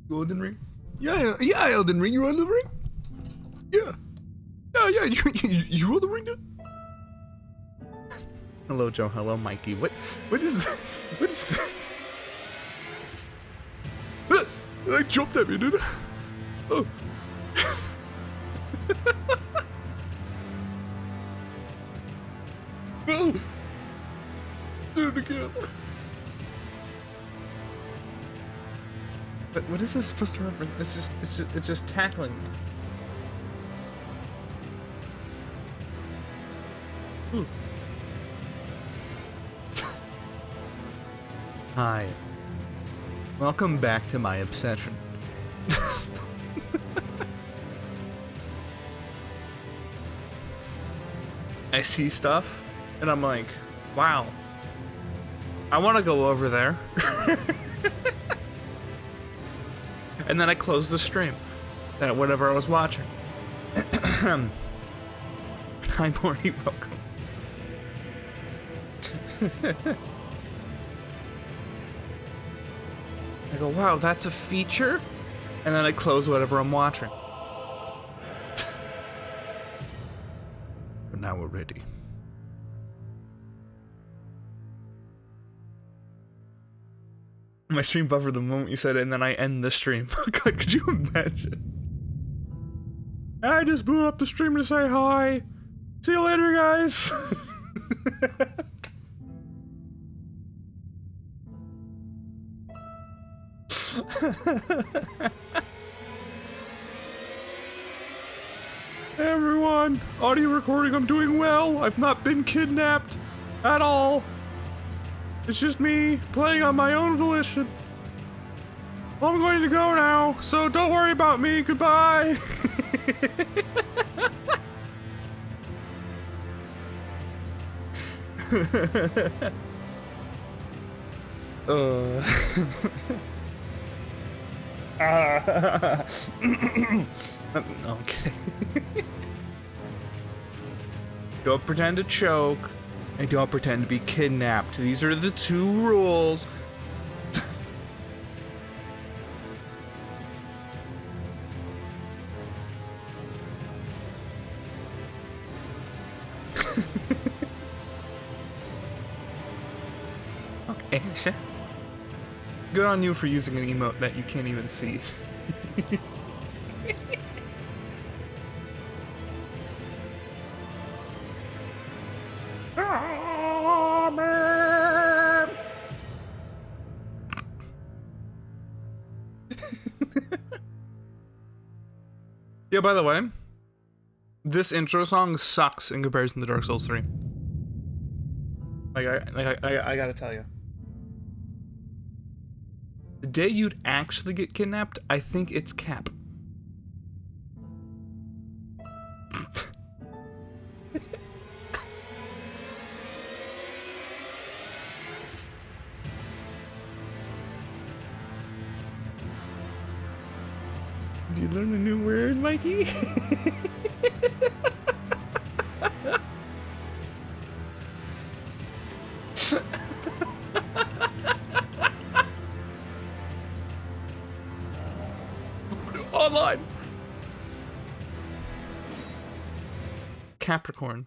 Elden Ring? Yeah, Elden Ring. You on the ring? Yeah. Yeah. You on the ring, dude? Hello, Joe. Hello, Mikey. What is that? What is that? I jumped at me, dude. Oh. Oh. Did it again. But what is this supposed to represent? It's just tackling me. Ooh. Hi. Welcome back to my obsession. I see stuff, and I'm like, wow. I want to go over there. And then I close the stream. Whatever I was watching. Hi, Morty, welcome. I go, wow, that's a feature? And then I close whatever I'm watching. But now we're ready. My stream buffered the moment you said it, and then I end the stream. God, could you imagine? I just booted up the stream to say hi. See you later, guys. Hey everyone, audio recording, I'm doing well. I've not been kidnapped at all. It's just me playing on my own volition. I'm going to go now, so don't worry about me. Goodbye. No, I'm kidding. Don't pretend to choke. I don't pretend to be kidnapped. These are the two rules. Okay, sure. Good on you for using an emote that you can't even see. Yeah, by the way, this intro song sucks in comparison to Dark Souls 3. I gotta tell you. The day you'd actually get kidnapped, I think it's Cap. Did you learn a new word, Mikey? Online. Capricorn.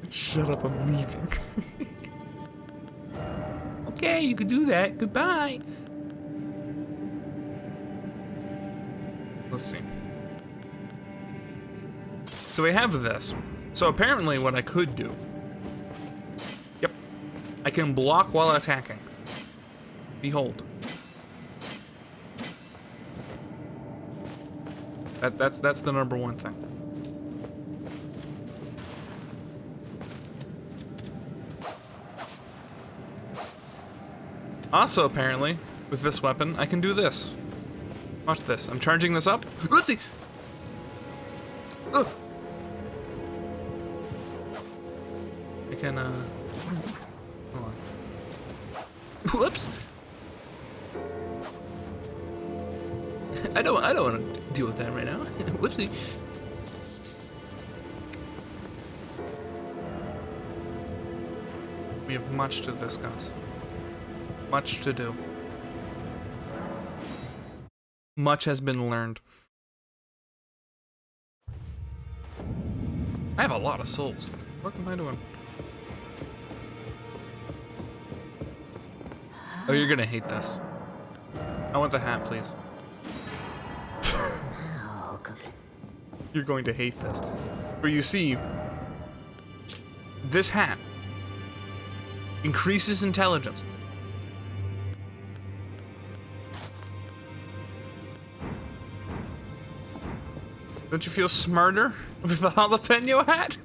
Shut up, I'm leaving. Okay, you could do that. Goodbye. Let's see. So we have this. So apparently what I could do. Yep. I can block while attacking. Behold. That's the number one thing. Also, apparently, with this weapon, I can do this. Watch this. I'm charging this up. Let's see. Ugh. I can, hold on. Whoops. I don't want to deal with that right now. Whoopsie. have much to discuss. Much to do. Much has been learned. I have a lot of souls. What am I doing? Oh, you're gonna hate this. I want the hat, please. You're going to hate this. For you see, this hat increases intelligence. Don't you feel smarter with the jalapeno hat?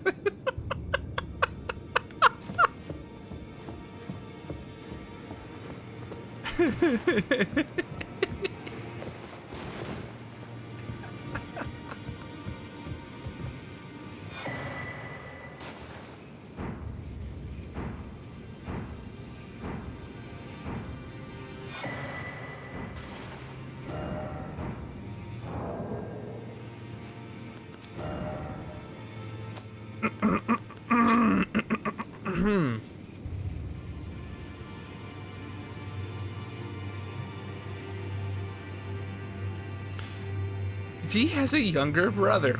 He has a younger brother.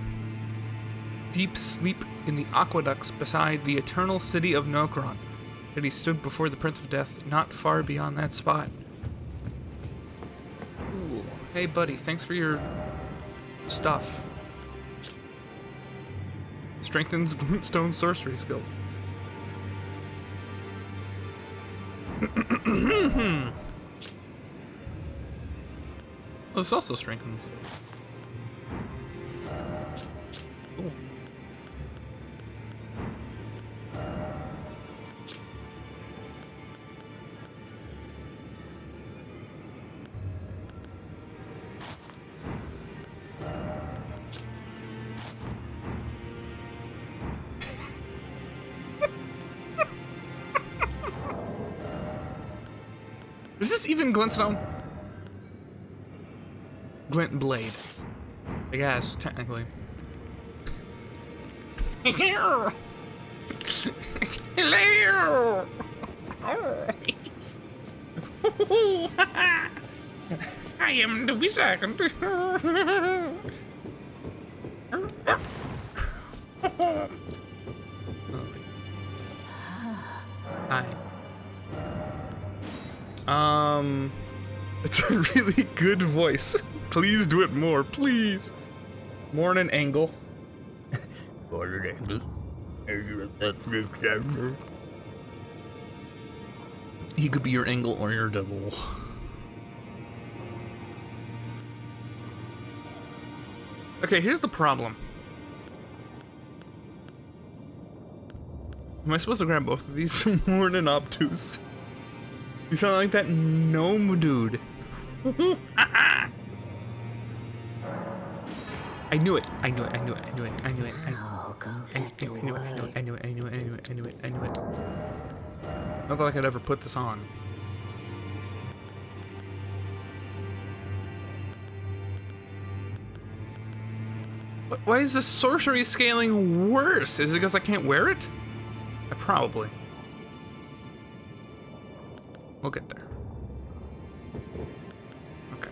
Deep sleep in the aqueducts beside the eternal city of Nokron. That he stood before the Prince of Death, not far beyond that spot. Ooh. Hey buddy, thanks for your stuff. Strengthens glintstone sorcery skills. Oh, this also strengthens. Cool. Is this even glintstone? Glint blade. I guess, technically. Hello! Hello! Oh. I am the wizard. Hi. It's a really good voice. Please do it more, please. More in an angle. More in an angle. He could be your angle or your devil. Okay, here's the problem. Am I supposed to grab both of these? More than obtuse. You sound like that gnome dude. I knew it. I knew it. I knew it. I knew it. I knew it. I knew it. I knew it. I knew it. I knew it. I knew it. I knew it. I knew it. I knew it. Not that I could ever put this on. Why is the sorcery scaling worse? Is it because I can't wear it? Probably. We'll get there. Okay.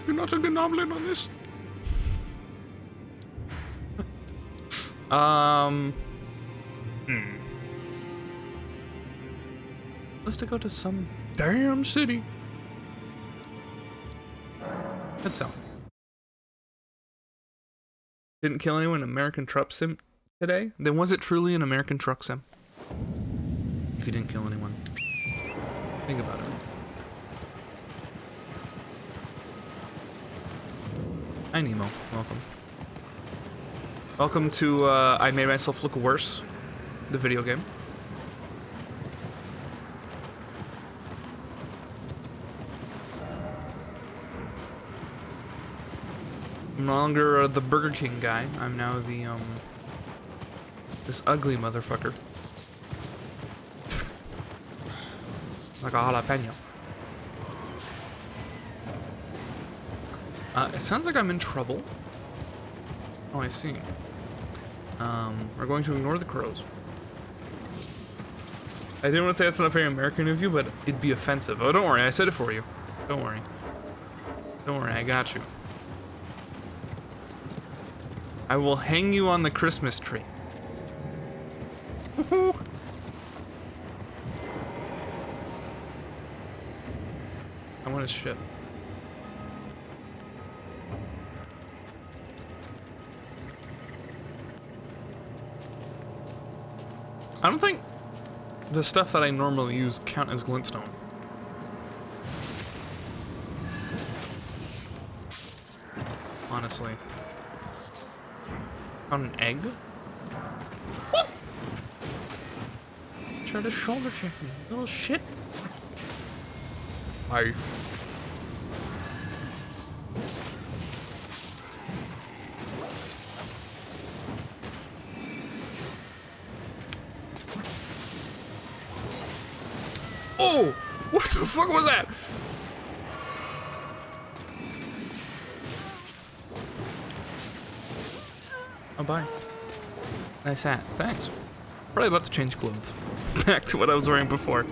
You're not a goblin on this. Let's to go to some damn city. Head south. Didn't kill anyone in American Truck Sim today? Then was it truly an American Truck Sim? If you didn't kill anyone. Think about it. Hi Nemo, welcome. Welcome to I Made Myself Look Worse, the video game. I'm no longer the Burger King guy. I'm now the, this ugly motherfucker. Like a jalapeno. It sounds like I'm in trouble. Oh, I see. We're going to ignore the crows. I didn't want to say that's not very American of you, but it'd be offensive. Oh, don't worry, I said it for you. Don't worry. Don't worry, I got you. I will hang you on the Christmas tree. I want his ship. I don't think the stuff that I normally use count as glintstone. Honestly. Found an egg? What? Try to shoulder check me, little shit. Hi. Oh! What the fuck was that? Oh, bye. Nice hat. Thanks. Probably about to change clothes. Back to what I was wearing before.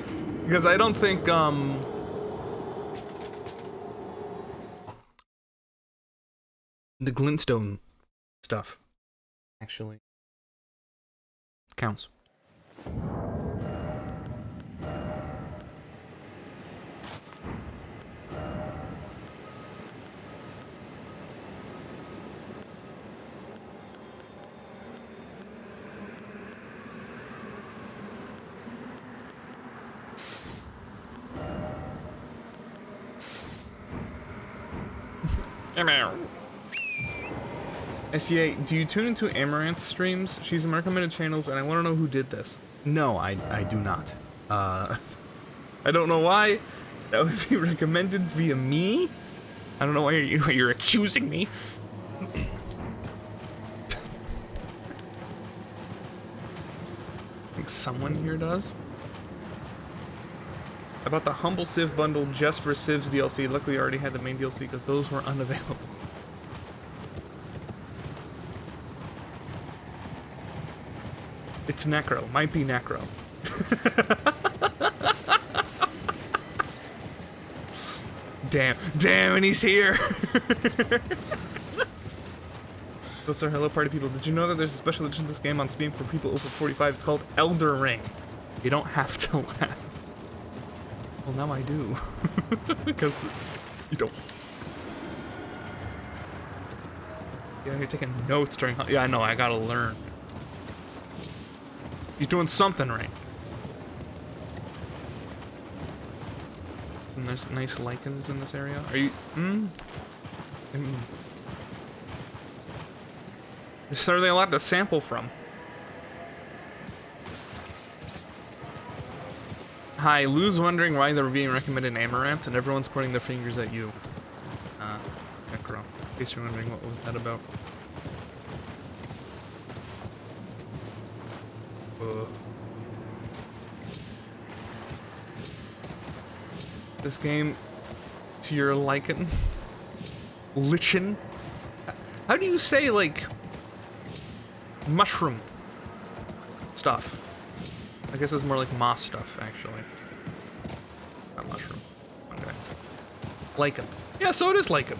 Because I don't think, the glintstone stuff actually counts. SEA, do you tune into Amaranth streams? She's in my recommended channels, and I want to know who did this. No, I do not. I don't know why that would be recommended via me. I don't know why you're accusing me. I think someone here does. I bought the Humble Civ bundle just for Civ's DLC. Luckily, I already had the main DLC because those were unavailable. It's Necro. Might be Necro. Damn, and he's here. Those are hello party people. Did you know that there's a special edition of this game on Steam for people over 45? It's called Elden Ring. You don't have to laugh. Well, now I do. Because you don't. Yeah, you're taking notes during. Yeah, I know. I gotta learn. You're doing something right. And there's nice lichens in this area. Are you? There's certainly a lot to sample from. Hi, Lou's wondering why they're being recommended Amaranth, and everyone's pointing their fingers at you. Necro. In case you're wondering what was that about. This game, to your lichen? Lichen? How do you say, like, mushroom stuff? I guess it's more like moss stuff, actually. Not mushroom. Okay. Lichen. Yeah, so it is lichen.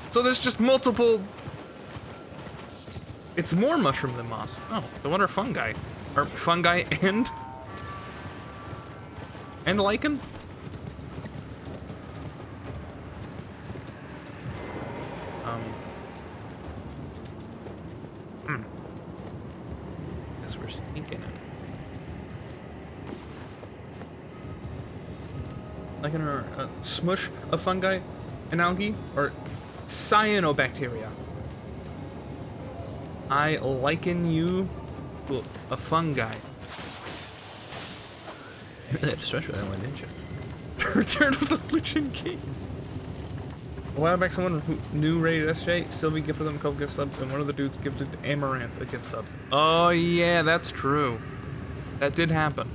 So there's just multiple... It's more mushroom than moss. Oh, the one are fungi. Or fungi and lichen? Guess we're sneaking it. Lichen or smush of fungi and algae? Or cyanobacteria? I liken you to a fungi. You really had to stretch with that one, didn't you? Return of the Lichen King. A while back, someone who knew rated SJ, Sylvie gifted them a couple gift subs, and one of the dudes gifted Amaranth a gift sub. Oh yeah, that's true. That did happen.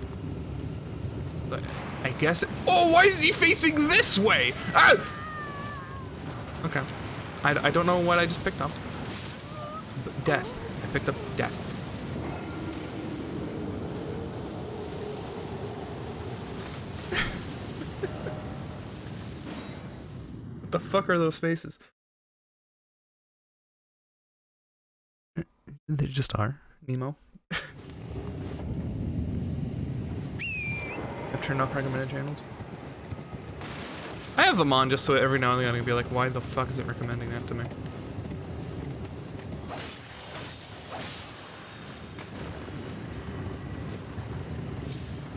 But I guess it— oh, why is he facing this way? Ah! Okay. I don't know what I just picked up. But death. I picked up death. What the fuck are those faces? They just are. Nemo. I've turned off recommended channels. I have them on just so every now and then I'm gonna be like, why the fuck is it recommending that to me?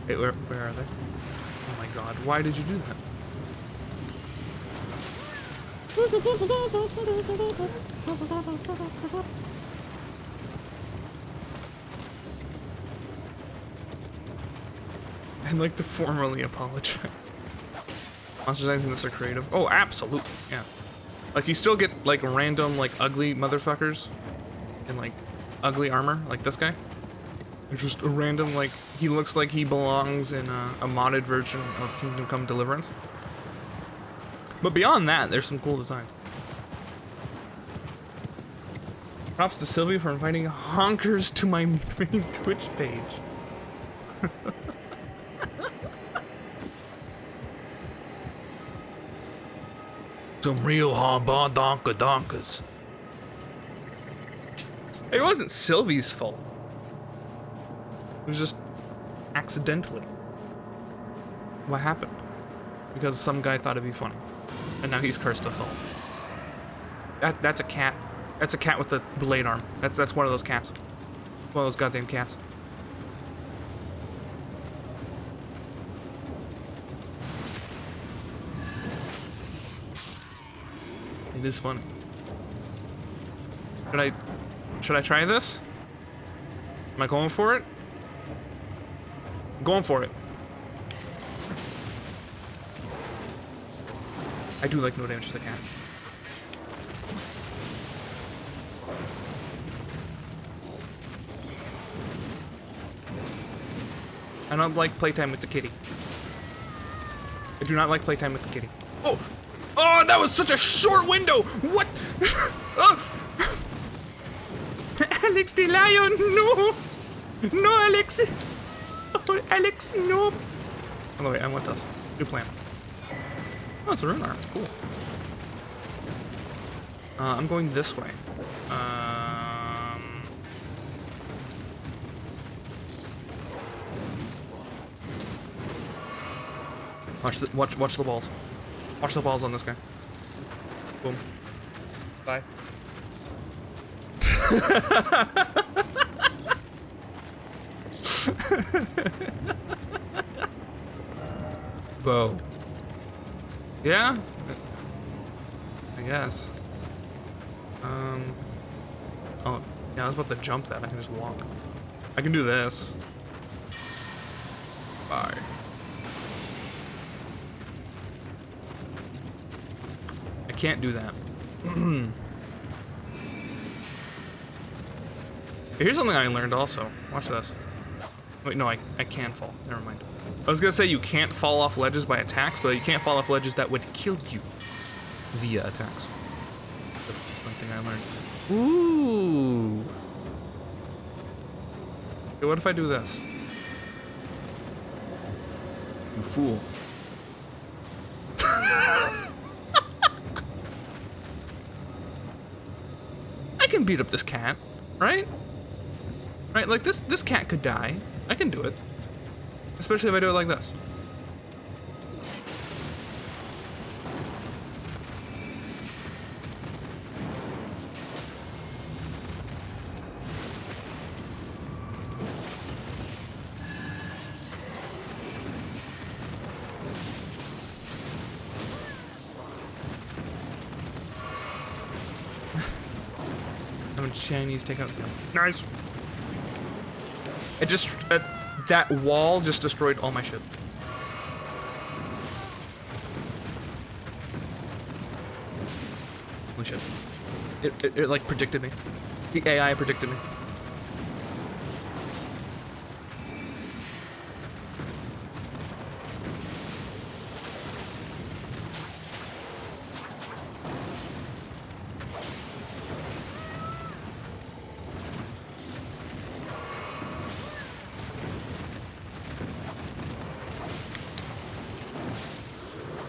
Wait, where are they? Oh my god, why did you do that? I'd like to formally apologize. Monster designs in this are creative. Oh, absolutely, yeah. Like, you still get, like, random, like, ugly motherfuckers in, like, ugly armor, like this guy. They're just a random, like, he looks like he belongs in a modded version of Kingdom Come Deliverance. But beyond that, there's some cool designs. Props to Sylvie for inviting honkers to my main Twitch page. Some real hardball donkas. It wasn't Sylvie's fault. It was just accidentally. What happened? Because some guy thought it'd be funny. And now he's cursed us all. That's a cat. That's a cat with the blade arm. That's one of those cats. One of those goddamn cats. It is funny. Should I try this? Am I going for it? I'm going for it. I do like no damage to the cat. I don't like playtime with the kitty. I do not like playtime with the kitty. Oh! Oh, that was such a short window! What? Oh. Alex the lion, no! No, Alex! Oh, Alex, no! Oh, wait, I want this. New plan. Oh, it's a rune arm. It's cool. I'm going this way. Watch the balls. Watch the balls on this guy. Boom. Bye. Bow. Yeah? I guess. Oh, yeah, I was about to jump that. I can just walk. I can do this. Bye. I can't do that. Here's something I learned also. Watch this. Wait, no, I can fall. Never mind. I was gonna say you can't fall off ledges by attacks, but you can't fall off ledges that would kill you via attacks. That's one thing I learned. Ooh. Okay, what if I do this? You fool. I can beat up this cat, right? Right, like this cat could die. I can do it. Especially if I do it like this. I'm a Chinese takeout tail. Nice. It just that wall just destroyed all my shit. Holy shit. It like predicted me. The AI predicted me.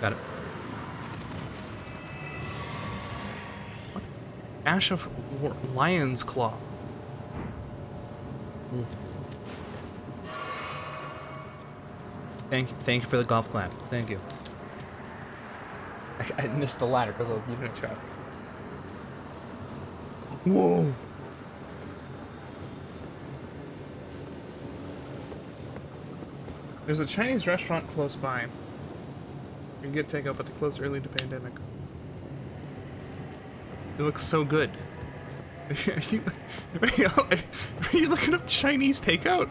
Got it. What? Ash of Lion's Claw. Ooh. Thank you for the golf clap. Thank you. I missed the ladder because I was leaving a shot. Whoa! There's a Chinese restaurant close by. You can get takeout, but they closed early to pandemic. It looks so good. Are you looking up Chinese takeout?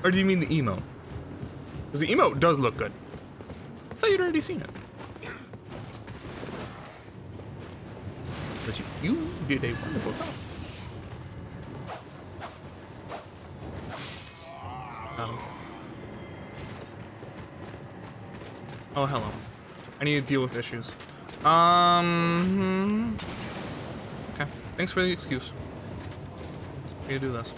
Or do you mean the emote? Because the emote does look good. I thought you'd already seen it. But you did a wonderful job. Oh, hello. I need to deal with issues. Okay. Thanks for the excuse. I'm gonna do this.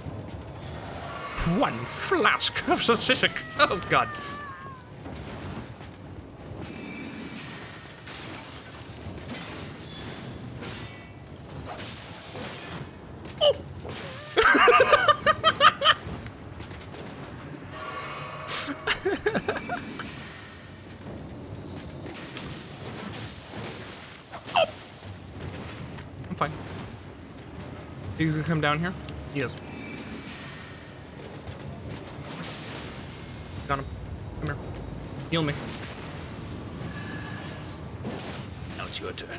One flask of sausage. Oh, God. I'm fine. He's gonna come down here? He is. Got him. Come here. Heal me. Now it's your turn.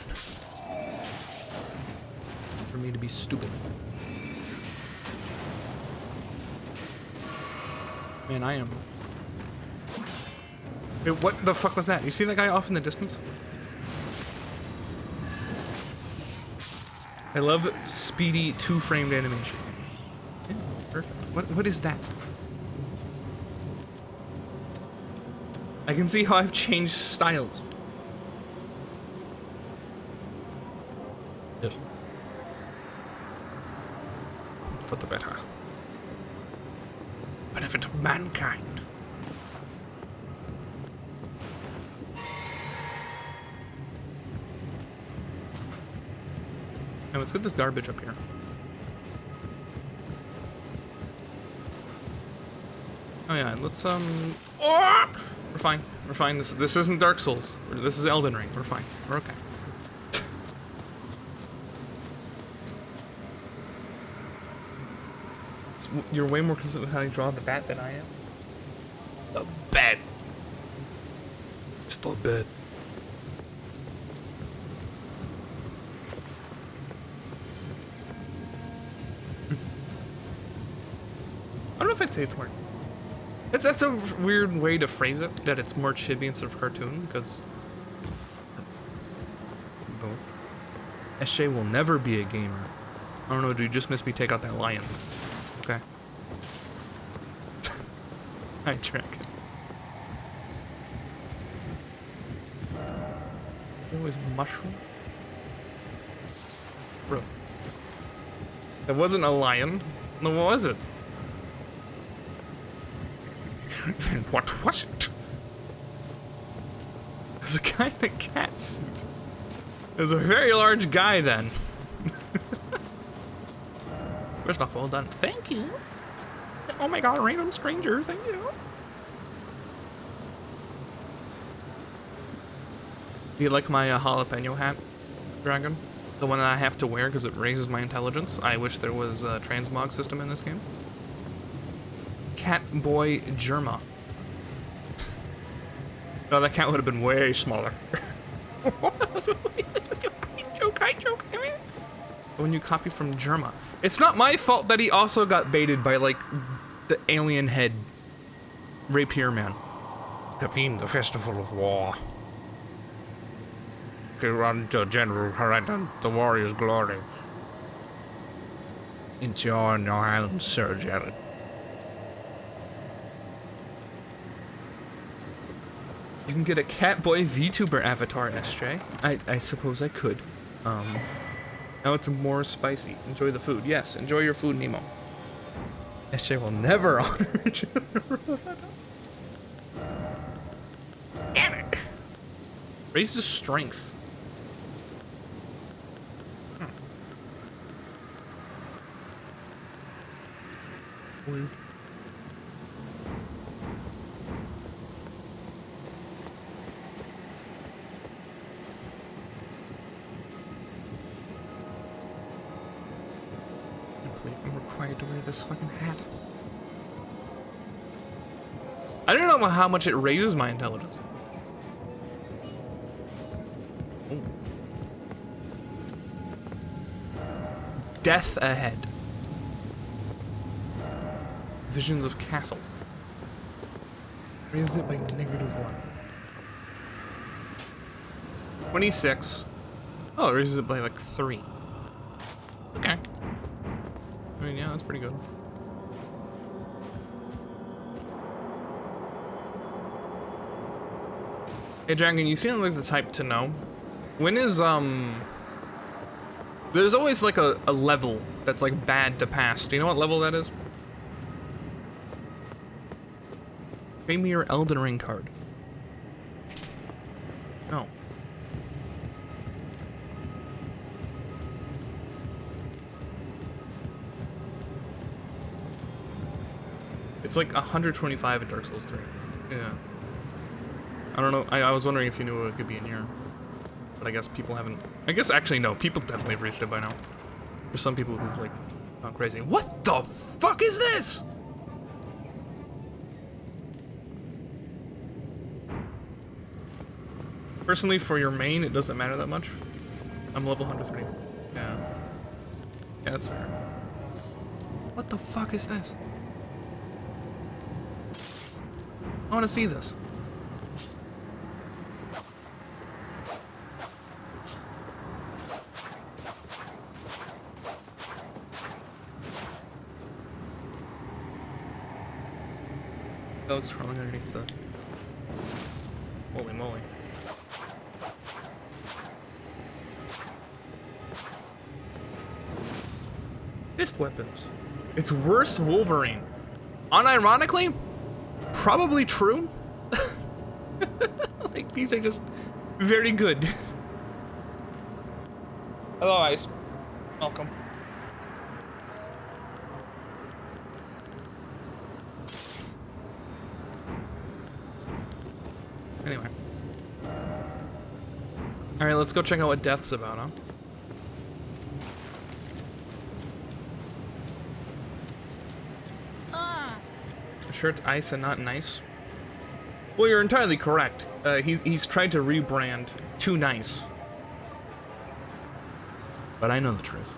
For me to be stupid. Man, I am. Wait, what the fuck was that? You see that guy off in the distance? I love speedy two-framed animations. Yeah, perfect. What is that? I can see how I've changed styles. Yes. For the better. Benefit of mankind. Now let's get this garbage up here. Oh yeah, let's oh! We're fine. We're fine. This isn't Dark Souls. This is Elden Ring. We're fine. We're okay. You're way more consistent with how you draw the bat than I am. The bat. Just the bat. I don't know if I'd say it's more. That's a weird way to phrase it, that it's more chibi instead of cartoon, because both. Eshe will never be a gamer. I don't know, dude, just miss me take out that lion. Okay. I track it. There was mushroom? Bro. That wasn't a lion. No, what was it? Then what was it? It was a guy in a cat suit. It was a very large guy then. First off, well done. Thank you. Oh my god, random stranger, thank you. Do you like my jalapeno hat, Dragon? The one that I have to wear because it raises my intelligence. I wish there was a transmog system in this game. Catboy Germa. No, that cat would have been way smaller. I joke. When you copy from Germa. It's not my fault that he also got baited by, like, the alien head rapier man. Defeat the Festival of War. To run to General Horizon, the warrior's glory. It's your hands, Sir Jared. You can get a Catboy VTuber avatar, SJ. I suppose I could. Now it's more spicy. Enjoy the food. Yes, enjoy your food, Nemo. SJ will never honor each other. Damn it. Raises strength. Weird. I'm required to wear this fucking hat. I don't know how much it raises my intelligence. Ooh. Death ahead. Visions of castle. Raises it by -1. 26. Oh, it raises it by like 3. Okay. I mean, yeah, that's pretty good. Hey, Dragon, you seem like the type to know. When is, there's always like a level that's like bad to pass. Do you know what level that is? Bring me your Elden Ring card. No. It's like 125 in Dark Souls 3. Yeah. I don't know. I was wondering if you knew it could be in here. But I guess people haven't. I guess actually, no. People definitely have reached it by now. There's some people who've, like, gone crazy. What the fuck is this? Personally, for your main, it doesn't matter that much. I'm level 130. Yeah. Yeah, that's fair. What the fuck is this? I want to see this. Oh, it's crawling underneath the... Holy moly. Fist weapons. It's worse Wolverine. Unironically, probably true. Like, these are just very good. Hello, Ice. Welcome. Anyway. Alright, let's go check out what Death's about, huh? I'm sure it's ice and not nice. Well, you're entirely correct. He's tried to rebrand Too Nice. But I know the truth.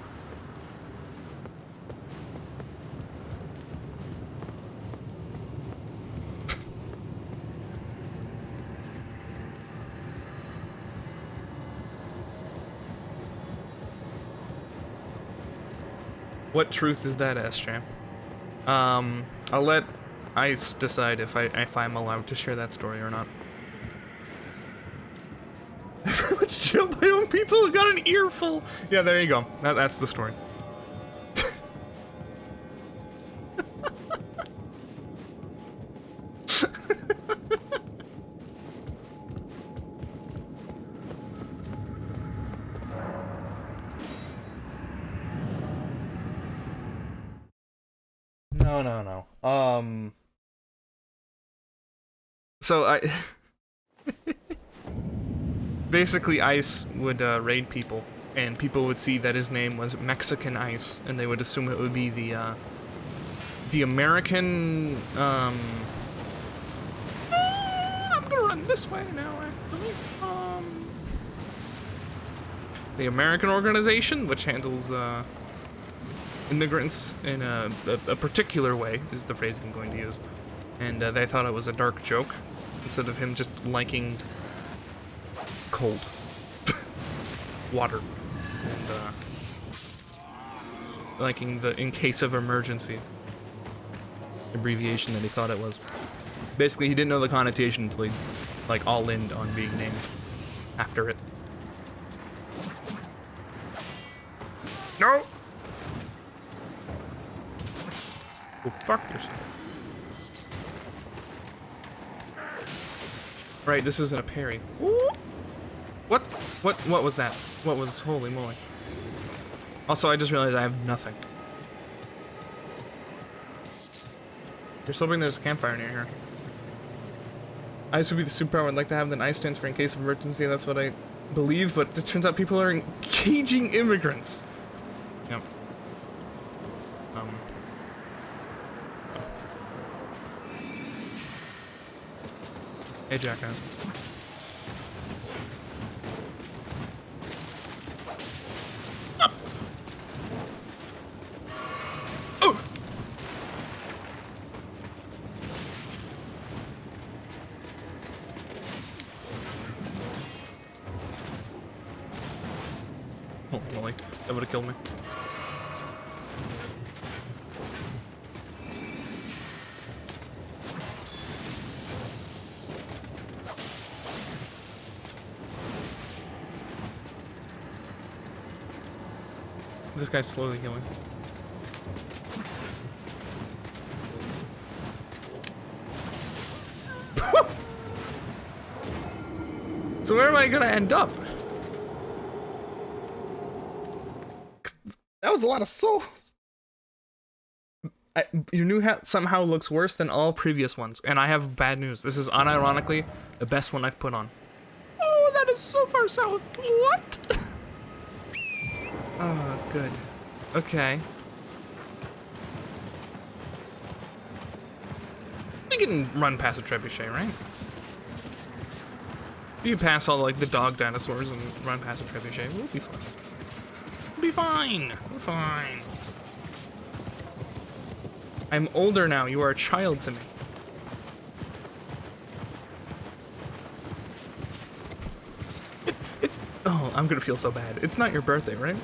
What truth is that, S-Champ? I'll let Ice decide if I'm allowed to share that story or not. Everyone's chill. My own people got an earful. Yeah, there you go. That's the story. No. So I basically Ice would raid people, and people would see that his name was Mexican Ice, and they would assume it would be the American. I'm gonna run this way now, actually. The American organization, which handles immigrants in a particular way, is the phrase I'm going to use. And they thought it was a dark joke, instead of him just liking cold water. And liking the in case of emergency abbreviation that he thought it was. Basically, he didn't know the connotation until he, like, all-in on being named after it. No! Go fuck yourself. Right, this isn't a parry. Ooh. What? What was that? What was, holy moly. Also, I just realized I have nothing. You're hoping there's a campfire near here. Ice would be the superpower I'd like to have, then ice stands for in case of emergency, that's what I believe, but it turns out people are engaging immigrants. Yep. Hey, jackass. Oh! Oh, Molly. That would have killed me. This guy's slowly healing. So where am I gonna end up? That was a lot of souls. Your new hat somehow looks worse than all previous ones, and I have bad news. This is unironically the best one I've put on. Oh, that is so far south. What? Oh, good. Okay. We can run past a trebuchet, right? You can pass all like the dog dinosaurs and run past a trebuchet. We'll be fine. We'll be fine. We're fine. I'm older now. You are a child to me. It's. Oh, I'm gonna feel so bad. It's not your birthday, right?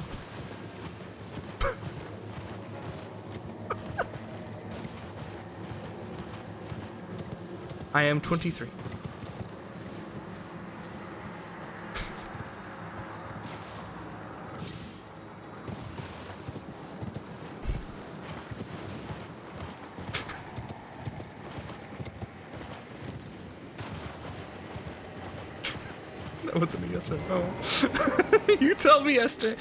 I am 23. That wasn't a yes or no. You told me yesterday.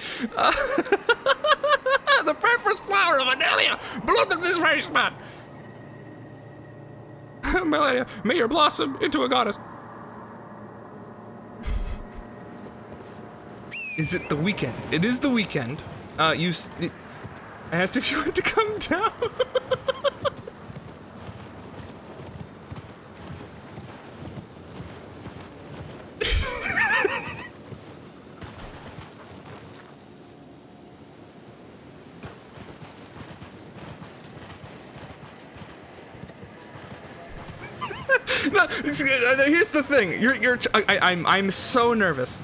The first flower of Adelia, blood of this race man. Melania, may your blossom into a goddess. Is it the weekend? It is the weekend. I asked if you wanted to come down. No, here's the thing. I'm so nervous.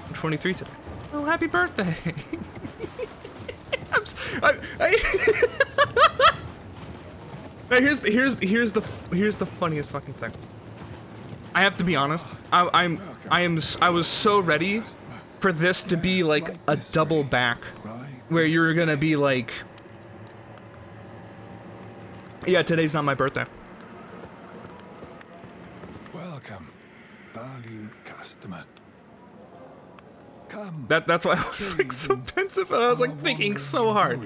I'm 23 today. Oh, happy birthday! Now here's the funniest fucking thing. I have to be honest. I was so ready for this to be like a double back, where you're gonna be like, yeah, today's not my birthday. Welcome, valued customer. Come. That's why I was like so pensive, and I was like thinking so hard.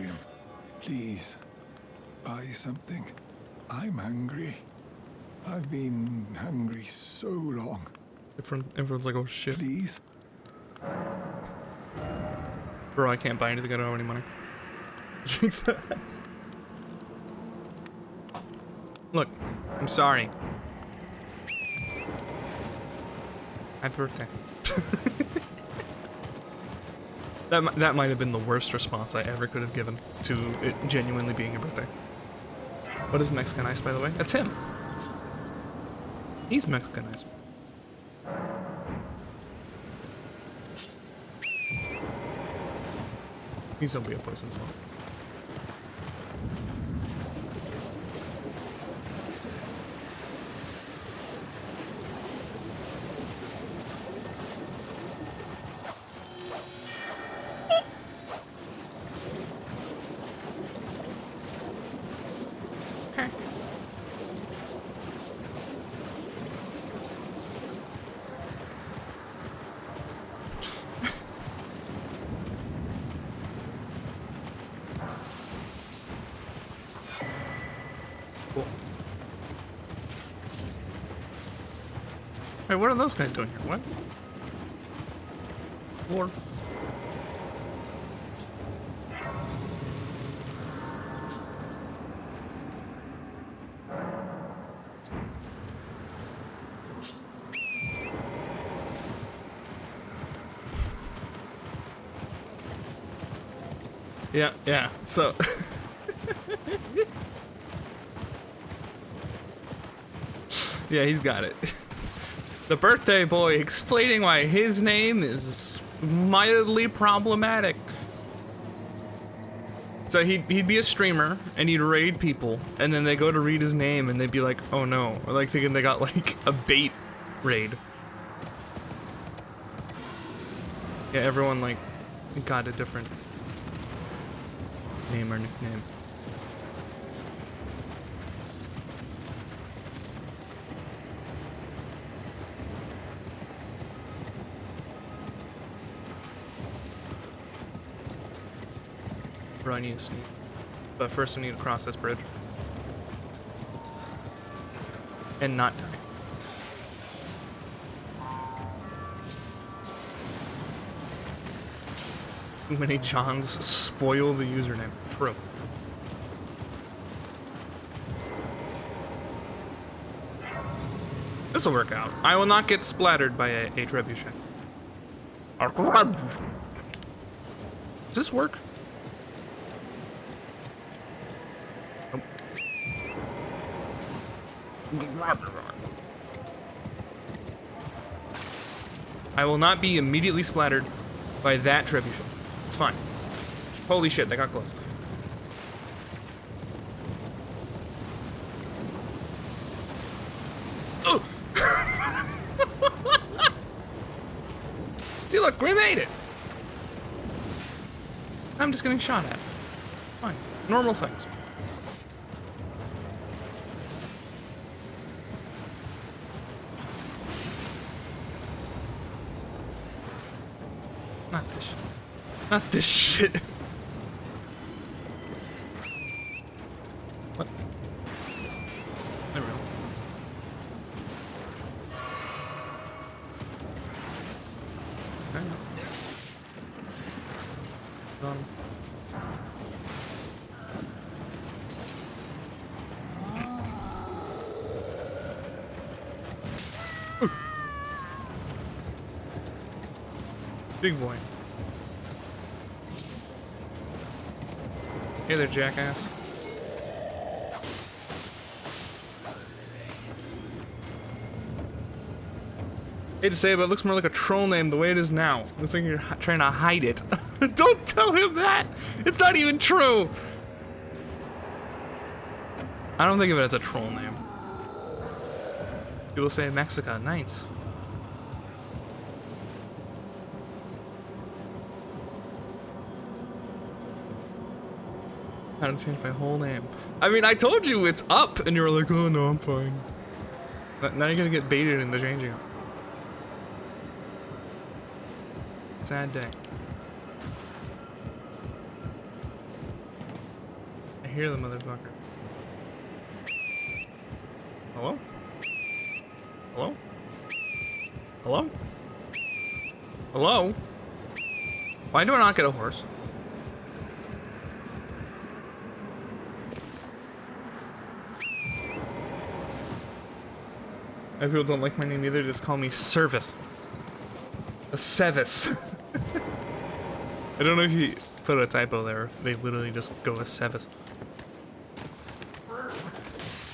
Please, buy something. I'm hungry. I've been hungry so long. Everyone's like, oh shit. Please. Bro, I can't buy anything. I don't have any money. Drink that. Look, I'm sorry. Happy birthday. That might have been the worst response I ever could have given to it genuinely being your birthday. What is Mexican ice, by the way? That's him. He's Mexican ice. He's gonna be a poison as well. Okay. Cool. Wait, what are those guys doing here? What? Lord. Yeah, yeah. So yeah, he's got it. The birthday boy explaining why his name is mildly problematic. So he'd be a streamer and he'd raid people, and then they go to read his name and they'd be like, oh no, or like thinking they got like a bait raid. Yeah, everyone like got a different name or nickname. Bro, I need to sneak. But first I need to cross this bridge. And not die. Too many Johns spoil the username. True. This'll work out. I will not get splattered by a trebuchet. Does this work? Nope. I will not be immediately splattered by that trebuchet. It's fine. Holy shit, they got close. Oh! See, look, we made it! I'm just getting shot at. Fine. Normal things. Not this shit. Not this shit. What? There we go. Okay. Big boy. Hey there, jackass. Hate to say it, but it looks more like a troll name the way it is now. Looks like you're trying to hide it. Don't tell him that! It's not even true! I don't think of it as a troll name. People say Mexica, nice. How to change my whole name. I mean, I told you it's up, and you were like, oh no, I'm fine. Now you're gonna get baited into changing it. Sad day. I hear the motherfucker. Hello? Hello? Hello? Hello? Why do I not get a horse? If people don't like my name either, just call me Service. A Sevis. I don't know if you put a typo there, or if they literally just go with Sevis.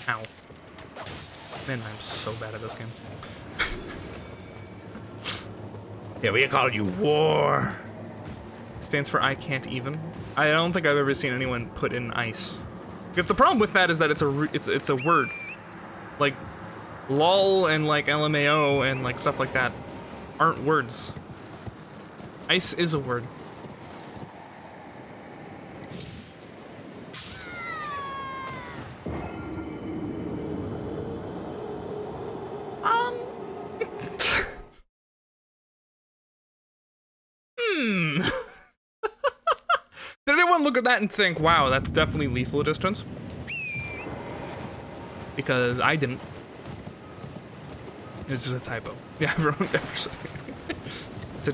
Ow. Man, I'm so bad at this game. Yeah, we call you War. Stands for I can't even. I don't think I've ever seen anyone put in ice. Because the problem with that is that it's a word. Like, lol and like LMAO and like stuff like that aren't words. Ice is a word. at that and think, wow, that's definitely lethal distance. Because I didn't. It's just a typo. Yeah, everyone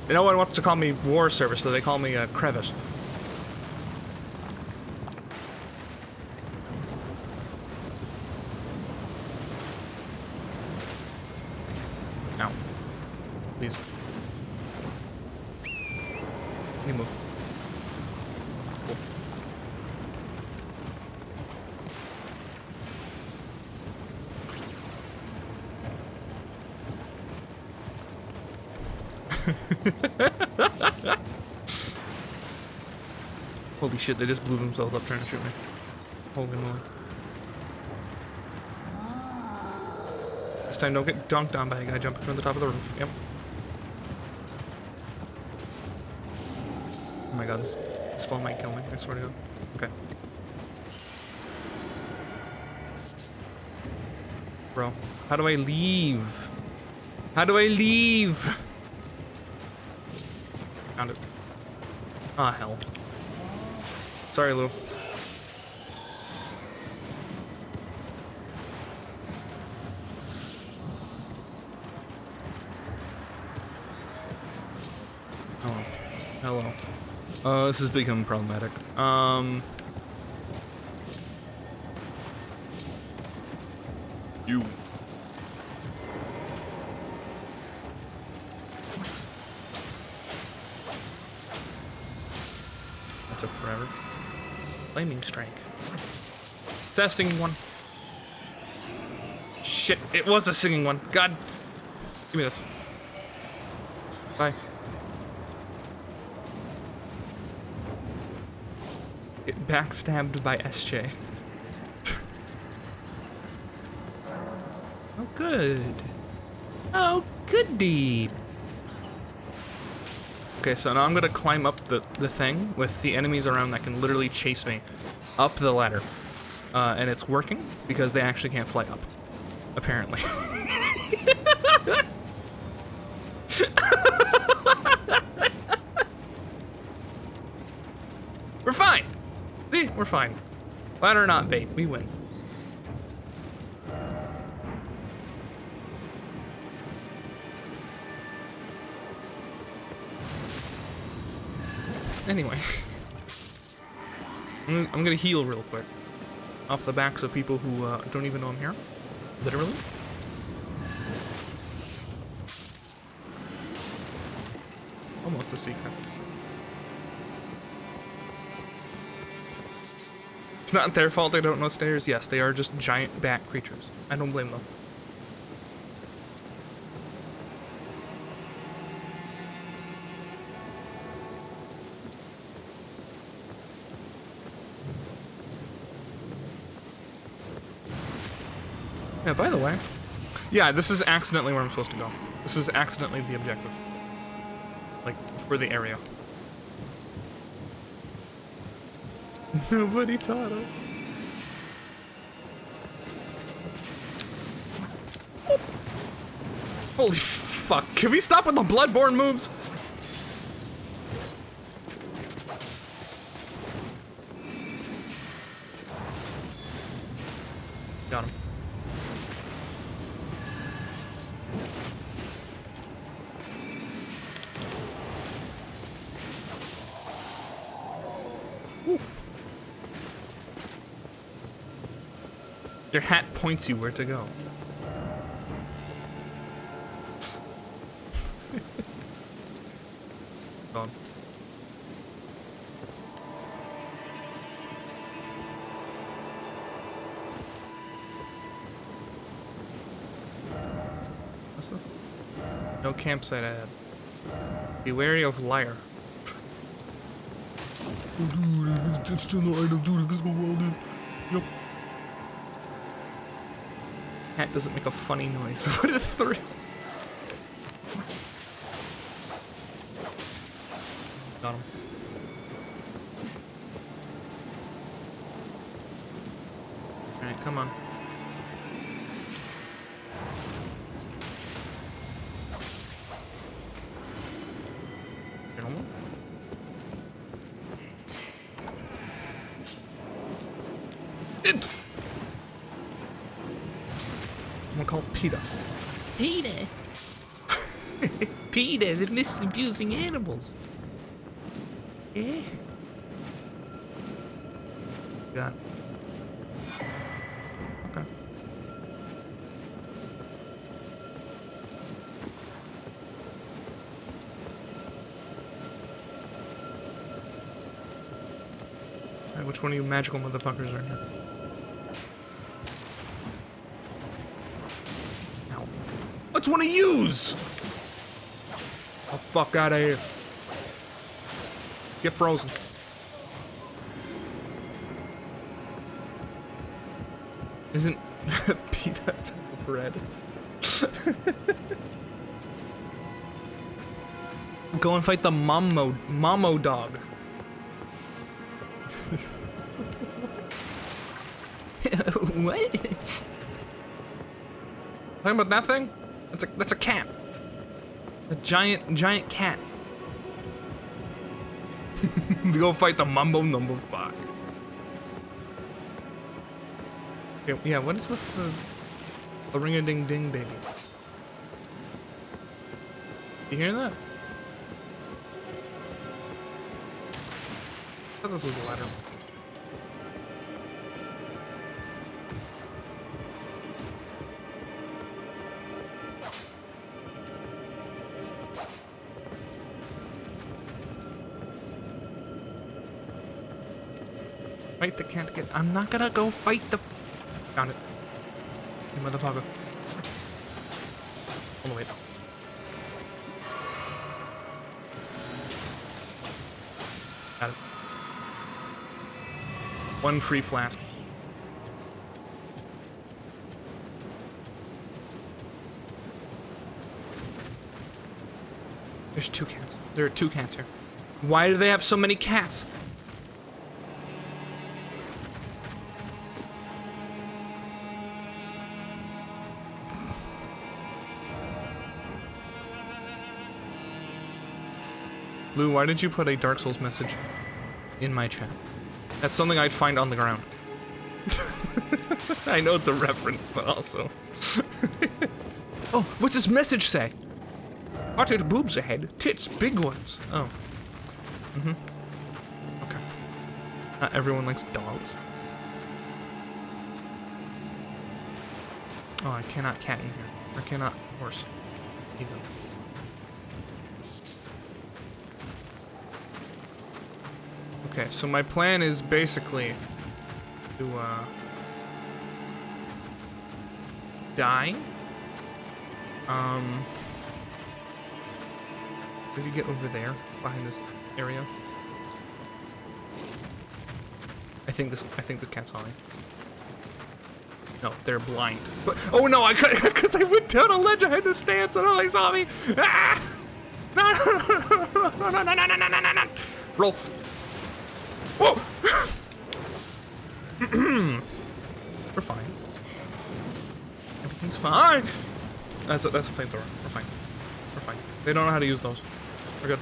no one wants to call me war service, so they call me a crevice. Ow. Please. Let me move. Holy shit, they just blew themselves up trying to shoot me. Holy moly. This time don't get dunked on by a guy jumping from the top of the roof. Yep. Oh my god, this fall might kill me, I swear to god. Okay. Bro, how do I leave? How do I leave? Found it. Ah, hell. Sorry, Lou. Oh, hello. This is becoming problematic. You. That took forever. Flaming strike. Is that a singing one? Shit, it was a singing one. God. Give me this. Bye. Get backstabbed by SJ. Oh, good. Oh, goody. Okay, so now I'm gonna climb up the thing with the enemies around that can literally chase me up the ladder. And it's working because they actually can't fly up, apparently. We're fine. See, we're fine. Ladder or not bait, we win. Anyway, I'm gonna heal real quick off the backs of people who don't even know I'm here. Literally. Almost a secret. It's not their fault they don't know stairs. Yes, they are just giant bat creatures. I don't blame them. Yeah, by the way, yeah, this is accidentally where I'm supposed to go. This is accidentally the objective. Like, for the area. Nobody taught us. Holy fuck, can we stop with the bloodborne moves? Got him. Your hat points you where to go. Gone. What's this? No campsite ahead. Be wary of liar. Oh, dude, it's still no item, dude. This go well, dude. Yep. Hat doesn't make a funny noise. What a thrill. Got him. Alright, come on. I'm gonna call PETA. Peter. Peter, the misusing animals. Yeah. God. Okay. Alright, which one of you magical motherfuckers are here? Ow. Which one of yous? Oh, fuck out of here. Get frozen. Isn't pita temple bread? Go and fight the Momo dog. What? Talking about that thing? That's a cat. A giant cat. Go fight the Mumbo number 5. Yeah, what is with the ring-a-ding-ding, baby? You hearing that? I thought this was a ladder. Fight the cat again. I'm not gonna go fight the... Found it. You motherfucker. Oh, wait. Got it. One free flask. There's 2 cats. There are 2 cats here. Why do they have so many cats? Lou, why did you put a Dark Souls message in my chat? That's something I'd find on the ground. I know it's a reference, but also... Oh, what's this message say? Potted boobs ahead, tits, big ones. Oh. Mm-hmm. Okay. Not everyone likes dogs. Oh, I cannot cat in here. I cannot horse. Even. Okay, so my plan is basically to, die. If you get over there, behind this area. I think this cat's on me. No, they're blind. But, oh no, I could, because I went down a ledge, I had to stand so they saw me. Ah! No, no. Roll. Whoa! We're fine. Everything's fine. That's a flamethrower. We're fine. We're fine. They don't know how to use those. We're good.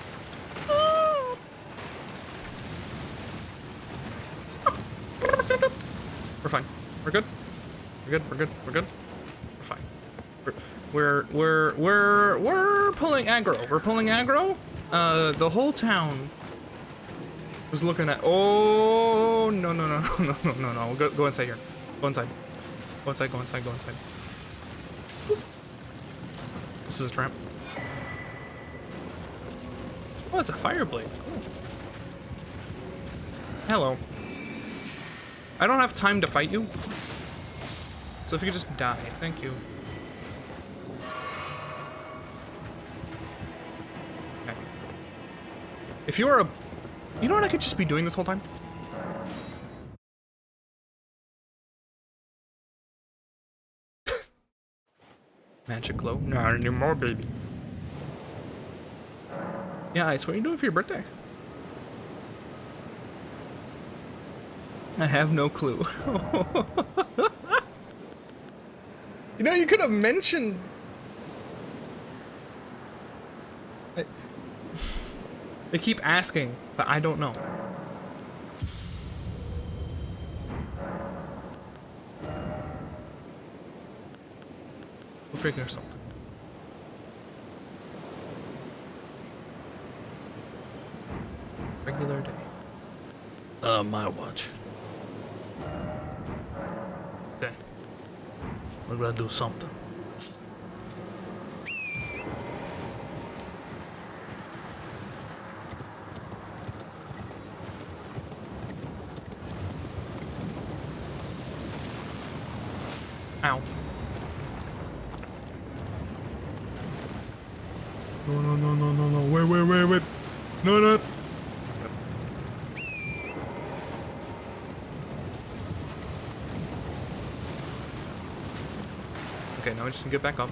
We're fine. We're good. We're good. We're fine. We're pulling aggro. We're pulling aggro. The whole town was looking at. Oh no. Go inside here. Go inside. Go inside. This is a trap. Oh, it's a fire blade. Cool. Hello. I don't have time to fight you. So if you could just die, thank you. Okay. If you are a... You know what I could just be doing this whole time? Magic glow? Not anymore, baby. Yeah, Ice, what are you doing for your birthday? I have no clue. You know, you could have mentioned... They keep asking, but I don't know. We'll figure something. Regular day. My watch. Okay. We're gonna do something. Ow. No. Wait. No. Okay, now I just need to get back up.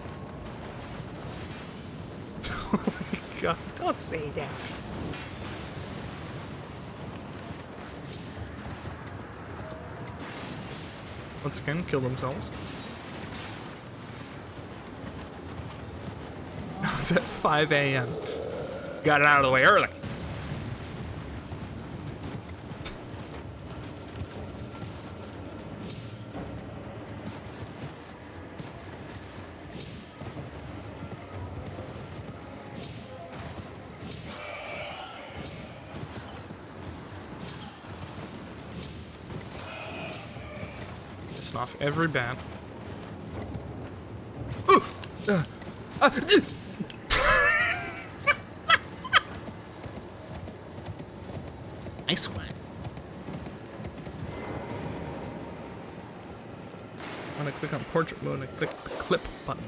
Oh my god, don't say that. Once again, kill themselves. It's at 5 a.m. Got it out of the way early. Pissing off every bat. Nice one. I'm gonna click on portrait mode and click the clip button.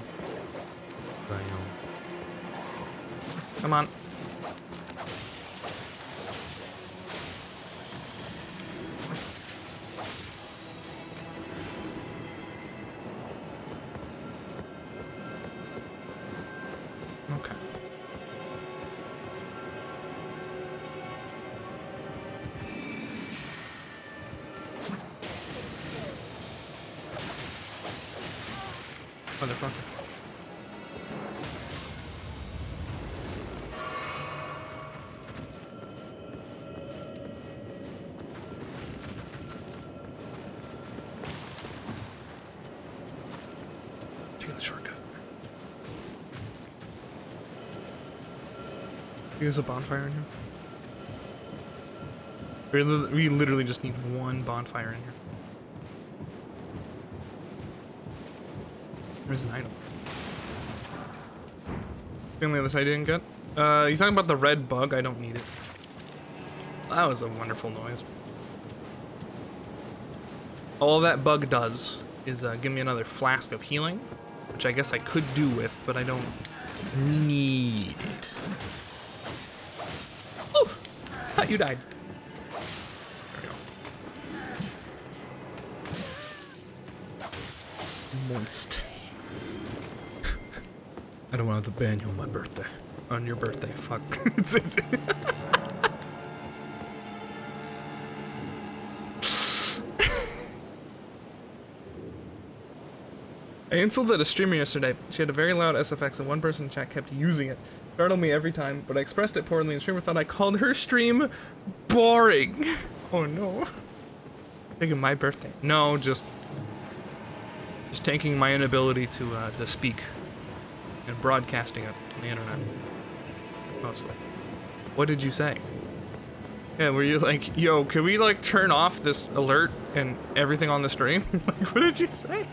Come on. Okay. Motherfucker. Take the shortcut. There's a bonfire in here. We literally just need one bonfire in here. There's an item. Thing on the other side I didn't get. You talking about the red bug? I don't need it. That was a wonderful noise. All that bug does is give me another flask of healing, which I guess I could do with, but I don't need it. Oh! I thought you died. There we go. Moist. I don't want to ban you on my birthday. On your birthday, fuck. I insulted a streamer yesterday. She had a very loud SFX and one person in chat kept using it. Startled me every time, but I expressed it poorly and the streamer thought I called her stream boring. Oh no. Taking my birthday. No, just taking my inability to speak and broadcasting it on the internet. Mostly. What did you say? Yeah, were you like, yo, can we like turn off this alert and everything on the stream? Like, what did you say?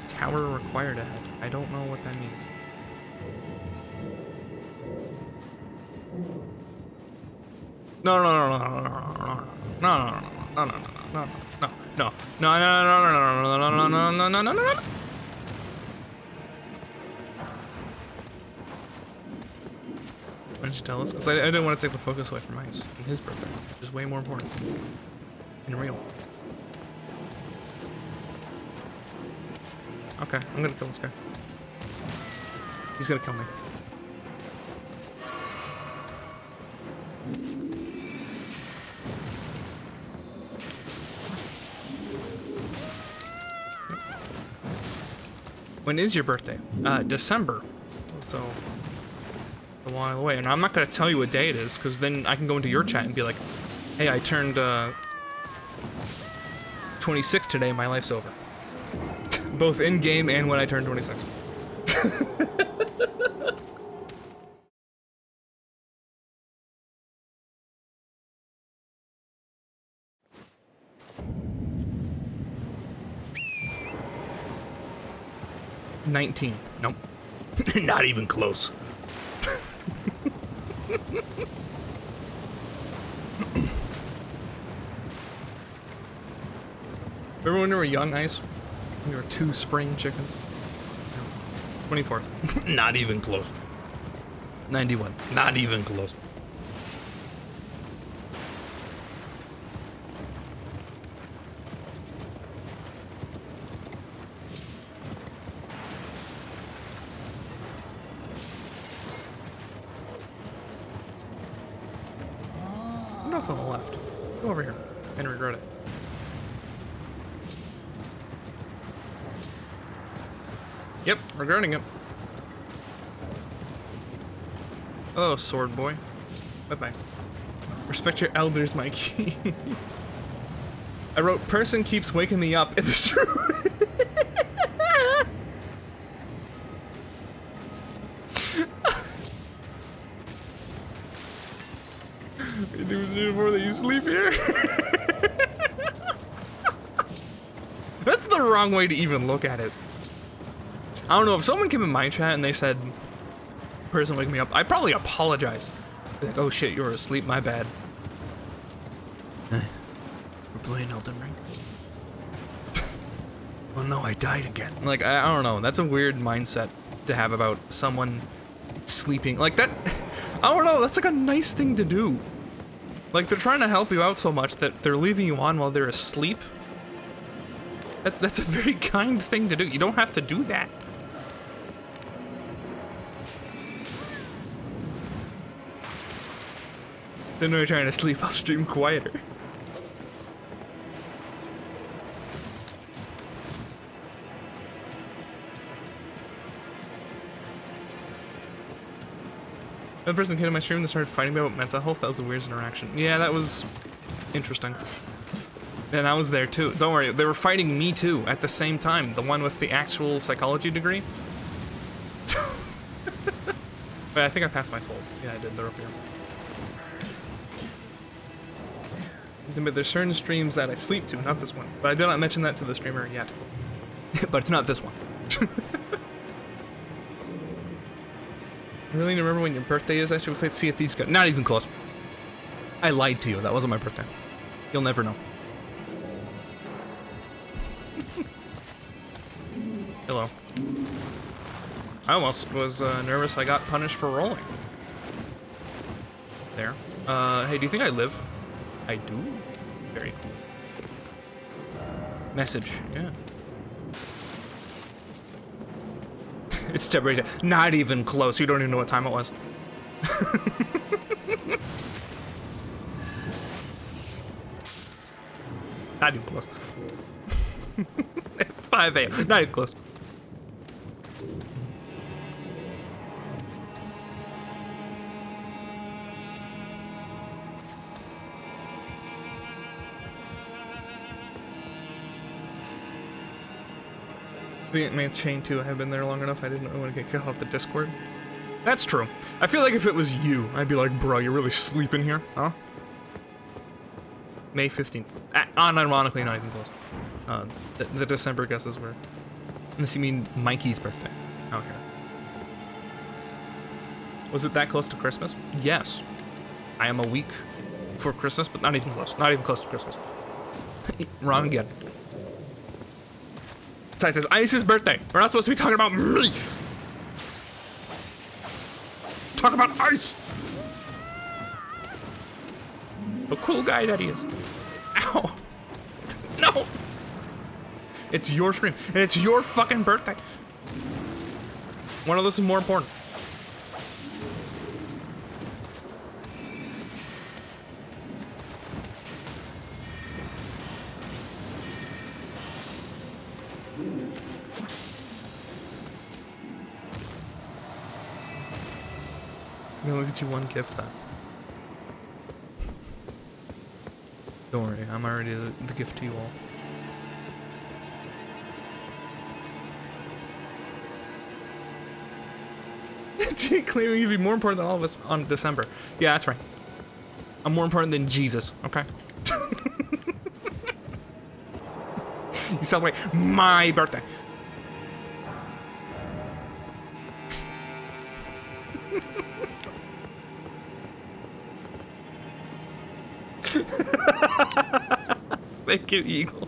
Tower required ahead. I don't know what that means. No. Why didn't you tell us? Because I didn't want to take the focus away from Ice and his birthday, which is way more important. And real. Okay, I'm gonna kill this guy. He's gonna kill me. When is your birthday? December. So, a while away. And I'm not gonna tell you what day it is, because then I can go into your chat and be like, Hey, I turned 26 today. My life's over. Both in game and when I turned 26. $19. Nope. Not even close. Remember when we were young, Ice? We were 2 spring chickens. 24th. Not even close. 91. Not even close. Nothing on the left. Go over here and regret it. Yep, regretting it. Oh, sword boy. Bye-bye. Respect your elders, Mikey. I wrote, person keeps waking me up in the street. Before that you sleep here? That's the wrong way to even look at it. I don't know, if someone came in my chat and they said, person wake me up, I'd probably apologize. Be like, oh shit, you were asleep, my bad. We're playing Elden Ring. Oh no, I died again. Like, I don't know, that's a weird mindset to have about someone sleeping. Like that, I don't know, that's like a nice thing to do. Like, they're trying to help you out so much that they're leaving you on while they're asleep. That's a very kind thing to do. You don't have to do that. Then when you're trying to sleep, I'll stream quieter. That person came to my stream and started fighting me about mental health. That was the weirdest interaction. Yeah, that was interesting. And I was there too. Don't worry, they were fighting me too at the same time. The one with the actual psychology degree. But I think I passed my souls. Yeah, I did. They're up here. But there's certain streams that I sleep to, not this one. But I did not mention that to the streamer yet. But it's not this one. I really remember when your birthday is. Actually, we played Sea of Thieves. Not even close. I lied to you. That wasn't my birthday. You'll never know. Hello. I almost was nervous I got punished for rolling. There. Hey, do you think I live? I do. Very cool. Message. Yeah. It's February. Not even close. You don't even know what time it was. Not even close. 5 a.m. Not even close. The Ant-Man chain too. I have been there long enough. I didn't want to get kicked off the Discord. That's true. I feel like if it was you, I'd be like, bro, you're really sleeping here, huh? May 15th. Unironically, not even close. The December guesses were. Unless you mean Mikey's birthday. Okay. Was it that close to Christmas? Yes. I am a week before Christmas, but not even close. Not even close to Christmas. Wrong again. Besides, it's Ice's birthday. We're not supposed to be talking about me. Talk about Ice. The cool guy that he is. Ow. No. It's your stream. And it's your fucking birthday. One of this is more important. I'm gonna look at you one gift then. Don't worry, I'm already the gift to you all. Jake claiming you'd be more important than all of us on December. Yeah, that's right. I'm more important than Jesus, okay? You celebrate my birthday. Thank you, Eagle.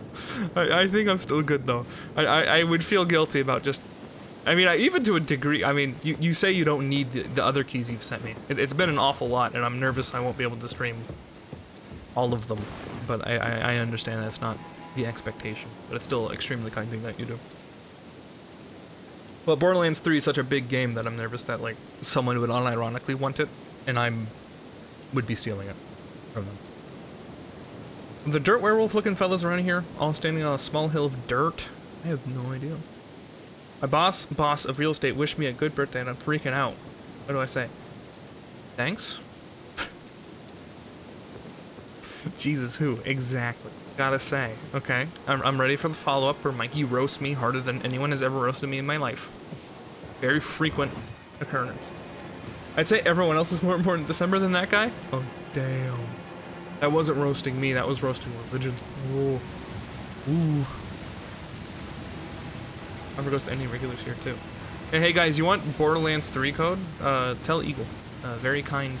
I think I'm still good though. I would feel guilty about just, I mean, even to a degree. I mean, you say you don't need the other keys you've sent me. It's been an awful lot, and I'm nervous I won't be able to stream all of them. But I understand that's not the expectation. But it's still an extremely kind thing that you do. But Borderlands 3 is such a big game that I'm nervous that like someone would unironically want it, and would be stealing it from them. The dirt werewolf looking fellas around here, all standing on a small hill of dirt. I have no idea. My boss of real estate wished me a good birthday and I'm freaking out. What do I say? Thanks? Jesus, who? Exactly. Gotta say. Okay, I'm ready for the follow-up where Mikey roasts me harder than anyone has ever roasted me in my life. Very frequent occurrence. I'd say everyone else is more important in December than that guy? Oh, damn. That wasn't roasting me, that was roasting religion. Ooh. Ooh. Never goes to any regulars here, too. Hey guys, you want Borderlands 3 code? Tell Eagle. Very kind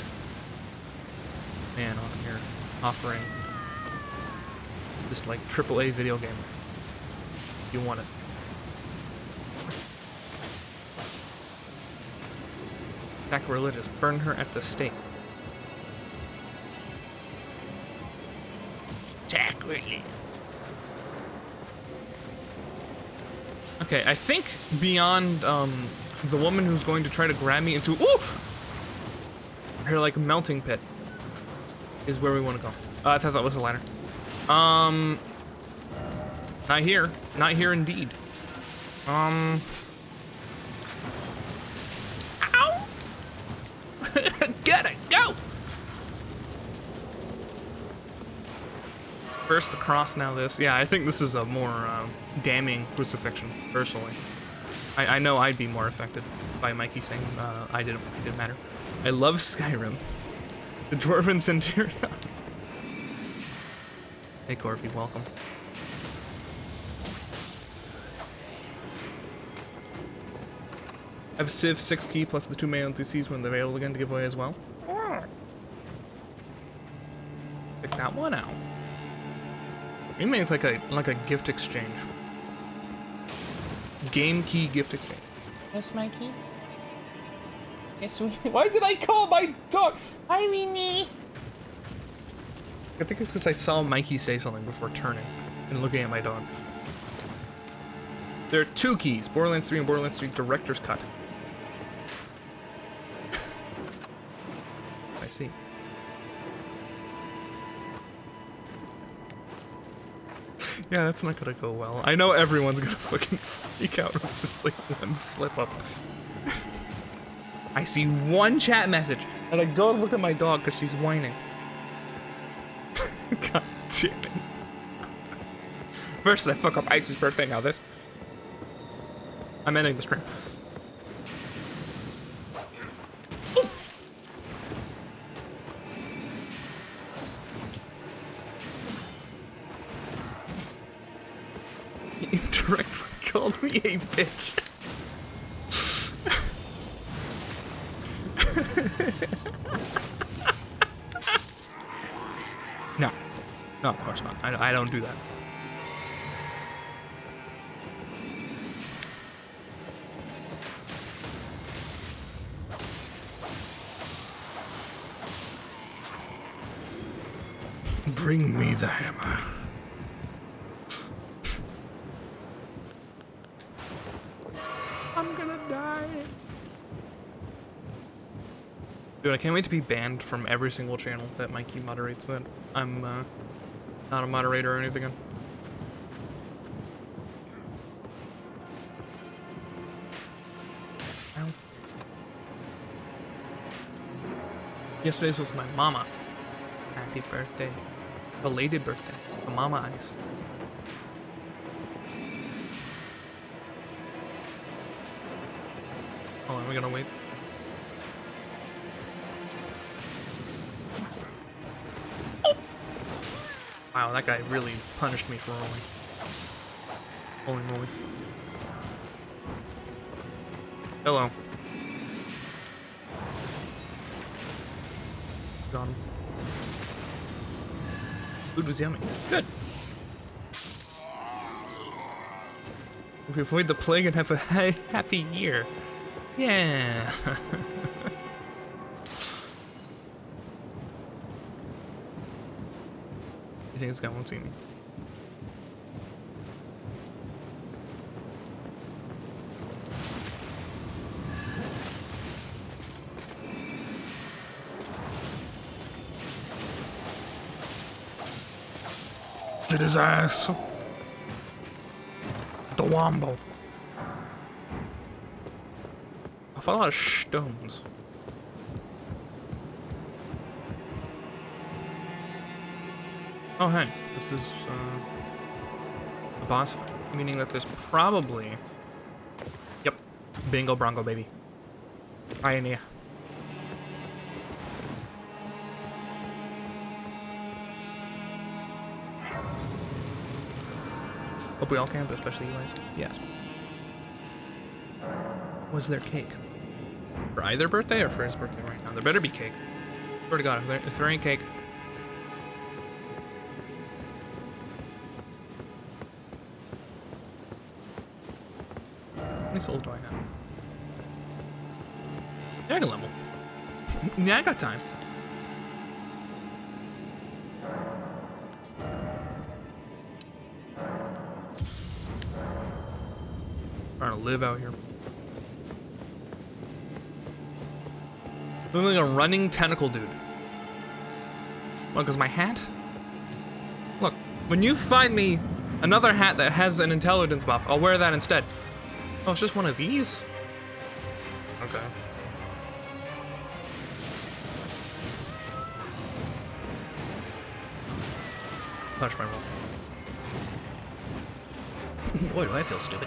man on here offering this, like, AAA video game. If you want it. Sacrilegious. Burn her at the stake. Sacrilege. Okay, I think beyond the woman who's going to try to grab me into her like melting pit is where we want to go. I thought that was a ladder. Not here. Not here indeed. Ow! Gotta go! First the cross, now this. Yeah, I think this is a more damning crucifixion, personally. I know I'd be more affected by Mikey saying it didn't matter. I love Skyrim. The Dwarven Centurion. Hey Corby, welcome. I have Civ 6 key plus the 2 mail NPCs when they're available again to give away as well. Pick that one out. We make like a gift exchange. Game key gift exchange. Yes, Mikey? Yes, Why did I call my dog? Hi, Winnie. I think it's because I saw Mikey say something before turning and looking at my dog. There are 2 keys, Borderlands 3 and Borderlands 3 Director's Cut. I see. Yeah, that's not gonna go well. I know everyone's gonna fucking freak out over this like one slip up. I see one chat message and I go to look at my dog because she's whining. God damn it. First I fuck up Ice's birthday, now this. I'm ending the stream. He indirectly called me a bitch. No. No, of course not. I don't do that. Bring me the hammer. I'm gonna die. Dude, I can't wait to be banned from every single channel that Mikey moderates that I'm not a moderator or anything in. Ow. Yesterday's was my mama. Happy birthday. Belated birthday. The Mama Ice. Hold on, we're gonna wait. Wow, that guy really punished me for rolling. Holy moly. Hello. Got him. Food was yummy. Good. We avoid the plague and have a happy year. Yeah. You think this guy won't see me? Hit his ass. The Wombo. I found a lot of stones. Oh, hey. This is, a boss fight. Meaning that there's probably... Yep. Bingo Bronco, baby. Pioneer. Hope we all camp, especially you guys. Yes. Was there cake? For either birthday or for his birthday right now? There better be cake. Swear to God, if there ain't cake. How many souls do I have? Yeah, I can level. Yeah, I got time. Trying to live out here. I'm like a running tentacle dude. Look, is my hat? Look, when you find me another hat that has an intelligence buff, I'll wear that instead. Oh, it's just one of these? Okay. Touch my roll. Boy, do I feel stupid.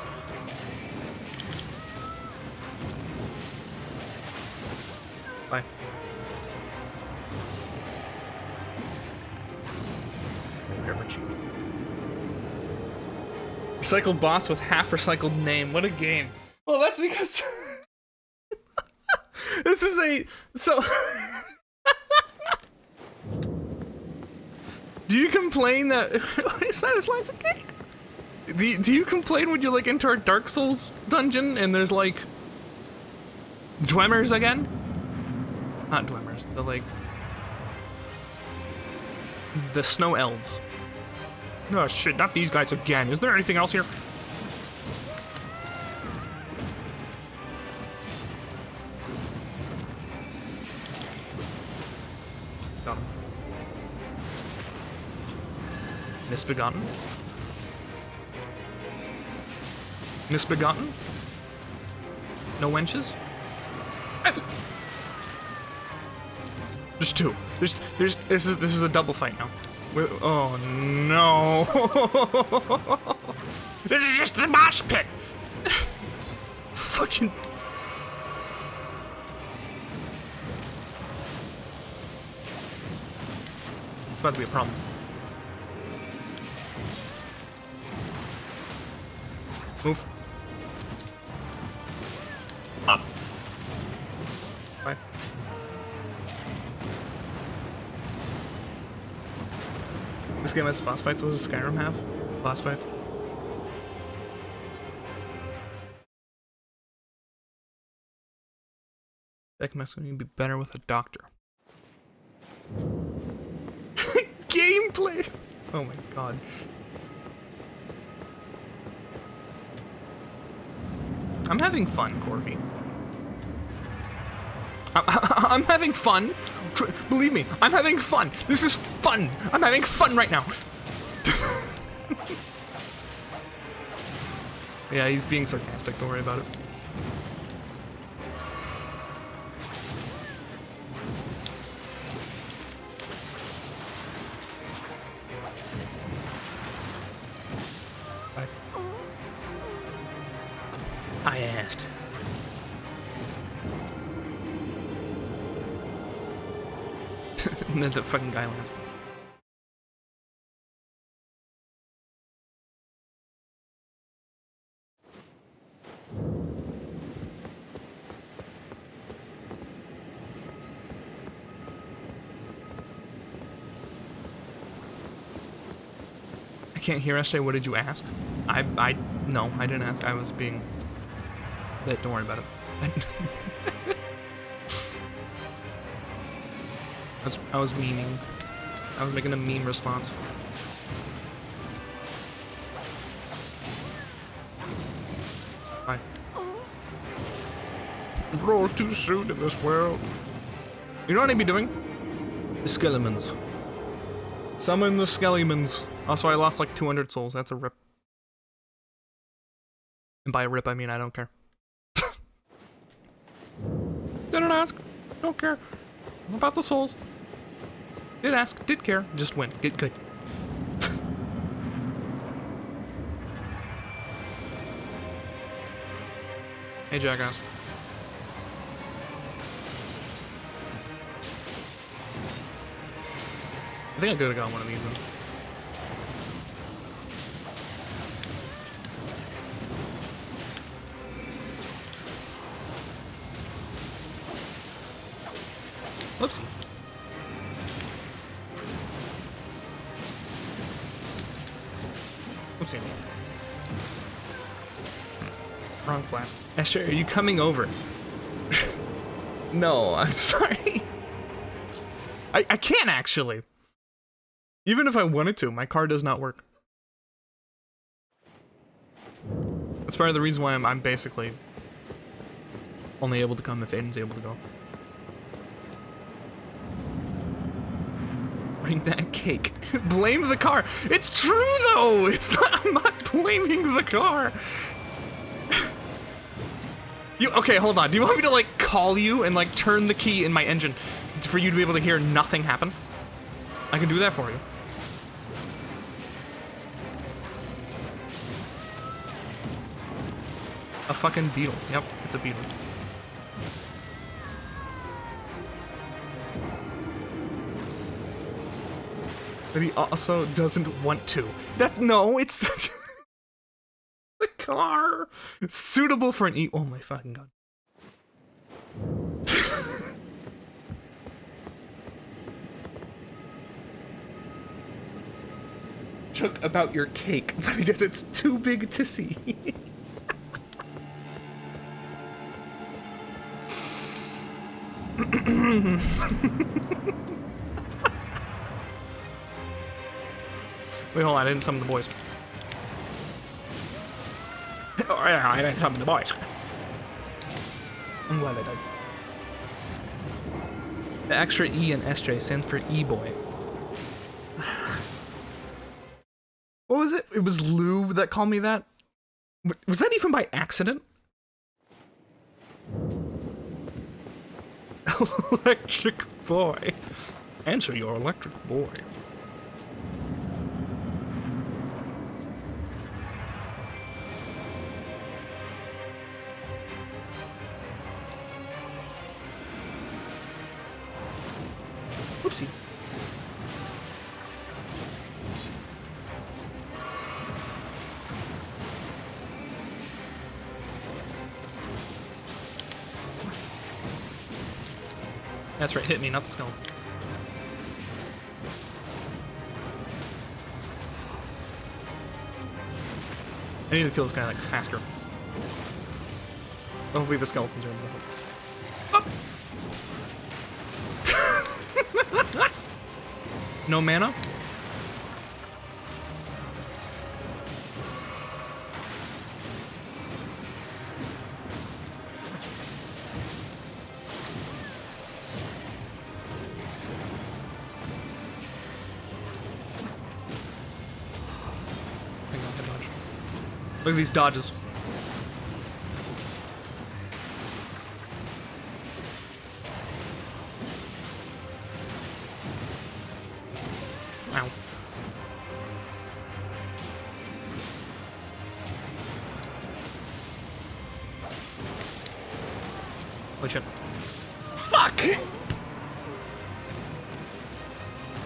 Bye. Recycled boss with half recycled name. What a game. Well, that's because this is a do you complain that it's not a slice of cake? Do you complain when you like enter a Dark Souls dungeon and there's like Dwemmers again? Not Dwemmers, the snow elves. Oh shit, not these guys again. Is there anything else here? Got him. Misbegotten? Misbegotten? No wenches? There's two. This is a double fight now. Oh no! This is just the mosh pit. Fucking. It's about to be a problem. Move. Up. Bye. This game has boss fights. What does Skyrim have? Boss fight. That must be better with a doctor. Gameplay! Oh my god. I'm having fun, Corby. I'm having fun. Believe me, I'm having fun. This is fun. I'm having fun right now. Yeah, he's being sarcastic. Don't worry about it. fast. And then the fucking guy lands. I can't hear us say, what did you ask? No, I didn't ask. I was being... Don't worry about it. I was memeing. I was making a meme response. Bye. Roll too soon in this world. You know what I'd be doing? The skeletons. Summon the skeletons. Also, I lost like 200 souls. That's a rip. And by a rip, I mean I don't care. Didn't ask. Don't care. About the souls. Did ask. Did care. Just went. Get good. Hey, jackass. I think I could have got one of these in. Whoopsie. Whoopsie. Wrong flask. Esther, are you coming over? No, I'm sorry. I can't actually. Even if I wanted to, my car does not work. That's part of the reason why I'm basically only able to come if Aiden's able to go. Bring that cake. Blame the car. It's true though. It's not. I'm not blaming the car. Okay? Hold on. Do you want me to like call you and like turn the key in my engine for you to be able to hear nothing happen? I can do that for you. A fucking beetle. Yep, it's a beetle. But he also doesn't want to. No, it's the car. It's suitable for an oh my fucking god. Joke about your cake, but I guess it's too big to see. Wait, hold on, I didn't summon the boys. Oh, yeah, I didn't summon the boys. I'm glad I did. The extra E in SJ stands for E-boy. What was it? It was Lou that called me that? Was that even by accident? Electric boy. Answer your electric boy. Whoopsie. That's right, hit me, not the skeleton. I need to kill this guy like faster. Hopefully the skeletons are able to help. No mana? Look at these dodges. Ow. Holy shit. Fuck!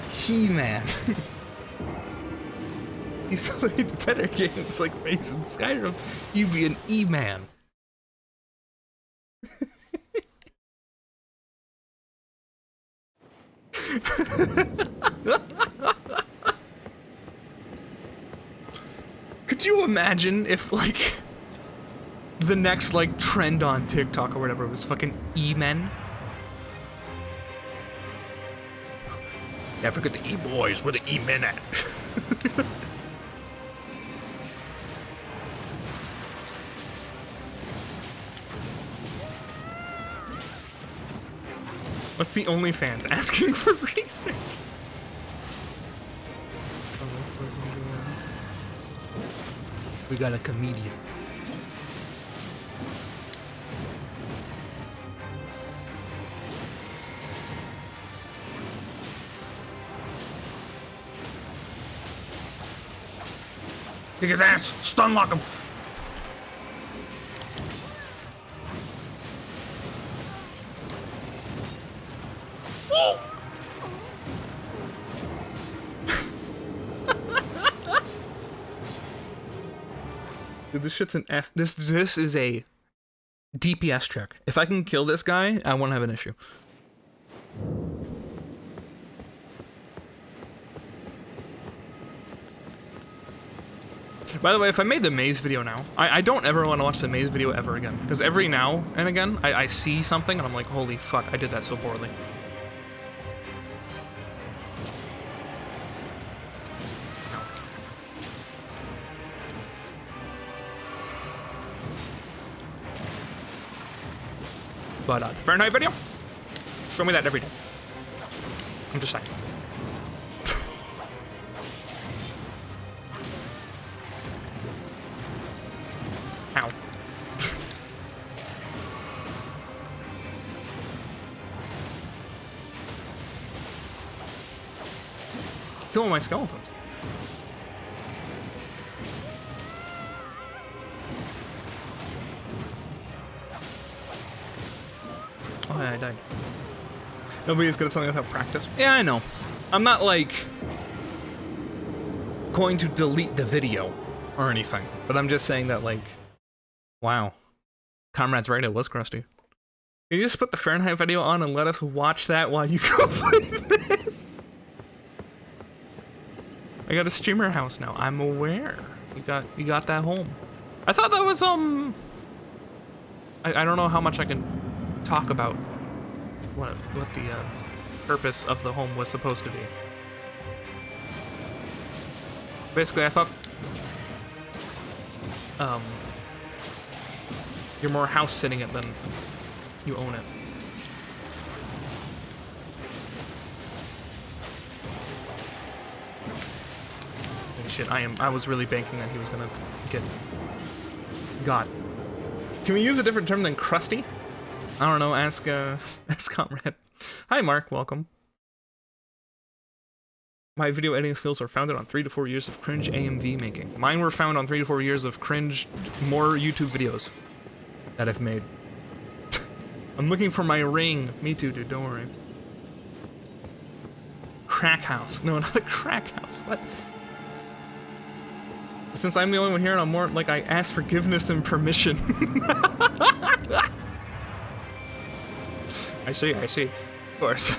He-Man. He played better games like Maze and Skyrim. You'd be an E-Man. Could you imagine if, like, the next, like, trend on TikTok or whatever was fucking E-Men? Yeah, forget the E-boys, where the E-men at? What's the OnlyFans asking for research? We got a comedian. Kick his ass! Stun lock him! Dude, this shit's an F. This is a DPS check. If I can kill this guy, I won't have an issue. By the way, if I made the maze video now, I don't ever want to watch the maze video ever again. Because every now and again, I see something and I'm like, holy fuck, I did that so poorly. But the Fahrenheit video? Show me that every day. I'm just saying. Ow. Kill all my skeletons. Oh yeah, I died. Nobody's good at something without practice. Yeah, I know. I'm not, like, going to delete the video or anything, but I'm just saying that, like, wow. Comrade's right, it was crusty. Can you just put the Fahrenheit video on and let us watch that while you go play this? I got a streamer house now. I'm aware. You got that home. I thought that was, I don't know how much I can talk about what the purpose of the home was supposed to be. Basically, I thought you're more house sitting it than you own it. Holy shit, I was really banking that he was gonna get got. Can we use a different term than crusty? I don't know, ask Comrade. Hi Mark, welcome. My video editing skills are founded on 3 to 4 years of cringe AMV making. Mine were found on 3 to 4 years of cringe, more YouTube videos that I've made. I'm looking for my ring. Me too, dude, don't worry. Crack house. No, not a crack house, what? Since I'm the only one here, I'm more like I ask forgiveness and permission. I see, of course.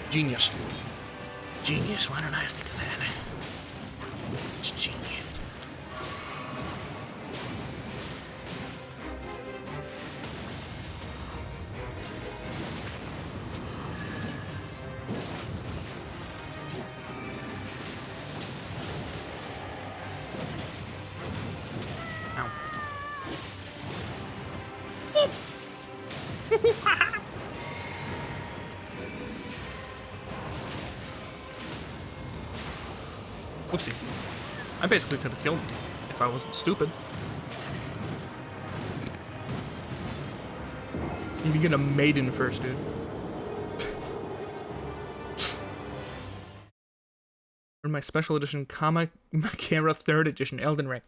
Genius. Genius, why don't I think of that? It's genius. Whoopsie. I basically could have killed him if I wasn't stupid. You can get a maiden first, dude. Or my special edition comic camera 3rd edition Elden Ring.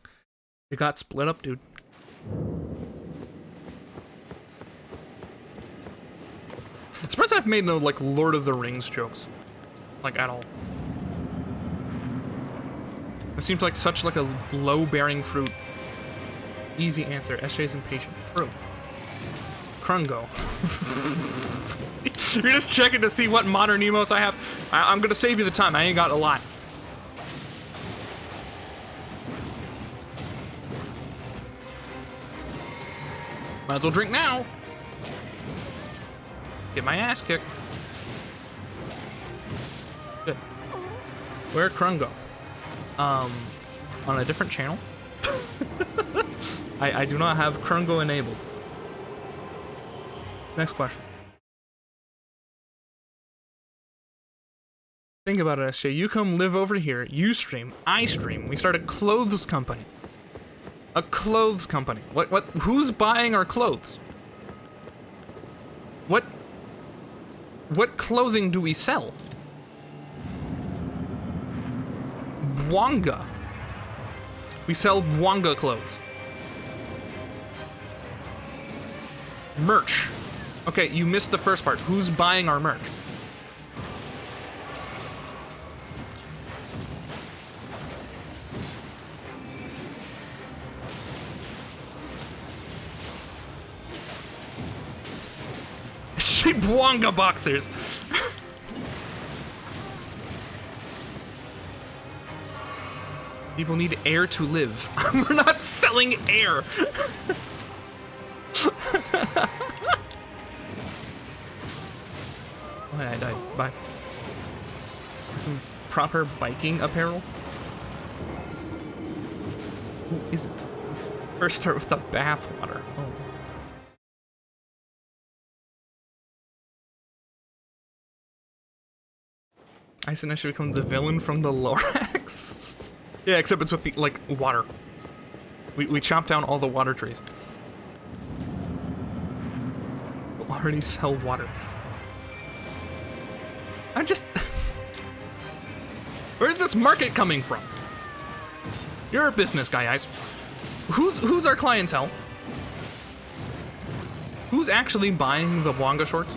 It got split up, dude. I'm surprised I've made no, like, Lord of the Rings jokes. Like, at all. It seems like such, like, a low-bearing fruit. Easy answer. SJ's impatient. True. Krungo. You're just checking to see what modern emotes I have. I'm gonna save you the time. I ain't got a lot. Might as well drink now. Get my ass kicked. Good. Where Krungo? On a different channel. I do not have Krungo enabled. Next question. Think about it, SJ. You come live over here. You stream. I stream. We start a clothes company. A clothes company. What? Who's buying our clothes? What clothing do we sell? Bwanga. We sell Bwanga clothes. Merch. Okay, you missed the first part. Who's buying our merch? Bwanga boxers. People need air to live. We're not selling air. Oh, yeah, I died. Bye. Some proper biking apparel. Who is it? First start with the bath water. Oh. I said I should become the villain from the Lorax. Yeah, except it's with the, like, water. We chopped down all the water trees. We'll already sell water. I'm just... Where's this market coming from? You're a business guy, guys. Who's our clientele? Who's actually buying the Wonga shorts?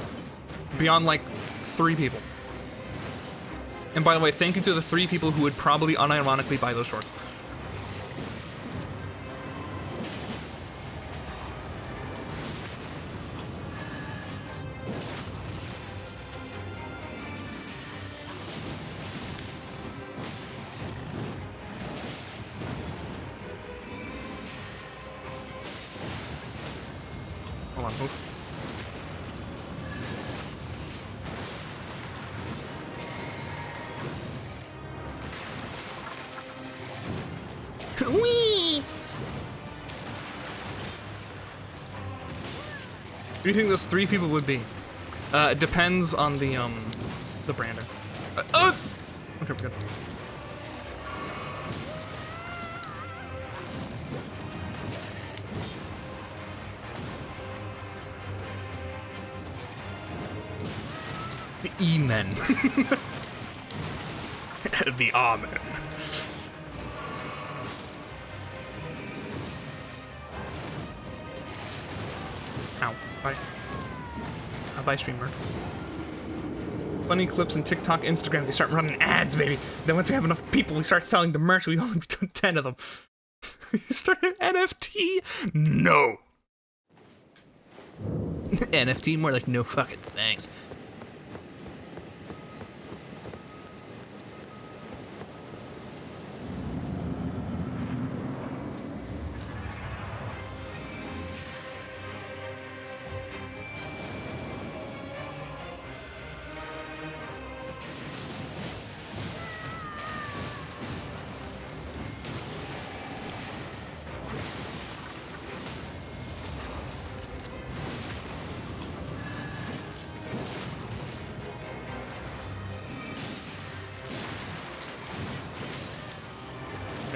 Beyond, like, 3 people. And by the way, thank you to the 3 people who would probably unironically buy those shorts. Hold on, move. Whee! Who do you think those 3 people would be? It depends on the brander. Okay, we're good. The E-men. The A-men. Ow. Bye. Bye, streamer. Funny clips in TikTok, Instagram, they start running ads, baby. Then once we have enough people, we start selling the merch. We only do 10 of them. We start an NFT? No. NFT? More like no fucking thanks.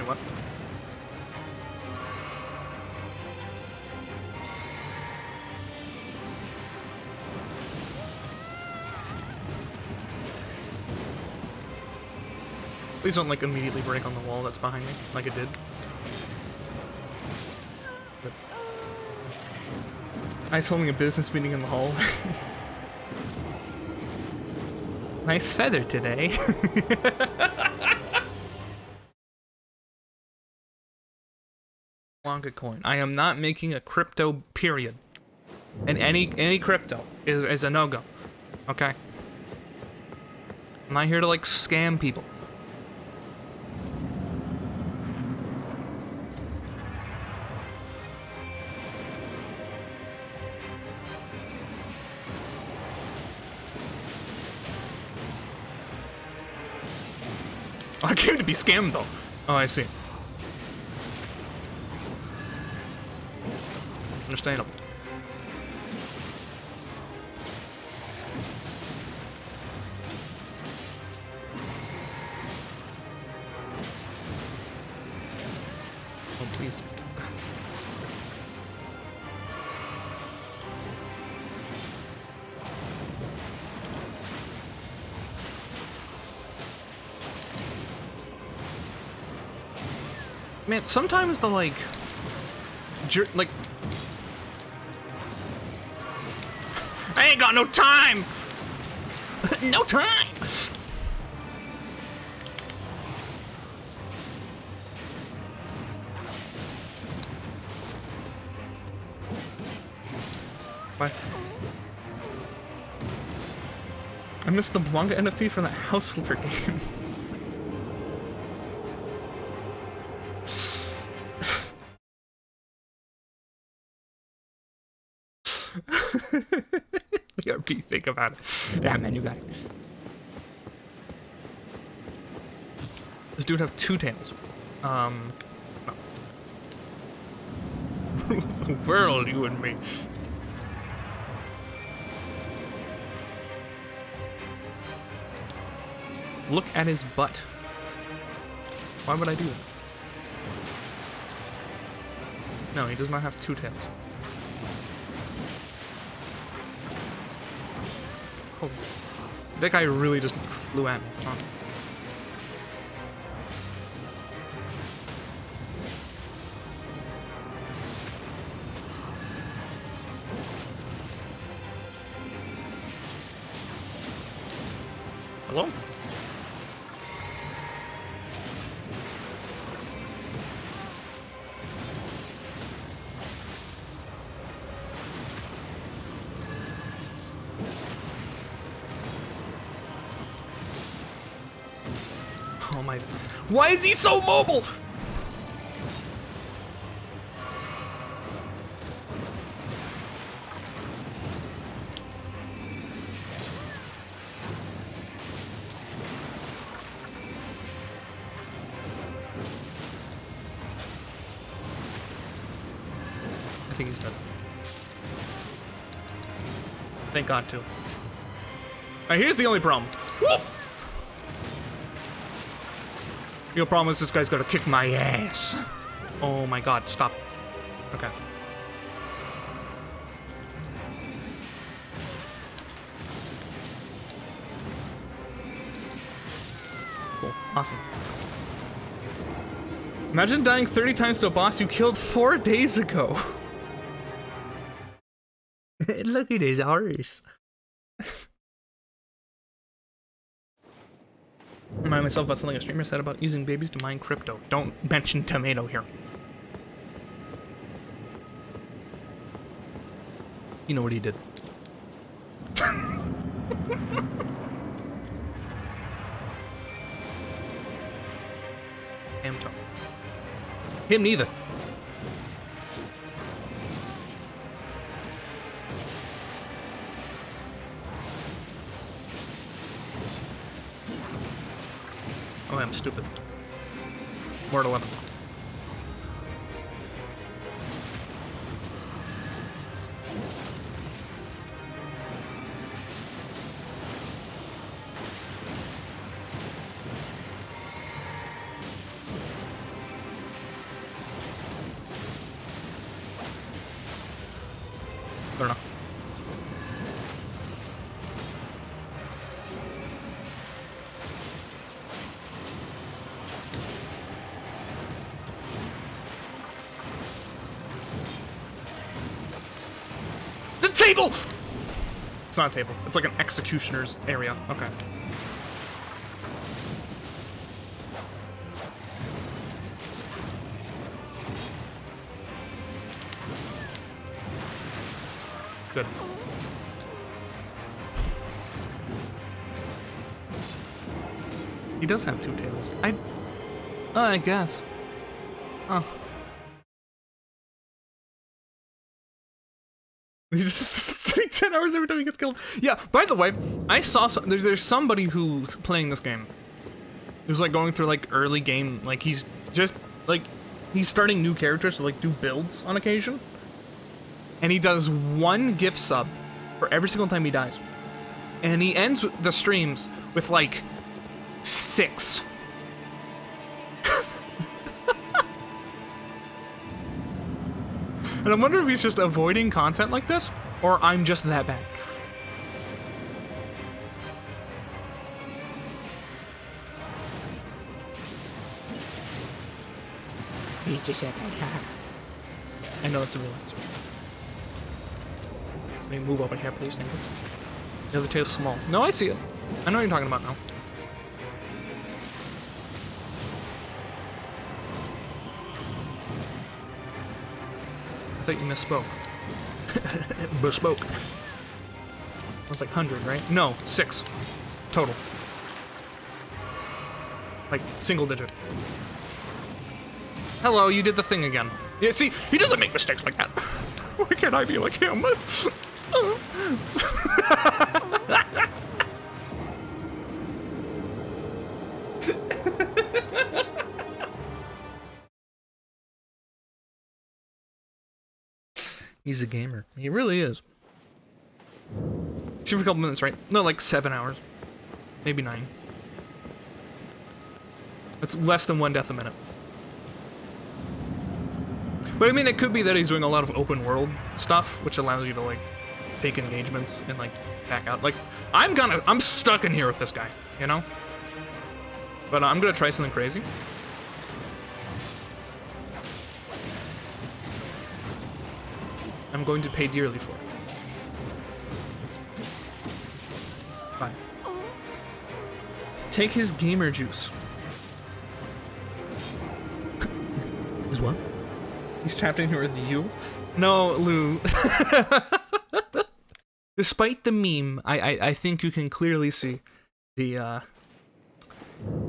What? Please don't, like, immediately break on the wall that's behind me, like it did. I was holding a business meeting in the hall. Nice feather today. Blanca coin. I am not making a crypto, period. And any crypto is a no-go. Okay? I'm not here to like scam people. I came to be scammed though. Oh, I see. Understandable. Oh, please. Man, sometimes the like, I ain't got no time. No time. Why? I missed the Blanca NFT from that house flipper game. You gotta be think about it. Yeah, man, you got it. This dude have two tails. No. The world, you and me. Look at his butt. Why would I do that? No, he does not have two tails. Oh, that guy really just flew at me. Huh? Hello? Oh my... Why is he so mobile? I think he's dead. Thank God, too. Alright, here's the only problem. Whoop! The problem is this guy's gotta kick my ass. Oh my God, stop. Okay. Cool, awesome. Imagine dying 30 times to a boss you killed 4 days ago. Look at his arse. Remind myself about something a streamer said about using babies to mine crypto. Don't mention tomato here. You know what he did. Amto. Him neither. Oh, I'm stupid. More to 11. Fair enough. The table! It's not a table. It's like an executioner's area. Okay. Good. He does have two tails. I guess. Oh. He's just spending 10 hours every time he gets killed. Yeah, by the way, I saw there's somebody who's playing this game. Who's like going through like early game, like he's just like he's starting new characters to like do builds on occasion. And he does one gift sub for every single time he dies. And he ends the streams with like 6. And I wonder if he's just avoiding content like this, or I'm just that bad. He's just that bad. I know it's a real answer. Let me move over here, please. Thank you. The other tail's small. No, I see it. I know what you're talking about now. I thought you misspoke. Bespoke. That's like 100, right? No, 6. Total. Like, single digit. Hello, you did the thing again. Yeah, see, he doesn't make mistakes like that. Why can't I be like him? He's a gamer. He really is. See for a couple minutes, right? No, like 7 hours. Maybe 9. That's less than 1 death a minute. But I mean, it could be that he's doing a lot of open world stuff, which allows you to like take engagements and like back out. Like, I'm stuck in here with this guy, you know? But I'm gonna try something crazy. I'm going to pay dearly for it. Fine. Take his gamer juice. Is what? He's trapped in here with you? No, Lou. Despite the meme, I think you can clearly see the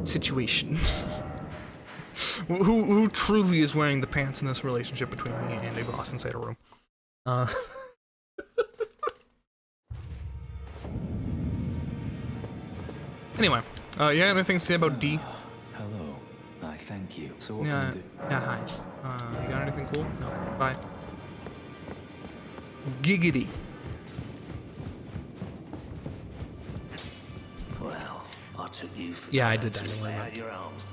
situation. who truly is wearing the pants in this relationship between me and a boss inside a room? Anyway, you got anything to say about D? Hello. I thank you. So what Yeah, can I do? yeah, hi. You got anything cool? No. Bye. Giggity. Well, I took you for Yeah, I did that. Don't worry about out it. your arms.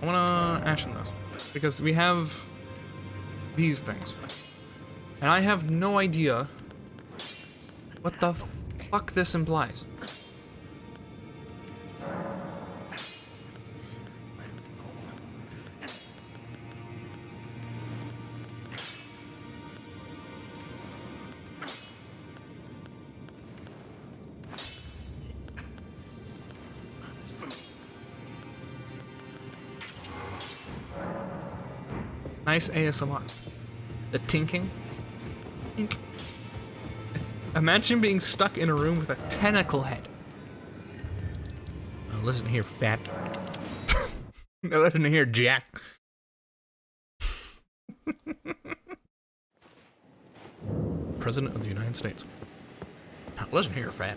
I wanna action this because we have these things, and I have no idea what the fuck this implies. Nice ASMR. The tinking. Tink. Imagine being stuck in a room with a tentacle head. Now listen here, fat. Now listen here, Jack. President of the United States. Now listen here, fat.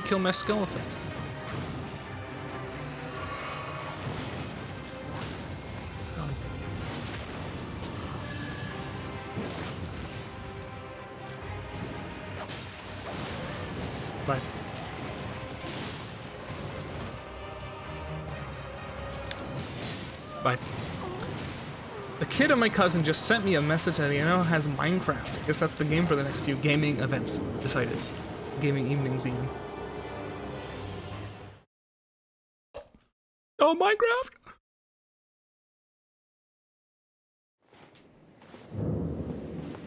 Kill my skeleton. Bye. Bye. The kid and my cousin just sent me a message that he now has Minecraft. I guess that's the game for the next few gaming events. Decided. Gaming evenings even. Oh, Minecraft!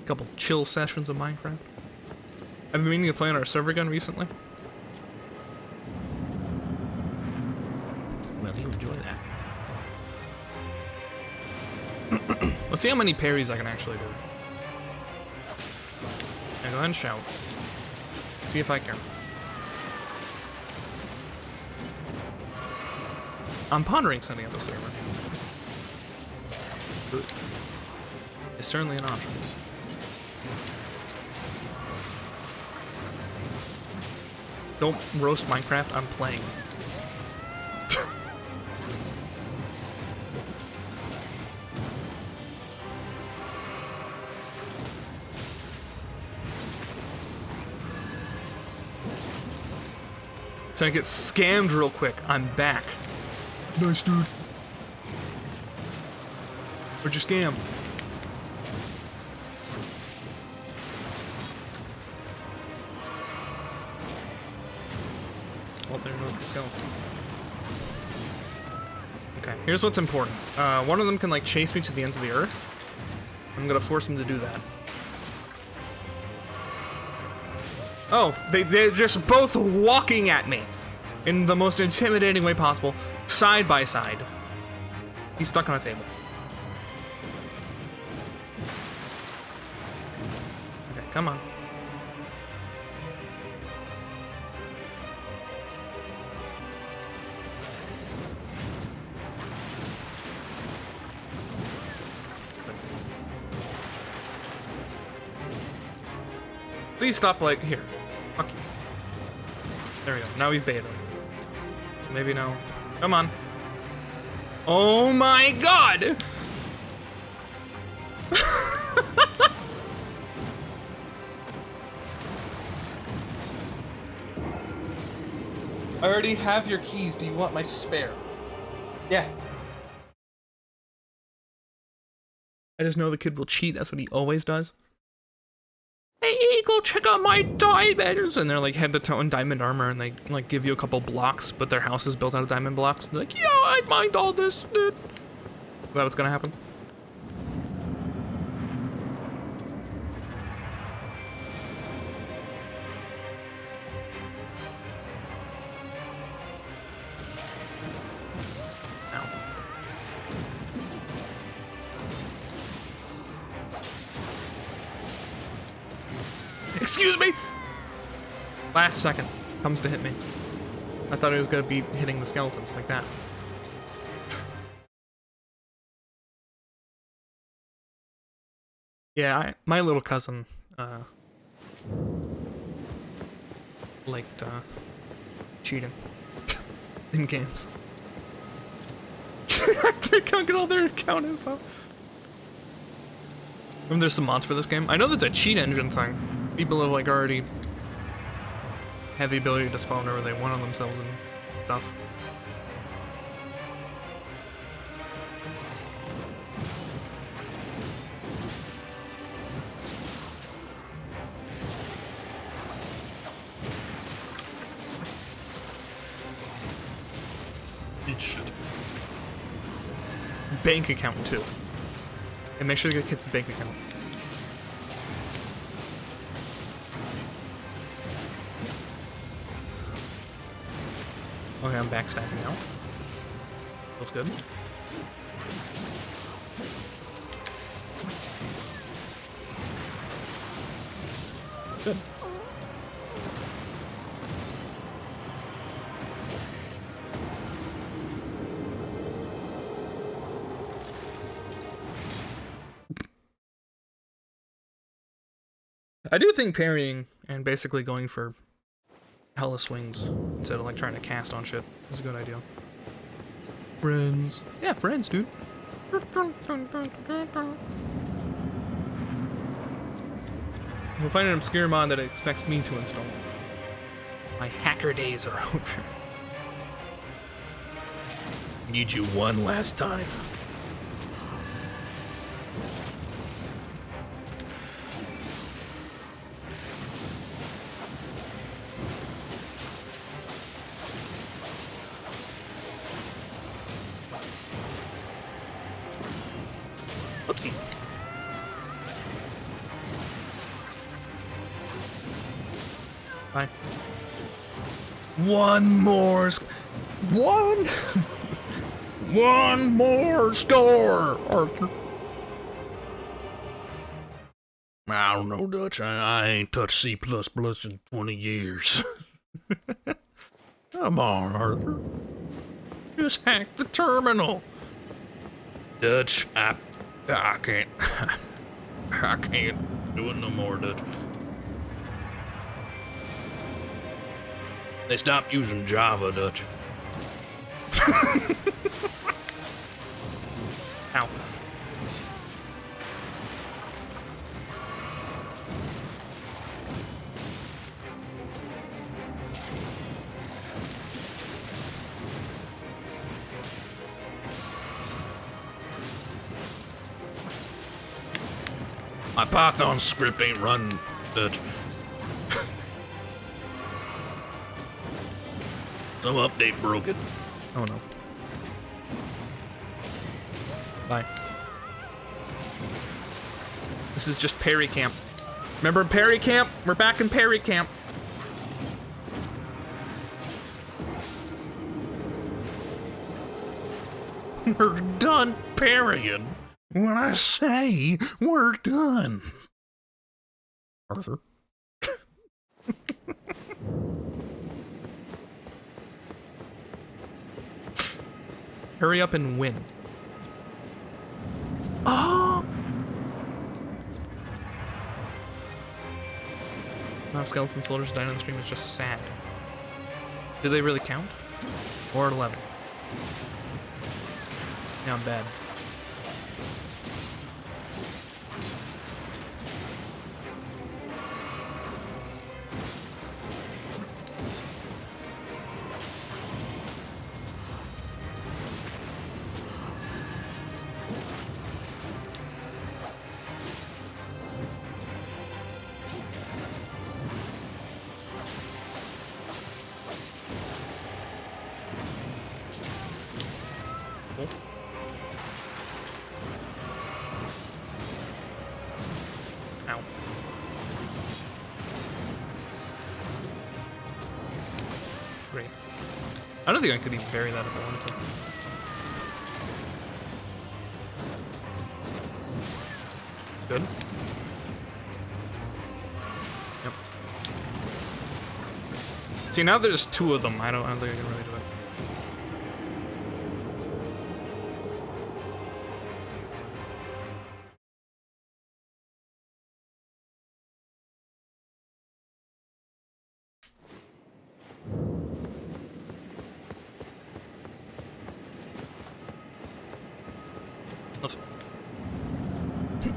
Couple chill sessions of Minecraft. I've been meaning to play on our server again recently. Well, you enjoy that. Let's see how many parries I can actually do. And go ahead and shout. See if I can. I'm pondering sending up the server. It's certainly an option. Don't roast Minecraft, I'm playing. So I get scammed real quick. I'm back. Nice, dude. Where'd you scam? Well, there goes the skeleton. Okay, here's what's important. One of them can, like, chase me to the ends of the earth. I'm gonna force him to do that. Oh, they're just both walking at me in the most intimidating way possible, side by side. He's stuck on a table. Okay, come on. Please stop, like, here. Fuck you. There we go. Now we've baited him. Maybe no. Come on. Oh my god! I already have your keys. Do you want my spare? Yeah. I just know the kid will cheat. That's what he always does. Hey, go check out my diamonds! And they're like head to toe in diamond armor, and they like give you a couple blocks, but their house is built out of diamond blocks. They're like, yeah, I mined all this, dude. Is that what's gonna happen? Excuse me! Last second comes to hit me. I thought it was gonna be hitting the skeletons like that. Yeah, my little cousin, liked, cheating in games. I can't get all their account info. And there's some mods for this game. I know there's a cheat engine thing. People have like already have the ability to spawn wherever they want on themselves and stuff. Bank account too. And make sure to get kids a bank account. Okay, I'm backstacking now. Feels good. Good. I do think parrying and basically going for hella swings instead of like trying to cast on shit is a good idea. Friends. Yeah, friends, dude. We'll find an obscure mod that it expects me to install. My hacker days are over. Need you one last time. Oopsie. Bye. One more. One. One more score, Arthur. I don't know, Dutch. I ain't touched C++ in 20 years. Come on, Arthur. Just hack the terminal. Dutch, I can't. I can't do it no more, Dutch. They stopped using Java, Dutch. Ow. My Python script ain't run, Dutch. Some update broke it. Oh no. Bye. This is just Perry Camp. Remember Perry Camp? We're back in Perry Camp. We're done parrying. When I say we're done. Arthur. Hurry up and win. Oh! Now skeleton soldiers dying on the stream is just sad. Do they really count? Or 11? Yeah, I'm bad. Ow. Great. I don't think I could even bury that if I wanted to. Good. Yep. See, now there's two of them. I don't think I can really do it.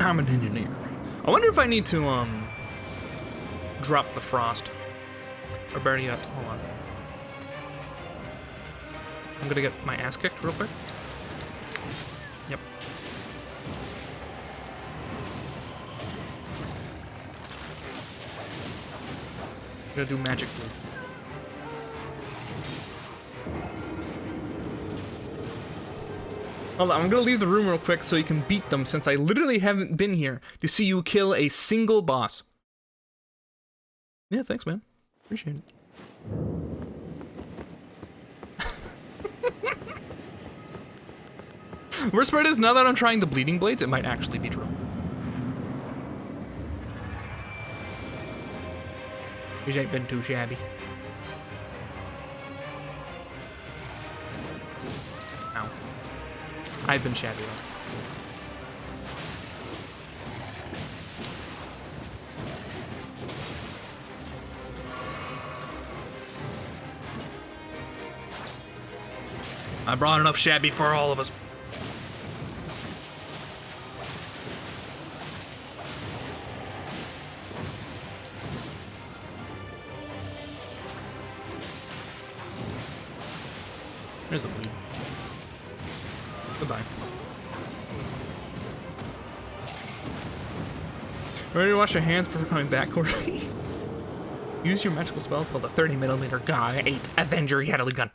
I'm an engineer. I wonder if I need to, drop the frost. Or better yet, hold on. I'm gonna get my ass kicked real quick. Yep. I'm gonna do magic food. Hold on, I'm gonna leave the room real quick so you can beat them, since I literally haven't been here to see you kill a single boss. Yeah, thanks, man. Appreciate it. Worst part is, now that I'm trying the bleeding blades, it might actually be true. These ain't been too shabby. Ow. I've been shabby though. I brought enough shabby for all of us. There's the bleed. Goodbye. Ready to wash your hands before coming back, Corey? Use your magical spell called the 30mm Guy 8 Avenger Yadley Gun.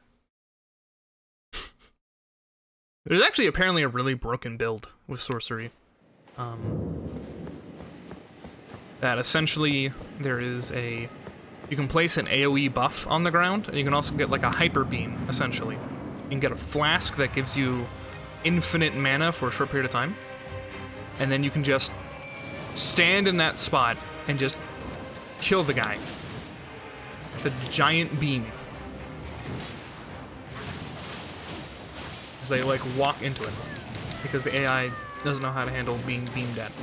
There's actually apparently a really broken build with sorcery. That essentially there is a... You can place an AoE buff on the ground, and you can also get like a hyper beam, essentially. You can get a flask that gives you infinite mana for a short period of time. And then you can just stand in that spot and just kill the guy. The giant beam. As they like walk into it. Because the AI doesn't know how to handle being beamed at.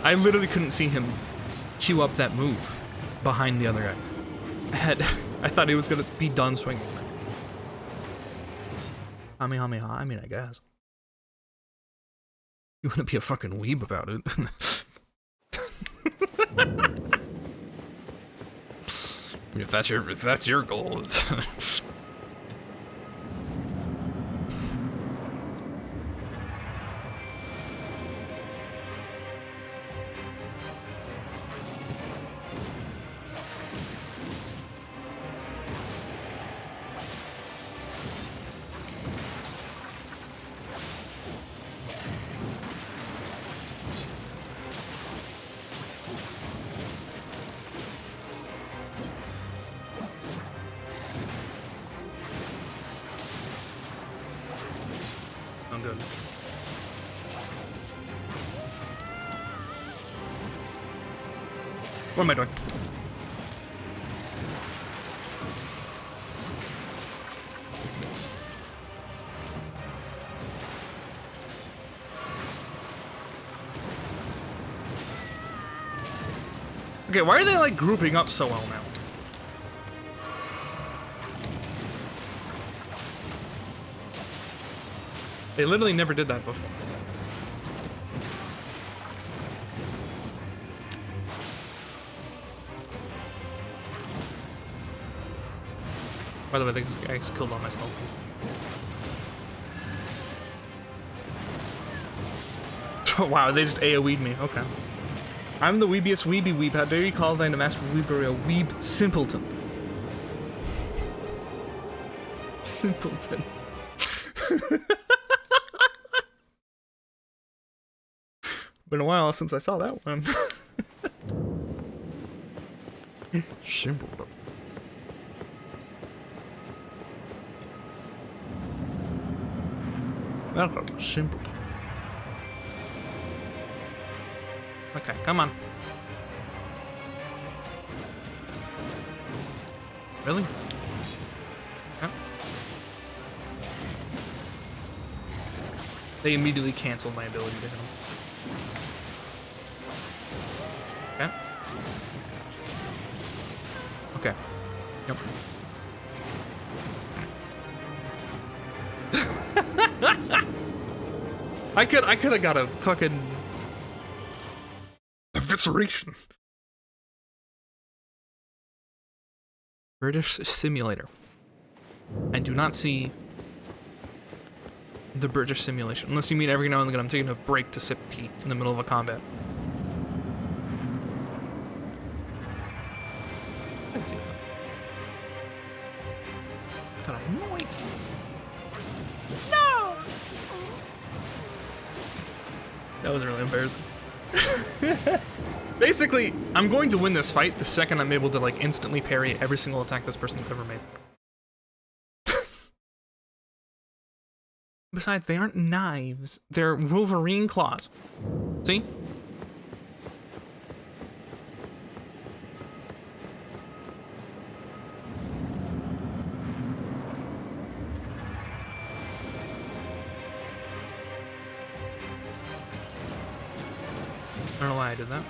I literally couldn't see him queue up that move behind the other guy. I thought he was gonna be done swinging. I mean, I guess. You wanna be a fucking weeb about it. If that's your goal. I'm good. What am I doing? Okay, why are they like grouping up so well now? They literally never did that before. By the way, these guys killed all my skeletons. Wow, they just AoE'd me. Okay. I'm the weebiest weeby weeb. How dare you call thine the master weeber a weeb simpleton? Simpleton. Been a while since I saw that one. Simpleton. Welcome, simpleton. Okay, come on. Really? Okay. They immediately canceled my ability to hit him. Okay. Okay. Yep. I could have got a fucking evisceration. British simulator. I do not see the British simulation. Unless you mean every now and again I'm taking a break to sip tea in the middle of a combat. I can see that. Kind of annoying. No! That was really embarrassing. Basically, I'm going to win this fight the second I'm able to like instantly parry every single attack this person's ever made. Besides, they aren't knives. They're Wolverine claws. See? I don't know why I did that.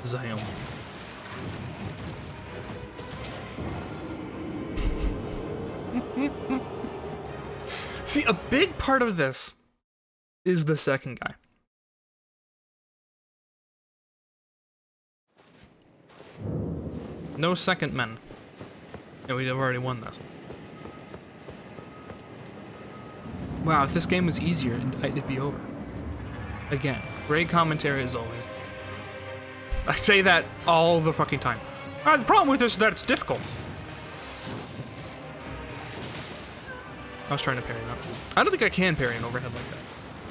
Zion. See, a big part of this is the second guy. No second men. And we'd have already won this. Wow, if this game was easier, it'd be over. Again, great commentary as always. I say that all the fucking time. The problem with this is that it's difficult. I was trying to parry that. I don't think I can parry an overhead like that.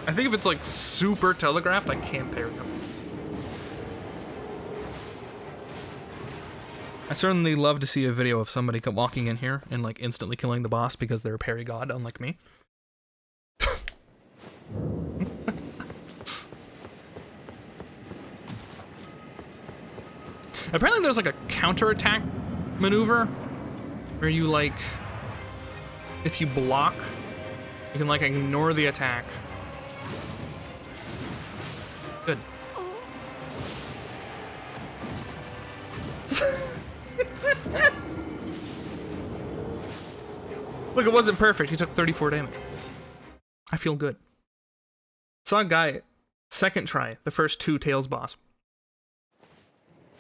I think if it's like super telegraphed, I can't parry them. I certainly love to see a video of somebody walking in here and like instantly killing the boss because they're a parry god, unlike me. Apparently there's like a counterattack maneuver where you like, if you block, you can like ignore the attack. Good. Look, it wasn't perfect. He took 34 damage. I feel good. Saw a guy, second try, the first 2 Tails boss.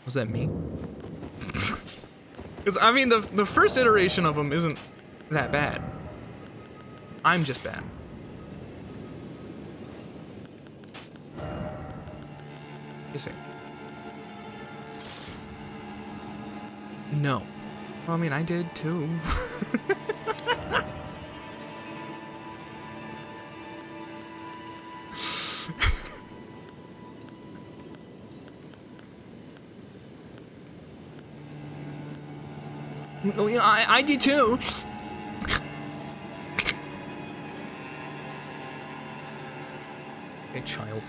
Was that me? Because, I mean, the first iteration of him isn't that bad. I'm just bad. You see. No. Well, I mean, I did too. Oh, yeah, I did too. Hey, child.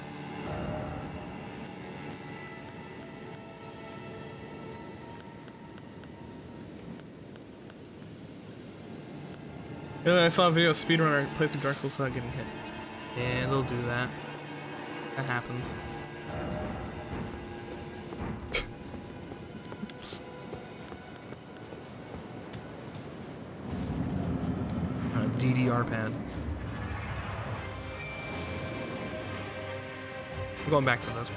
Yeah, I saw a video of speedrunner play through Dark Souls without getting hit. Yeah, they'll do that. That happens. DDR pad. I'm going back to this.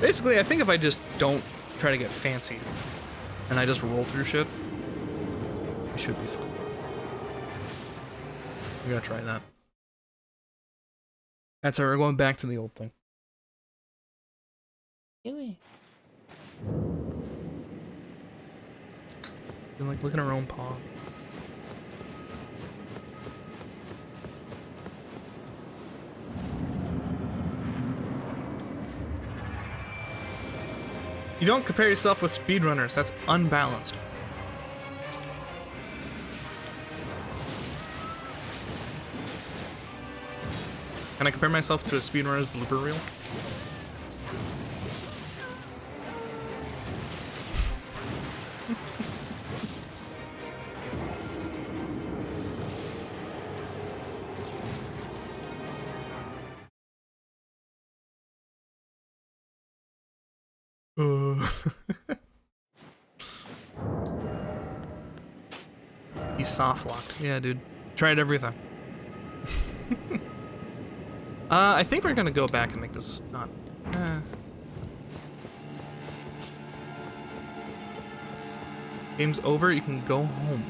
Basically, I think if I just don't try to get fancy and I just roll through shit, it should be fun. We gotta try that. That's how we're going back to the old thing. Doing. You like look at her own paw. You don't compare yourself with speedrunners. That's unbalanced. Can I compare myself to a speedrunner's blooper reel? He's soft locked. Yeah, dude. Tried everything. I think we're gonna go back and make this not. Game's over. You can go home.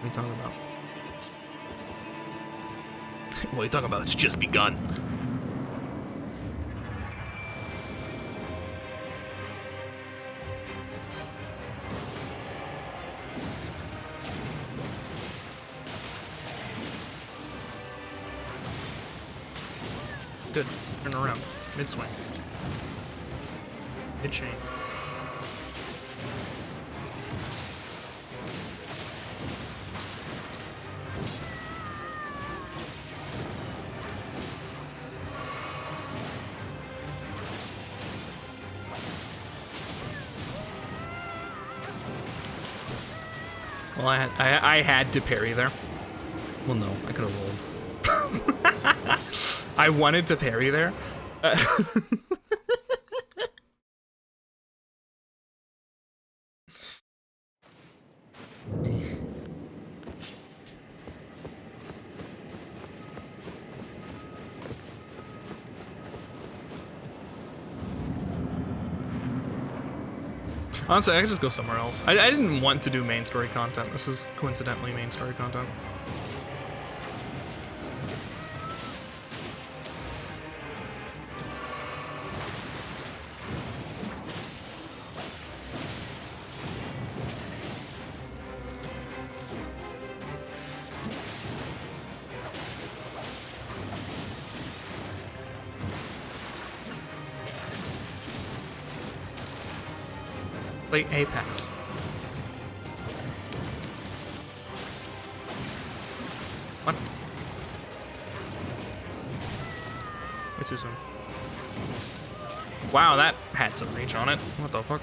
What are you talking about? What are you talking about? It's just begun. Good. Turn around. Mid-swing. Mid-chain. Well, I had to parry there. Well, no, I could have rolled. I wanted to parry there. Honestly, I could just go somewhere else. I didn't want to do main story content. This is coincidentally main story content. Play Apex. What? Way too soon. Wow, that had some reach on it. What the fuck?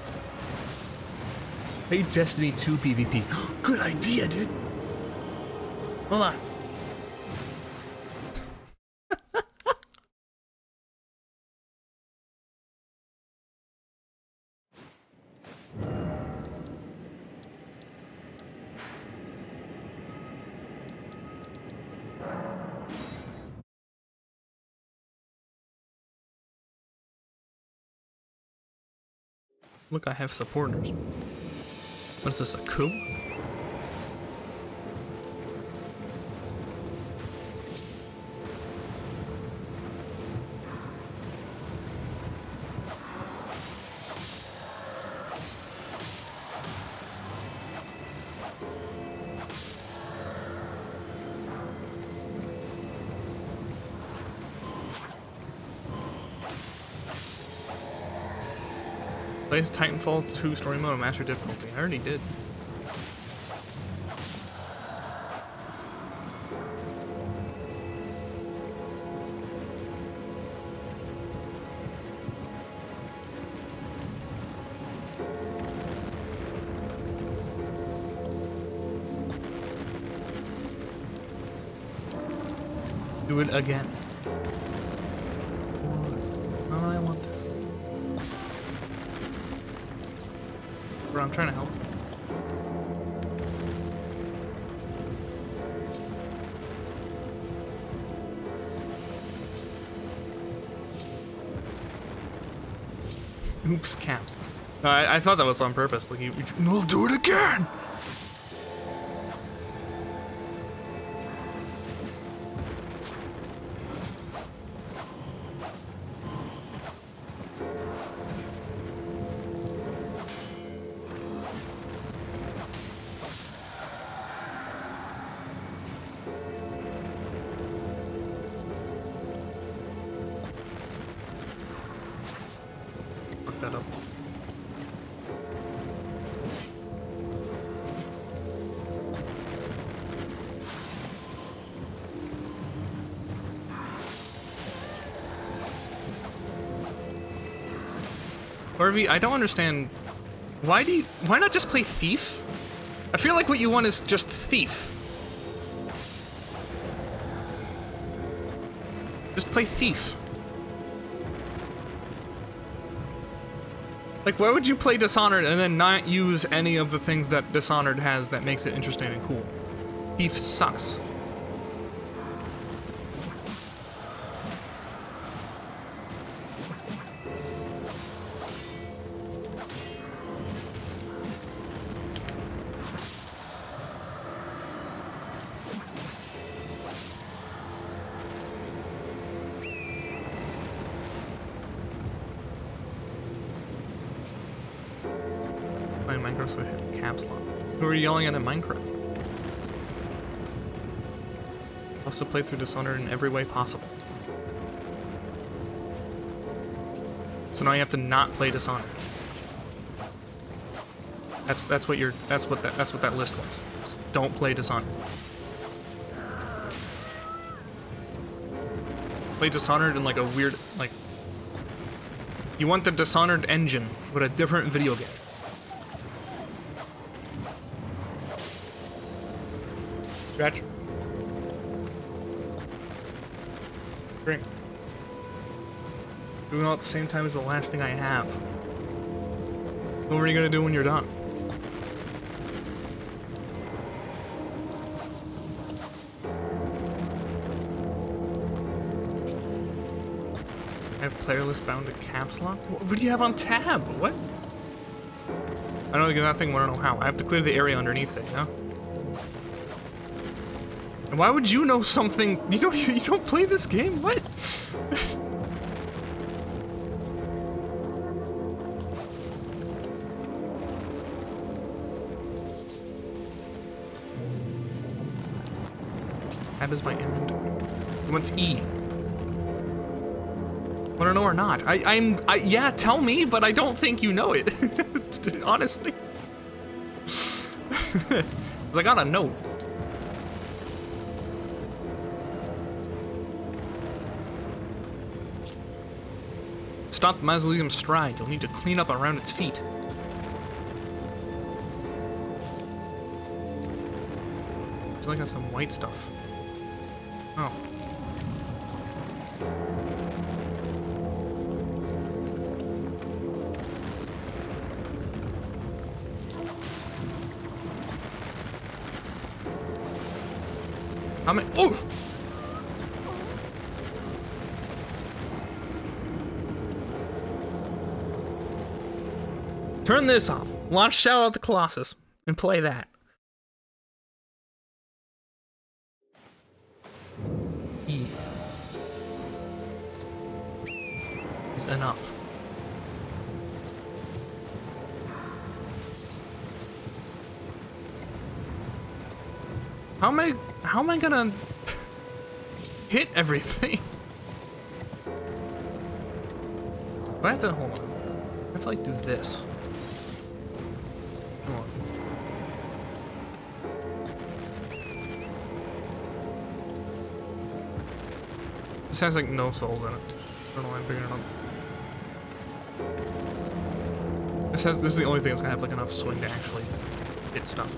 Hey, Destiny 2 PvP. Good idea, dude. Hold on. Look, I have supporters. What is this, a coup? Plays Titanfall 2 story mode on master difficulty. I already did. Do it again. Oh, I want to. Bro, I'm trying to help. Oops, caps. No, I thought that was on purpose. Like, we'll do it again! That up. Harvey, I don't understand. Why not just play Thief? I feel like what you want is just Thief. Just play Thief. Like, why would you play Dishonored and then not use any of the things that Dishonored has that makes it interesting and cool? Thief sucks. Playing Minecraft, so I hit caps lock. Who are you yelling at in Minecraft? Also played through Dishonored in every way possible. So now you have to not play Dishonored. That's what that list was. Just don't play Dishonored. Play Dishonored in like a weird, like, you want the Dishonored engine, but a different video game. Scratch. Drink. Doing it all at the same time is the last thing I have. What are you gonna do when you're done? I have player list bound to caps lock? What do you have on tab? What? I don't get that thing, wanna know how. I have to clear the area underneath it, yeah? And why would you know something? You don't play this game? What? Tab is my inventory. What's E? Wanna know or not? Yeah, tell me, but I don't think you know it. Honestly. 'Cause I got a note. Stop the mausoleum's stride. You'll need to clean up around its feet. It's like got some white stuff. Oh. How many? Oof! Turn this off. Launch Shadow of the Colossus and play that. E is enough. How am I gonna hit everything? Do I have to hold on? I have to like do this. Come on. This has like no souls in it. I don't know why I'm picking it up. This is the only thing that's gonna have like enough swing to actually hit stuff.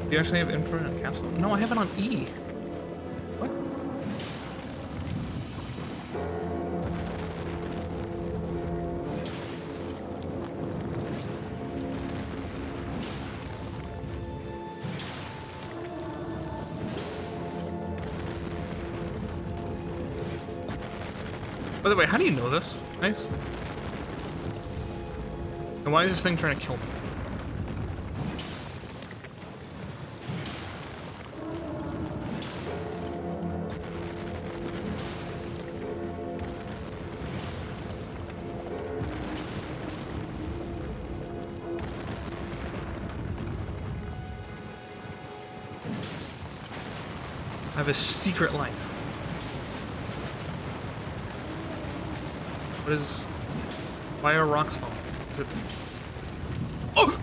Do you actually have infrared on capsule? No, I have it on E. What? By the way, how do you know this? Nice. And why is this thing trying to kill me? I have a secret life. What is... Why are rocks falling? Is it... Oh!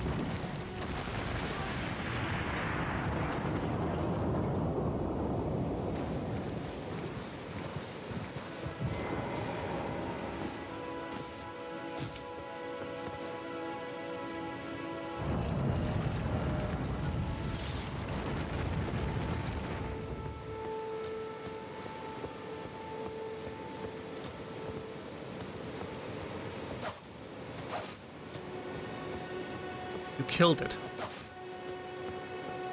You killed it.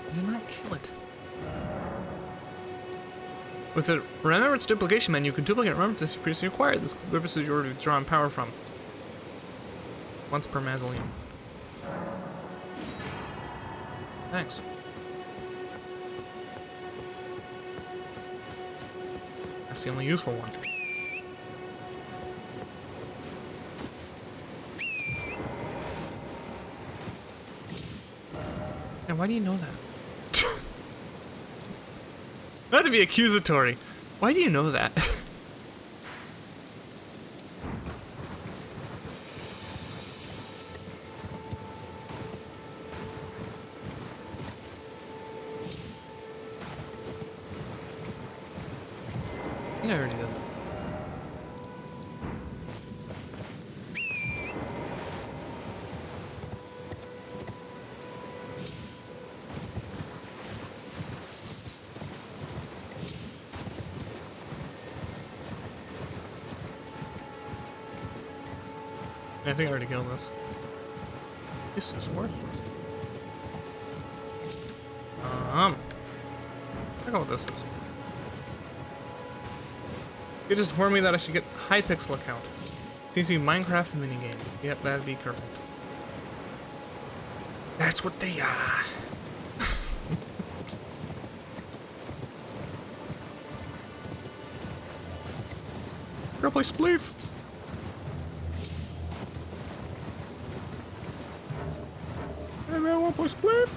You did not kill it. With the Remembrance Duplication menu, you can duplicate remembrances you previously acquired. This purpose is you're drawing power from. Once per mausoleum. Thanks. That's the only useful one. And why do you know that? Not to be accusatory. Why do you know that? I think I already did that. I think I already killed this. This is worthless. Check out what this is. You just informed me that I should get Hypixel account. Seems to be Minecraft minigame. Yep, that'd be correct. That's what they are. Girl, play Spleef. Hey man, wanna play Spleef?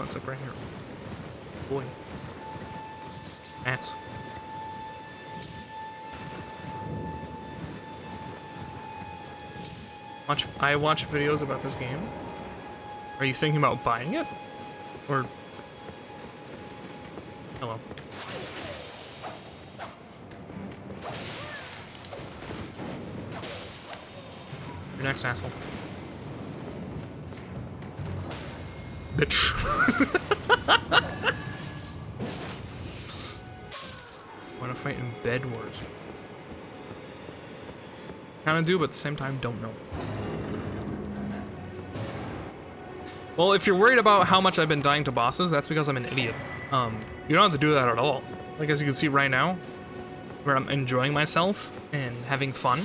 Oh, it's like right here. Boy. Mats. I watch videos about this game. Are you thinking about buying it? Or... Hello. Your next asshole. Bitch. Want to fight in Bed Wars? Kinda do, but at the same time, don't know. Well, if you're worried about how much I've been dying to bosses, that's because I'm an idiot. You don't have to do that at all. Like, as you can see right now, where I'm enjoying myself and having fun.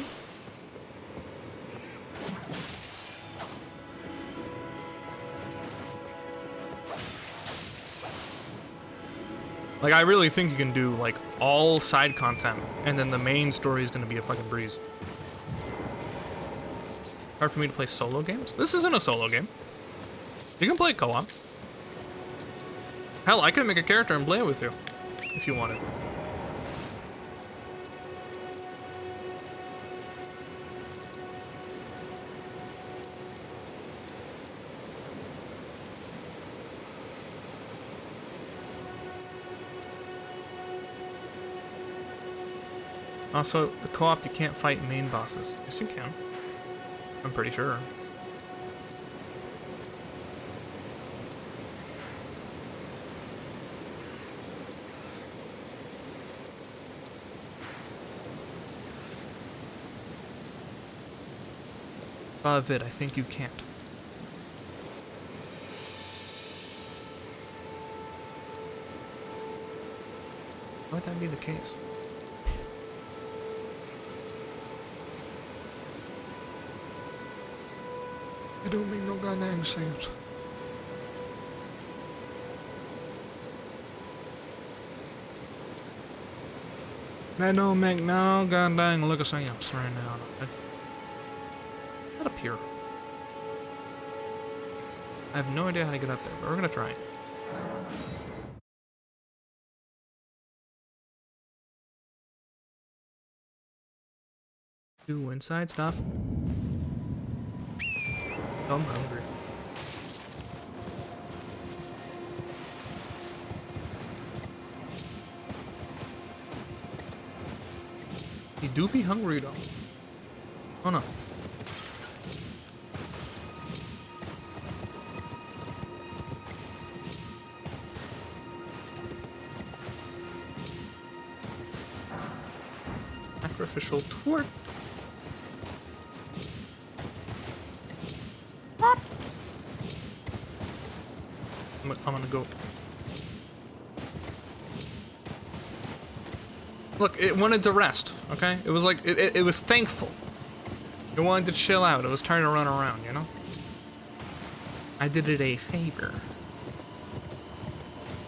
Like, I really think you can do, like, all side content, and then the main story is gonna be a fucking breeze. Hard for me to play solo games? This isn't a solo game. You can play co-op. Hell, I could make a character and play it with you, if you wanted. Also, the co-op, you can't fight main bosses. Yes, you can. I'm pretty sure. Vid, I think you can't. Why would that be the case? It don't make no goddamn sense. That don't make no goddamn look of sense right now. Not up here. I have no idea how to get up there, but we're gonna try. Do inside stuff. Oh, I'm hungry. You do be hungry though. Oh no. Sacrificial twerk. I'm gonna go. Look, it wanted to rest, okay? It was like, it was thankful. It wanted to chill out. It was trying to run around, you know? I did it a favor.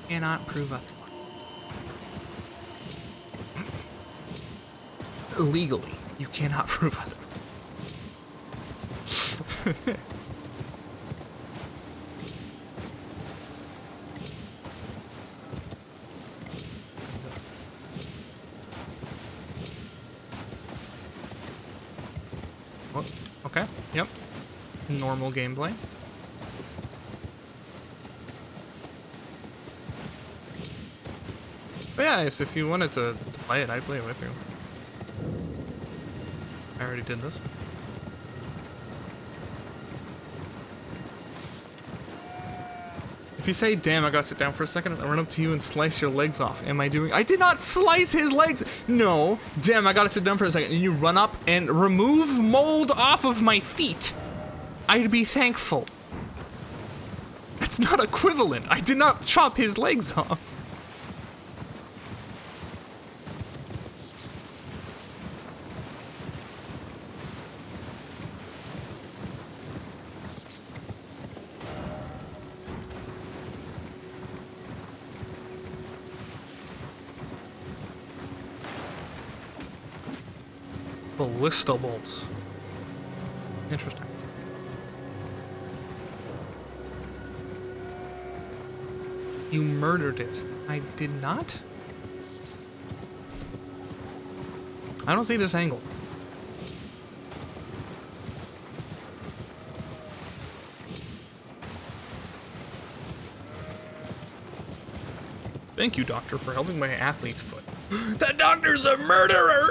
Cannot prove otherwise. Legally, you cannot prove otherwise. Oh, okay, yep. Normal gameplay. But yeah, if you wanted to play it, I'd play it with you. I already did this. If you say, damn, I gotta sit down for a second, I run up to you and slice your legs off. Am I doing? I did not slice his legs! No! Damn, I gotta sit down for a second. And you run up and remove mold off of my feet. I'd be thankful. That's not equivalent. I did not chop his legs off. Ballista bolts. Interesting. You murdered it. I did not? I don't see this angle. Thank you, doctor, for helping my athlete's foot. That doctor's a murderer!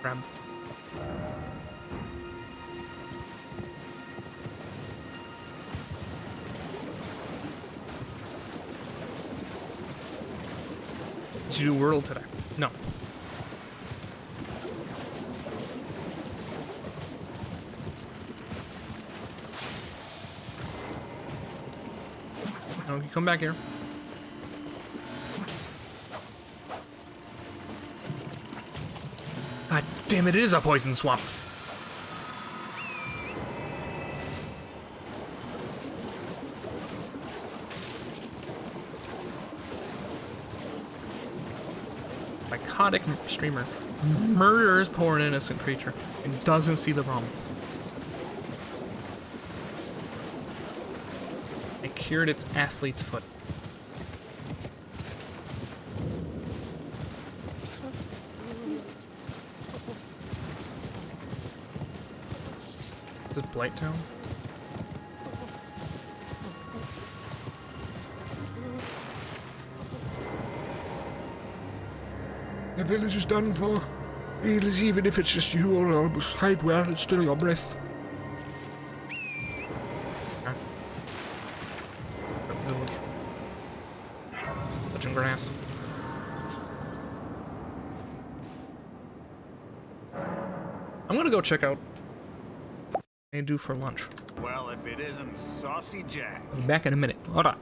Grab. Did you do World today? No. No, you come back here. God damn it, it is a poison swamp. Psychotic streamer murders poor and innocent creature and doesn't see the problem. I cured its athlete's foot. Is this Blight Town? The village is done for. Heals even if it's just you or hide well, it's still your breath. Okay. Village. Touching grass. I'm gonna go check out what I do for lunch. Well, if it isn't Saucy Jack. I'll be back in a minute. Hold on.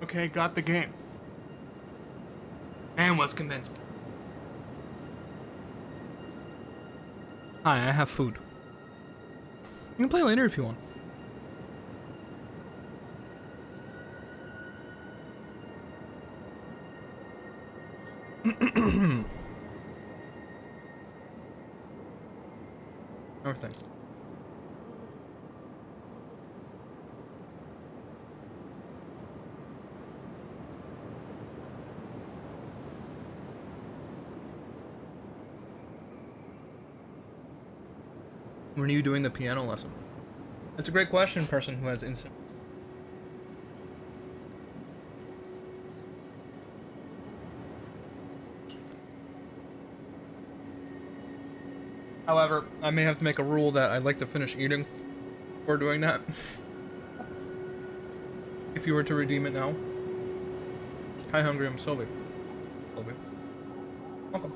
Okay, got the game. And was convinced. Hi, I have food. You can play later if you want. Everything. When are you doing the piano lesson? That's a great question, person who has instant. However, I may have to make a rule that I'd like to finish eating before doing that. If you were to redeem it now. Hi, hungry. I'm Sylvie. Sylvie. Welcome.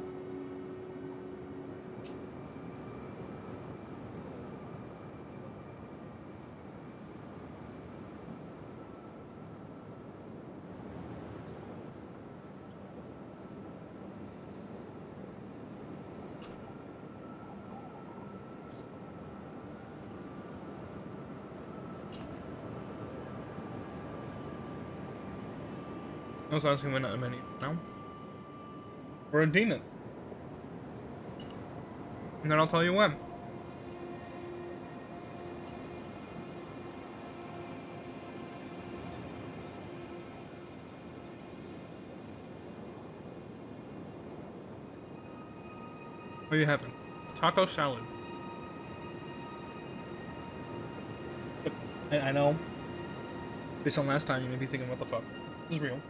I was asking when I'm any now. Or redeem it. And then I'll tell you when. What are you having? Taco salad. I know. Based on last time, you may be thinking, what the fuck? This is real.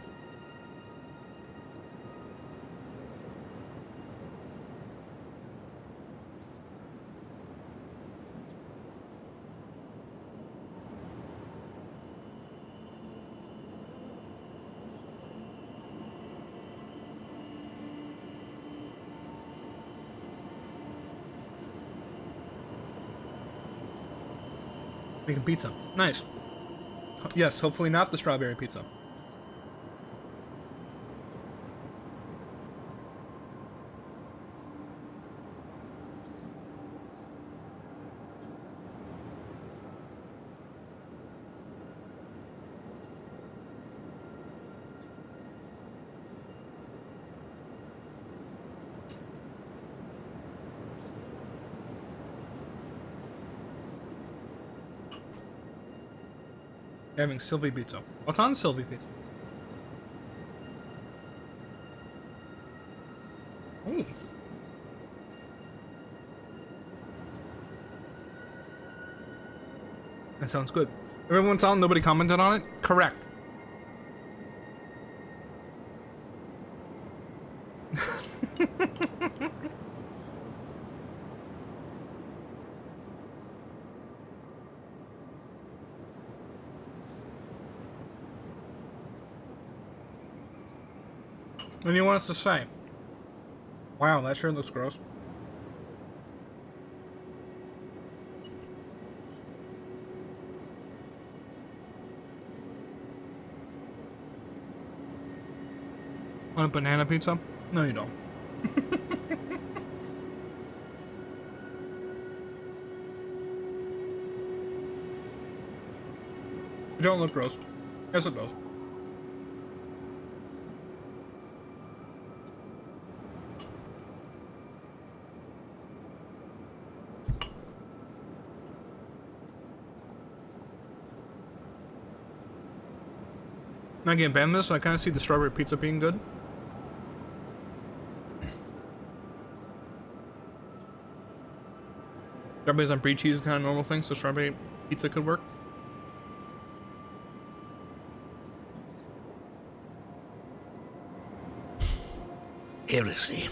Making pizza. Nice. Yes, hopefully not the strawberry pizza. Having Sylvie pizza. What's on Sylvie pizza? Ooh. That sounds good. Everyone's on, nobody commented on it? Correct. What do you want us to say? Wow, that sure looks gross. Want a banana pizza? No, you don't. You don't look gross. Yes, it does. Not getting banned this, so I kind of see the strawberry pizza being good. Strawberries on brie cheese is kind of a normal thing, so strawberry pizza could work. Heresy.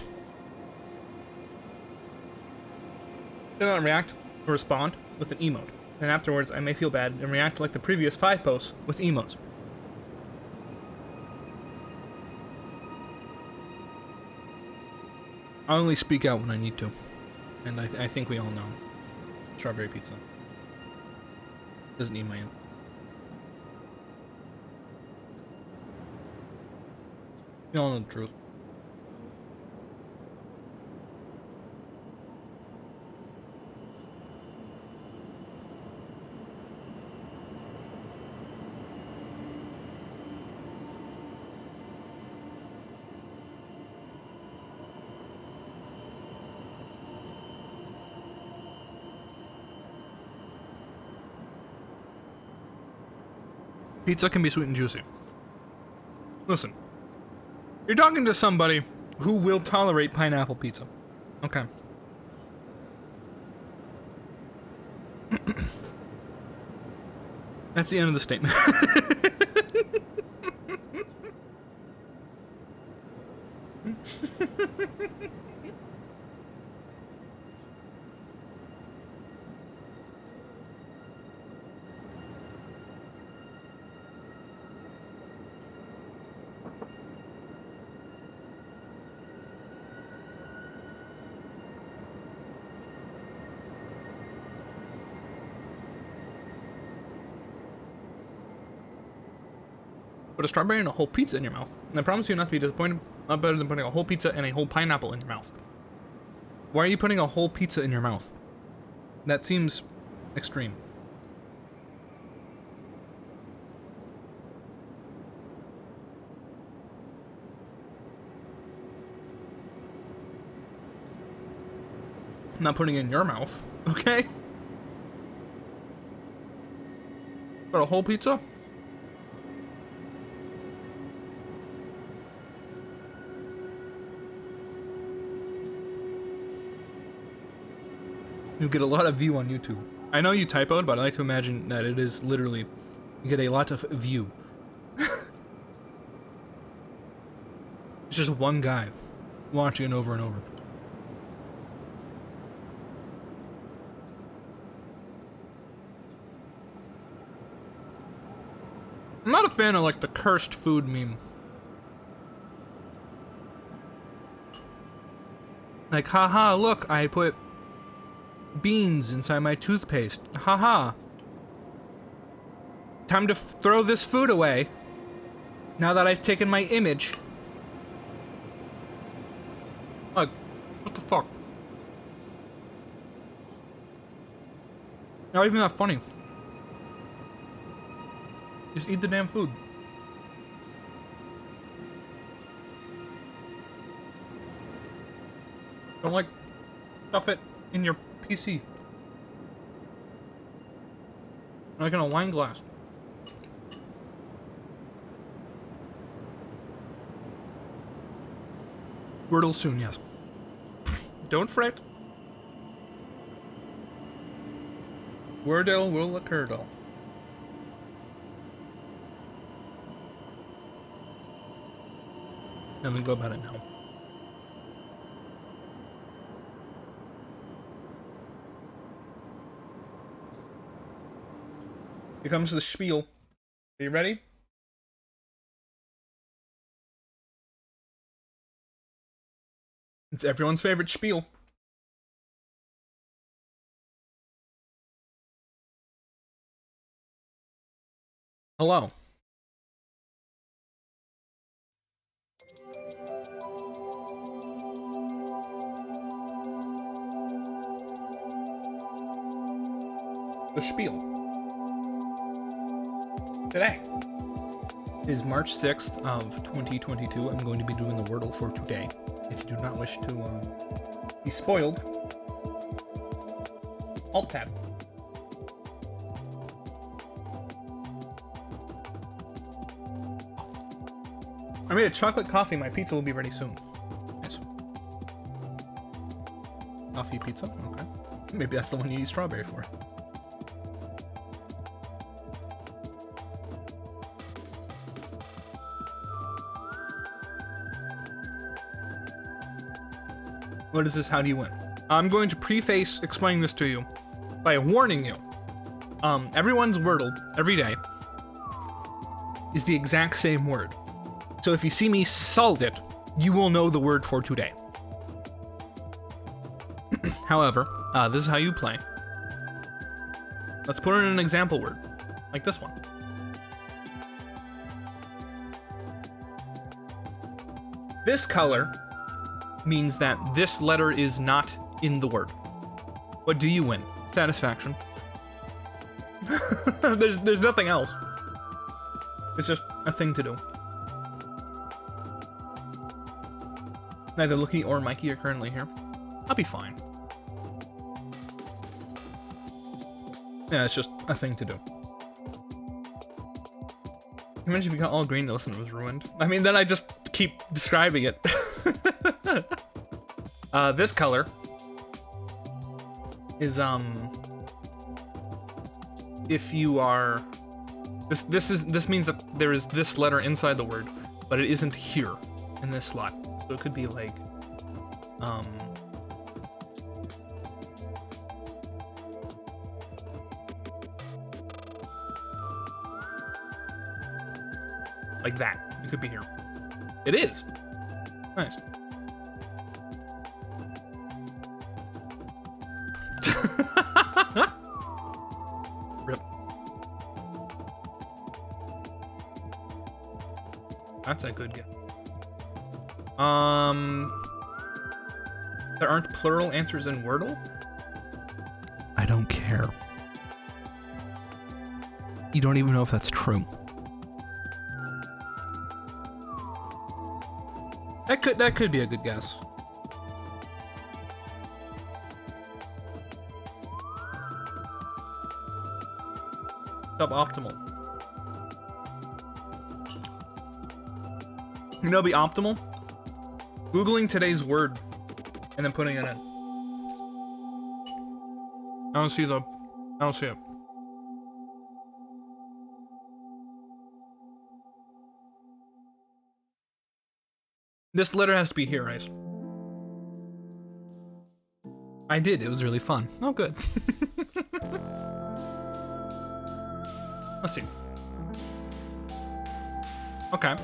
Then I'll react or respond with an emote. And afterwards, I may feel bad and react like the previous 5 posts with emotes. I only speak out when I need to. And I think we all know. Strawberry pizza. Doesn't need my input. You all know the truth. Pizza can be sweet and juicy. Listen, you're talking to somebody who will tolerate pineapple pizza. Okay. That's the end of the statement. Put a strawberry and a whole pizza in your mouth, and I promise you not to be disappointed. Not better than putting a whole pizza and a whole pineapple in your mouth. Why are you putting a whole pizza in your mouth? That seems extreme. I'm not putting it in your mouth, okay? But a whole pizza? You get a lot of view on YouTube. I know you typoed, but I like to imagine that it is literally, you get a lot of view. It's just one guy watching it over and over. I'm not a fan of like the cursed food meme. Like, haha, look, I put beans inside my toothpaste. Haha. Time to throw this food away. Now that I've taken my image. Like, what the fuck? Not even that funny. Just eat the damn food. Don't like stuff it in your PC. Like in a wine glass. Wordle soon, yes. Don't fret. Wordle will occur, though. Let me go about it now. Here comes the spiel. Are you ready? It's everyone's favorite spiel. Hello. The spiel. Today is March 6th of 2022. I'm going to be doing the Wordle for today. If you do not wish to be spoiled, Alt-Tab. I made a chocolate coffee. My pizza will be ready soon. Nice. Coffee pizza? Okay. Maybe that's the one you use strawberry for. What is this? How do you win? I'm going to preface explaining this to you by warning you. Everyone's Wordle every day is the exact same word. So if you see me solve it, you will know the word for today. However, this is how you play. Let's put in an example word, like this one. This color means that this letter is not in the word. What do you win? Satisfaction. There's nothing else. It's just a thing to do. Neither Lucky or Mikey are currently here. I'll be fine. Yeah, it's just a thing to do. Imagine if we got all green to listen, it was ruined. I mean, then I just keep describing it. This color is, if you are, this means that there is this letter inside the word, but it isn't here in this slot. So it could be like, like that. It could be here. It is. Nice. Rip. That's a good guess. There aren't plural answers in Wordle? I don't care. You don't even know if that's true. That could be a good guess. Suboptimal. You know, be optimal. Googling today's word and then putting it in. I don't see it. This letter has to be here, Ice. I did. It was really fun. Oh, good. Let's see. Okay.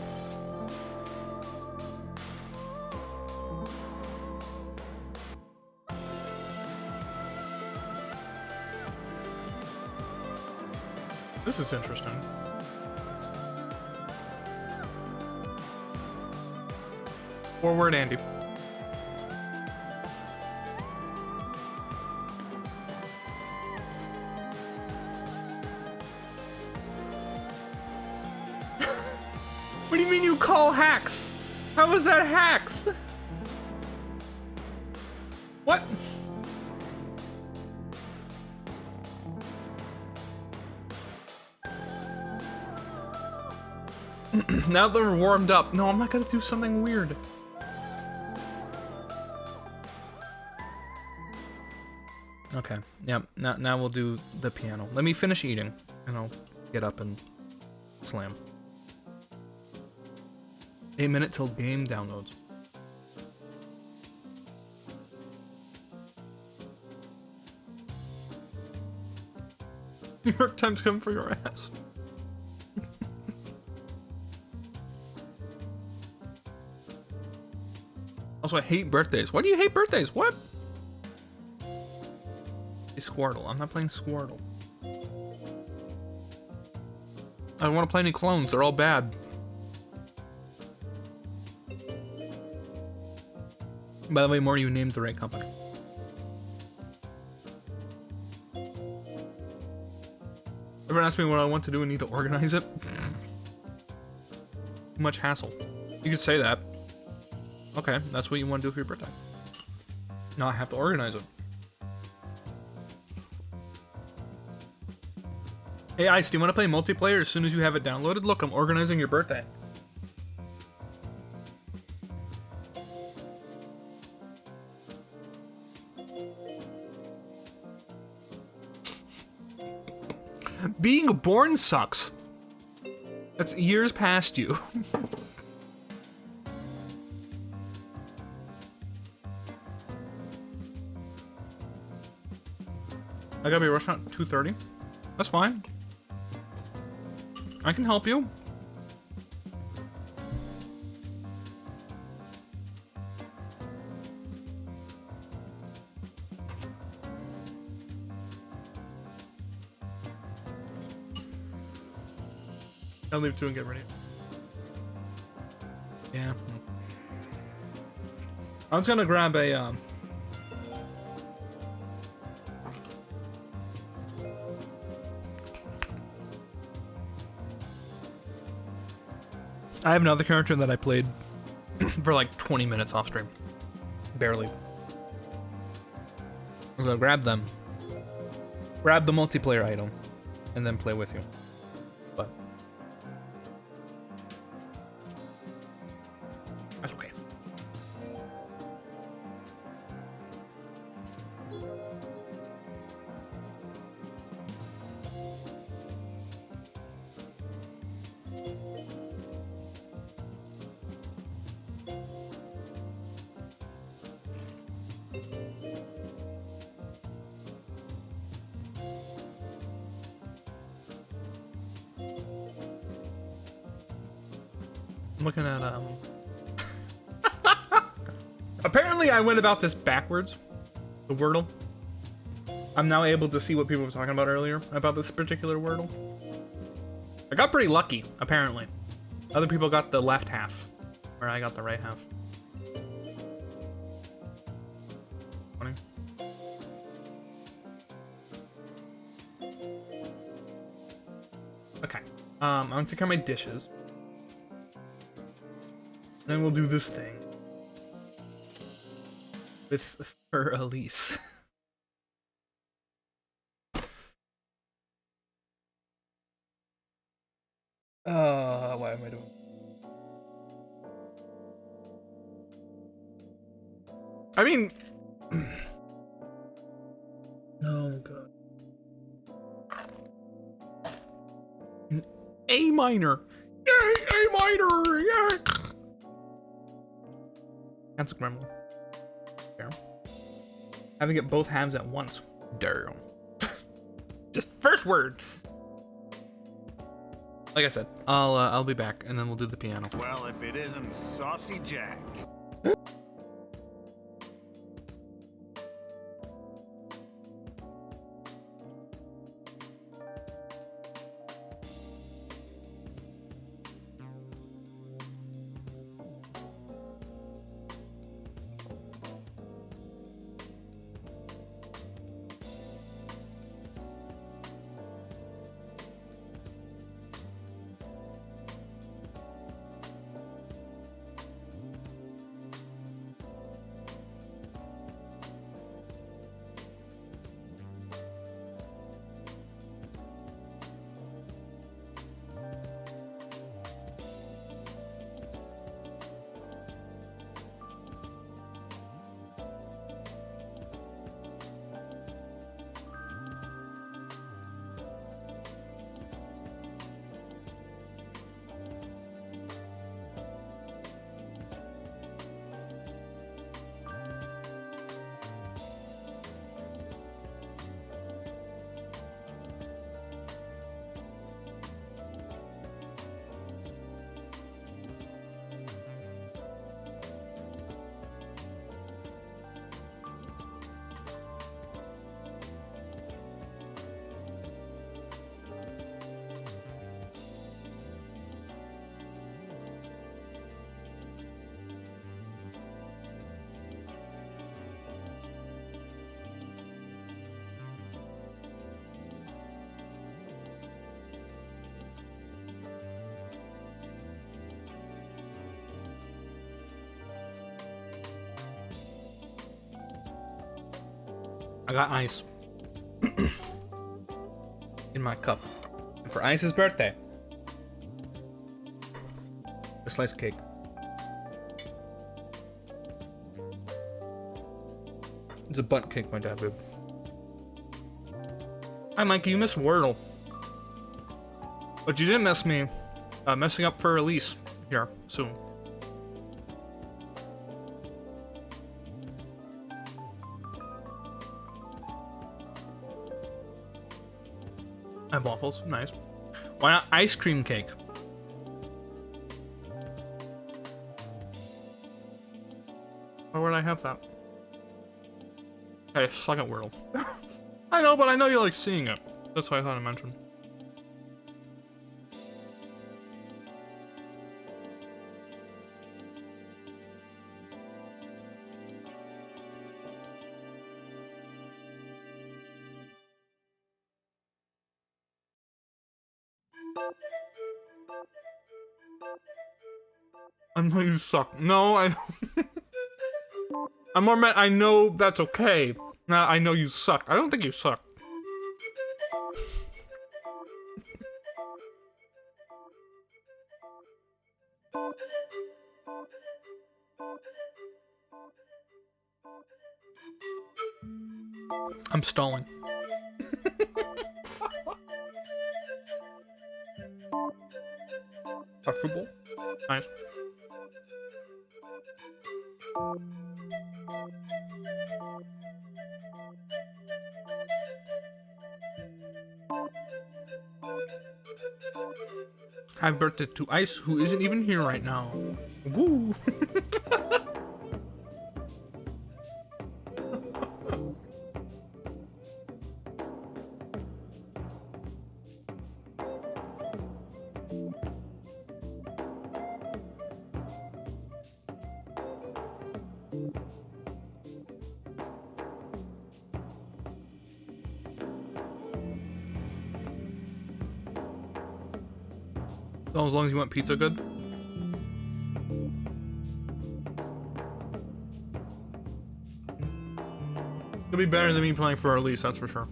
This is interesting. Forward, Andy. What do you mean you call hacks? How is that hacks? What? Now that we're warmed up. No, I'm not gonna do something weird. Okay, yep, now we'll do the piano. Let me finish eating, and I'll get up and slam. 8 minutes till game downloads. New York Times coming for your ass. Also, I hate birthdays. Why do you hate birthdays? What? Squirtle. I'm not playing Squirtle. I don't want to play any clones. They're all bad. By the way, more you named the right company. Everyone asks me what I want to do and need to organize it. Too much hassle. You could say that. Okay, that's what you want to do for your birthday. Now I have to organize it. Hey Ice, do you want to play multiplayer as soon as you have it downloaded? Look, I'm organizing your birthday. Being born sucks. That's years past you. I gotta be a restaurant at 2:30. That's fine. I can help you. I'll leave too and get ready. Yeah. I was gonna grab a I have another character that I played for like 20 minutes off stream. Barely. I was gonna grab them. Grab the multiplayer item. And then play with you. But that's okay. I'm looking at apparently I went about this backwards. The Wordle. I'm now able to see what people were talking about earlier about this particular Wordle. I got pretty lucky, apparently. Other people got the left half, where I got the right half. Funny. Okay. I'm gonna take care of my dishes. Then we'll do this thing. With for Elise. Why am I doing? I mean, oh god. An A minor. Yay, A minor. Yeah. That's a gremlin. Damn. Having it both halves at once. Damn. Just first word. Like I said, I'll be back and then we'll do the piano. Well, if it isn't Saucy Jack. I got ice in my cup. And for Ice's birthday, a slice of cake. It's a butt cake, my dad did. Hi, Mikey. You missed Wordle, but you didn't miss me messing up for Elise here soon. I have waffles, nice. Why not ice cream cake? Why would I have that? Okay, second Wordle. I know, but I know you like seeing it. That's why I thought I mentioned. I know you suck. No, I'm more mad. I know that's okay. Nah, I know you suck. I don't think you suck. I'm stalling. A football? Nice. Happy birthday to Ice, who isn't even here right now. Woo! Oh, as long as you want pizza good. It'll be better than me playing for our lease, that's for sure.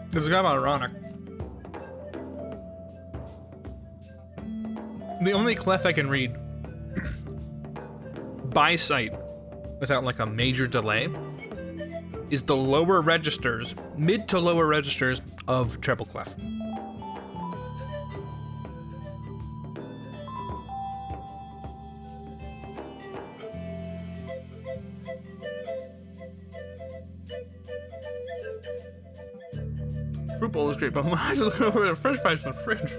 This is kind of ironic. The only clef I can read by sight without like a major delay is the lower registers, mid to lower registers of treble clef. Fruit bowl is great, but my eyes are looking over at French fries in the fridge.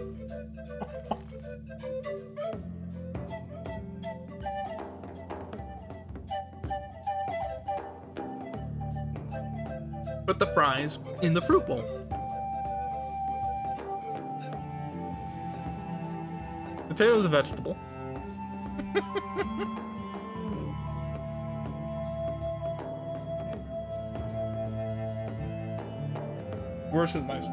Put the fries in the fruit bowl. Potato is a vegetable. Worse than nice.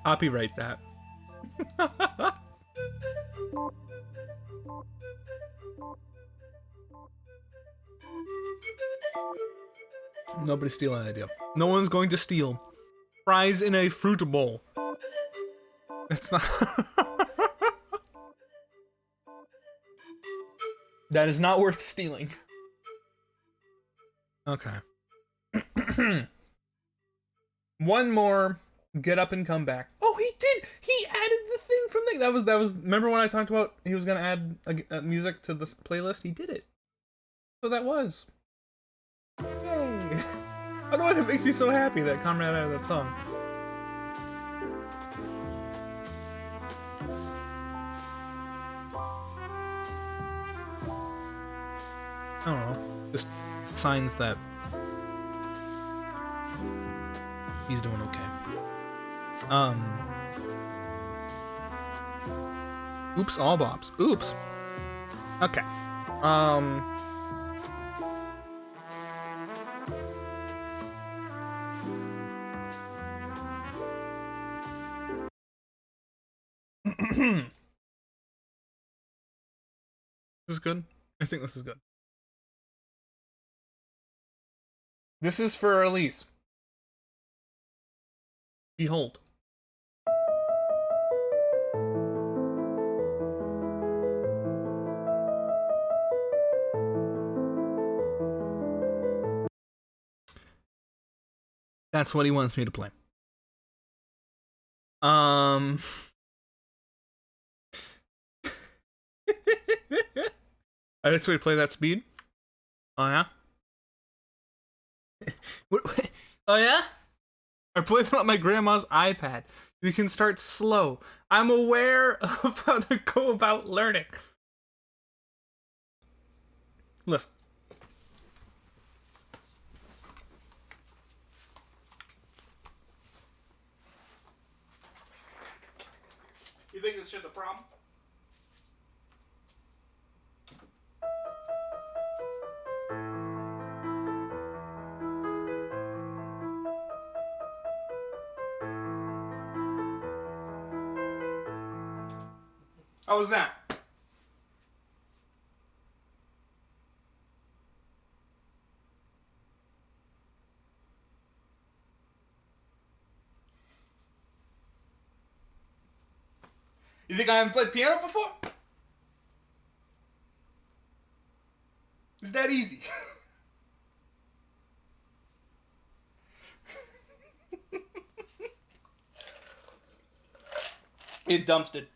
Copyright that. Nobody steal that idea. No one's going to steal fries in a fruit bowl. That's not. That is not worth stealing. Okay. One more. Get up and come back. Oh, he did. He added the thing from the. That was. Remember when I talked about he was gonna add music to this playlist? He did it. So that was. Yay! I don't know why that makes me so happy that Conrad added that song. I don't know. Just signs that he's doing okay. Oops, all bobs. Oops. Okay. This is good. I think this is good. This is for Elise. Behold. That's what he wants me to play. I just way to play that speed. Oh yeah. Oh yeah. I played it on my grandma's iPad. You can start slow. I'm aware of how to go about learning. Listen. You think this shit's a problem? How was that? You think I haven't played piano before? It's that easy. It dumped it.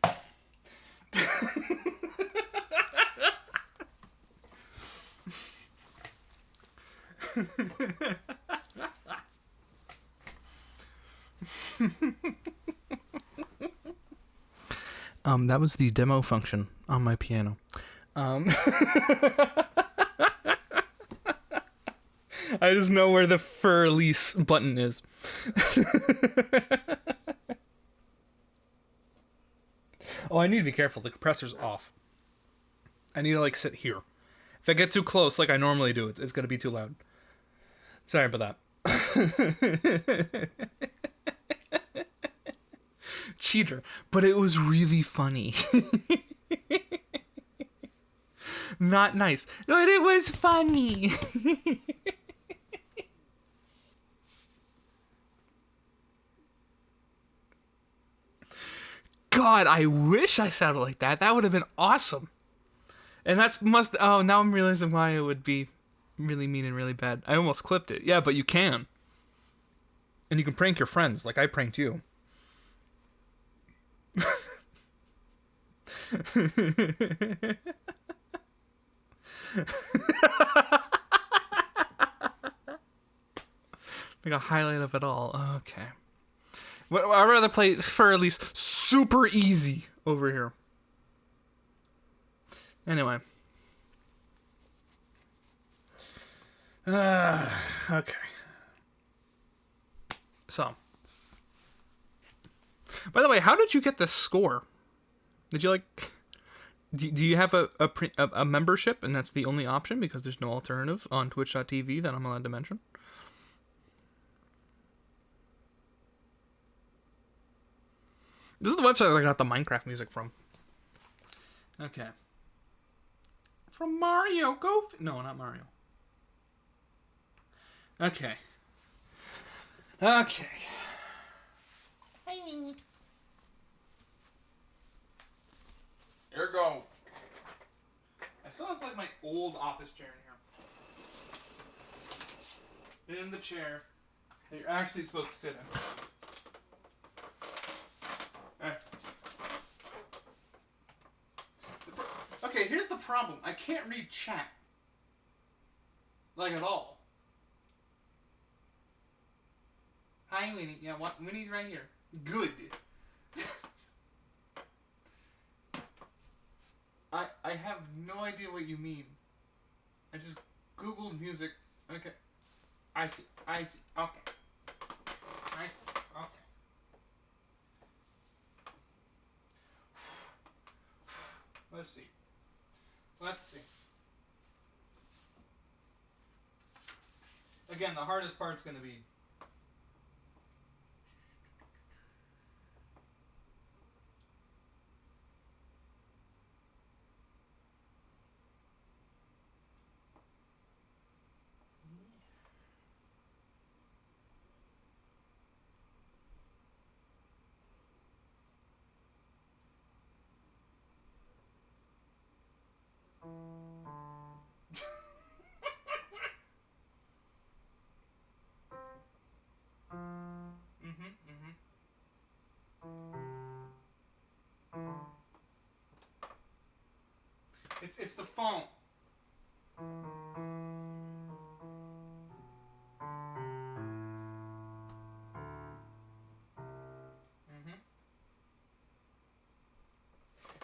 That was the demo function on my piano. I just know where the release button is. Oh, I need to be careful. The compressor's off. I need to, like, sit here. If I get too close, like I normally do, it's going to be too loud. Sorry about that. Cheater. But it was really funny. Not nice. But it was funny. God, I wish I sounded like that. That would have been awesome. And oh, now I'm realizing why it would be really mean and really bad. I almost clipped it. Yeah, but you can. And you can prank your friends, like I pranked you. Like a highlight of it all. Okay. I'd rather play for at least super easy over here. Anyway. Okay. So. By the way, how did you get this score? Did you like... Do you have a membership and that's the only option because there's no alternative on twitch.tv that I'm allowed to mention? This is the website I got the Minecraft music from. Okay. From Mario. No, not Mario. Okay. Okay. Hi, Winnie. Here we go. I still have like my old office chair in here. In the chair that you're actually supposed to sit in. Okay, here's the problem. I can't read chat. Like, at all. Hi, Winnie. Yeah, Winnie's right here. Good. I have no idea what you mean. I just Googled music. Okay. I see. Okay. I see. Okay. Let's see. Again, the hardest part's going to be... It's the phone.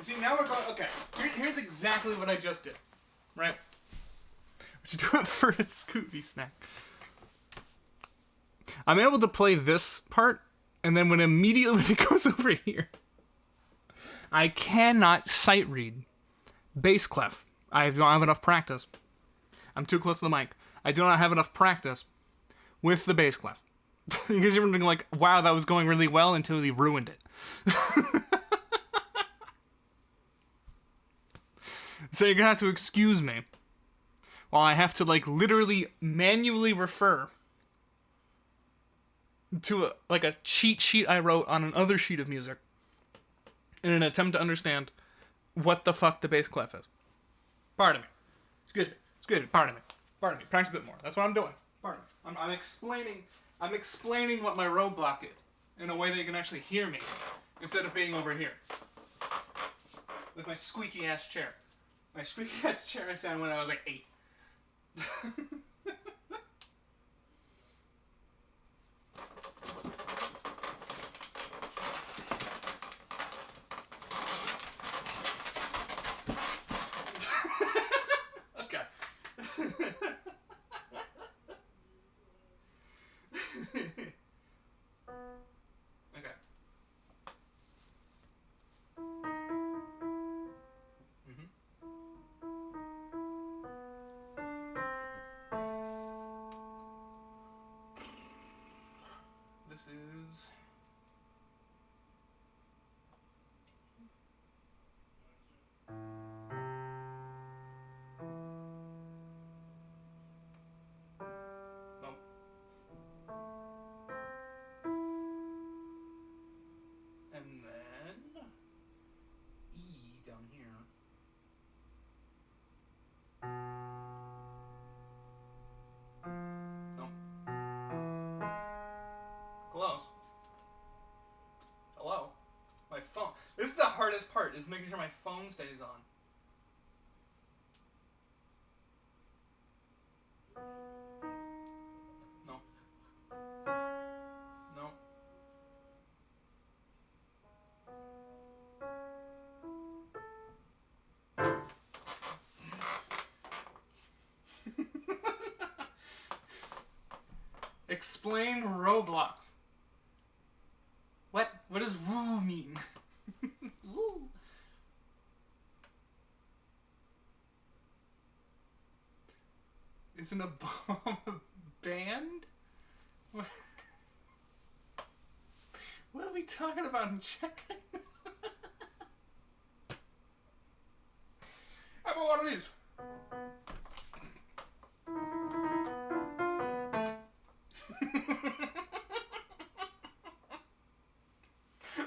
See, now we're going... Okay, here's exactly what I just did. Right? We should do it for a Scooby snack. I'm able to play this part, and then when it goes over here... I cannot sight read bass clef. I don't have enough practice. I'm too close to the mic. I do not have enough practice with the bass clef. Because you're wondering, like, wow, that was going really well until he ruined it. So you're gonna have to excuse me while I have to, like, literally manually refer to a cheat sheet I wrote on another sheet of music in an attempt to understand what the fuck the bass clef is. Pardon me. Excuse me. Pardon me. Practice a bit more. That's what I'm doing. Pardon me. I'm explaining what my roadblock is in a way that you can actually hear me instead of being over here with my squeaky ass chair. My squeaky ass chair I sat when I was like 8. Okay. Okay. This is... Nope. And then... E down here. Nope. Close. Hello? My phone. This is the hardest part, is making sure my phone stays on. No. No. Explain Roblox. What? What does woo mean? Woo. It's an band? What are we talking about in chat? How about one of these?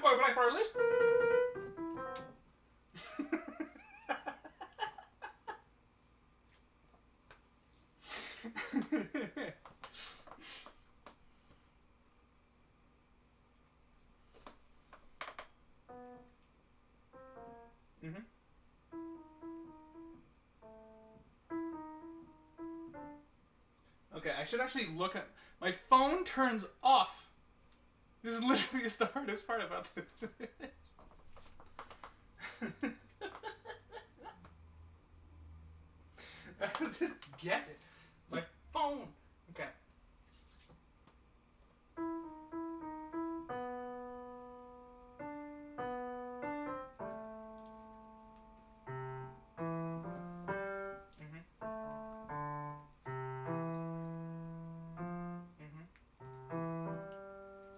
Oh, but I for our list? Okay, I should actually look at... My phone turns off. This literally is the hardest part about this. Just guess it. My phone. Okay.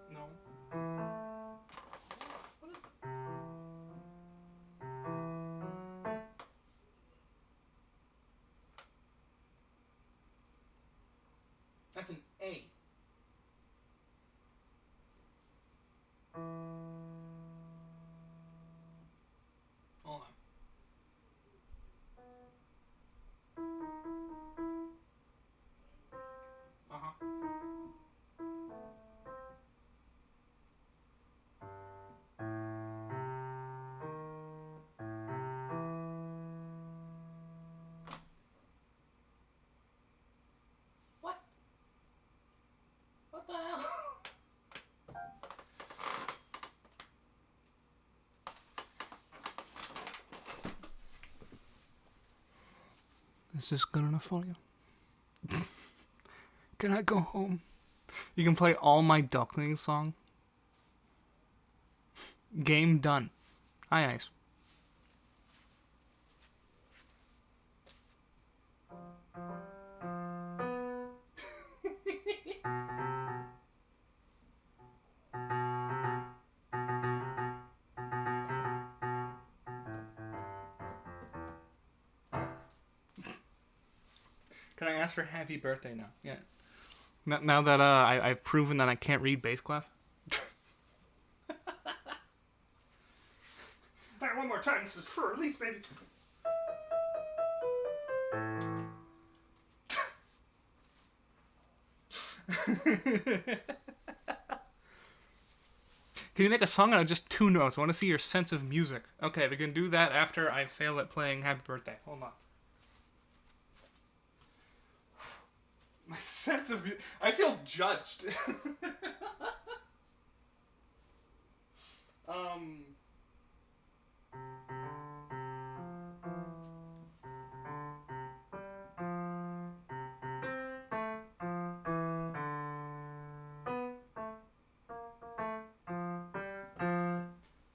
No. What is that? That's an A. Hold on. Uh-huh. What? What the hell? Is this good enough for you? Can I go home? You can play all my Duckling song. Game done. Hi, Ice. Can I ask for happy birthday now? Yeah. Now that I've proven that I can't read bass clef. Back one more time. This is for release, baby. Can you make a song out of just 2 notes? I want to see your sense of music. Okay, we can do that after I fail at playing Happy Birthday. Hold on. My sense of music. I feel judged.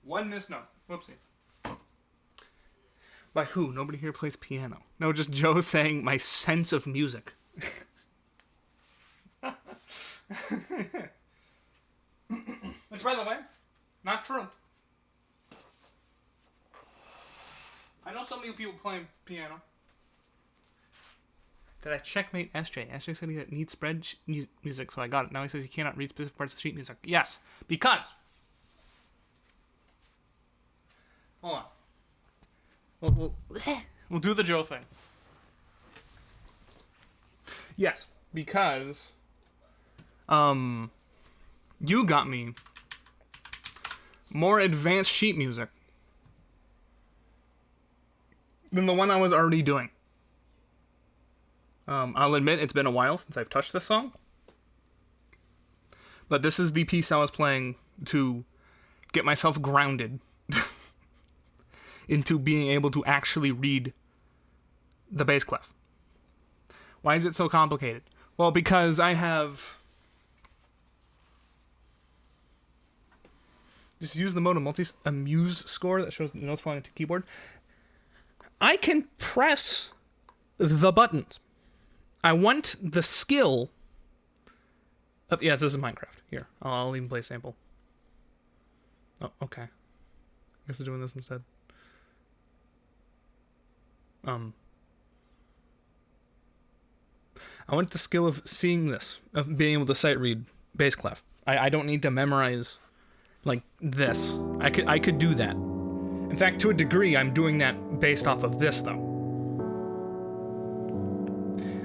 One missed note. Whoopsie. By who? Nobody here plays piano. No, just Joe saying my sense of music. Which, by the way, not true. I know some of you people playing piano. Did I checkmate SJ? SJ said he needs spread music, so I got it. Now he says he cannot read specific parts of sheet music. Yes, because... Hold on. We'll do the Joe thing. Yes, because... you got me more advanced sheet music than the one I was already doing. I'll admit it's been a while since I've touched this song, but this is the piece I was playing to get myself grounded into being able to actually read the bass clef. Why is it so complicated? Well, because I have... Just use the mode of a muse score that shows the notes falling into keyboard. I can press the buttons. I want the skill of... Yeah, this is Minecraft. Here, I'll even play a sample. Oh, okay. I guess I'm doing this instead. I want the skill of seeing this, of being able to sight read bass clef. I don't need to memorize like this. I could do that. In fact, to a degree, I'm doing that based off of this, though.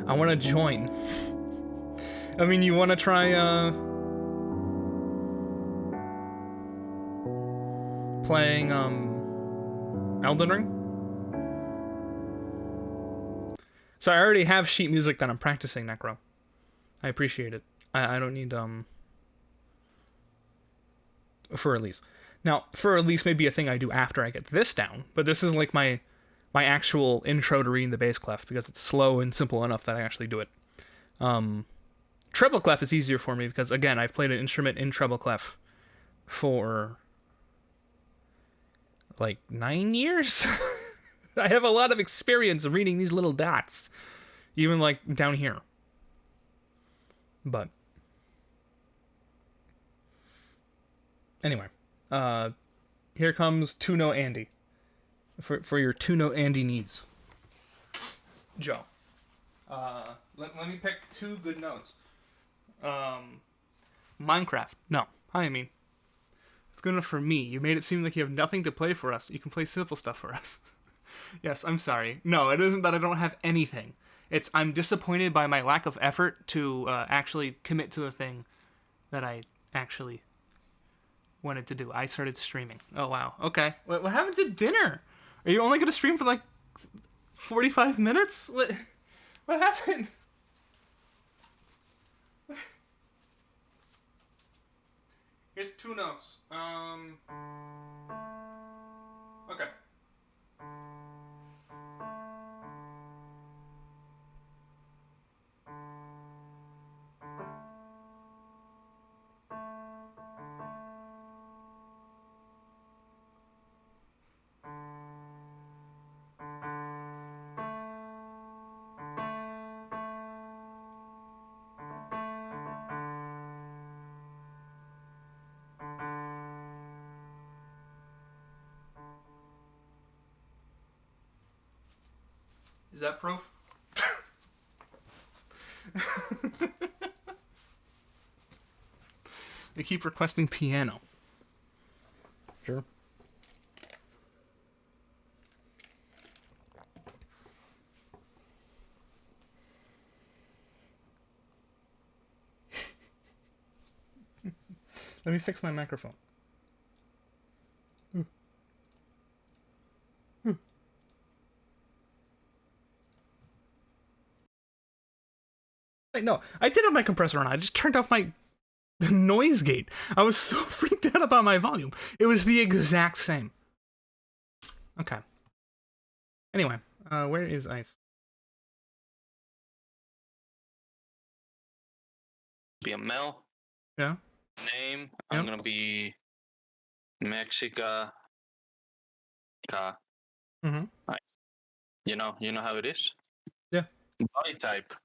I want to join. I mean, you want to try, playing, Elden Ring? So I already have sheet music that I'm practicing, Necro. I appreciate it. I don't need, for release. Now, for release may be a thing I do after I get this down, but this is like my actual intro to reading the bass clef, because it's slow and simple enough that I actually do it. Treble clef is easier for me because, again, I've played an instrument in treble clef for like 9 years. I have a lot of experience reading these little dots, even like down here. But anyway, here comes 2-note Andy for your 2-note Andy needs. Joe, let me pick 2 good notes. Minecraft. No, I mean, it's good enough for me. You made it seem like you have nothing to play for us. You can play simple stuff for us. Yes, I'm sorry. No, it isn't that I don't have anything. It's I'm disappointed by my lack of effort to actually commit to the thing that I actually wanted to do. I started streaming. Oh, wow. Okay. What happened to dinner? Are you only going to stream for like 45 minutes? What happened? Here's 2 notes. Okay. Is that proof? They keep requesting piano. Sure. Let me fix my microphone. Wait, no, I did have my compressor on. I just turned off my noise gate. I was so freaked out about my volume. It was the exact same. Okay. Anyway, where is Ice? Be a Mel. Yeah? Name. I'm Yep. gonna be Mexica. Mm-hmm. You know how it is. Yeah. Body type.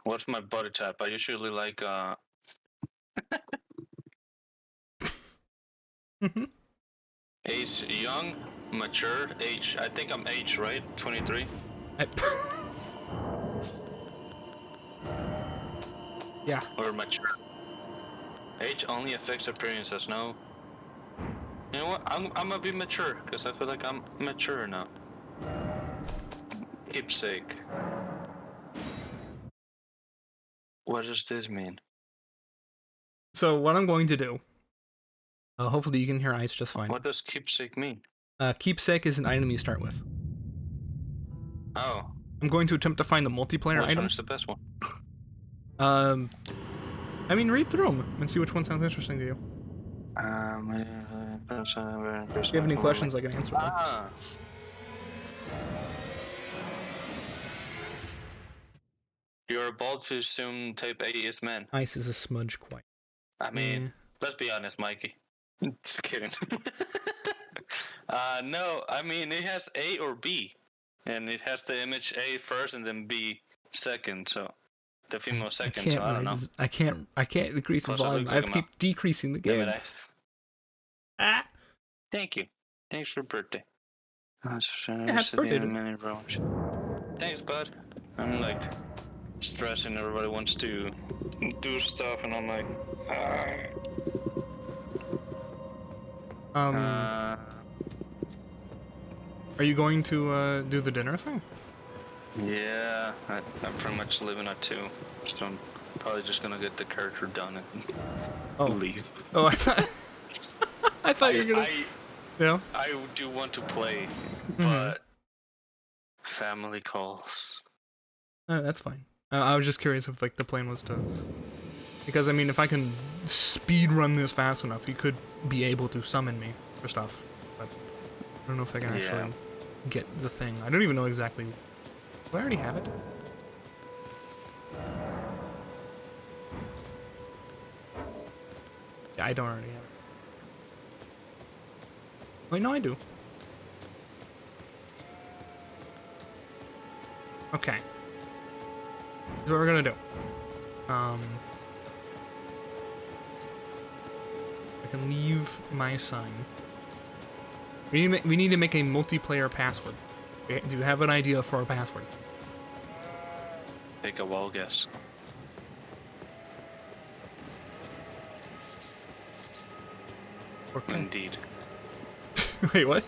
What's my body type? I usually like Mm-hmm. age young, mature. Age. I think I'm age right. 23. Yeah. Or mature. Age only affects appearances. No. You know what? I'm gonna be mature because I feel like I'm mature now. Keepsake. What does this mean? So what I'm going to do, hopefully you can hear Ice just fine. What does keepsake mean? Keepsake is an item you start with. Oh. I'm going to attempt to find the multiplayer Which item. one is the best one? I mean, read through them and see which one sounds interesting to you. If you have any questions, I can answer them. Ah. You're about to assume type 80 is man. Ice is a smudge quite. I mean, let's be honest, Mikey. Just kidding. No, I mean, it has A or B. And it has the image A first and then B second, so the female second, so I don't know. I can't decrease the Plus, I volume. look I have like to him keep decreasing the game. Ah! Thank you. Thanks for birthday. happy birthday, dude. Thanks, bud. I'm like stressing. Everybody wants to do stuff, and I'm like, Are you going to do the dinner thing? yeah, I'm pretty much living at 2, so I'm probably just gonna get the character done and leave. Oh, I thought I thought you were gonna. Yeah. I do want to play, but family calls. That's fine. I was just curious if like the plan was to, because I mean, if I can speed run this fast enough, you could be able to summon me for stuff. But I don't know if I can actually get the thing. I don't even know exactly. Do I already have it? Yeah, I don't already have it. Wait, no, I do. Okay. Here's what we're gonna do. I can leave my sign. We need to make a multiplayer password. Do you have an idea for a password? Take a wild guess. Okay. Indeed. Wait, what?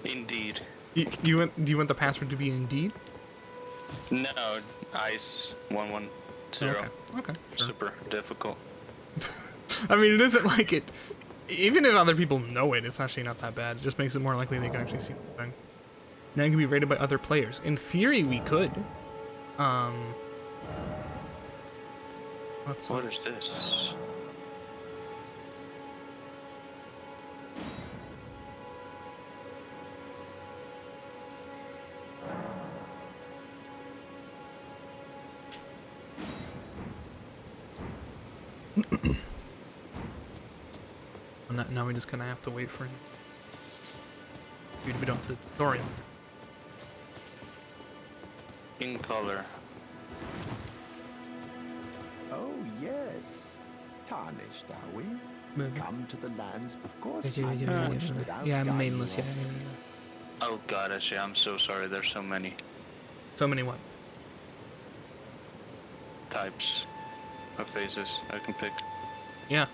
Indeed. Do you want the password to be Indeed? No, ice 110. Okay. Sure. Super difficult. I mean, it isn't like it. Even if other people know it, it's actually not that bad. It just makes it more likely they can actually see the thing. Now it can be rated by other players. In theory, we could. Let's see. What is this? Now we just kind of have to wait for him. You to be done with the tutorial. In color. Oh, yes. Tarnished, are we? Maybe. Come to the lands, of course. Yeah, I'm mainless, yeah. Oh god, actually, I'm so sorry. There's so many. So many what? types of faces I can pick. Yeah.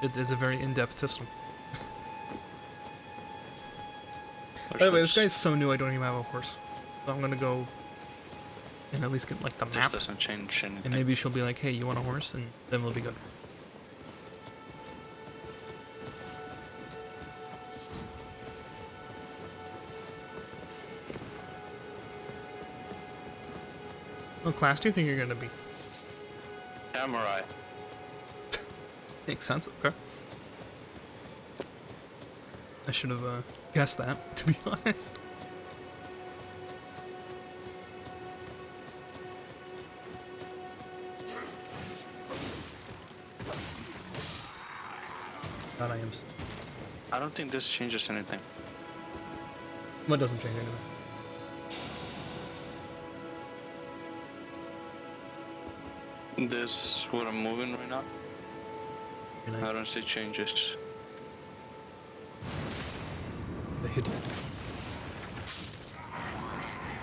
It's a very in-depth system. By the way, this guy's so new I don't even have a horse. So I'm gonna go and at least get like the This map. doesn't change anything. And maybe she'll be like, hey, you want a horse? And then we'll be good. What class do you think you're gonna be? Samurai. Makes sense, okay. I should have guessed that, to be honest. God, I am. I don't think this changes anything. What doesn't change anything? This, what I'm moving right now, You know, I don't see changes. the hit.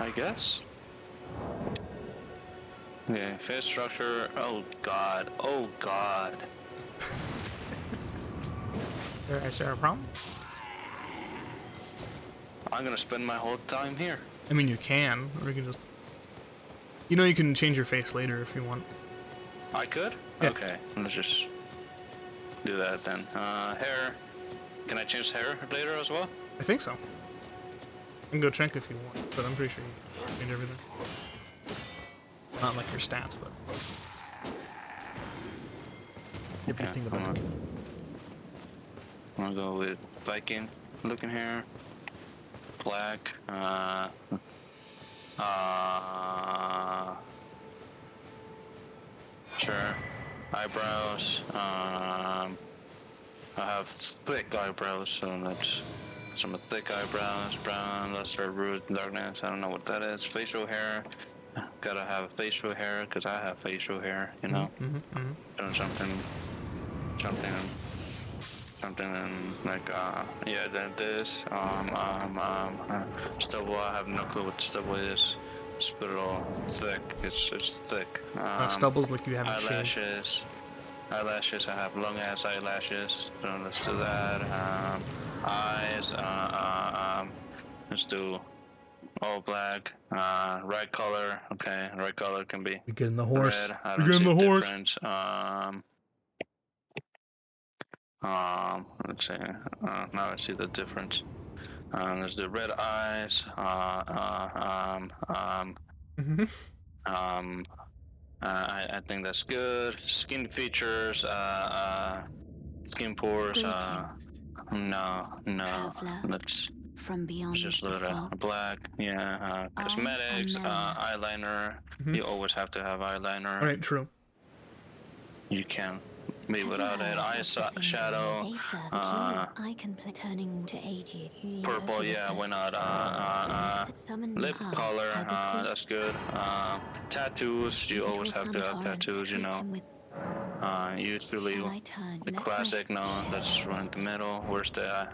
I guess. Yeah, face structure. Oh god. Oh god. Is there a problem? I'm gonna spend my whole time here. I mean, you can, or you can just. You know, you can change your face later if you want. I could? Yeah. Okay, let's just do that then. Hair. Can I change hair later as well? I think so. You can go check if you want, but I'm pretty sure you can change everything. Not like your stats, but. Everything Yeah, about it. I'm gonna go with Viking looking hair. Black. Sure. Eyebrows. I have thick eyebrows, so that's some thick eyebrows. Brown, luster, root, darkness. I don't know what that is. Facial hair. Gotta have facial hair because I have facial hair. You know, doing something like yeah, then this. Stubble. I have no clue what stubble is. Just put it all thick. It's thick. Stubble's like you haven't shaved. Eyelashes. I have long ass eyelashes. So let's do that. Eyes. Let's do all black. Right color. Okay, right color can be You're getting the horse. red. I You're don't getting see the horse. difference. Let's see. Now I see the difference. There's the red eyes. I think that's good. Skin features. Skin pores. No. Traveler Let's from beyond just the a little fog. black. Yeah. Cosmetics. Eyeliner. You always have to have eyeliner. Alright, true. You can be without it. Eye shadow. I can play turning to aid you. Purple, yeah, why not? Lip color, that's good. Tattoos, you always have to have tattoos, you know. Usually the classic, no, that's right in the middle. Where's the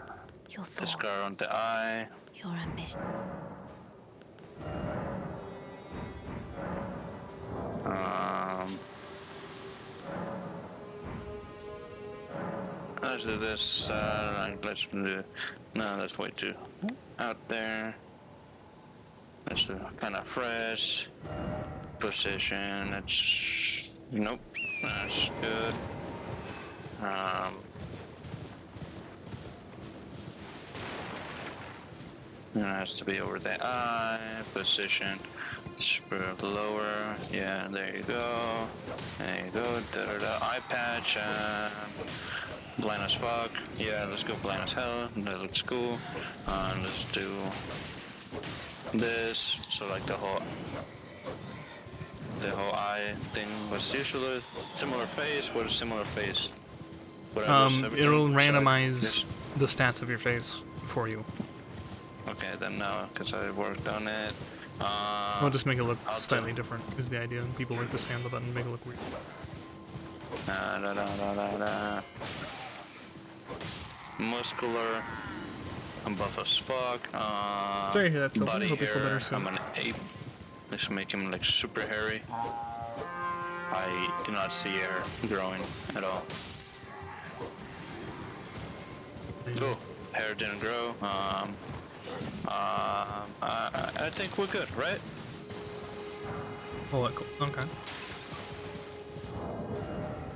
scar on the eye? Your ambition. Let's do this, let's do, no, that's way too out there. Let's do kind of fresh. Position, it's, nope, that's good. It has to be over the eye. Position, spread lower, yeah, there you go. There you go, Eye patch, blind as fuck. Yeah, let's go blind as hell. That looks cool. Let's do this. So like the whole eye thing was usually similar face. What is similar face? It'll randomize the stats of your face for you. Okay, then no, because I worked on it. We'll just make it look slightly different is the idea. People like to spam the button and make it look weird. Muscular. I'm buff as fuck. Sorry to hear that, Sylvan. Body Hope you feel hair. better soon. I'm an ape. Let's make him like super hairy. I do not see hair growing at all. Cool. Hair didn't grow. I think we're good, right? Oh, cool. Okay.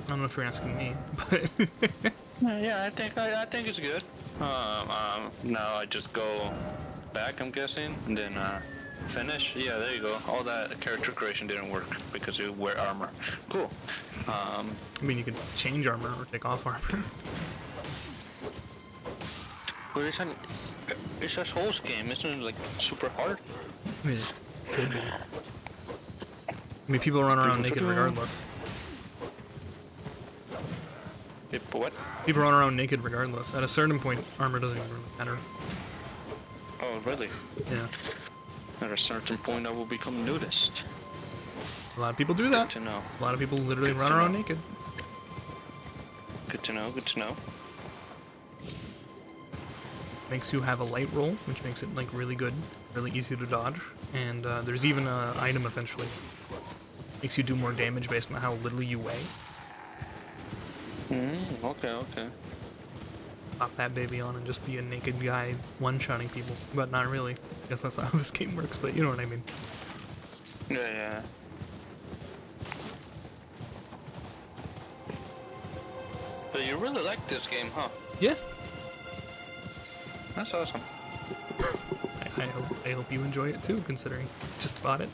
I don't know if you're asking me, but Yeah, I think it's good. Now I just go back, I'm guessing, and then finish. Yeah, there you go. All that character creation didn't work because you wear armor. Cool. I mean, you could change armor or take off armor. But it's a Souls game, isn't it? Like super hard. I mean, it could be. I mean, people run around naked regardless. What? People run around naked regardless. At a certain point, armor doesn't even really matter. Oh, really? Yeah. At a certain point, I will become nudist. A lot of people do that. Good to know. A lot of people literally Good run to around know. naked. Good to know. Good to know. Makes you have a light roll, which makes it like really good, really easy to dodge. And there's even an item eventually. Makes you do more damage based on how little you weigh. Okay, okay. Pop that baby on and just be a naked guy one-shotting people. But not really. I guess that's not how this game works, but you know what I mean. Yeah. But you really like this game, huh? Yeah. That's awesome. I hope you enjoy it too, considering you just bought it.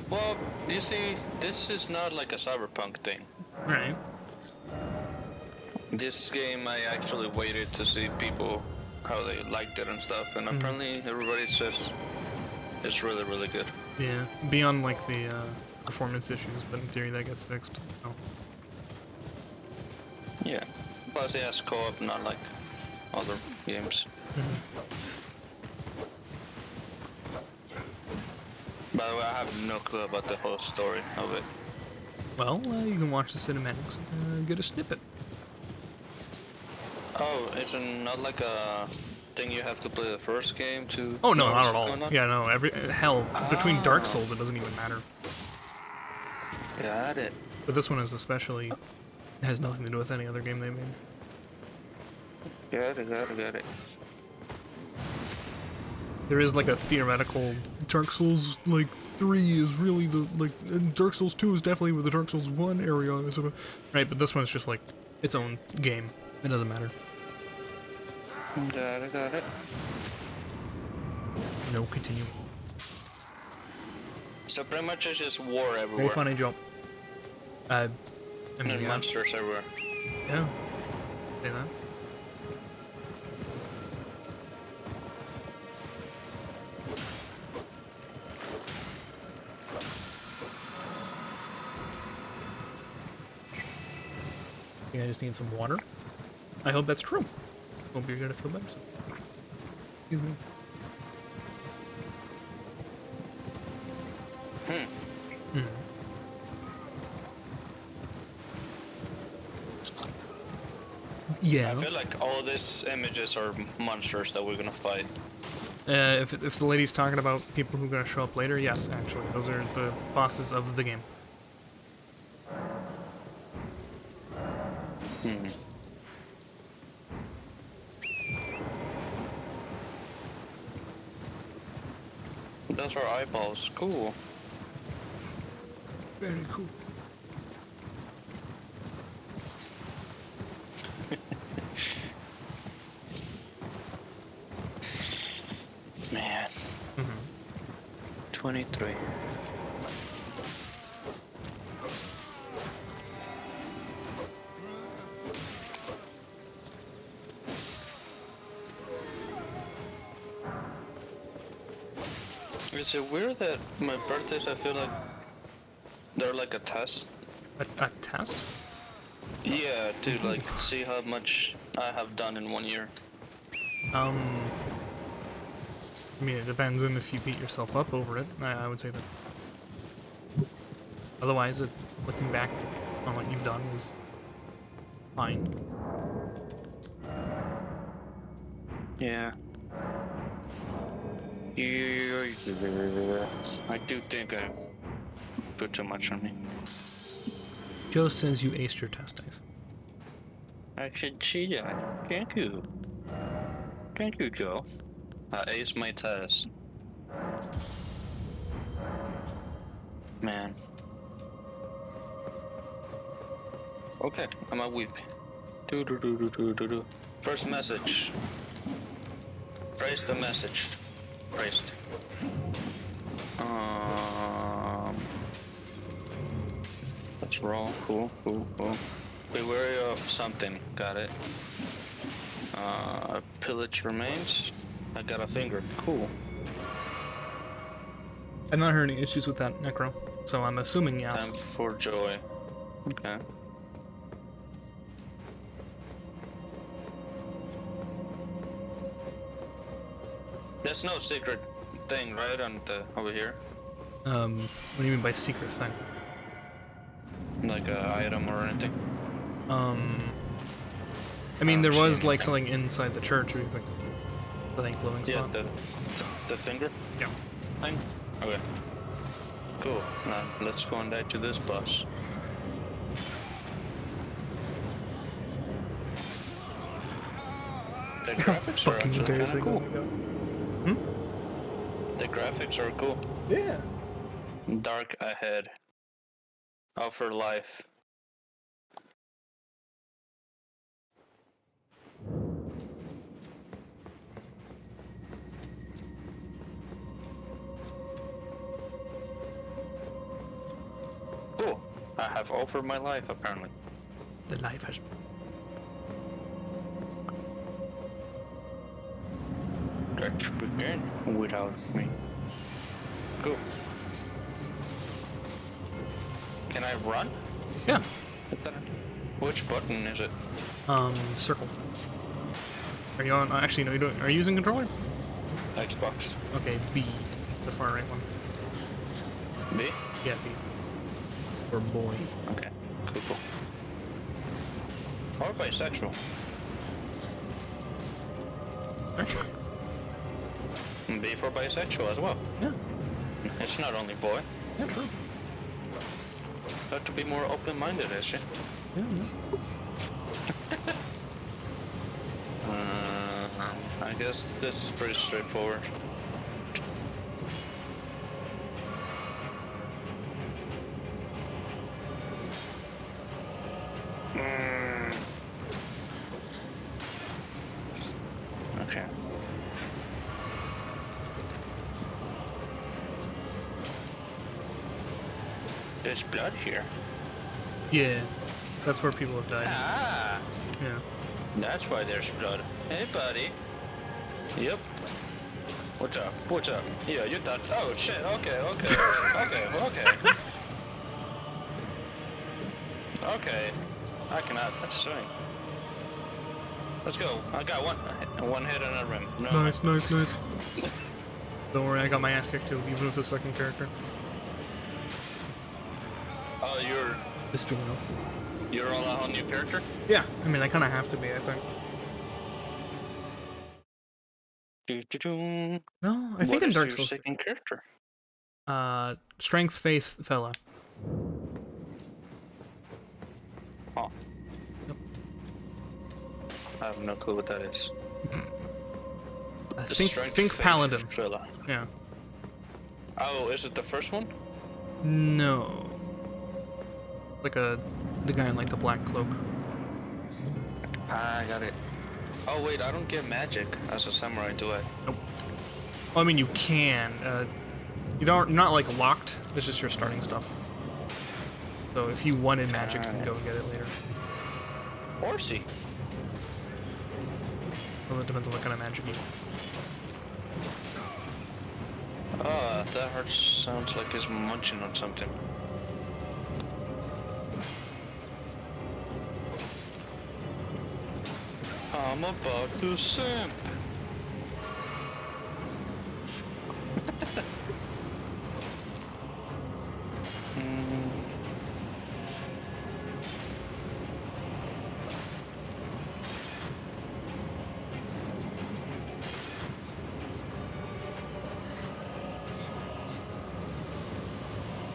Well, you see, this is not like a cyberpunk thing. Right. This game, I actually waited to see people how they liked it and stuff, and apparently everybody says it's really, really good. Yeah. Beyond like the performance issues, but in theory that gets fixed. Oh. Yeah. Plus, it has co-op, not like other games. By the way, I have no clue about the whole story of it. Well, you can watch the cinematics and get a snippet. Oh, it's not like a thing you have to play the first game to... Oh no, not at all. No, not- Yeah, no. Hell, between Dark Souls, it doesn't even matter. Got it. But this one is especially has nothing to do with any other game they made. Got it. There is like a theoretical Dark Souls like 3 is really the and Dark Souls 2 is definitely with the Dark Souls 1 area, right? But this one's just like its own game. It doesn't matter. Got it. No, continue. So pretty much it's just war everywhere. Very funny job. I mean, And yeah. monsters everywhere. Yeah. Say that. I just need some water. I hope that's true. Hope you're gonna feel better soon. Excuse me. Yeah. I feel like all these images are monsters that we're gonna fight. If the lady's talking about people who are gonna show up later, yes, actually, those are the bosses of the game. Those are eyeballs. Cool. Very cool. Man. 23. Is it weird that my birthdays, I feel like they're like a test? A test? Yeah, to like see how much I have done in 1 year. I mean, it depends on if you beat yourself up over it. I would say that's... Otherwise, looking back on what you've done is fine. Yeah. I do think I put too much on me. Joe says you aced your test dice. I should see that. Thank you. Thank you, Joe. I aced my test. Man. Okay, I'm a weep. Do do do do do do do. First message. Praise the message. Praised. Let's roll. Cool, cool, cool. Be wary of something. Got it. Pillage remains. I got a finger. Cool. I've not heard any issues with that necro, so I'm assuming yes. Time for joy. Okay. There's no secret thing, right, on the over here? What do you mean by secret thing? Like a item or anything? I mean, there don't see was like anything. something inside the church where you picked up the thing glowing Yeah, spot. the finger Yeah. thing? Okay. Cool. Now let's go on back to this bus. The graphics are Fucking actually kinda embarrassing. cool. The graphics are cool. Yeah. Dark ahead. Offer life. Cool. I have offered my life apparently. The life has. Let's begin without me. Cool. Can I run? Yeah. Which button is it? Circle. Are you on? Actually, no. You don't. Are you using controller? Xbox. Okay, B, the far right one. B? Yeah, B. Or boy. Okay. Cool. Or bisexual. B for bisexual as well. Yeah. It's not only boy. Yeah, true. Got to be more open-minded, is she? Yeah. I guess this is pretty straightforward. Okay. There's blood here. Yeah. That's where people have died. Ah, Yeah. that's why there's blood. Hey, buddy. Yep. What's up? What's up? Yeah, you thought. Oh shit. Okay. Okay. Okay. Okay. I cannot swing. Let's go. I got one hit on a rim. No. Nice. Don't worry, I got my ass kicked too, even with the second character. Oh, Just speaking of. you're all out on your character? Yeah. I mean, I kind of have to be, I think. Do-do-do. No, I think What in is Dark your Souls. second character? Strength, Faith, Fella. Oh. Yep. I have no clue what that is. Think Faith Paladin. Fella. Yeah. Oh, is it the first one? No. Like the guy in like the black cloak. I got it. Oh wait, I don't get magic as a samurai, do I? Nope. Well, I mean, you can. You're not like locked. It's just your starting stuff. So if you wanted magic, you can go and get it later. Horsey. Well, it depends on what kind of magic you want. That hurts. Sounds like he's munching on something. I'm about to simp.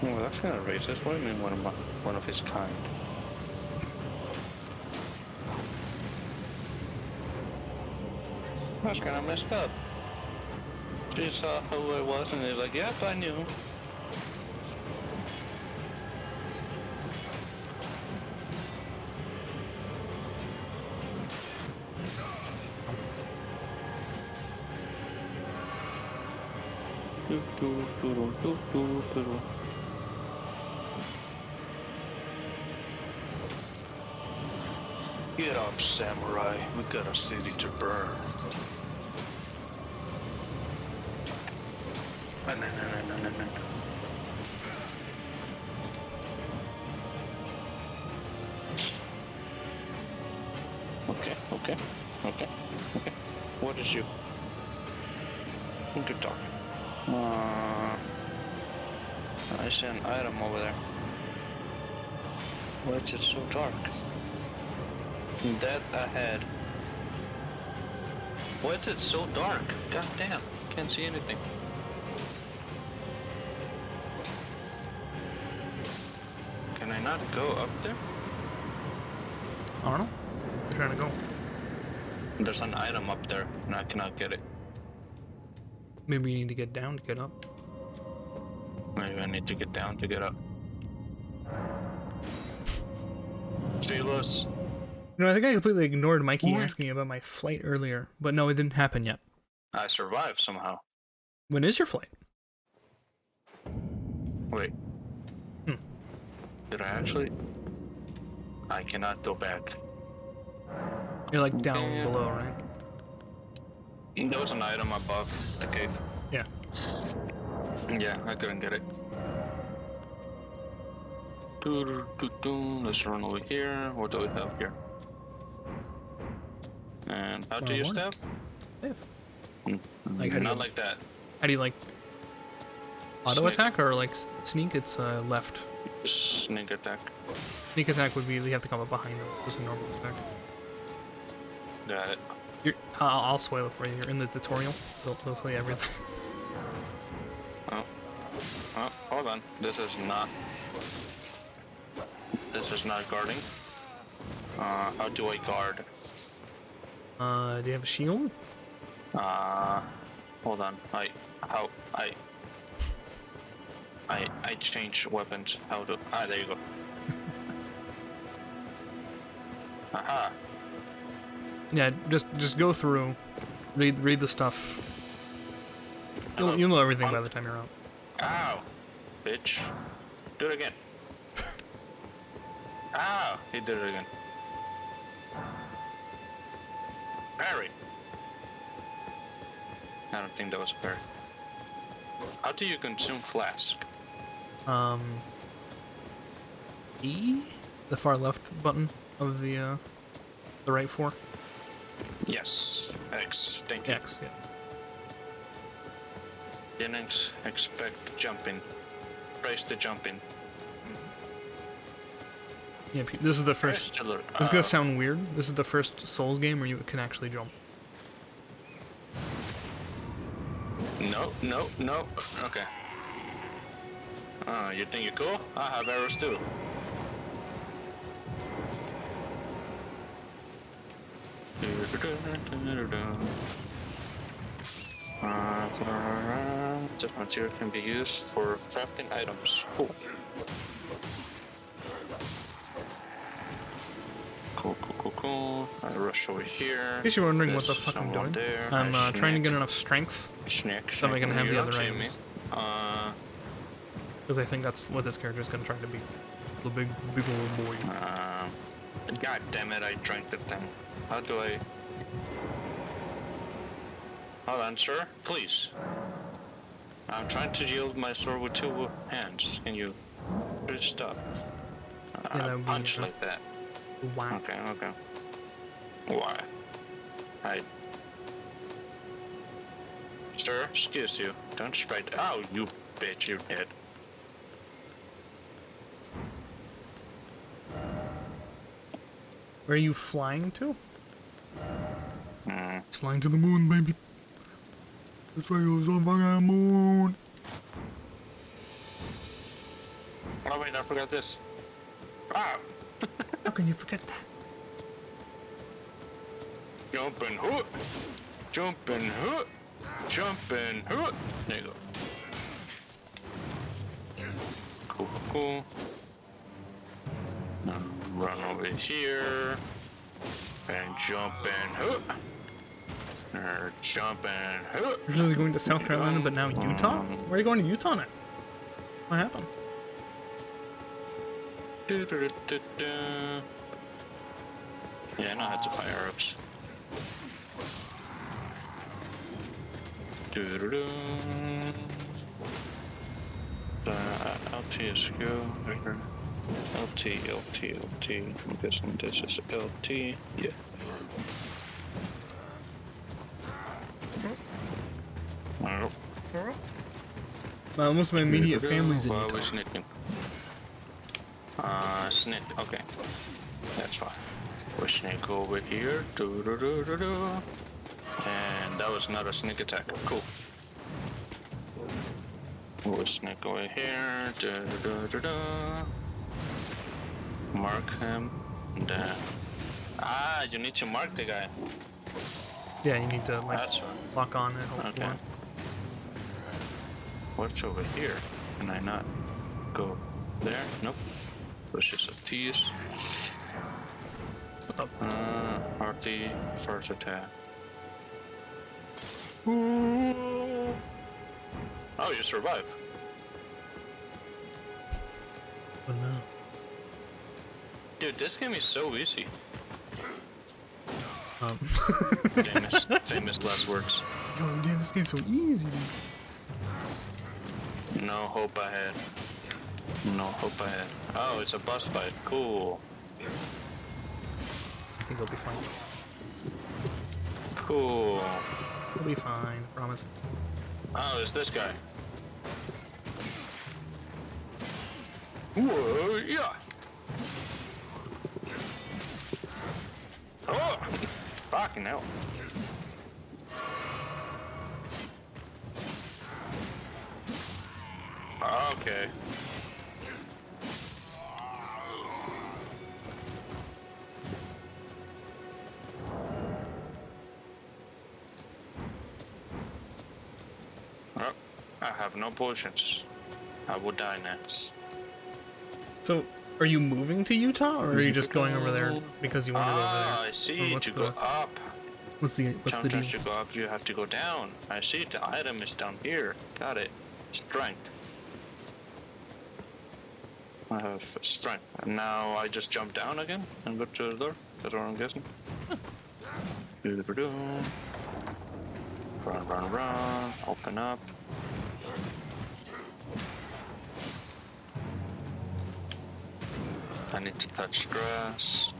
Well, that's kind of racist. What do you mean one of his kind? That's kind of messed up. She saw who it was and he's like, yep, I knew. Get up, samurai. We got a city to burn. Okay. What is you? Who to talk? I see an item over there. Why is it so dark? Dead ahead. Why is it so dark? God damn, can't see anything. Can I not go up there? I don't know. I'm trying to go. There's an item up there, and I cannot get it. Maybe you need to get down to get up. Maybe I need to get down to get up. Steelers. No, I think I completely ignored Mikey asking about my flight earlier, but no, it didn't happen yet. I survived somehow. When is your flight? Wait. Did I actually? I cannot go back. You're like down below, right? There was an item above the cave. Yeah. Yeah, I couldn't get it. Let's run over here. What do we have here? And how do you stab? Like, how do Not you, like that. how do you like auto Sneak. attack or like sneak? It's left. Sneak attack. Sneak attack would be you have to come up behind them. Just a normal attack. Got it. I'll spoil it for you. You're in the tutorial. They'll tell you everything. Oh, hold on. This is not guarding. How do I guard? Do you have a shield? Hold on. I change weapons. How do? There you go. Aha. Yeah, just go through, read the stuff. You'll know everything by the time you're out. Ow, bitch. Do it again. Ow, he did it again. Parry. I don't think that was a parry. How do you consume flask? E? The far left button of the right four? Yes, X. Thank you. X, yeah. Didn't expect jumping. Press the jumping. Yeah, this is the first. Press the, This is gonna sound weird. This is the first Souls game where you can actually jump. No. Okay. You think you're cool? I have arrows too. This material can be used for crafting items. Cool. Cool. I rush over here. In case you're wondering what the There's fuck I'm someone doing, there. I'm I trying to sneak. get enough strength Sneak. so I can have You the don't other see me. items. Because I think that's what this character is gonna try to be. The big old boy. God damn it, I drank the thing. How do I... Hold on, sir. Please. I'm trying to yield my sword with two hands. Can you please stop? Yeah, that would be Punch like that. Wow. Okay. Why? Sir, excuse you. Don't strike... Oh, you bitch, you're dead. Where are you flying to? It's flying to the moon, baby. It's like it's on fucking moon. Oh wait, I forgot this. Ah! How can you forget that? Jump and hook! Jump and hook! Jump and hook! There you go. Cool, cool. Now run over here. And jump and hook! Jump and hook! You're really going to South Carolina, but now Utah? Where are you going to Utah now? What happened? Yeah, I know how to fire ups. LT is go. LT. I'm guessing this is LT. Yeah. Nope. Well, most of my immediate family's in Why are Utah. we sneaking? Sneak. Okay. That's fine. We'll sneak over here. And that was not a sneak attack. Cool. We'll sneak over here. Mark him. And you need to mark the guy. Yeah, you need to like That's right. lock on and hold Okay. on. What's over here? Can I not go there? Nope. It's just a tease. RT, first attack. Ooh. Oh, you survive. Oh no. Dude, this game is so easy. Famous last words. Oh damn, this game's so easy, dude. No hope ahead. No hope ahead. Oh, it's a boss fight. Cool. I think it'll be fine. Cool. It'll be fine, I promise. Oh, it's this guy. Whoa, yeah. Oh, fucking hell. Okay. Oh, I have no potions. I will die next. So, are you moving to Utah, or are you just going over there because you want to go over there? Ah, I see. Or To go up. What's the Sometimes deal? to go up, you have to go down. I see. The item is down here. Got it. Strength. I have strength. And now I just jump down again and go to the door. That's what I'm guessing. Run. Open up. I need to touch grass.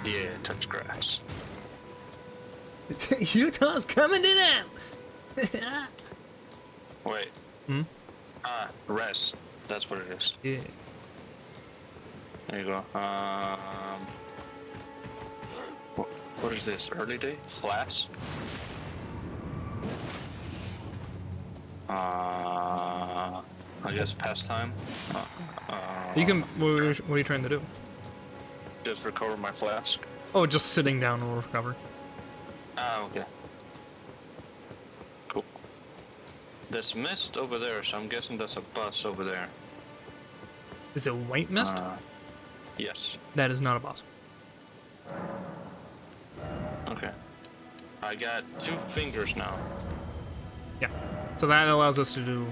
Yeah, touch grass. Utah's coming to them! Wait. Hmm? Rest. That's what it is. Yeah. There you go. What is this? Early day? Flash? I guess pastime. You can. What are you trying to do? Just recover my flask. Oh, just sitting down will recover. Ah, okay. Cool. There's mist over there, so I'm guessing there's a boss over there. Is it white mist? Yes. That is not a boss. Okay. I got 2 fingers now. Yeah. So that allows us to do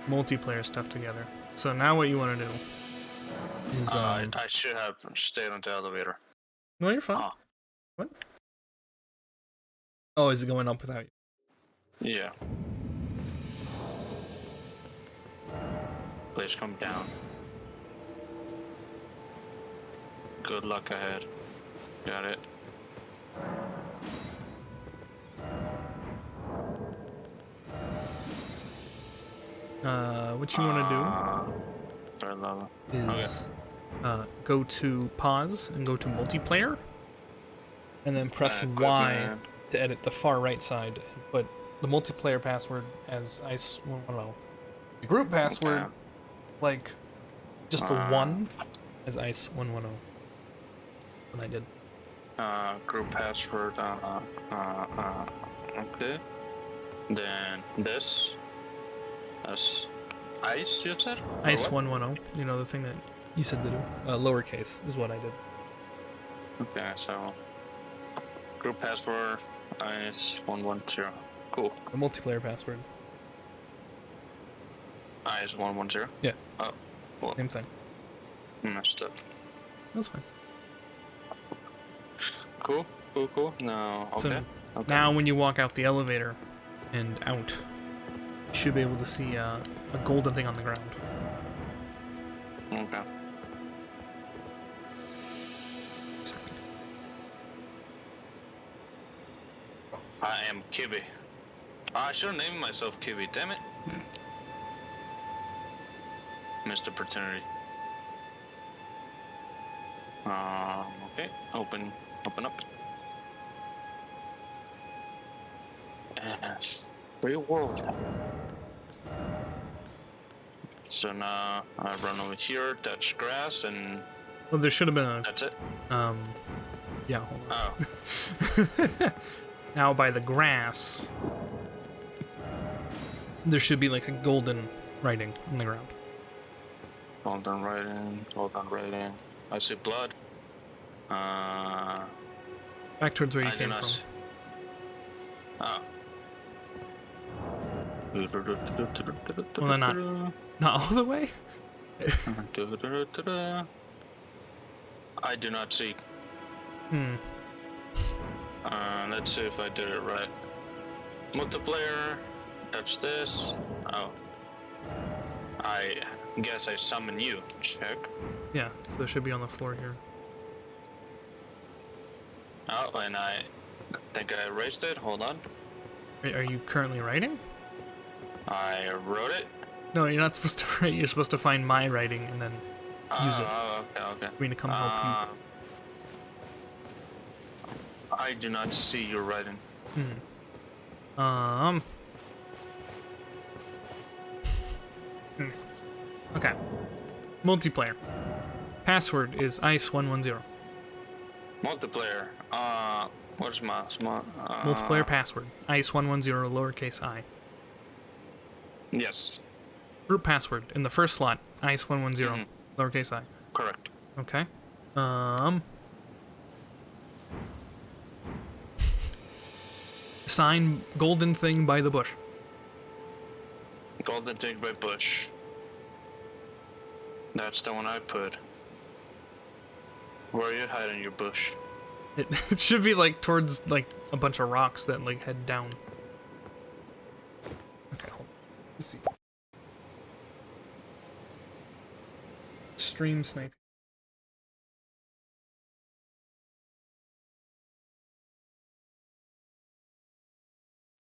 multiplayer stuff together. So now what you want to do is I should have stayed on the elevator. no, you're fine. What? Oh, is it going up without you? Yeah. Please come down. Good luck ahead. Got it. What you want to Third level. do is go to pause and go to multiplayer, and then press Y Equipment. to edit the far right side. But the multiplayer password as I don't know. The group password, Okay. like, just the one, is ice110. And I did. Group password, okay. Then this, that's ice, you said? Or what? Ice110, you know, the thing that you said to do. Lowercase is what I did. Okay, so group password ice110. Cool. The multiplayer password. Ice110. Yeah, Oh, well, same thing. messed up. That's fine. Cool, cool, cool. No, okay. So Okay. now when you walk out the elevator and out, you should be able to see a golden thing on the ground. Okay. I am Kibby. I should have named myself Kibby, damn it. Missed opportunity. Okay, open up. Yes, free world. So now I run over here, touch grass, and Well, there should have been a, that's it. yeah, hold on. Oh, Now by the grass, there should be like a golden writing on the ground. hold on, right in. I see blood. Back towards where you I do came not from. see. Oh. Well, then not all the way? I do not see. Hmm. Let's see if I did it right. Multiplayer. Touch this. Oh. I guess I summon you. Check. Yeah, so it should be on the floor here. Oh, and I think I erased it. Hold on. Are you currently writing? I wrote it. No, you're not supposed to write. You're supposed to find my writing and then use it. Oh, okay. For me to come help I do not see your writing. you. Okay. Multiplayer. Password is ice110. Multiplayer. What's my smart? Multiplayer password. ice110 lowercase I. Yes, Group password in the first slot. ice110 lowercase I. correct. Okay. Sign golden thing by the bush. Golden Dig by Bush. That's the one I put. Where are you hiding your bush? It should be like towards like a bunch of rocks that like head down. Okay, hold on. Let's see. Stream snipe.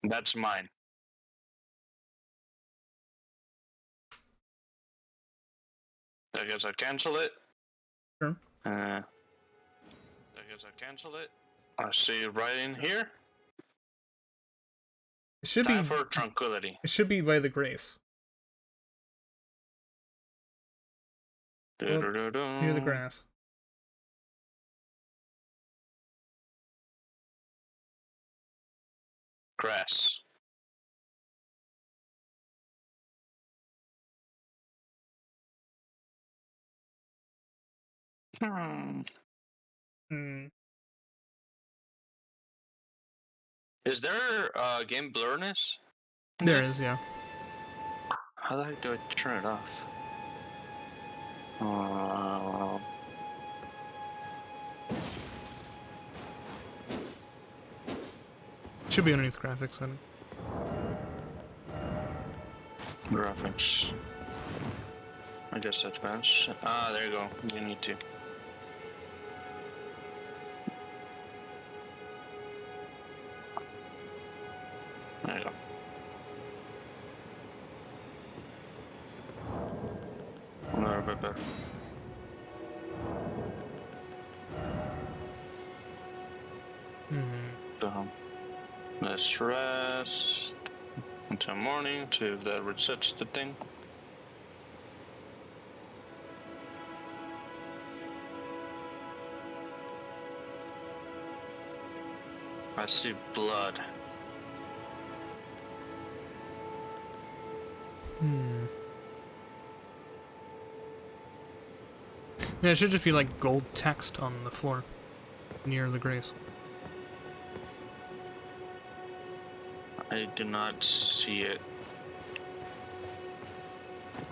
That's mine. I guess I cancel it. Sure. I guess I cancel it. I see it right in here. It should Time be. for tranquility. It should be by the grace. Near the grass. Grass. Hmm. Is there game blurriness? There is, yeah. How the heck do I turn it off? Should be underneath graphics setting. Graphics. I guess advanced. Ah, there you go. You need to. There you go. A little bit better. So, let's rest until morning to if that resets the thing. I see blood. Yeah, it should just be like gold text on the floor near the grace. I do not see it.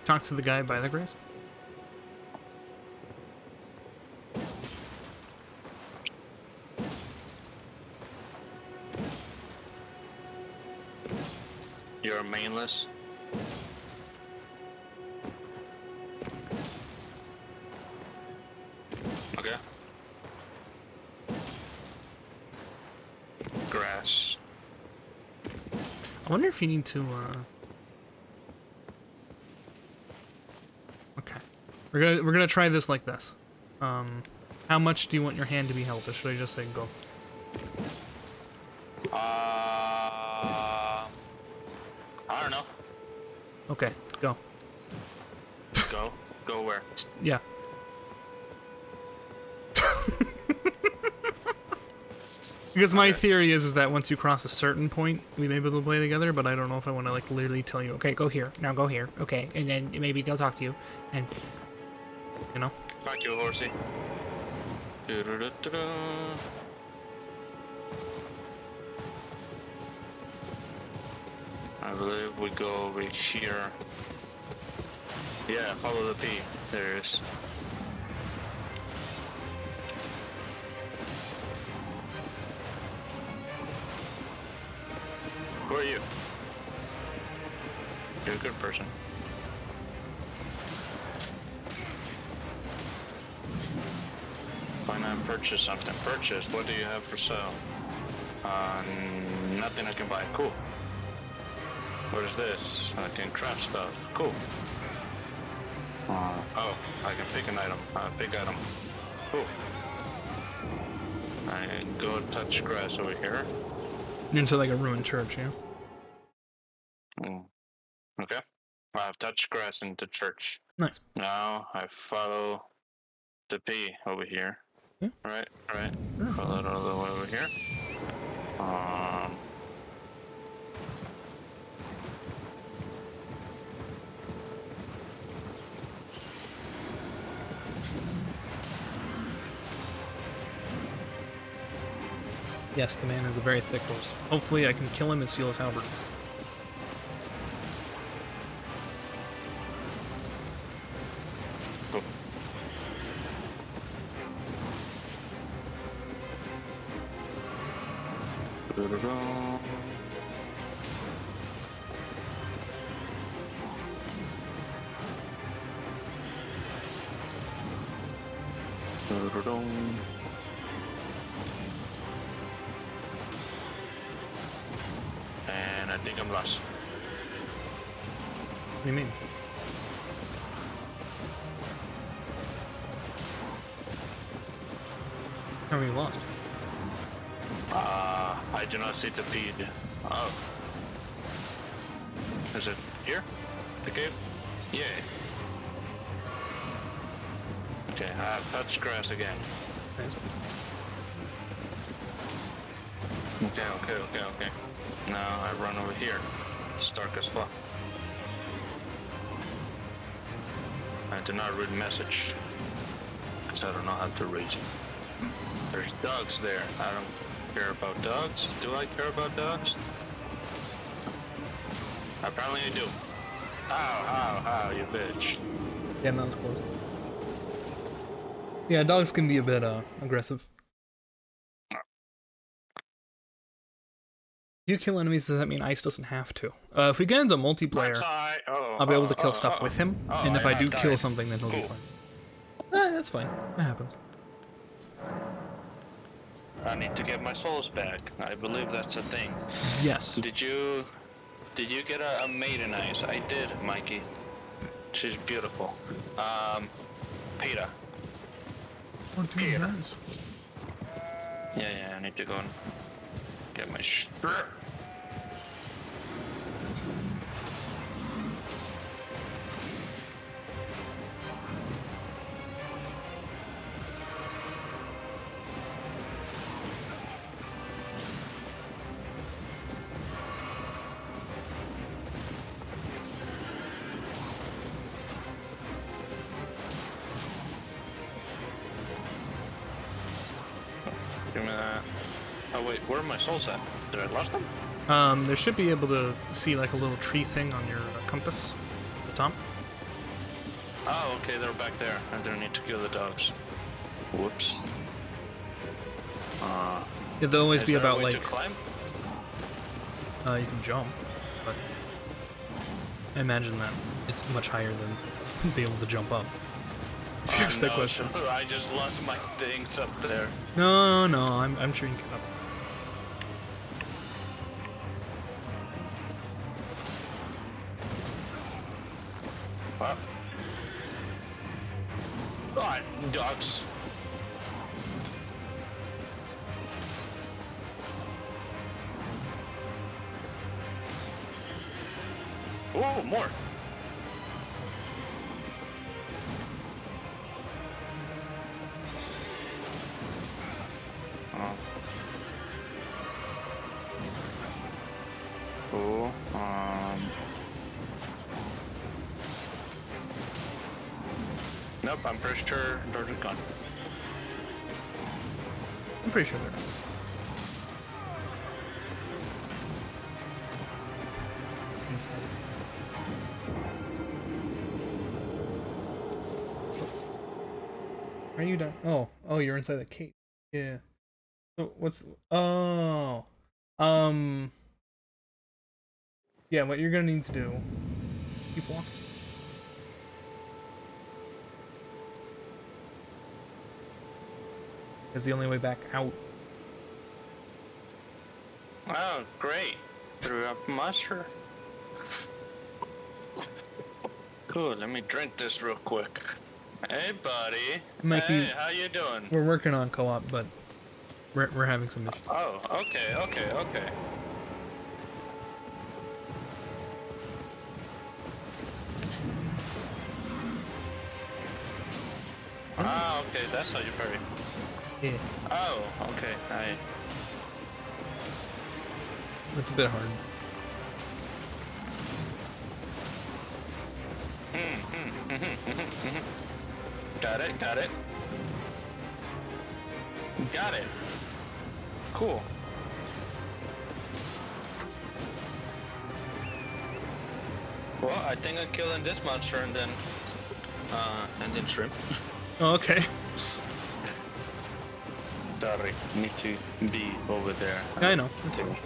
Talk to the guy by the grace. You're mainless. Okay. Grass. I wonder if you need to, okay. We're gonna try this like this. How much do you want your hand to be held, or should I just say go? I don't know. Okay, go. Go? Go where? Yeah. Because my theory is that once you cross a certain point, we may be able to play together, but I don't know if I want to, like, literally tell you, okay, go here, now go here, okay, and then maybe they'll talk to you, and, you know? Fuck you, horsey. Do-do-do-do-do. I believe we go over here. Yeah, follow the P. There it is. Who are you? You're a good person. Why not purchase something? Purchase. What do you have for sale? Nothing I can buy. Cool. What is this? I can craft stuff. Cool. Oh, I can pick an item. Big item. Cool. I go touch grass over here. Into, like, a ruined church, yeah? Okay. I've touched grass into church. Nice. Now I follow the P over here. Yeah. Right. Follow it all the way over here. Yes, the man has a very thick horse. Hopefully I can kill him and steal his halberd. Cool. And I think I'm lost. What do you mean? How are you lost? I do not see the feed. Oh. Is it here? The cave? Yeah. Okay, I've touched grass again. Nice. Okay. Now I run over here. It's dark as fuck. I do not read message. Because I don't know how to read. There's dogs there. I don't care about dogs. Do I care about dogs? Apparently I do. How, you bitch. Yeah, that was close. Yeah, dogs can be a bit aggressive. If you kill enemies, does that mean Ice doesn't have to? If we get into multiplayer, I'll be able to kill stuff with him, and if I do kill something, then he'll be fine. That's fine. That happens. I need to get my souls back. I believe that's a thing. Yes. Did you get a maiden eyes? I did, Mikey. She's beautiful. Peter. Peter. Yeah, I need to go and get my Give me that. Oh wait, where are my souls at? Did I lost them? There should be able to see like a little tree thing on your compass at the top. Oh, okay, they're back there. I don't need to kill the dogs. Whoops. It'll always be Is there a about way like to climb? you can jump, but I imagine that it's much higher than being able to jump up. If you ask that No, question. I just lost my things up there. No, I'm sure you can get up. What? God, dogs. Oh, more. Oh. Cool. Nope, I'm pretty sure doors are gone. I'm pretty sure they're not. Are you done? Oh, you're inside the cave. Yeah. So what's? Oh, yeah. What you're gonna need to do? Keep walking. Is the only way back out. Oh, great. Threw up monster. Cool, let me drink this real quick. Hey, buddy. Might hey, be- how you doing? We're working on co-op, but we're having some issues. Oh, okay. Ah, okay, that's how you parry. Yeah, Oh, okay, it's a bit hard. Got it. Got it. Cool. Well, I think I'm killing this monster and then shrimp. Oh, okay. Sorry, need to be over there. Yeah, I know. That's okay.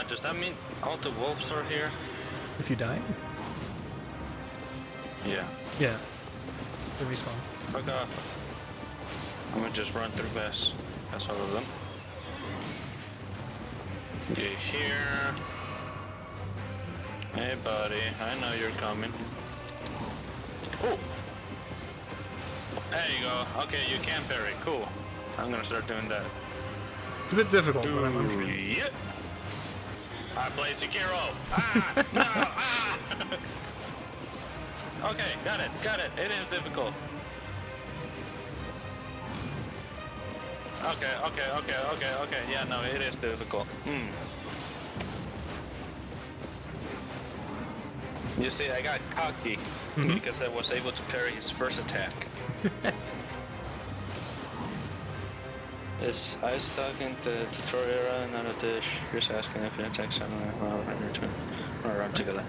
Does that mean all the wolves are here? If you die, Yeah. yeah, they respawn. Fuck off. I'm gonna just run through past all of them. Get here. Hey, buddy. I know you're coming. Oh! There you go. Okay, you can parry. Cool. I'm gonna start doing that. It's a bit difficult, but I'm sure. Yep. I play Sekiro. Ah! No! Ah! Okay, got it. It is difficult. Okay. Yeah, no, it is difficult. You see, I got cocky because I was able to parry his first attack. Is ice talking to tutorial not a dish? Just asking if you attack someone while in your turn. Or run together.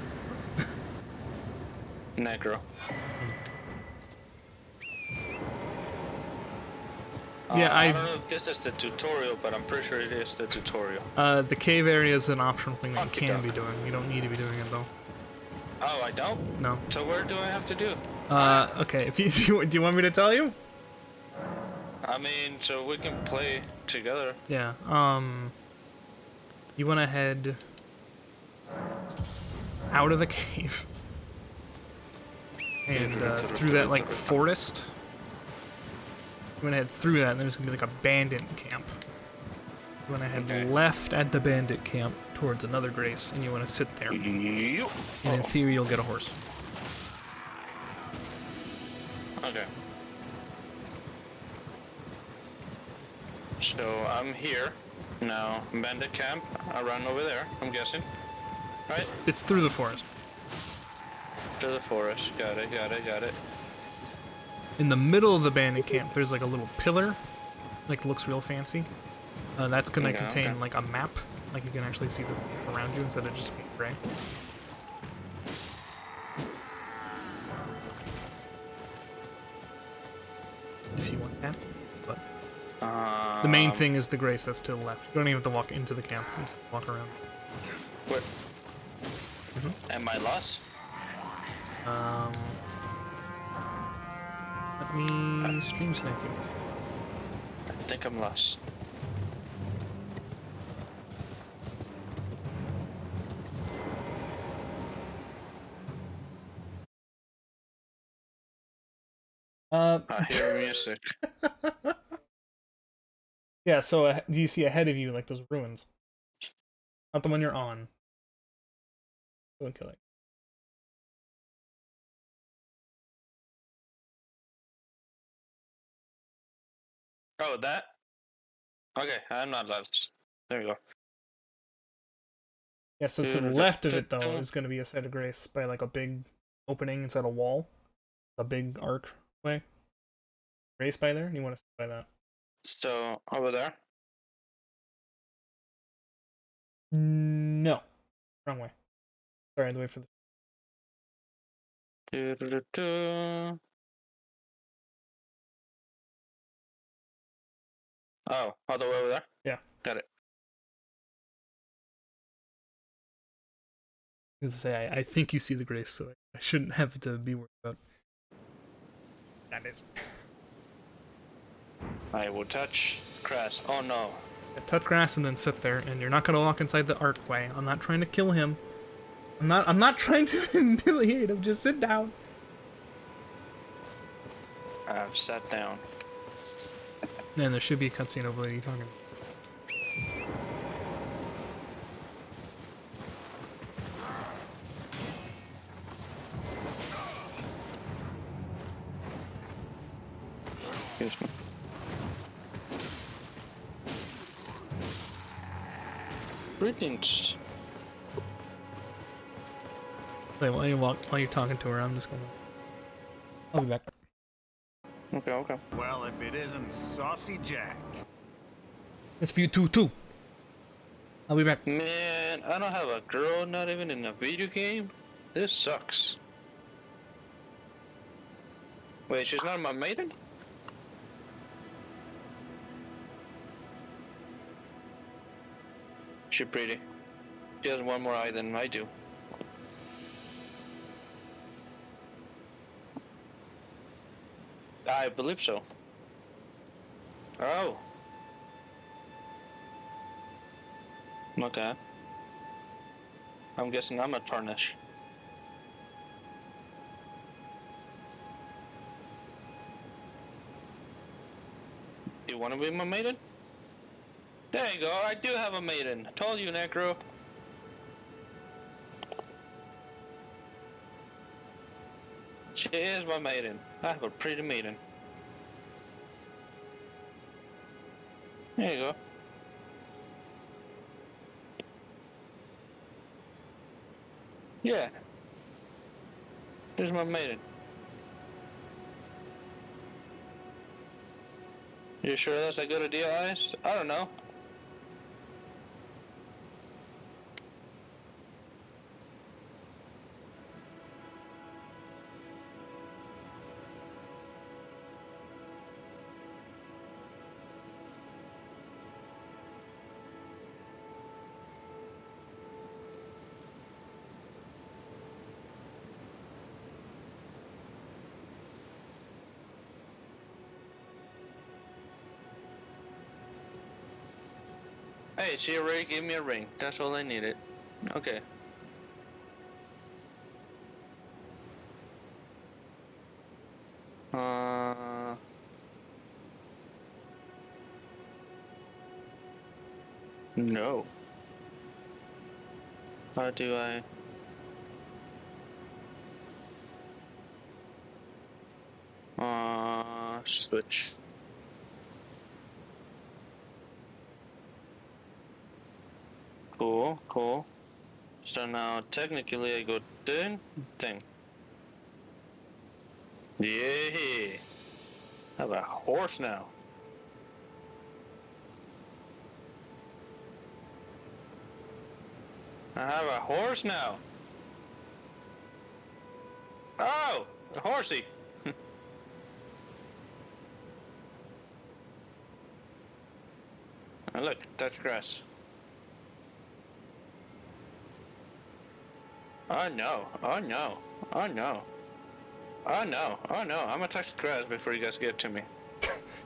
Negro. Yeah, I don't know if this is the tutorial, but I'm pretty sure it is the tutorial. The cave area is an optional thing that you Fuck it can up. be doing. You don't need to be doing it though. Oh, I don't? No. So where do I have to do? Okay. If you do you want me to tell you? I mean, so we can play together. Yeah. You want to head out of the cave and through that like forest. You want to head through that, and there's gonna be like a bandit camp. You want to head left at the bandit camp towards another grace, and you want to sit there. And in theory, you'll get a horse. Okay. So I'm here now. Bandit camp. I run over there. I'm guessing. Right? It's through the forest. to the forest. Got it, got it, got it. In the middle of the bandit camp, there's like a little pillar, like looks real fancy. That's gonna contain like a map, like you can actually see the map around you instead of just being gray. If you want that, but the main thing is the grace that's to the left. You don't even have to walk into the camp; you just walk around. What? Am I lost? Let me stream snipe you. I think I'm lost. I hear music. Yeah, so do you see ahead of you, like, those ruins? Not the one you're on. Go and kill it. Oh, that? Okay, I'm not lost. There we go. Yeah, so to the left of it, though, is going to be a site of grace by, like, a big opening inside a wall. A big archway. Grace by there, and you want to stay by that. So, over there? No. Wrong way. Sorry, I had to wait for the... Oh, all the way over there? Yeah. Got it. As I say, I think you see the grace, so I shouldn't have to be worried about that is. I will touch grass. Oh no. Yeah, touch grass and then sit there, and you're not gonna walk inside the archway. I'm not trying to kill him. I'm not trying to humiliate him. Just sit down. I've sat down. And there should be a cutscene of Lady talking. Excuse me. Greetings. Wait, while you're talking to her, I'm just gonna... I'll be back. Okay, okay. Well, if it isn't Saucy Jack. It's for you too. I'll be back. Man, I don't have a girl, not even in a video game? This sucks. Wait, she's not my maiden? She's pretty. She has one more eye than I do. I believe so. Oh. Okay. I'm guessing I'm a tarnish. You want to be my maiden? There you go, I do have a maiden. I told you, Necro. She is my maiden. I have a pretty maiden. There you go. Yeah. Here's my maiden. You sure that's a good idea, Ice? I don't know. Hey, she already gave me a ring. That's all I needed. Okay. No. How do I... switch. Cool, cool. So now technically I go ding, ding. Yeah. I have a horse now. I have a horse now. Oh, a horsey. Oh, look, touch grass. Oh no, oh no, oh no. Oh no, oh no, I'm gonna touch the grass before you guys get to me.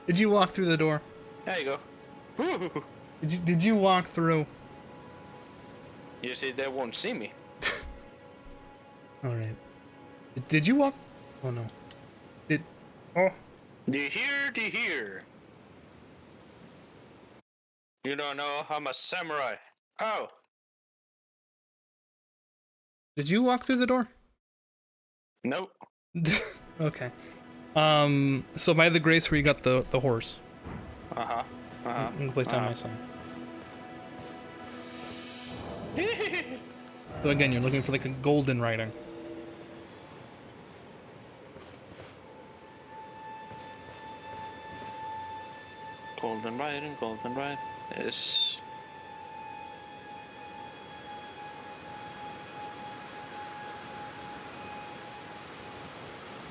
Did you walk through the door? There you go. Woo! Did you walk through? You see, they won't see me. All right. Did you walk? Oh no. Did? Oh. Do you hear? Do you hear? You don't know I'm a samurai. Oh. Did you walk through the door? Nope. Okay. So by the grace where you got the horse. Uh-huh. Uh-huh. I'm gonna place down my son. So again, you're looking for like a golden writing. Golden writing, golden writing. Is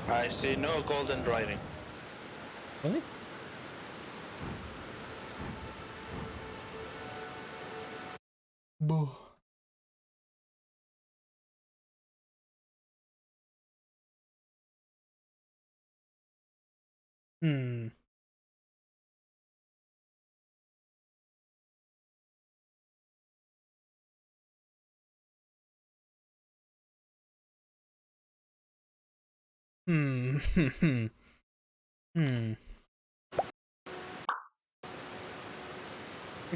I see no golden writing. Really? Boo. Hmm. Hmm. Hmm.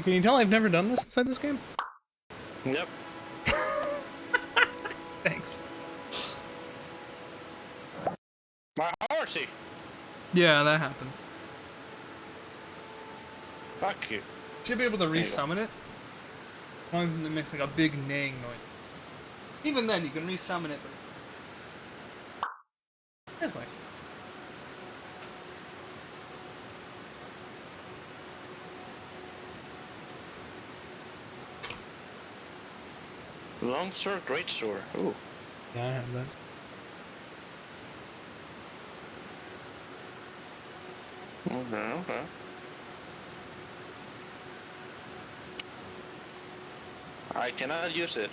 Can you tell I've never done this inside this game? Yep. Thanks. My horsey. Yeah, that happens. Fuck you. Should be able to you go. resummon it. As long as it makes like a big neighing noise. Even then, you can resummon it. That's my. Long sword, great sword. Ooh. Yeah, I have that. Okay, okay. I cannot use it.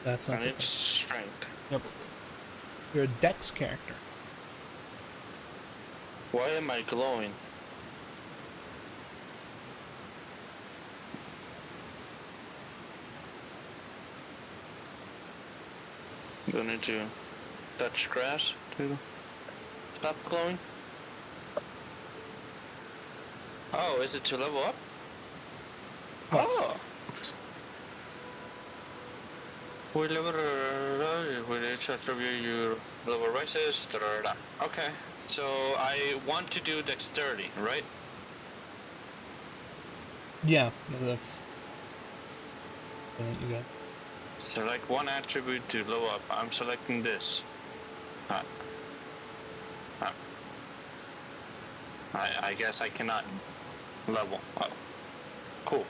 That's not I need so strength. Yep. You're a Dex character. Why am I glowing? Do I need to touch grass to stop glowing? Oh, is it to level up? Oh! With each attribute your level rises. Okay, so I want to do dexterity, right? Yeah, that's. You got. Select one attribute to level up. I'm selecting this. I guess I cannot level up. Cool.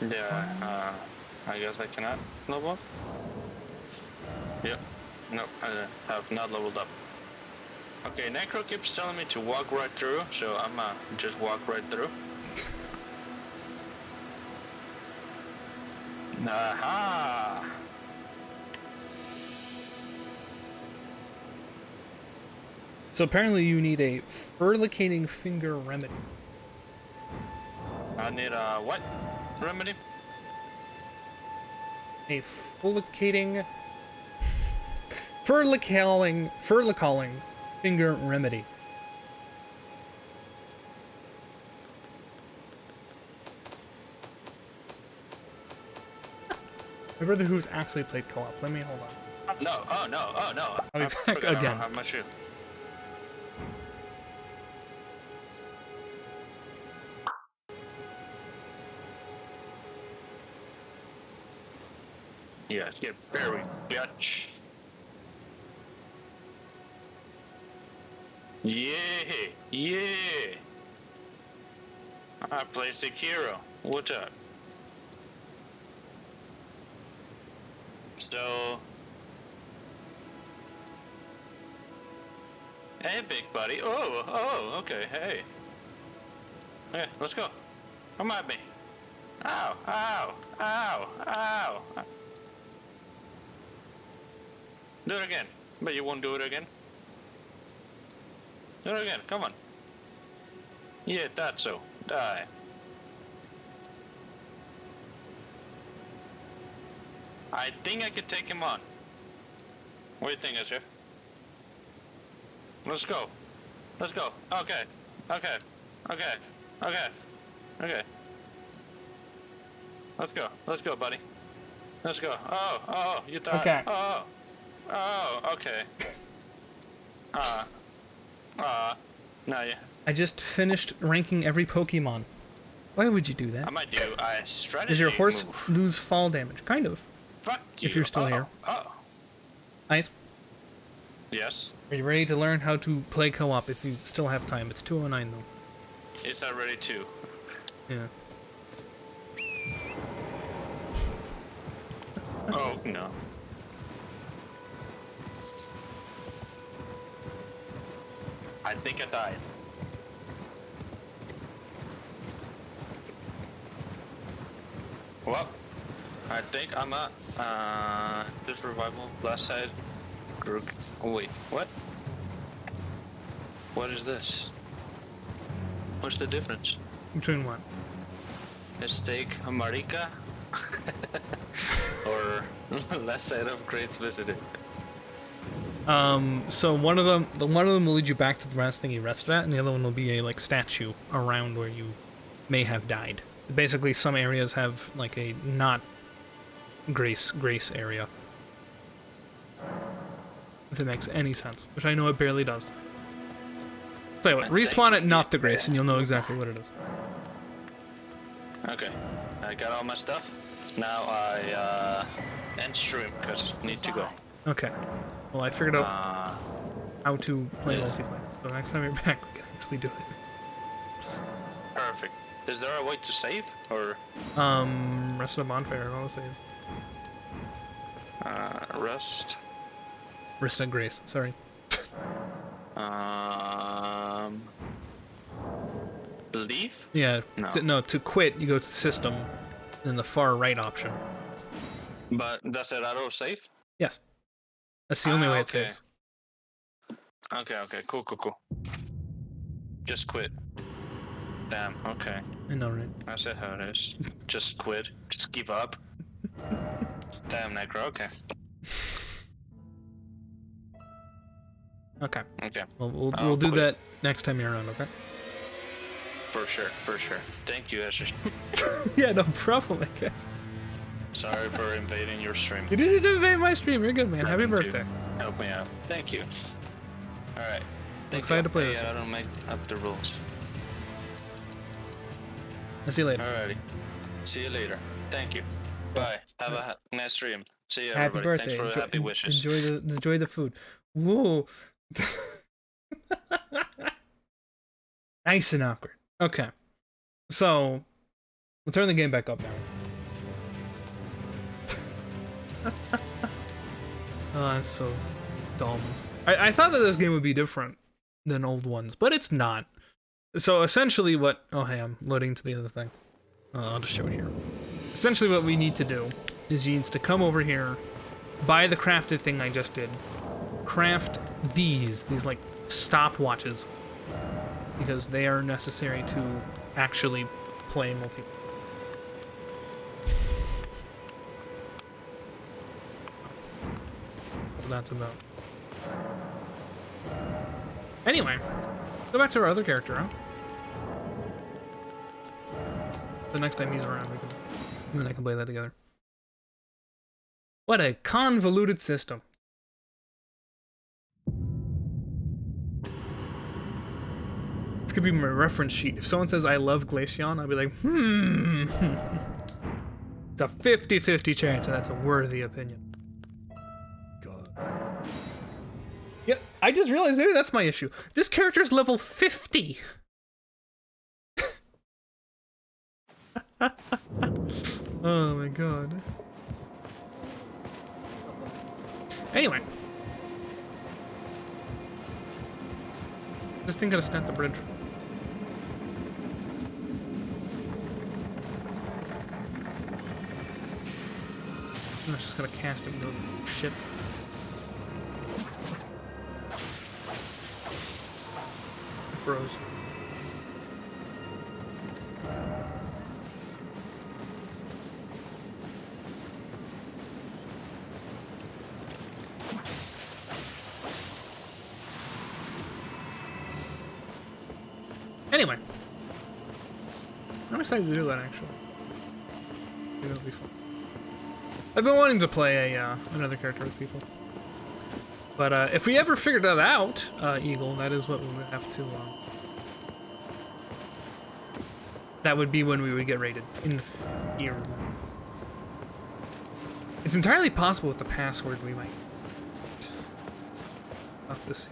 Yeah, I guess I cannot level up. Yep. Nope, I have not leveled up. Okay, Necro keeps telling me to walk right through, so I'm just walk right through. Aha! So apparently you need a furlicating finger remedy. I need a what remedy? A furlicalling finger remedy. My brother who's actually played co-op. Let me hold on. No, oh no, oh no. I'll be back I don't again. have my shoe. Yes, get buried, bitch. Yeah, yeah. I play Sekiro. What's up? So, hey, big buddy. Oh, okay, hey. Okay, let's go. Come at me. Ow, ow, ow, ow. Do it again. But you won't do it again. Do it again, come on. Yeah, that's so. Die. I think I could take him on. What do you think, Ezra? Let's go. Let's go. Okay. Okay. Okay. Okay. Okay. Let's go. Let's go, buddy. Let's go. Oh, you died. Okay. Oh, okay. No, yeah. I just finished ranking every Pokemon. Why would you do that? I might do a strategy Does your horse move. lose fall damage? Kind of. Fuck you. If you're still here. Oh. Nice. Yes. Are you ready to learn how to play co-op if you still have time? It's 2:09 though. It's already 2. Yeah. Oh, no. I think I died. Well, I think I'm at this revival last side. Oh wait, what? What is this? What's the difference? Between what? A steak, a marica, or last side of Grace visited? So one of them will lead you back to the last thing you rested at, and the other one will be a like statue around where you may have died. Basically, some areas have like a not grace area. If it makes any sense, which I know it barely does. Tell you what, respawn at not the grace, and you'll know exactly what it is. Okay, I got all my stuff. Now I end stream because need to go. Okay. Well, I figured out how to play multiplayer, so next time you're back, we can actually do it. Perfect. Is there a way to save or? Rest of the bonfire, I'll save. Rest. Rest at grace. Sorry. Leave? Yeah. No. To quit, you go to system, then the far right option. But does it auto save? Yes. That's the only way it okay. saves. Okay, cool. Just quit. Damn, okay. I know, right? That's it how it is. Just quit. Just give up. Damn, Necro, okay. Okay. Okay. Well, we'll do quit. that next time you're around, okay? For sure. Thank you, Ezra. Yeah, no problem, I guess. Sorry for invading your stream. You didn't invade my stream. You're good, man. Happy Having to birthday. Help me out. Thank you. Alright. Excited to play with I don't make up the rules. I'll see you later. Alrighty. See you later. Thank you. Bye. Have a nice stream. See you, Happy everybody. birthday. Thanks for the happy wishes. Enjoy the food. Whoa. Nice and awkward. Okay. So, we'll turn the game back up now. Oh, that's so dumb. I thought that this game would be different than old ones, but it's not. So essentially what... Oh, hey, I'm loading to the other thing. I'll just show it here. Essentially what we need to do is you need to come over here, buy the crafted thing I just did, craft these like stopwatches, because they are necessary to actually play multiplayer. That's about. Anyway, go back to our other character, huh? The next time he's around, you and I can play that together. What a convoluted system. This could be my reference sheet. If someone says I love Glaceon, I'll be like, It's a 50-50 chance, and that's a worthy opinion. God. Yep, I just realized maybe that's my issue. This character's level 50. Oh my god. Anyway. This thing gotta snap the bridge. I'm just gonna cast him into the ship. I froze. Anyway, I'm excited to do that actually. I think it'll be fun. I've been wanting to play another character with people, but if we ever figured that out, Eagle, that is what we would have to. That would be when we would get rated in theory. It's entirely possible with the password we might. I'll have to see.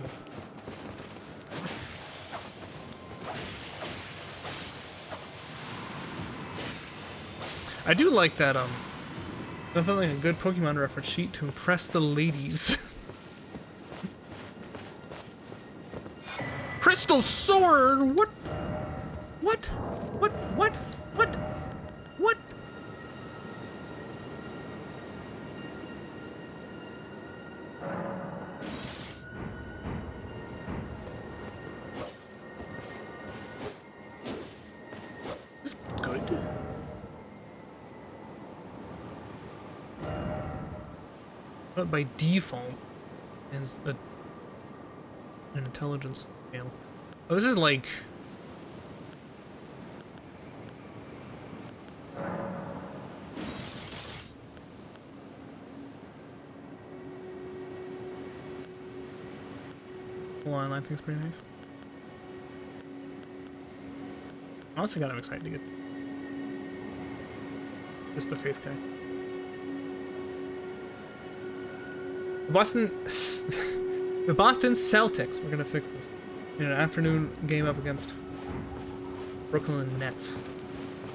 I do like that, nothing like a good Pokemon reference sheet to impress the ladies. Crystal Sword? What? What? What? What? What? What? This is good. But by default is an intelligence scale. Oh, this is like hold on, I think it's pretty nice. Honestly, kind of excited to get this the Faith guy. The Boston Celtics. We're gonna fix this in an afternoon game up against Brooklyn Nets.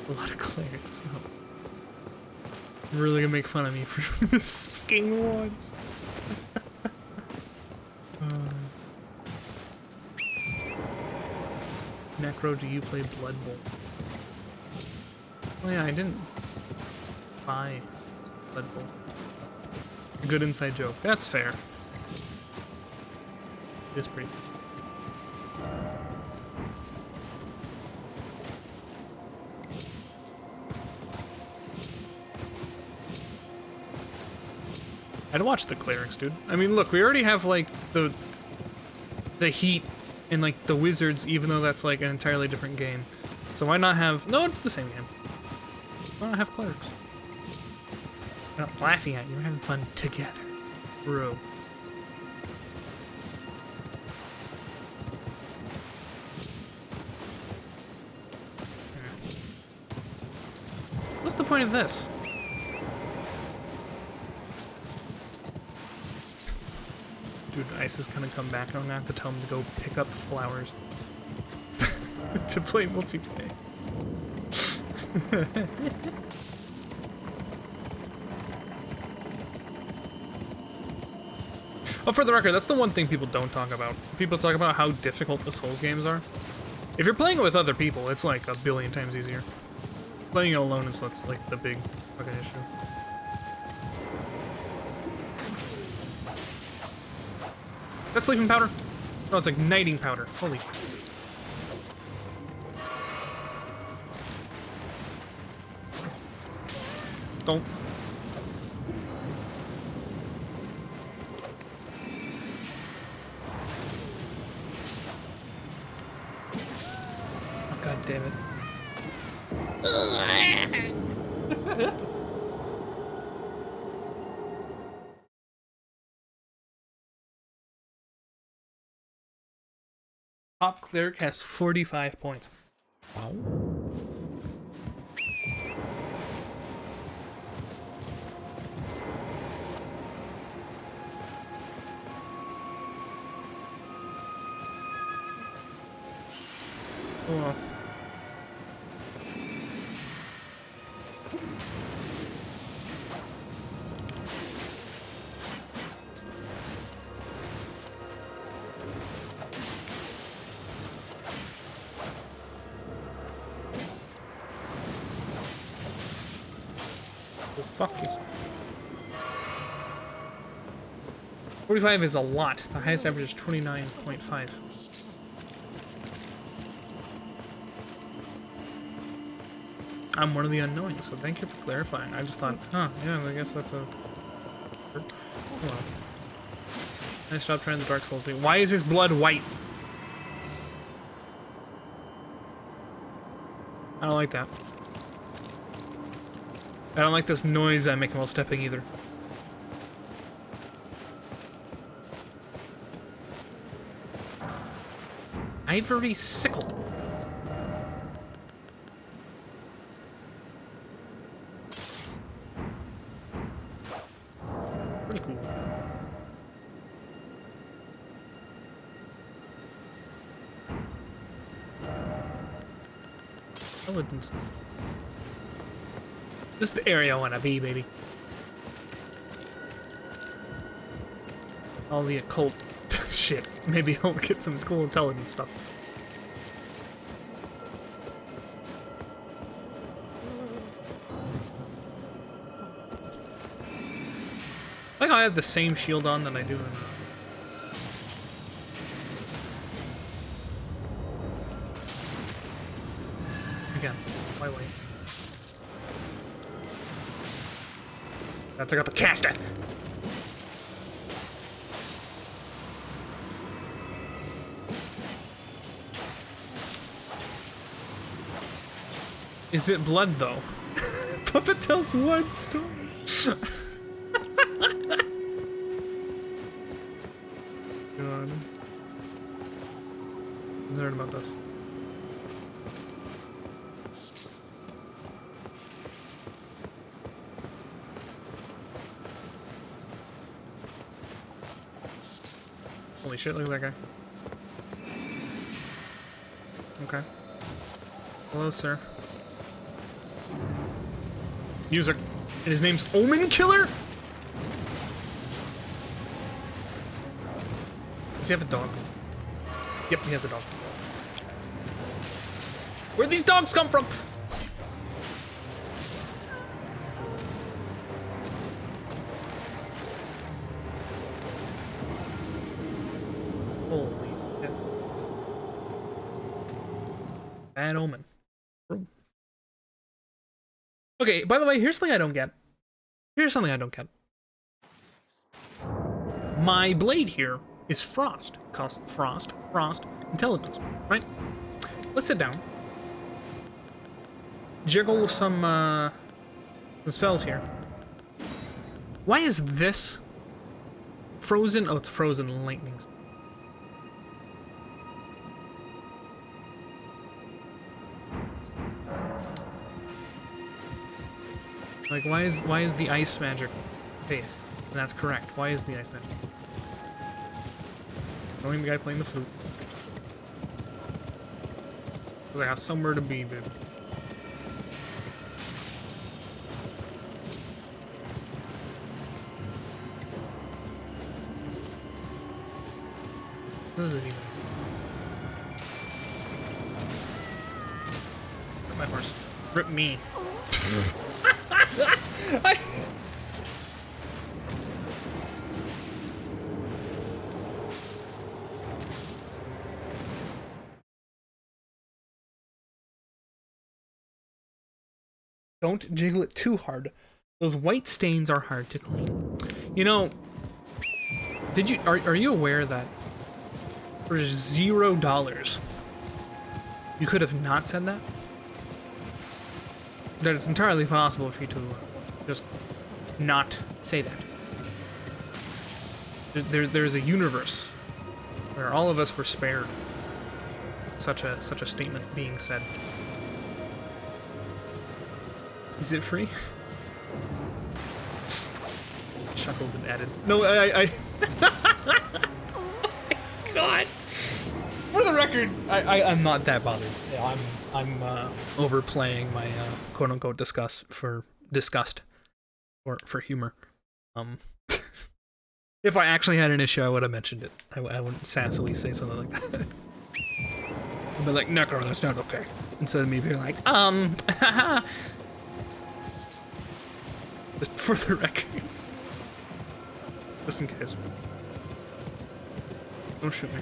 A lot of clerics. So you're really gonna make fun of me for the fucking ones. Necro, do you play Blood Bowl? Oh yeah, I didn't buy Blood Bowl. Good inside joke. That's fair. It's pretty. I'd watch the clerics, dude. I mean, look, we already have like the heat and like the wizards, even though that's like an entirely different game. So why not have? No, it's the same game. Why not have clerics? I'm not laughing at you. We're having fun together, bro. What's the point of this? Dude, Ice is gonna come back. I'm gonna have to tell him to go pick up flowers to play multiplayer. Oh, for the record, that's the one thing people don't talk about. People talk about how difficult the Souls games are. If you're playing it with other people, it's like a billion times easier. Playing it alone is that's like the big fucking issue. That's sleeping powder? No, it's igniting powder. Holy. Don't. Oh, God damn it. Top cleric has 45 points. Wow. well. The fuck is 45 is a lot. The highest average is 29.5. I'm one of the unknowing, so thank you for clarifying. I just thought, huh, yeah, I guess that's a... Oh, well. Nice job trying the Dark Souls game. Why is his blood white? I don't like that. I don't like this noise I'm making while stepping either. Ivory sickle. Pretty cool. Paladins. This is the area I want to be, baby. All the occult shit. Maybe I'll get some cool intelligence stuff. I think I have the same shield on that I do in... Again, why wait? That's I got the caster! Is it blood, though? Puppet tells one story. God. I'm concerned about this. Holy shit, look at that guy. Okay. Hello, sir. Music. And his name's Omen Killer? Does he have a dog? Yep, he has a dog. Where'd these dogs come from? Holy shit. Bad omen. Okay, by the way, here's something I don't get. Here's something I don't get. My blade here is frost. Frost, intelligence, right? Let's sit down. Jiggle some spells here. Why is this frozen? Oh, it's frozen lightnings. Like, why is the ice magic faith? And that's correct. Why is the ice magic? Knowing the guy playing the flute. Cause I got somewhere to be, dude. This is it even. Rip my horse. Rip me. Don't jiggle it too hard. Those white stains are hard to clean. You know, are you aware that for $0 you could have not said that? That it's entirely possible for you to just not say that. There's a universe where all of us were spared such a statement being said. Is it free? Chuckled and added. No, I oh my God. For the record, record, I'm not that bothered. Yeah, I'm overplaying my quote unquote disgust for humor. If I actually had an issue, I would have mentioned it. I wouldn't sassily say something like that. I'd be like, Necro, that's not okay. Instead of me being like, haha. Just for the record. Just in case. Don't shoot me.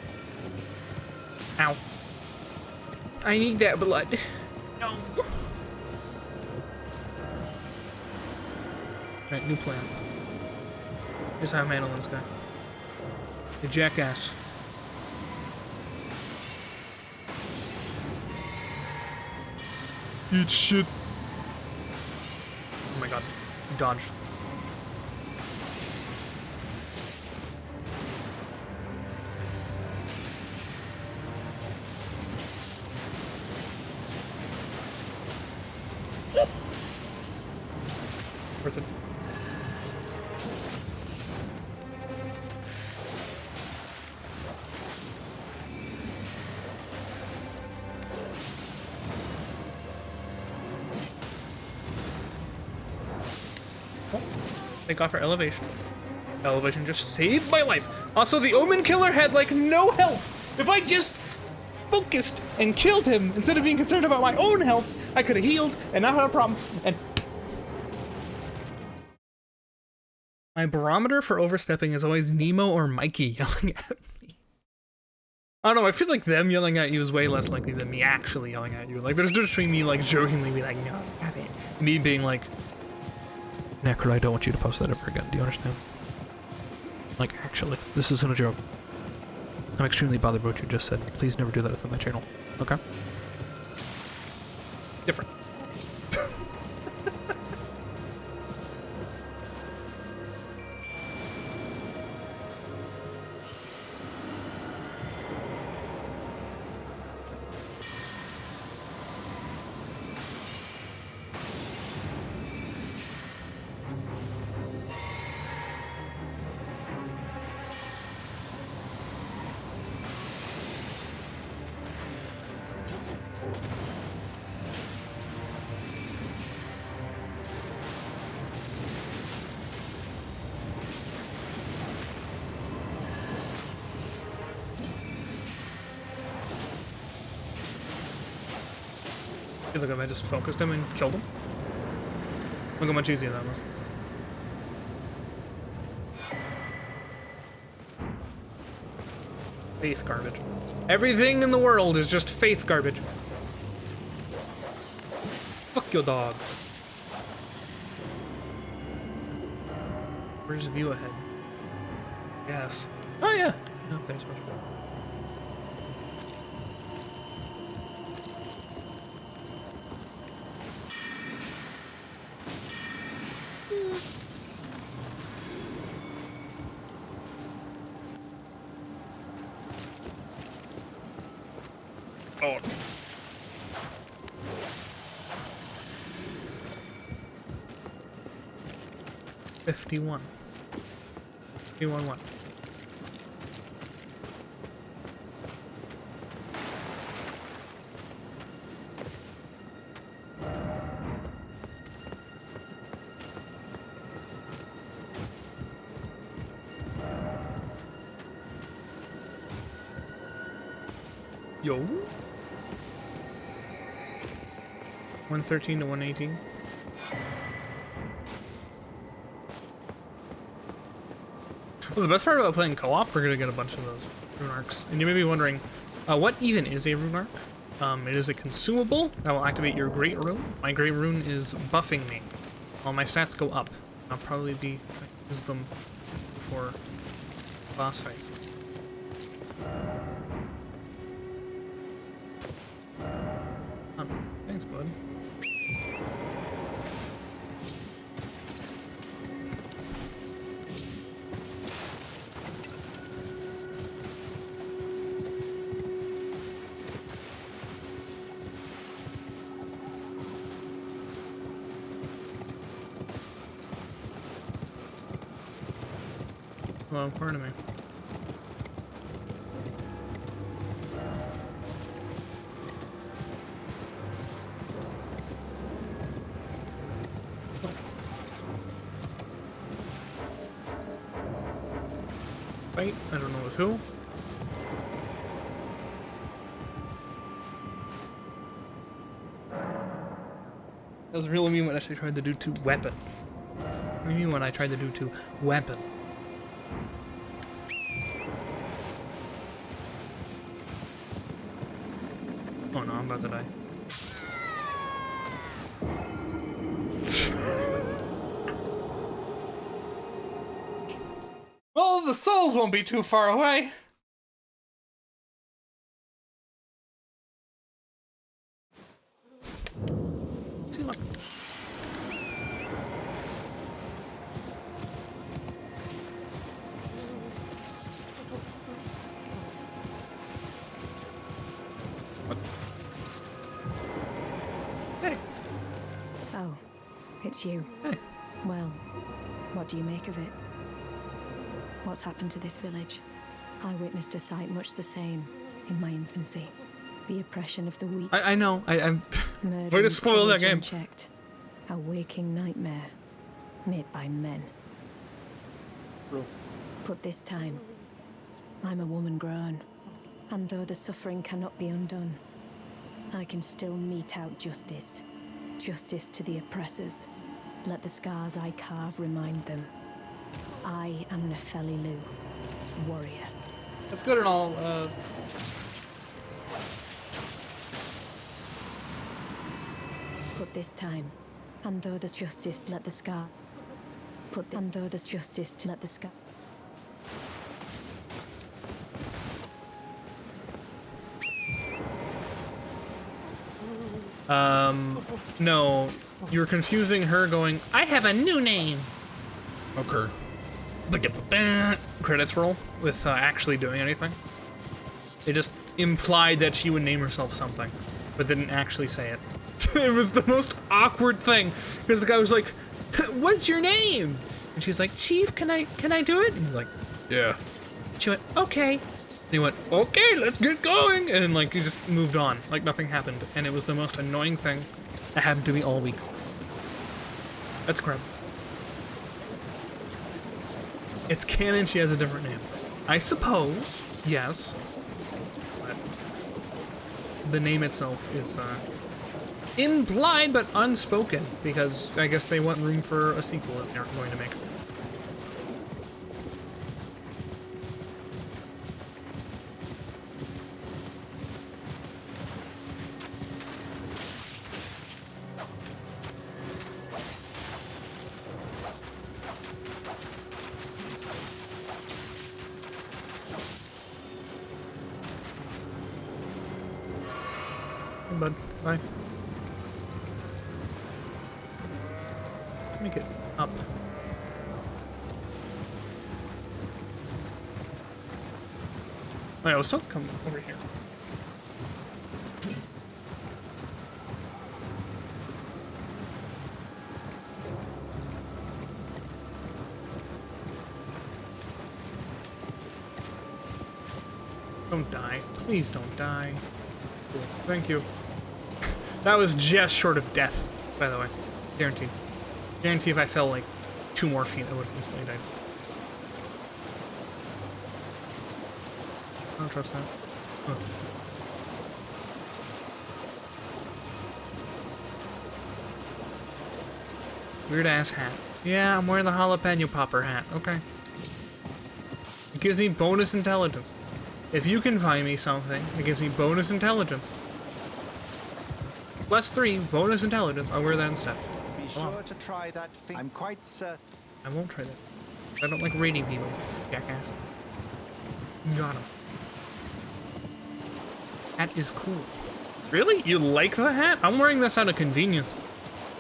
Ow. I need that blood. No. Alright, new plan. Here's how I'm handling this guy. You jackass. Eat shit. Oh my god. He dodged. Worth it. Thank God for elevation. Elevation just saved my life. Also, the Omen Killer had like no health. If I just focused and killed him instead of being concerned about my own health, I could have healed and not had a problem. And my barometer for overstepping is always Nemo or Mikey yelling at me. I don't know, I feel like them yelling at you is way less likely than me actually yelling at you. Like, there's a difference between me, like, jokingly being like, no, have it. Me being like, Necro, I don't want you to post that ever again. Do you understand? Like, actually, this isn't a joke. I'm extremely bothered by what you just said. Please never do that within my channel. Okay? Different. Look at him, I just focused him and killed him. Look how much easier that was. Faith garbage. Everything in the world is just faith garbage. Fuck your dog. Where's the view ahead? Yes. Oh yeah. No, there's much more. Oh. $51. 51 Yo. 113 to 118. Well, the best part about playing co-op, we're gonna get a bunch of those rune arcs. And you may be wondering, what even is a rune arc? It is a consumable that will activate your Great Rune. My Great Rune is buffing me. While my stats go up. I'll probably use them for boss fights. Thanks, bud. Hello, pardon me. fight. I don't know with who. That was really mean when I actually tried to do to weapon. What do you mean when I tried to do to weapon? Oh no, I'm about to die. Well, the souls won't be too far away. See, look. What? Hey. Oh, it's you. Hey. Well, what do you make of it? What's happened to this village? I witnessed a sight much the same in my infancy. The oppression of the weak. I know. I'm. Murder Way to and spoil that pillage game. unchecked. A waking nightmare made by men. But this time, I'm a woman grown, and though the suffering cannot be undone, I can still mete out justice. Justice to the oppressors. Let the scars I carve remind them. I am Nefeli Lu, warrior. That's good and all. But this time, and though there's justice, let the scar. And though there's justice, to let the scar. No. You're confusing her going, I have a new name. Okay. Credits roll with actually doing anything. They just implied that she would name herself something, but didn't actually say it. It was the most awkward thing because the guy was like, "What's your name?" And she's like, "Chief, can I do it?" And he's like, Yeah. She went, "Okay." And he went, "Okay, let's get going." And like he just moved on, like nothing happened, and it was the most annoying thing that happened to me all week. That's crap. It's canon she has a different name. I suppose, yes. But the name itself is implied but unspoken, because I guess they want room for a sequel that they aren't going to make. Hey, bud. Bye. Make it up. Wait, I was still come over here. Don't die. Please don't die. Cool. Thank you. That was just short of death, by the way. Guaranteed. Guarantee if I fell like 2 more feet, I would have instantly died. I don't trust that. Oh, it's... Weird ass hat. Yeah, I'm wearing the jalapeno popper hat. Okay. It gives me bonus intelligence. If you can find me something that gives me bonus intelligence. +3 bonus intelligence, I'll wear that instead. Be sure to try that thing. I'm quite certain. I won't try that. I don't like raiding people, jackass. Got him. Hat is cool. Really? You like the hat? I'm wearing this out of convenience.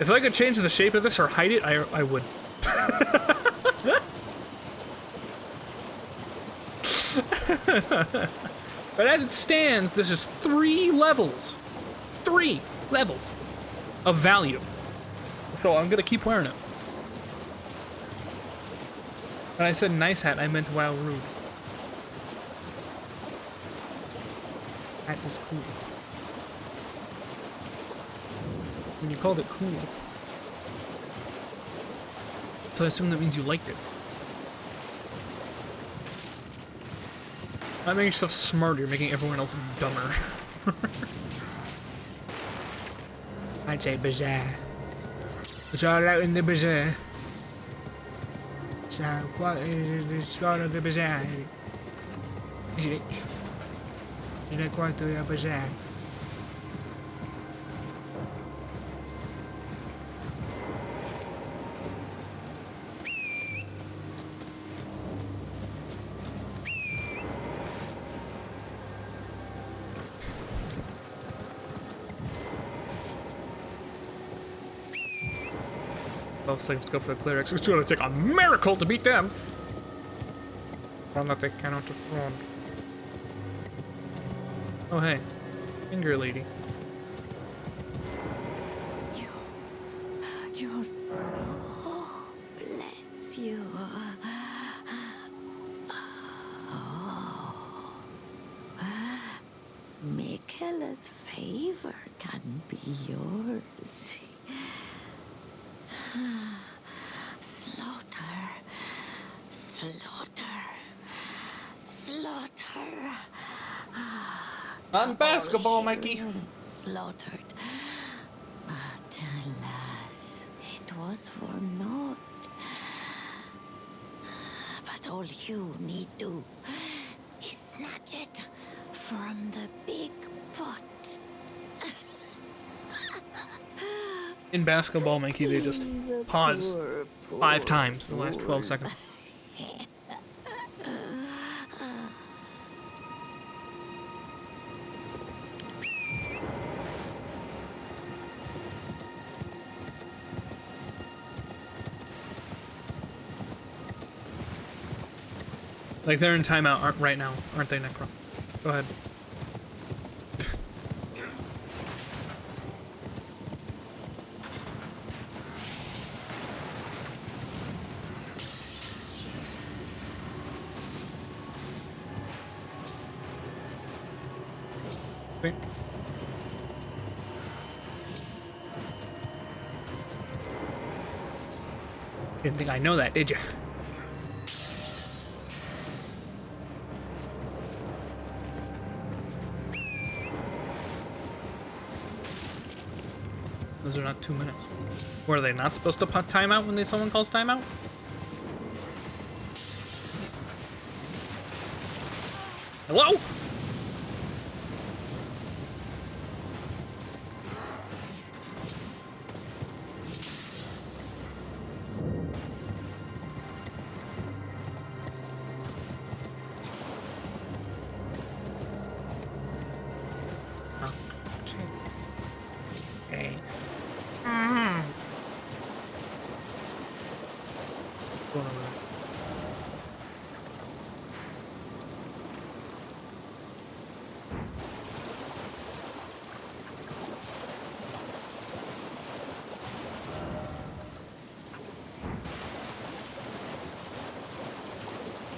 If I could change the shape of this or hide it, I would. But as it stands, this is 3 levels. 3 levels of value. So I'm gonna keep wearing it. When I said nice hat, I meant wild rude. Hat is cool. When you called it cool. So I assume that means you liked it. Not making yourself smarter, you're making everyone else dumber. I'd say bazaar. It's all out in the bazaar. So, what is the spot of the bazaar? Is it? Is it quite a bazaar? Seconds to go for the clerics. It's gonna take a miracle to beat them. One that they cannot afford. Oh hey, finger lady. You. Oh, bless you. Oh. Michaela's favor can be yours. Slaughter. Slaughter. Slaughter. On basketball, Mikey. Slaughtered. But alas, it was for naught. But all you need do is snatch it from the big pot. In basketball, Mikey, they just pause 5 times in the last 12 seconds. Like they're in timeout right now, aren't they, Necro? Go ahead. Okay. Didn't think I know that, did you? Those are not 2 minutes. Were they not supposed to put timeout when someone calls timeout? Hello? Okay. Going over there.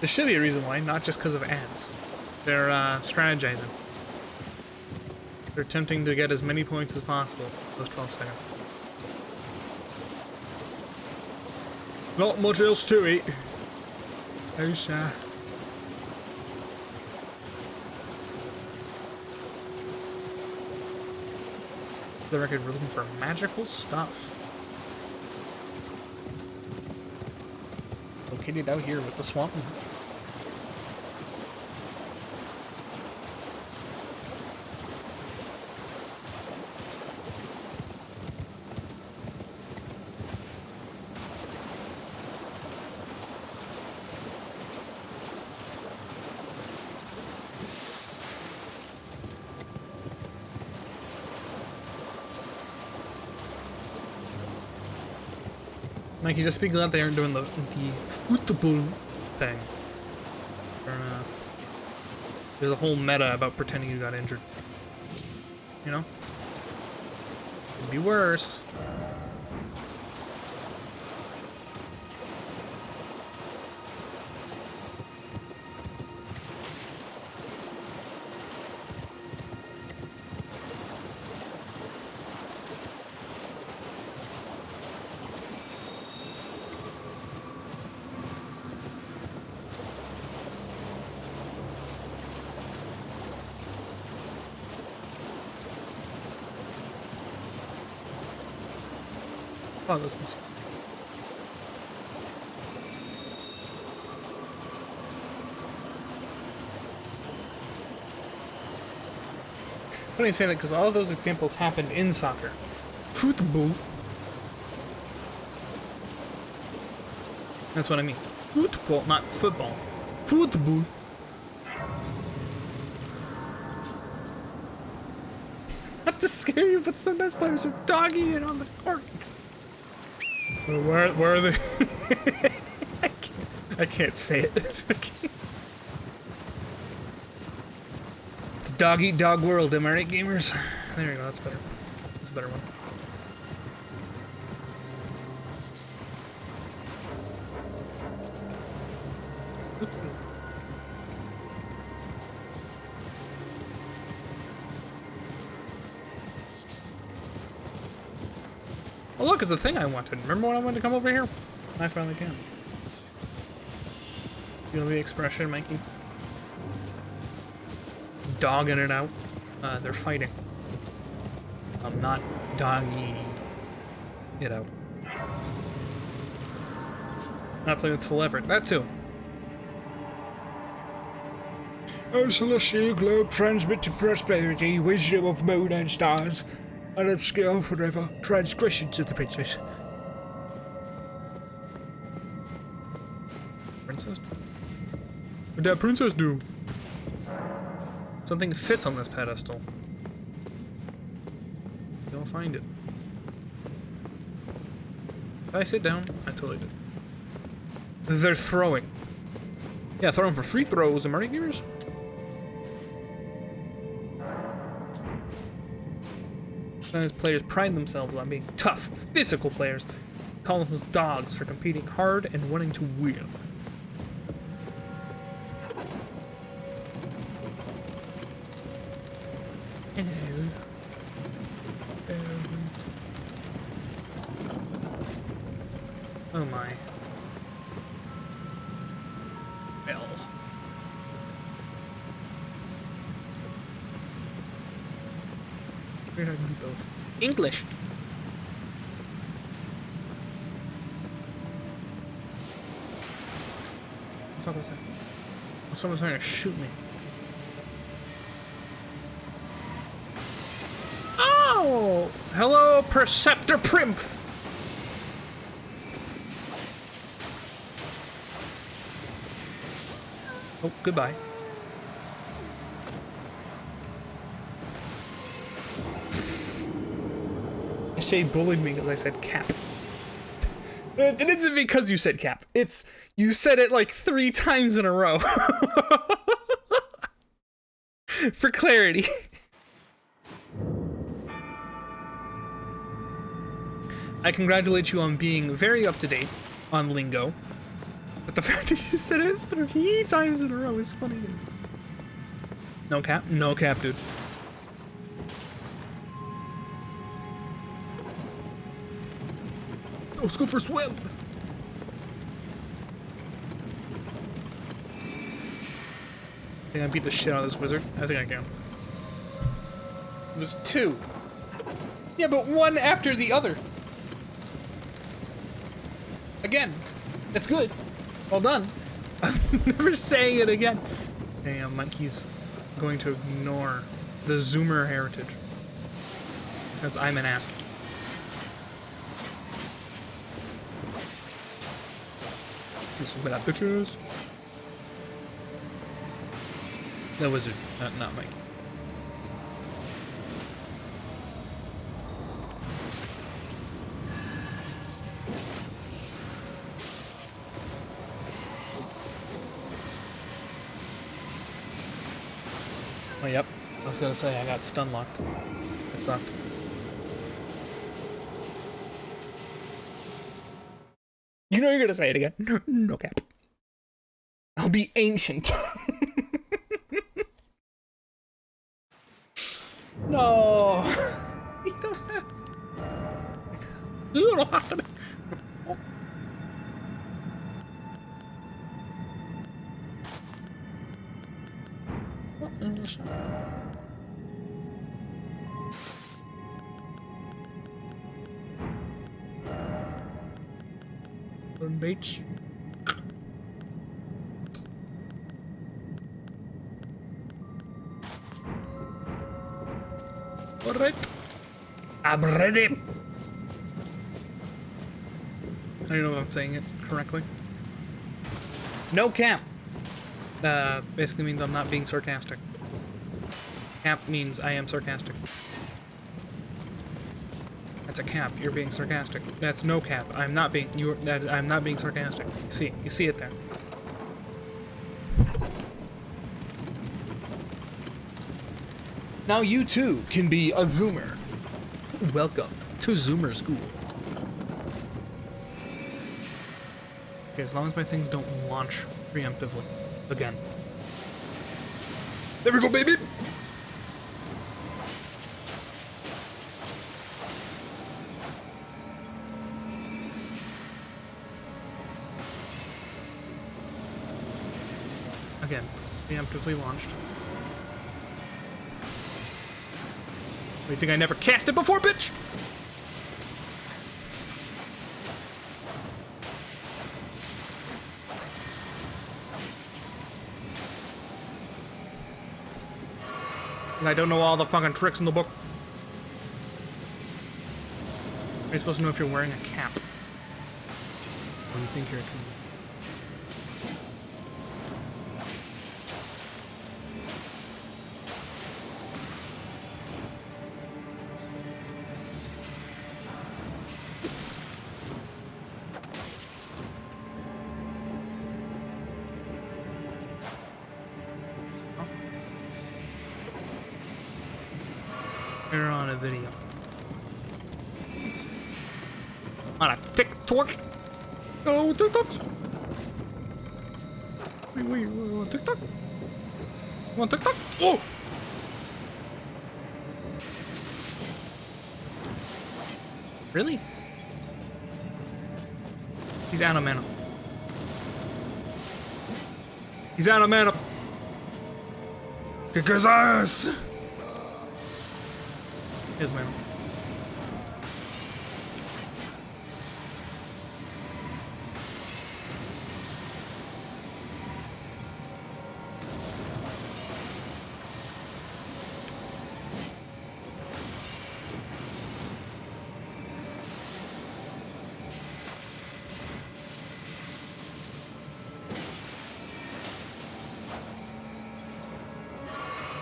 There should be a reason why, not just because of ads. They're strategizing. They're attempting to get as many points as possible those 12 seconds. Not much else to it. No, sir. For the record, we're looking for magical stuff. Located out here with the swamp. Mikey, just be glad they aren't doing the football thing. There's a whole meta about pretending you got injured. You know? Could be worse. Oh, listens. Funny you say that because all of those examples happened in soccer. Football. That's what I mean. Football, not football. Football. Not to scare you, but sometimes players are dogging it on the court. Where are they? I can't say it. It's a dog-eat-dog world, am I right, gamers? There you go, that's better. That's a better one. Oops. Oh look, it's the thing I wanted. Remember when I wanted to come over here? I finally can. Feel the expression, Mikey? Dogging it out. They're fighting. I'm not doggy it out. Not playing with full effort. That too. O celestial globe, transmit to prosperity, wisdom of moon and stars, and obscure forever transgressions of the princess. Princess? What'd that princess do? Something fits on this pedestal. Don't find it. Did I sit down? I totally did. They're throwing. Yeah, throwing for free throws, am I right, gamers? Sometimes players pride themselves on being tough, physical players. Call them dogs for competing hard and wanting to win. Oh my. Bell. Where did I do both? English! What the fuck was that? Oh, someone's trying to shoot me. Oh! Hello, Perceptor Primp! Oh, goodbye. Shay bullied me because I said cap. It isn't because you said cap. It's, you said it like 3 times in a row. For clarity. I congratulate you on being very up to date on lingo. But the fact that you said it 3 times in a row is funny. No cap? No cap, dude. Oh, let's go for a swim! I think I beat the shit out of this wizard. I think I can. It was 2. Yeah, but one after the other. Again. That's good. Well done. I'm never saying it again. Damn, Mikey's going to ignore the Zoomer heritage. Because I'm an asshole. Some of that bitches. The wizard, not Mike. Oh, yep. I was gonna say I got stun locked. It sucked. You know you're gonna say it again. No cap. I'll be ancient. No. You don't have. You don't have to. On beach. Alright. I'm ready. I don't know if I'm saying it correctly. No cap. Basically means I'm not being sarcastic. Cap means I am sarcastic. That's a cap. You're being sarcastic. That's no cap. I'm not being. I'm not being sarcastic. You see it there. Now you too can be a Zoomer. Welcome to Zoomer School. Okay, as long as my things don't launch preemptively. Again. There we go, baby! Again, preemptively launched. You think I never cast it before, bitch? I don't know all the fucking tricks in the book. Are you supposed to know if you're wearing a cap? Or you think you're a comedian? We're on a video. On a TikTok. Oh, TikToks. Wait, want TikTok? Want TikTok? Oh! Really? He's out of mana. He's out of mana. Kick his ass! His mana.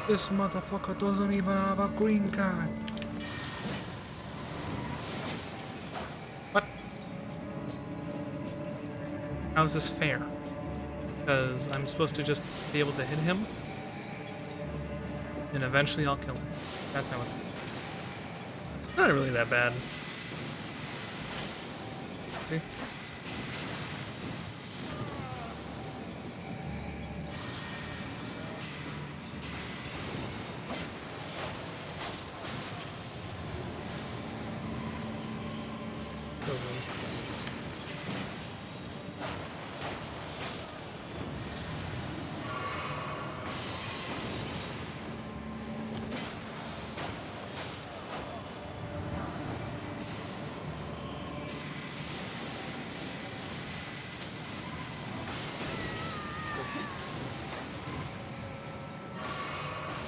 This motherfucker doesn't even have a green card. What? How is this fair? Because I'm supposed to just be able to hit him, and eventually I'll kill him. That's how it's not really that bad. See?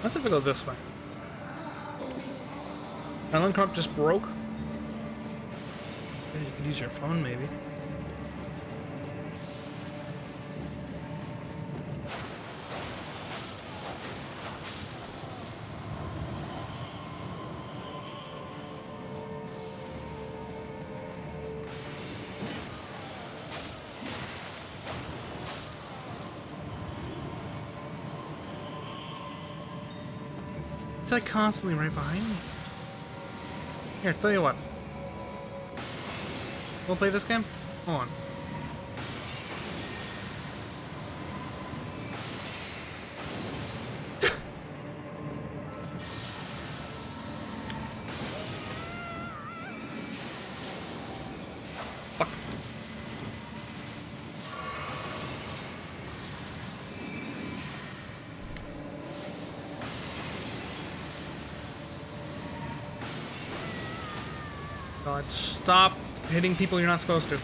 Let's if I go this way. Island Crop just broke? Yeah, you could use your phone, maybe. It's like constantly right behind me. Here, tell you what. We'll play this game? Hold on. Fuck. God, stop hitting people you're not supposed to.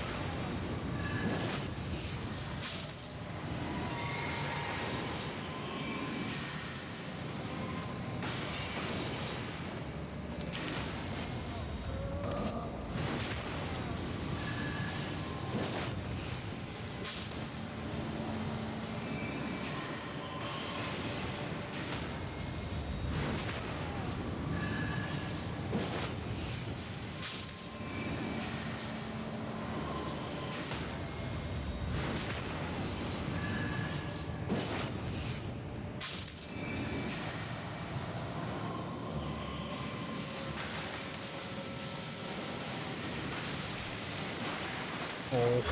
Oh.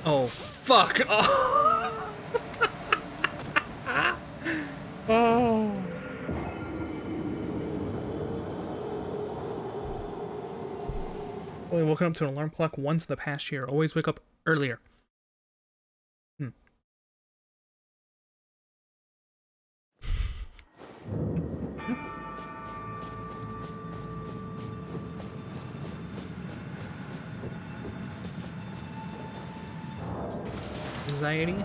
Oh, fuck. Oh. Oh. Only woken up to an alarm clock once in the past year. Always wake up earlier. Anxiety.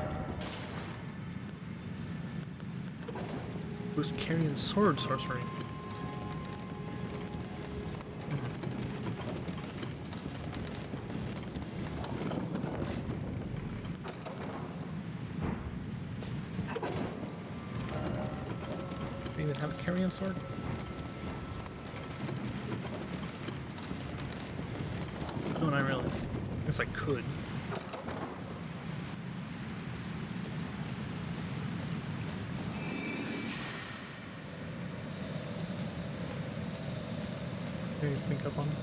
Who's carrying sword sorcery? Do you even have a carrion sword? No, not really. I guess I could. Maybe sneak up on him.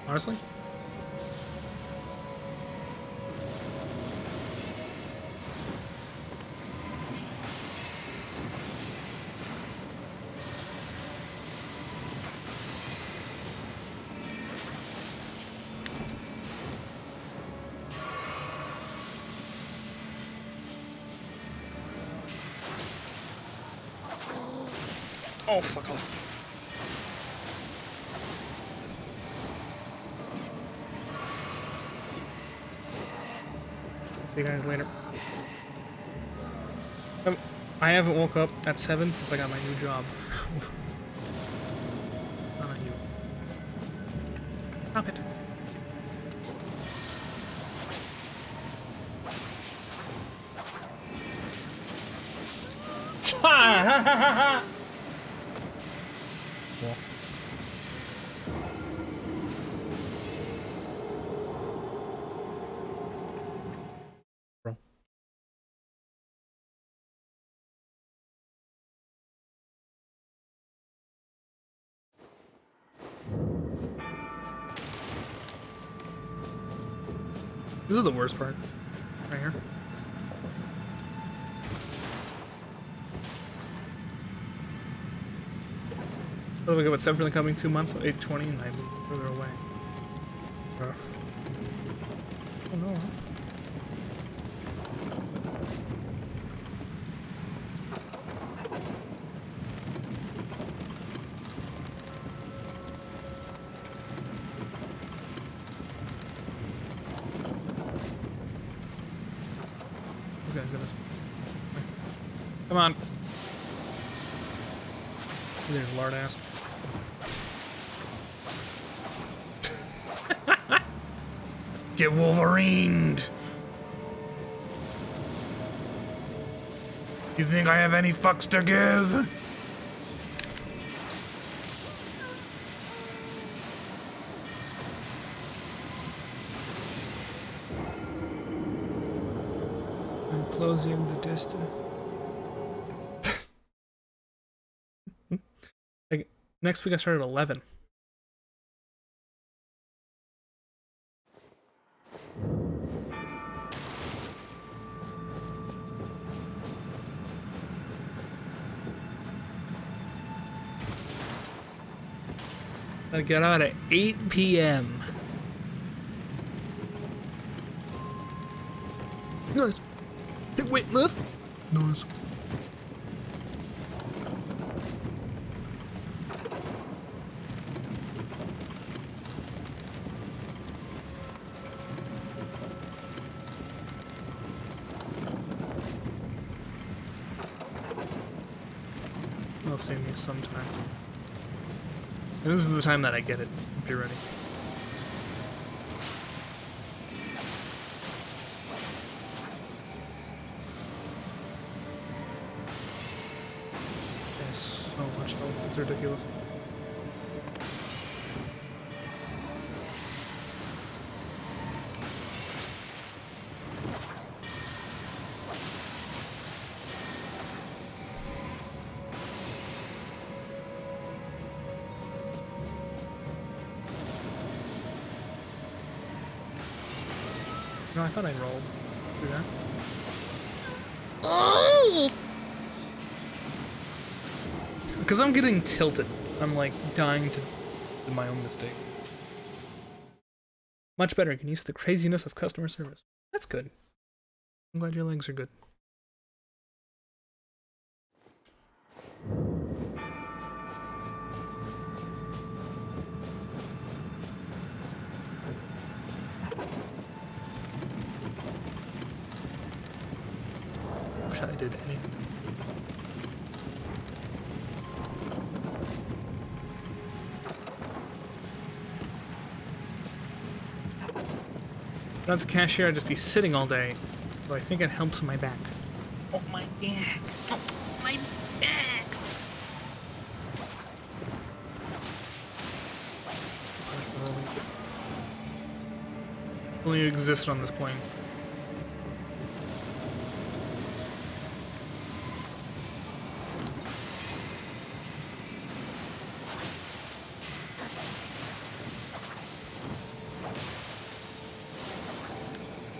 Honestly? Oh, fuck off. See you guys later. I haven't woke up at 7 since I got my new job. Not on you. Stop it. Well. Bro. This is the worst part. Right here. What do we go with 7 for the coming 2 months? 8:20 and I'm further away. Rough. Oh no. This guy's gonna. Come on. There's lard ass. Get Wolverined! You think I have any fucks to give? I'm closing the distance. Next week I start at 11. I get out at 8 p.m. Nice. Hit weight lift. Nice. That'll save me some time. And this is the time that I get it. Be ready. There's so much health, it's ridiculous. No, I thought I rolled. Do that. Because I'm getting tilted. I'm like dying to do my own mistake. Much better. You can use the craziness of customer service. That's good. I'm glad your legs are good. Wish I did anything. As a cashier, I'd just be sitting all day, so I think it helps my back. Oh, my back. Oh, my back. Only you exist on this plane.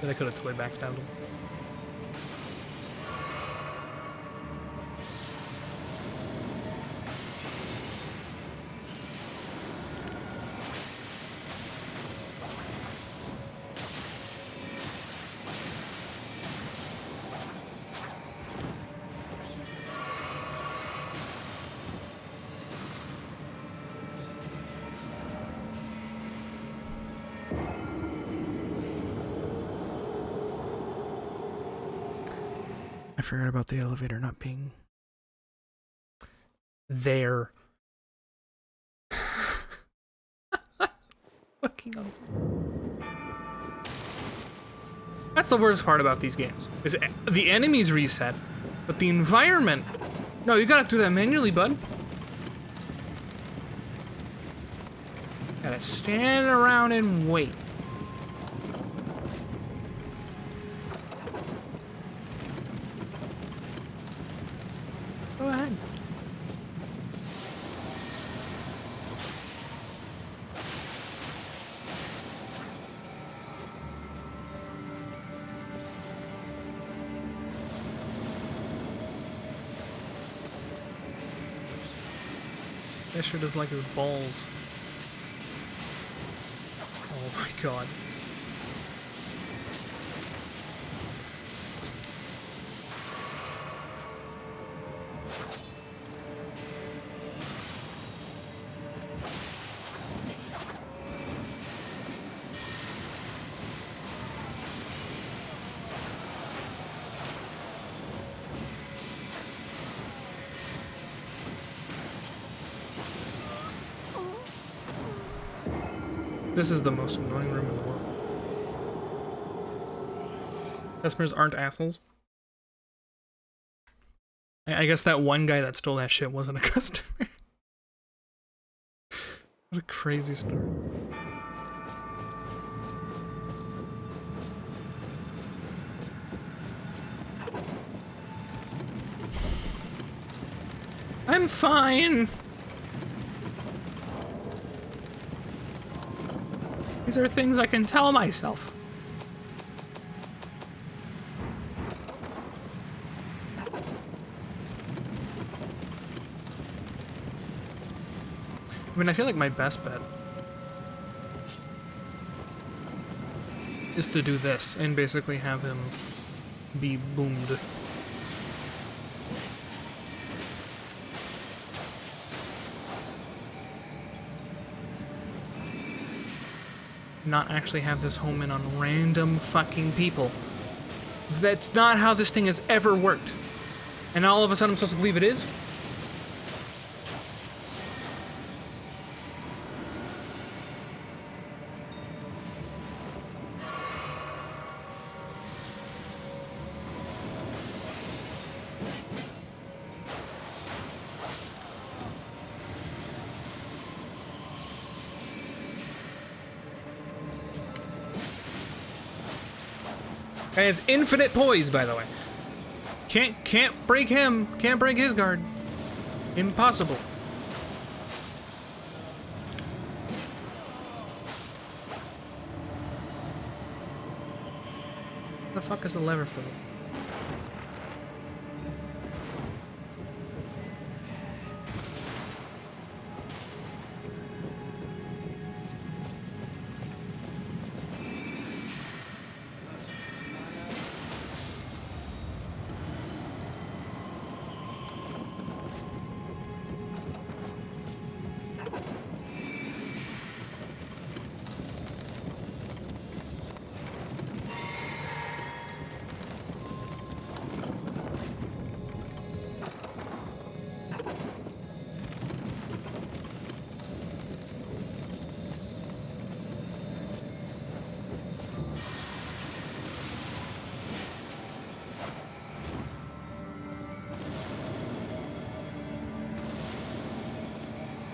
I could have totally backstabbed him. I forgot about the elevator not being there. Fucking up. That's the worst part about these games. Is the enemies reset, but the environment. No, you gotta do that manually, bud. Gotta stand around and wait. Go ahead. That sure doesn't like his balls. Oh my god. This is the most annoying room in the world. Customers aren't assholes. I guess that one guy that stole that shit wasn't a customer. What a crazy story. I'm fine. These are things I can tell myself. I mean, I feel like my best bet is to do this and basically have him be boomed. Not actually have this home in on random fucking people. That's not how this thing has ever worked. And all of a sudden I'm supposed to believe it is? Guy has infinite poise, by the way. Can't break him. Can't break his guard. Impossible. The fuck is the lever for this?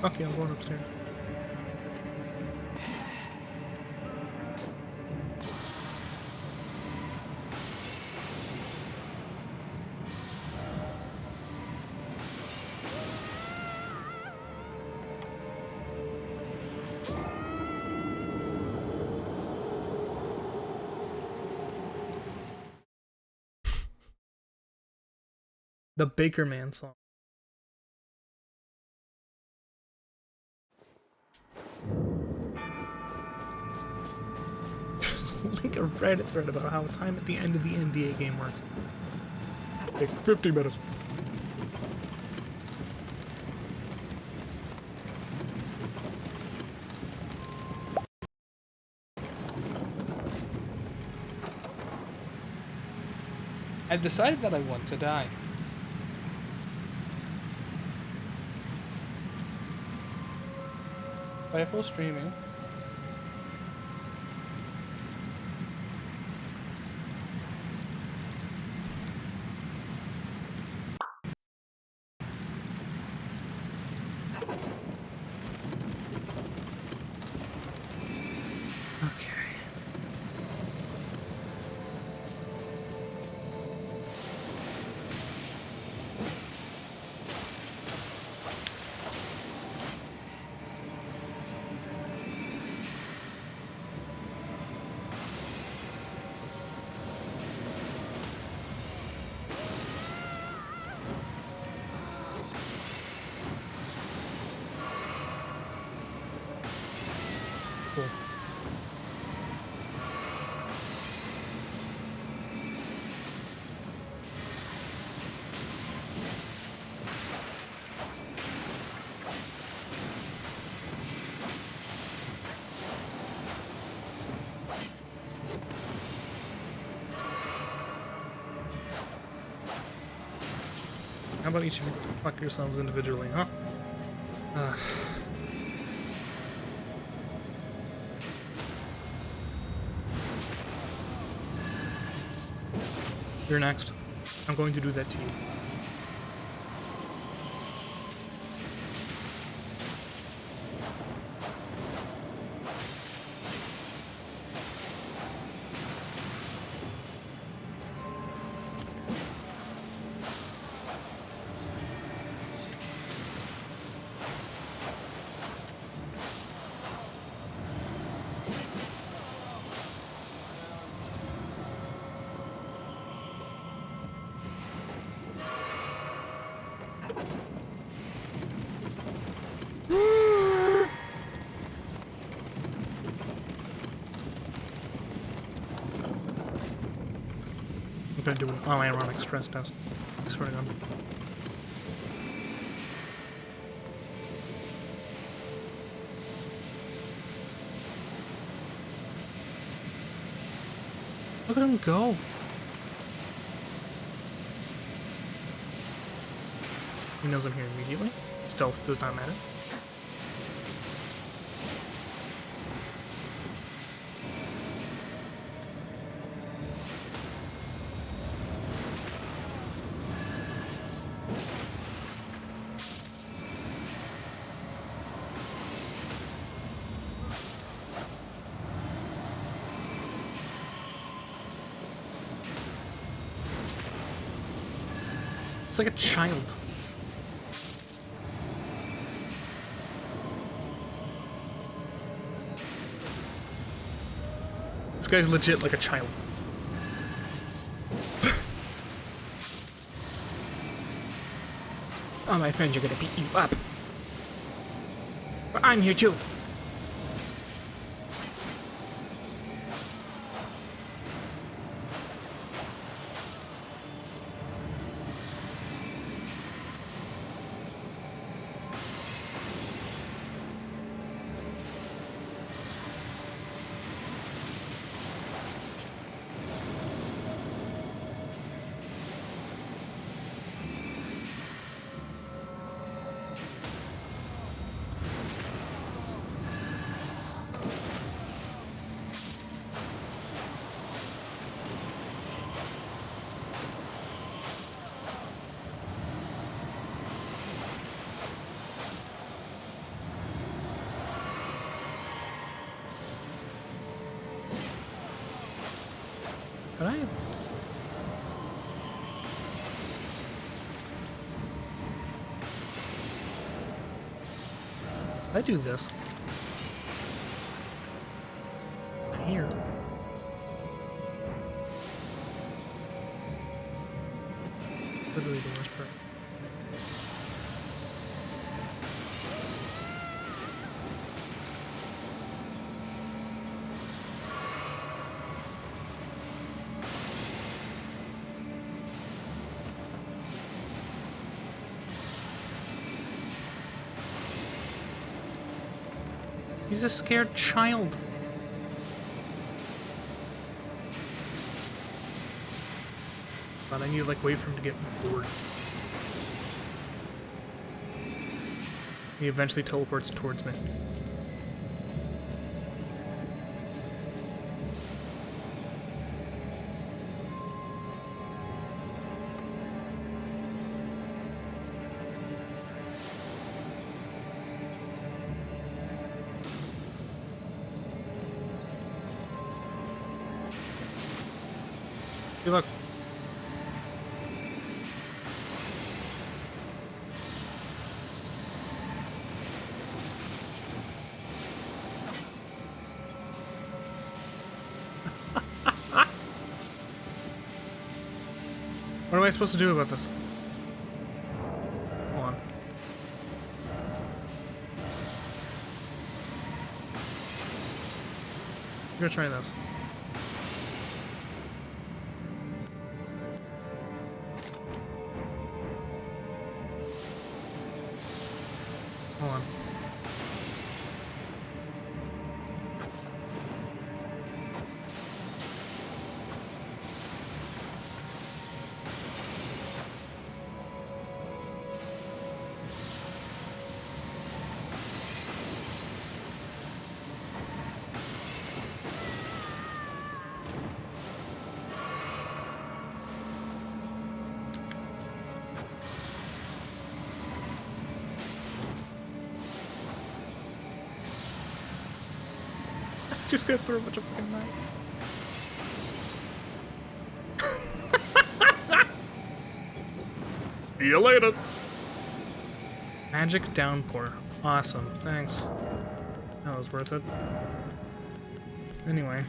Okay, I'm going upstairs. The Baker Man song. Like a Reddit thread about how time at the end of the NBA game works. Take 50 minutes. I've decided that I want to die. By full streaming. Cool. How about each of you fuck yourselves individually, huh? You're next. I'm going to do that to you. I'm gonna do an ironic stress test. I swear to God. Look at him go. He knows I'm here immediately. Stealth does not matter. It's like a child. This guy's legit like a child. All my friends are gonna beat you up. But I'm here too. Can I? I do this. Here. Literally the worst part. He's a scared child. But I need to like wait for him to get bored. He eventually teleports towards me. Good luck. What am I supposed to do about this? Hold on. I'm gonna try this. Hold on. Just gonna throw a bunch of fucking knives. See you later. Magic downpour. Awesome. Thanks. That was worth it. Anyway.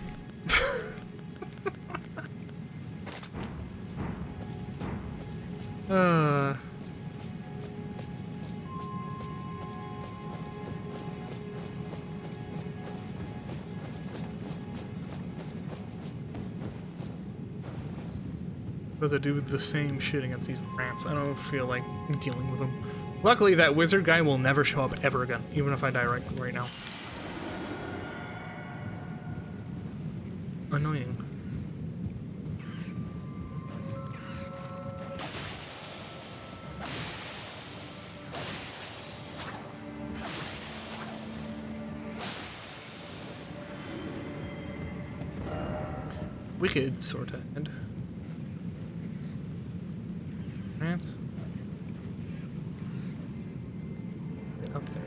But to do the same shit against these rats, I don't feel like dealing with them. Luckily, that wizard guy will never show up ever again, even if I die right now. Annoying. Wicked sort of end. Rats. Get up there.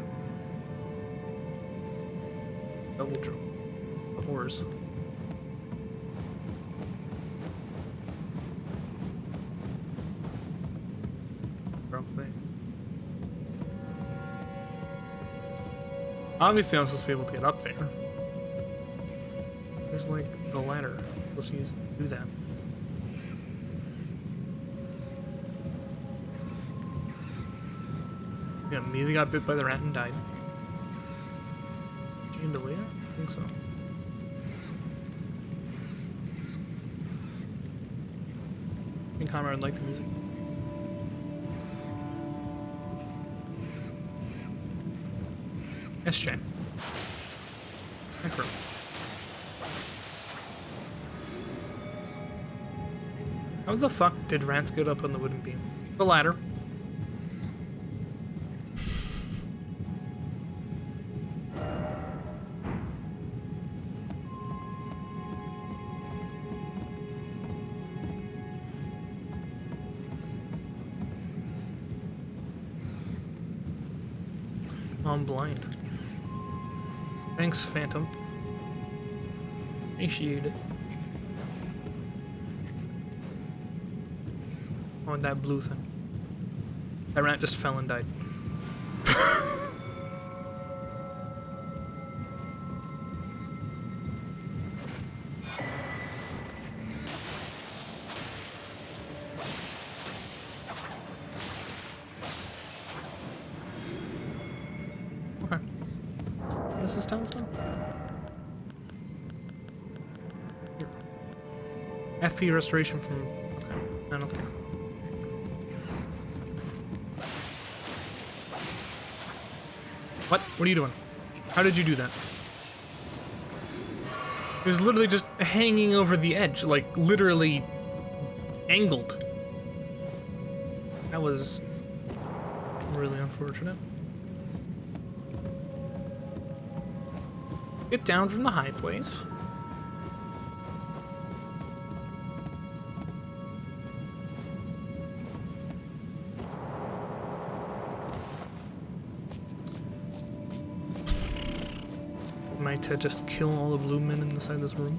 Double jump. The horse. Drop thing. Obviously, I'm supposed to be able to get up there. There's like the ladder. Let's do that. Yeah, immediately got bit by the rat and died. Chandelier? I think so. I think Conrad would like the music. SJ. Necro. How the fuck did rats get up on the wooden beam? The ladder. I'm blind. Thanks, Phantom. Appreciate it. Oh, and that blue thing. That rat just fell and died. Okay. This is talisman? Here. FP restoration from... Okay, I don't care. What? What are you doing? How did you do that? It was literally just hanging over the edge, like literally angled. That was really unfortunate. Get down from the high place. Might just kill all the blue men inside this room.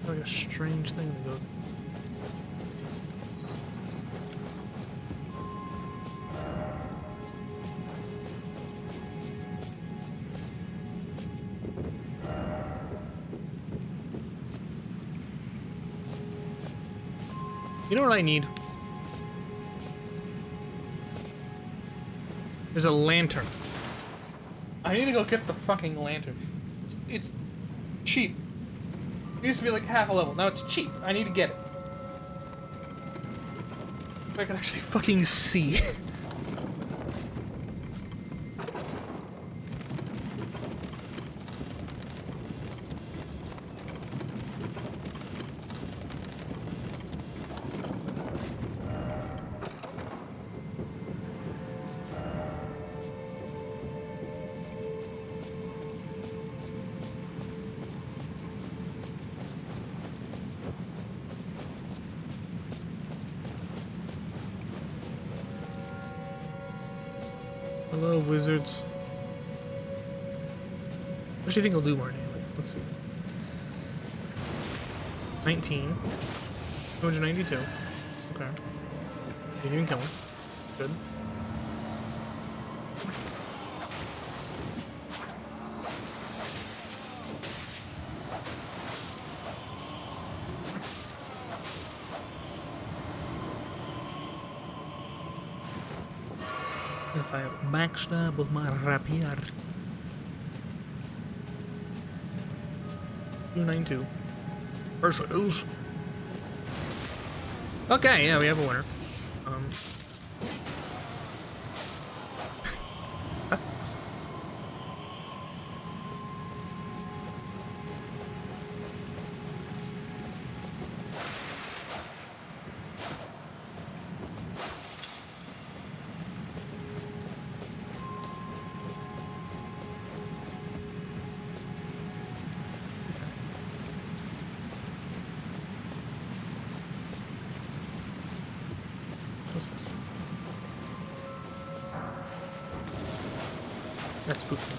Like a strange thing to go. You know what I need? There's a lantern. I need to go get the fucking lantern. It's cheap. It used to be like half a level. Now it's cheap. I need to get it. I can actually fucking see. Hello, wizards. What do you think I'll do more anyway? Let's see. 19. 292. Okay. You can kill him. Good. If I backstab with my rapier. 292. Versus. Okay, yeah, we have a winner. What's this? That spooked me.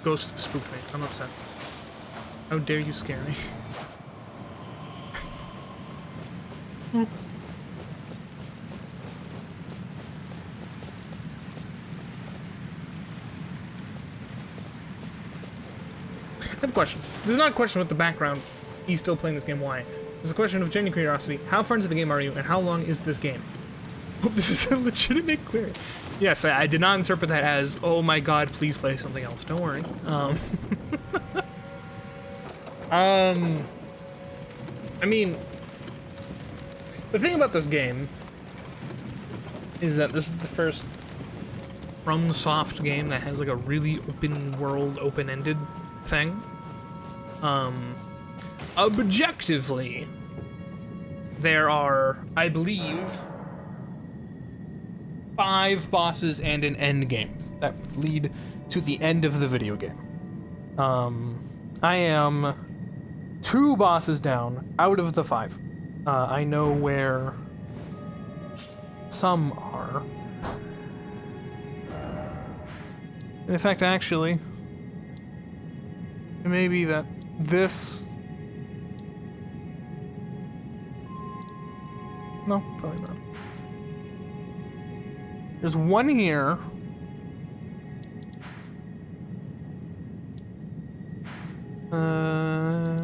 Ghost spooked me. I'm upset. How dare you scare me? a question. This is not a question with the background. He's still playing this game, why? This is a question of genuine curiosity. How far into the game are you, and how long is this game? Hope this is a legitimate query. Yes, I did not interpret that as, oh my god, please play something else. Don't worry. I mean, the thing about this game is that this is the first FromSoft game that has like a really open world, open-ended thing. Objectively, there are, I believe, 5 bosses and an end game that lead to the end of the video game. I am 2 bosses down out of the 5. I know where some are. In fact, actually, it may be that this... No, probably not. There's one here. And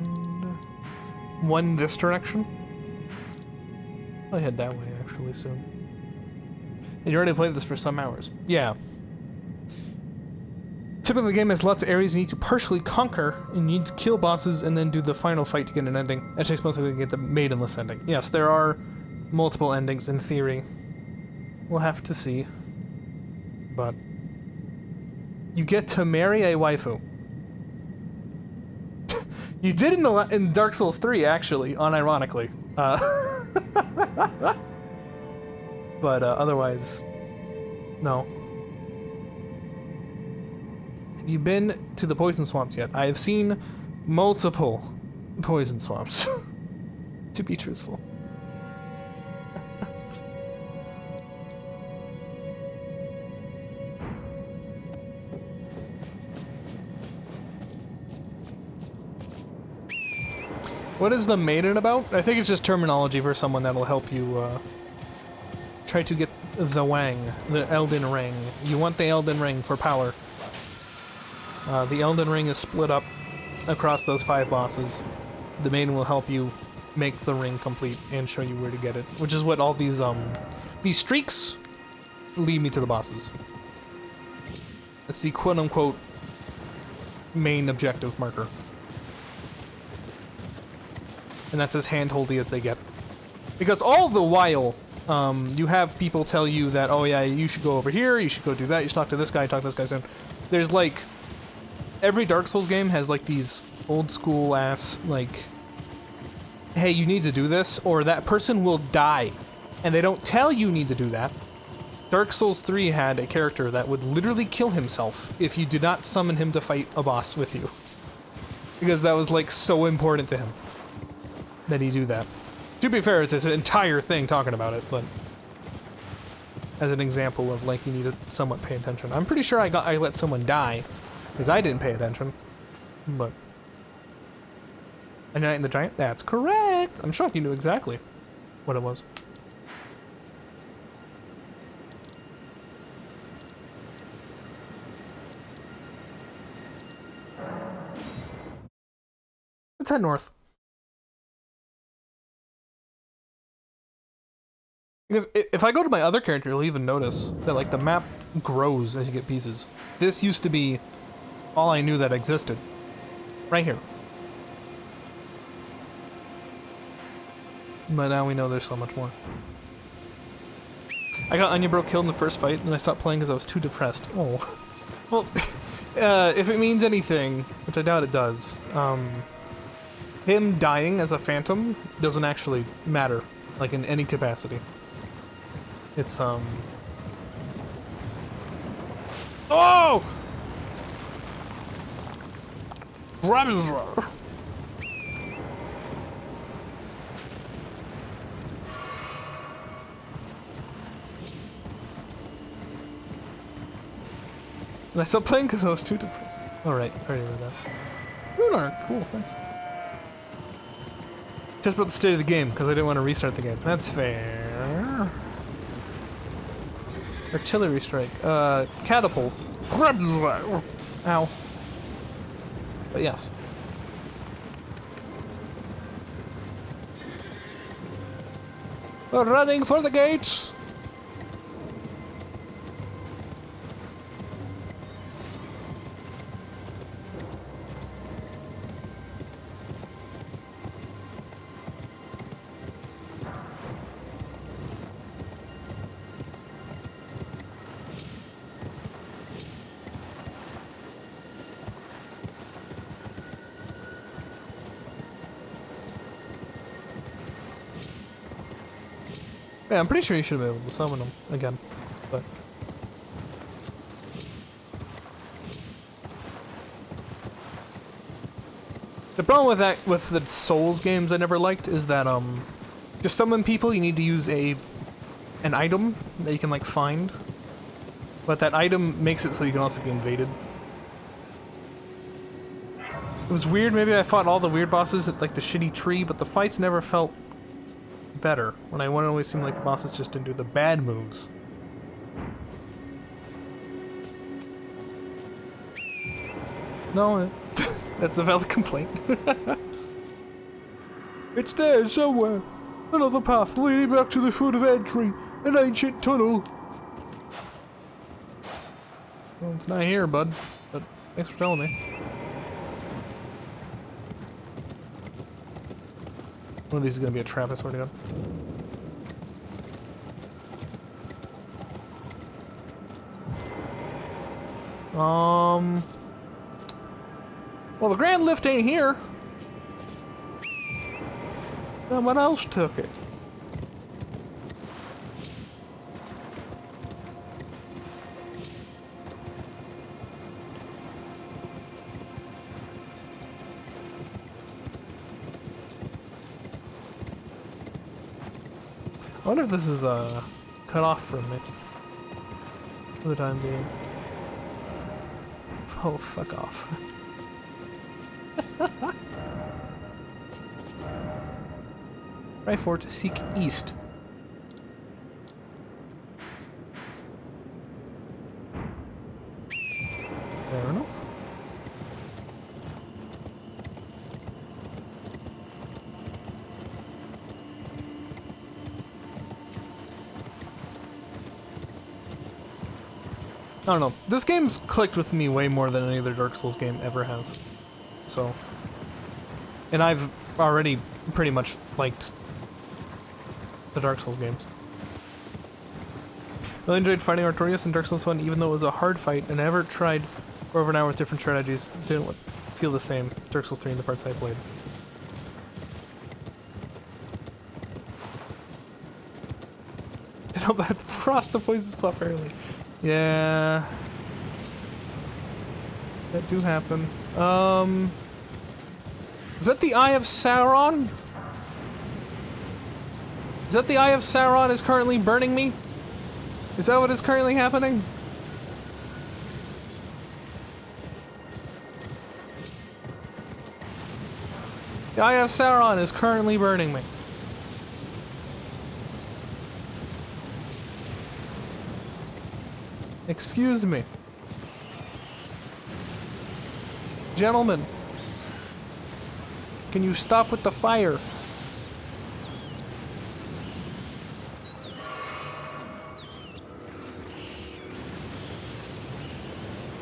one this direction. I'll head that way actually soon. And you already played this for some hours. Yeah. Typically the game has lots of areas you need to partially conquer, and you need to kill bosses and then do the final fight to get an ending. It takes mostly to get the maidenless ending. Yes, there are multiple endings in theory. We'll have to see. But you get to marry a waifu. You did in Dark Souls 3, actually, unironically. But otherwise, no. Have you been to the poison swamps yet? I have seen multiple poison swamps, to be truthful. What is the maiden about? I think it's just terminology for someone that'll help you try to get the Wang, the Elden Ring. You want the Elden Ring for power. The Elden Ring is split up across those 5 bosses. The maiden will help you make the ring complete and show you where to get it, which is what all these streaks lead me to the bosses. It's the quote-unquote main objective marker. And that's as hand-holdy as they get. Because all the while, you have people tell you that, oh yeah, you should go over here, you should go do that, you should talk to this guy soon. There's like, every Dark Souls game has like these old school ass, like, hey, you need to do this, or that person will die. And they don't tell you need to do that. Dark Souls 3 had a character that would literally kill himself if you did not summon him to fight a boss with you. Because that was like so important to him that he do that. To be fair, it's this entire thing talking about it, but as an example of like you need to somewhat pay attention. I'm pretty sure I let someone die because I didn't pay attention, but a Night in the Giant. That's correct. I'm shocked you knew exactly what it was. Let's head north. Because if I go to my other character, you'll even notice that like the map grows as you get pieces. This used to be all I knew that existed. Right here. But now we know there's so much more. I got Onion Bro killed in the first fight, and I stopped playing because I was too depressed. Oh. Well, if it means anything, which I doubt it does, him dying as a phantom doesn't actually matter, like in any capacity. It's, Oh! Brother! And I stopped playing because I was too depressed. Alright, I already read that. Lunar, cool, thanks. Just about the state of the game, because I didn't want to restart the game. That's fair. Artillery strike. Catapult. Ow. But yes. We're running for the gates! Yeah, I'm pretty sure you should be able to summon them again, but... The problem with that, with the Souls games I never liked, is that, to summon people you need to use an item that you can, like, find. But that item makes it so you can also be invaded. It was weird, maybe I fought all the weird bosses at, like, the shitty tree, but the fights never felt better. When I won, it always seemed like the bosses just didn't do the bad moves. No, that's a valid complaint. It's there somewhere. Another path leading back to the foot of entry. An ancient tunnel. Well, it's not here, bud. But thanks for telling me. One of these is gonna be a trap, I swear to God. Well, the Grand Lift ain't here. Someone else took it. I wonder if this is cut off from it for the time being. Oh, fuck off. Try for to seek east. Fair enough. I don't know. This game's clicked with me way more than any other Dark Souls game ever has. So... And I've already pretty much liked the Dark Souls games. Really enjoyed fighting Artorias in Dark Souls 1, even though it was a hard fight, and I ever tried for over an hour with different strategies. Didn't feel the same. Dark Souls 3 in the parts I played. Did all that frost the poison swap early. Yeah. That do happen. Is that the Eye of Sauron? Is that the Eye of Sauron is currently burning me? Is that what is currently happening? The Eye of Sauron is currently burning me. Excuse me. Gentlemen. Can you stop with the fire?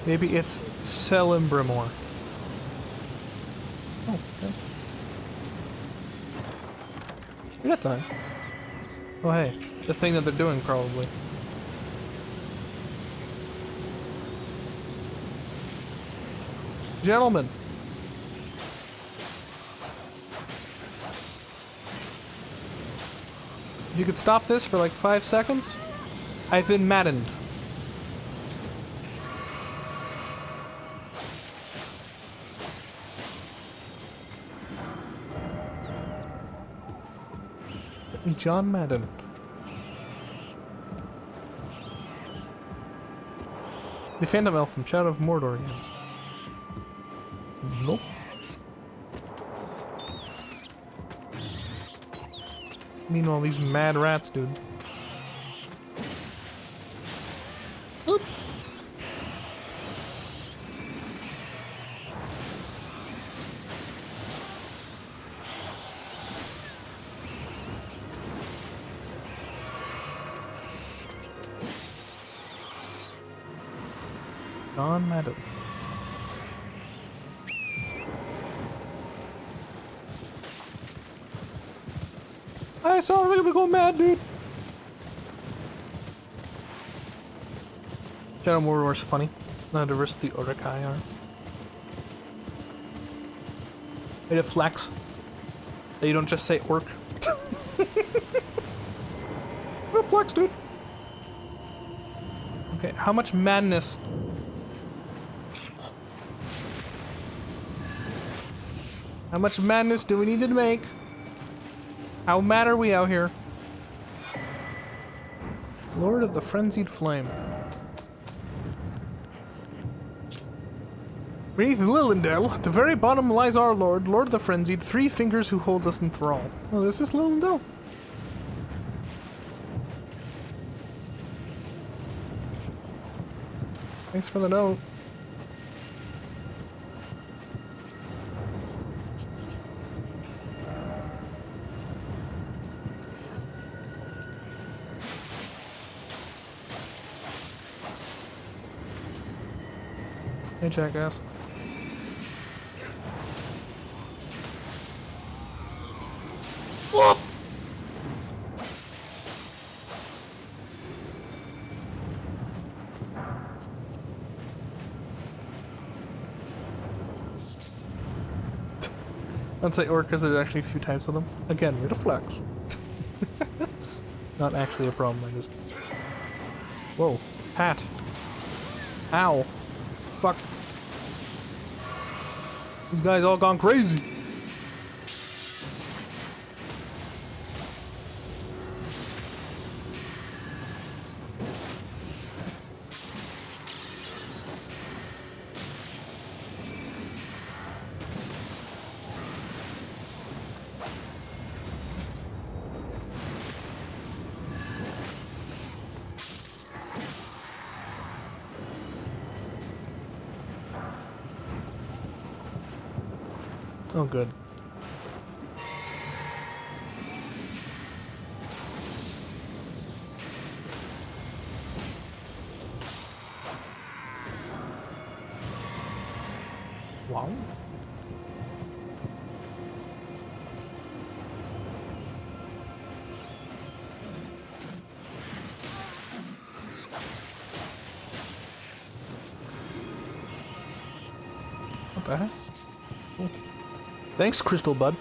Maybe it's Celebrimbor. Oh, okay. We got time. Oh hey, the thing that they're doing probably. Gentlemen. If you could stop this for like 5 seconds, I've been maddened. John Madden. The Phantom Elf from Shadow of Mordor again. Nope. Meanwhile, these mad rats, dude. Oop. Gone mad. I saw him go mad, dude. Shadow Mordor's funny. Not to risk the Urukai are. Way to flex. That you don't just say orc. What a flex, dude. Okay, how much madness? How much madness do we need to make? How mad are we out here? Lord of the Frenzied Flame. Beneath Lilindel, at the very bottom lies our Lord, Lord of the Frenzied, three fingers who holds us in thrall. Oh, this is Lilindel. Thanks for the note. Hey, jackass. Whoop! I'd say orc because there's actually a few types of them. Again, way to flex. Not actually a problem, I just... Whoa. Pat. Ow. Fuck. These guys all gone crazy. Oh, good. Wow. What the heck? Cool. Thanks, Crystal Bud.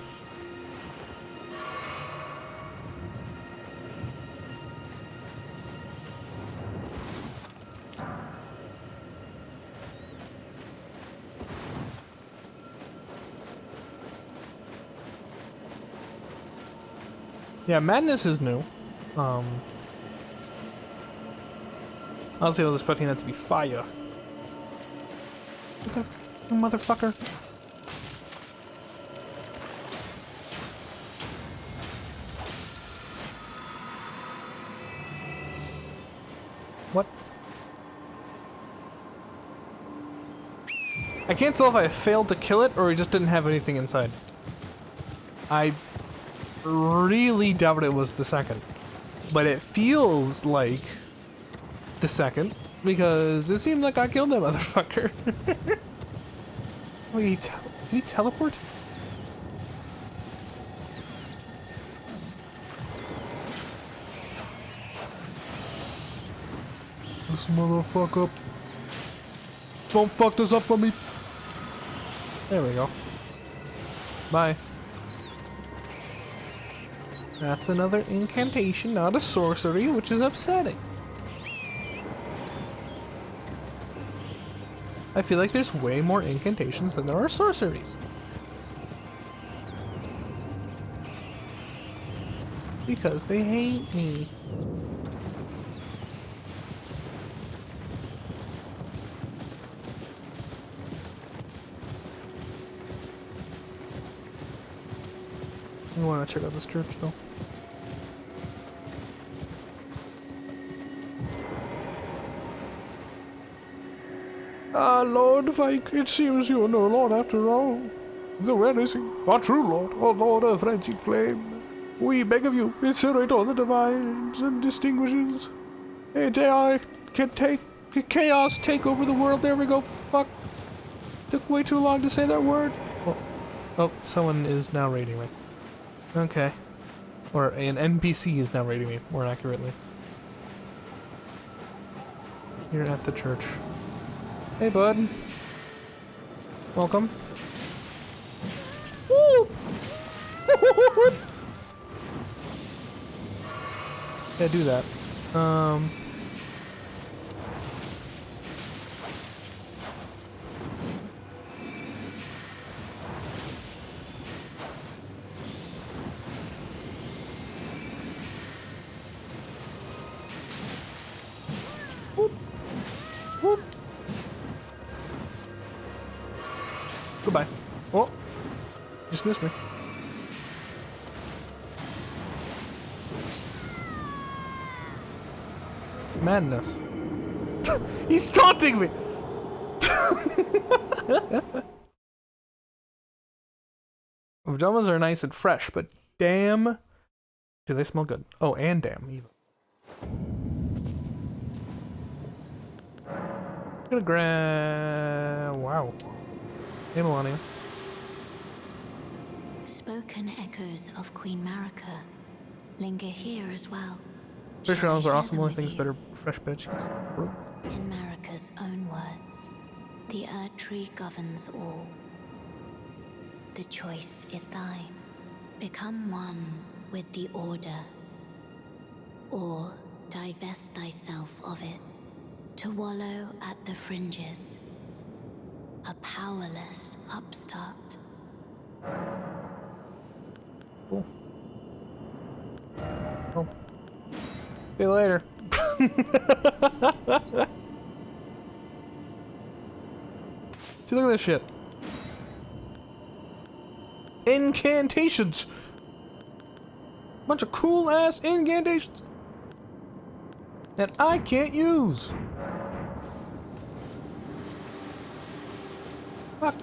Yeah, madness is new. Honestly, I was expecting that to be fire. What the motherfucker? What? I can't tell if I failed to kill it or he just didn't have anything inside. I really doubt it was the second. But it feels like the second because it seems like I killed that motherfucker. Wait, did he teleport? This motherfucker. Don't fuck this up for me. There we go. Bye. That's another incantation, not a sorcery, which is upsetting. I feel like there's way more incantations than there are sorceries. Because they hate me. I want to check out this church though. Ah, Lord Vike, it seems you are no Lord after all. Though where is he? Our true Lord, O Lord of Frenzied Flame. We beg of you, incinerate all the divines and distinguishes. And I can take chaos take over the world. There we go. Fuck. Took way too long to say that word. Oh, someone is now raiding me. Okay. Or an NPC is now raiding me, more accurately. Here at the church. Hey, bud. Welcome. Woo! Yeah, do that. Whoop. Whoop. Goodbye. Oh, just missed me. Madness. He's taunting me! Pajamas are nice and fresh, but damn, do they smell good. Oh, and damn, even. I'm gonna grab... Wow. Hey, Melania. Spoken echoes of Queen Marika linger here as well. Fish Shall I rounds are share awesome. them Only with things you? better fresh bed sheets. In Marika's own words, the Erd Tree governs all. The choice is thine. Become one with the Order, or divest thyself of it, to wallow at the fringes, a powerless upstart. Cool. Well, see you later. See, look at this shit. Incantations! Bunch of cool ass incantations that I can't use. Fuck.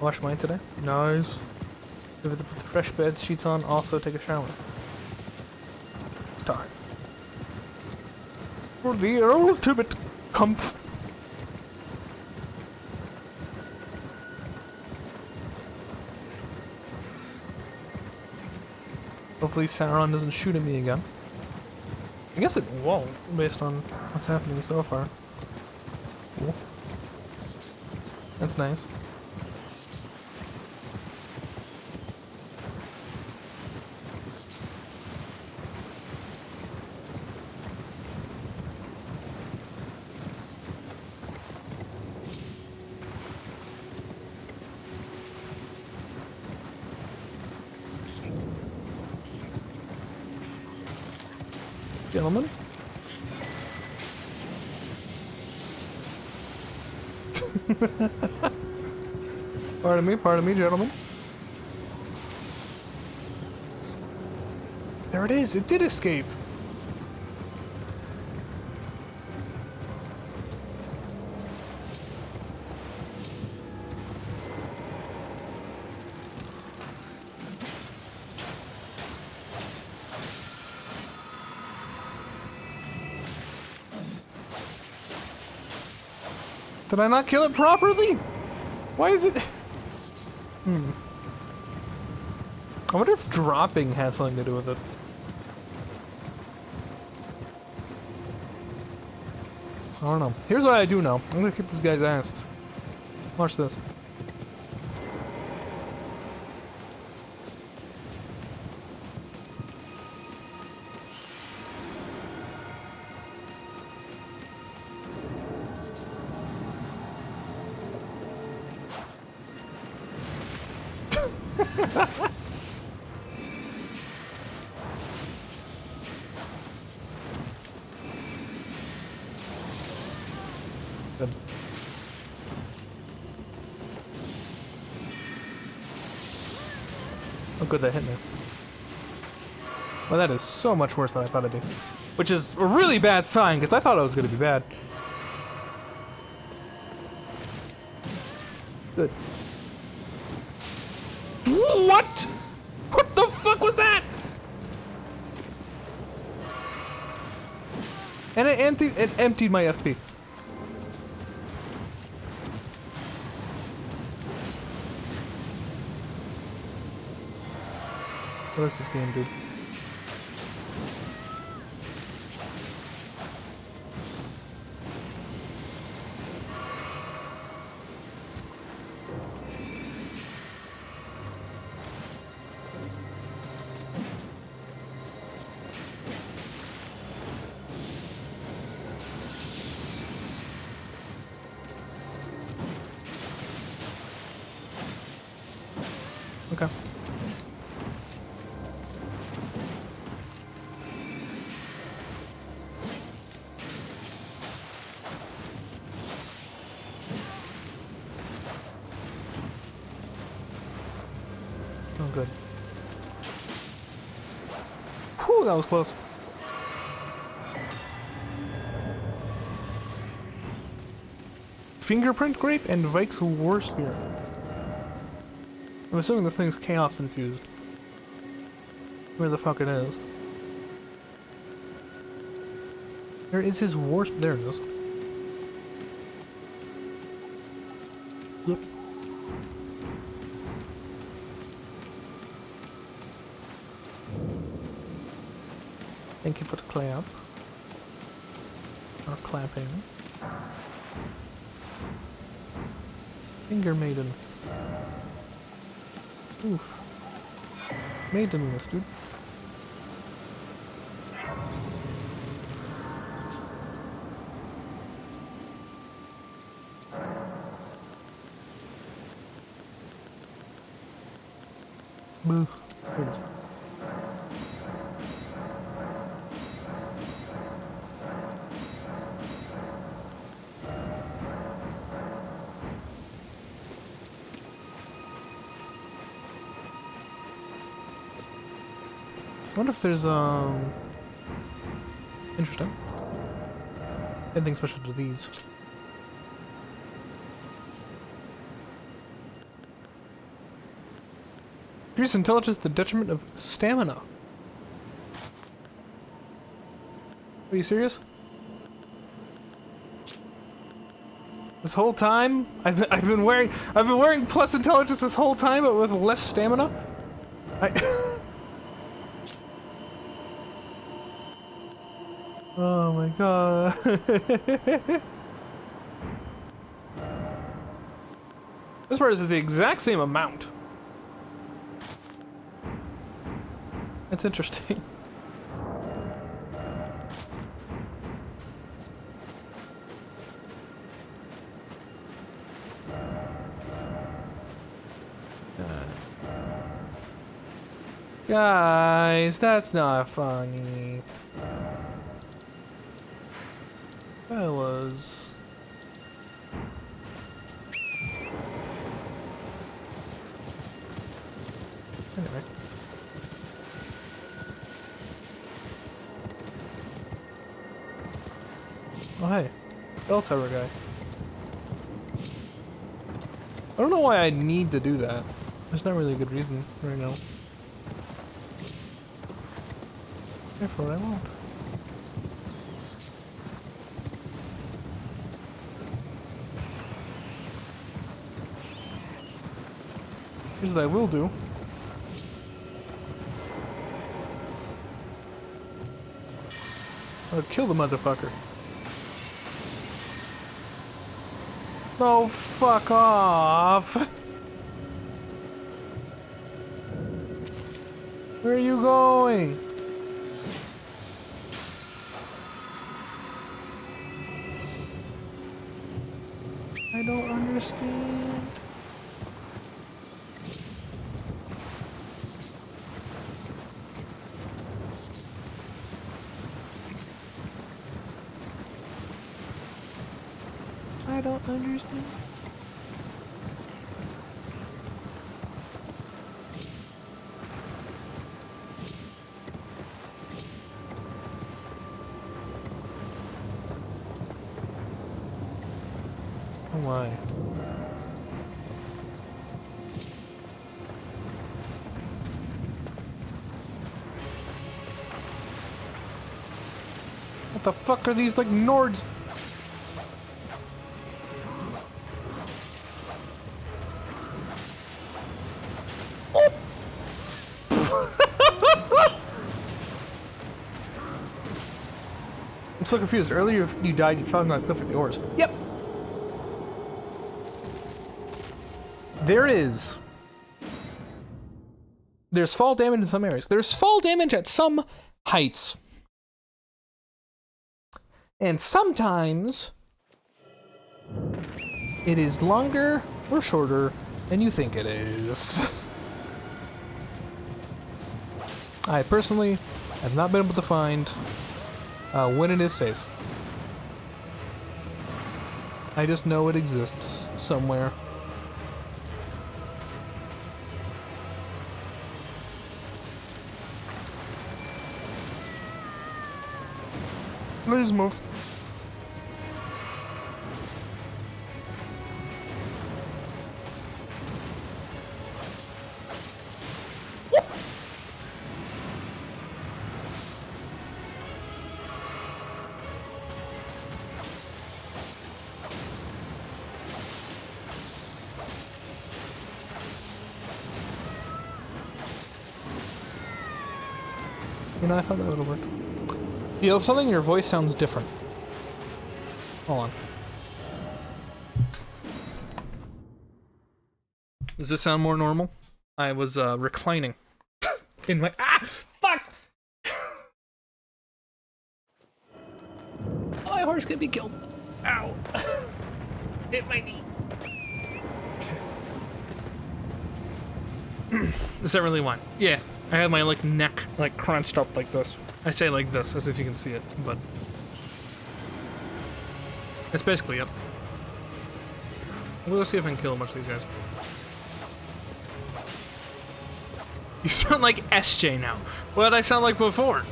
Wash mine today. Nice. Give it the fresh bed sheets on. Also take a shower. It's time for the ultimate comfort. Hopefully Sauron doesn't shoot at me again. I guess it won't, based on what's happening so far. Cool. That's nice. Gentlemen. Pardon me, gentlemen. There it is, it did escape. Did I not kill it properly? Why is it... I wonder if dropping has something to do with it. I don't know. Here's what I do know. I'm gonna kick this guy's ass. Watch this. Good. Oh good, that hit me. Well, that is so much worse than I thought it'd be. Which is a really bad sign, because I thought it was going to be bad. Good. What? What the fuck was that? And it emptied my FP. What is this game, dude? Okay. Oh, good. Whew, that was close. Fingerprint grape and Vike's war spear. I'm assuming this thing's chaos infused. Where the fuck it is. Where is his war spear? There it is. Yep. Thank you for the clamp. Or clamping. Finger maiden. Oof. Maidenless, dude. Boo. Here it is. I wonder if there's, interesting. Anything special to these. Increased intelligence to the detriment of stamina. Are you serious? This whole time? I've been wearing plus intelligence this whole time, but with less stamina? Oh my god. This part is the exact same amount. That's interesting. Guys, that's not funny. Fellas. Anyway. Oh hey, bell tower guy. I don't know why I need to do that. There's not really a good reason right now. Therefore I won't. Here's what I will do. I'll kill the motherfucker. Oh, fuck off! Where are you going? I don't understand. I don't understand. Oh my. What the fuck are these, like, Nords? Oh! I'm so confused. Earlier you died, you found that cliff with the ores. Yep! There is. There's fall damage in some areas. There's fall damage at some heights. And sometimes it is longer or shorter than you think it is. I personally have not been able to find when it is safe. I just know it exists somewhere. Let's move. You know, I thought that would have worked. Feel something? Your voice sounds different. Hold on. Does this sound more normal? I was reclining in my fuck. My horse could be killed. Ow! Hit my knee. Is that really why? Yeah, I had my like neck like crunched up like this. I say like this as if you can see it, but that's basically it. We'll see if I can kill a bunch of these guys. You sound like SJ now. What did I sound like before?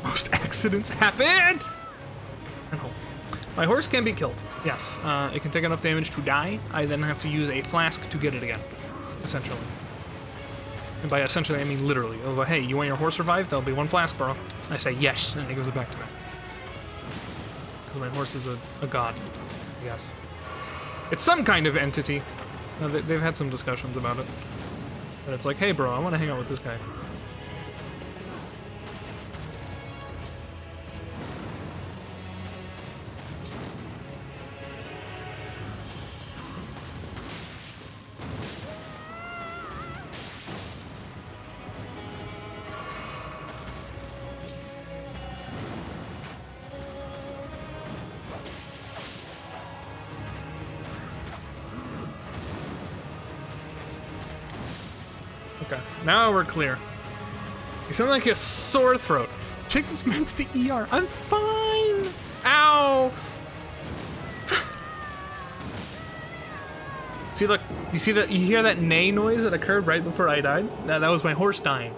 Most accidents happen! My horse can be killed, yes. It can take enough damage to die. I then have to use a flask to get it again, essentially. And by essentially, I mean literally. I'll go, hey, you want your horse revived? There'll be one flask, bro. I say, yes, and he gives it back to me. Because my horse is a god, I guess. It's some kind of entity. They've had some discussions about it. But it's like, hey, bro, I want to hang out with this guy. Okay, now we're clear. You sound like a sore throat. Take this man to the ER. I'm fine. Ow. See, look. You see that? You hear that neigh noise that occurred right before I died? That was my horse dying.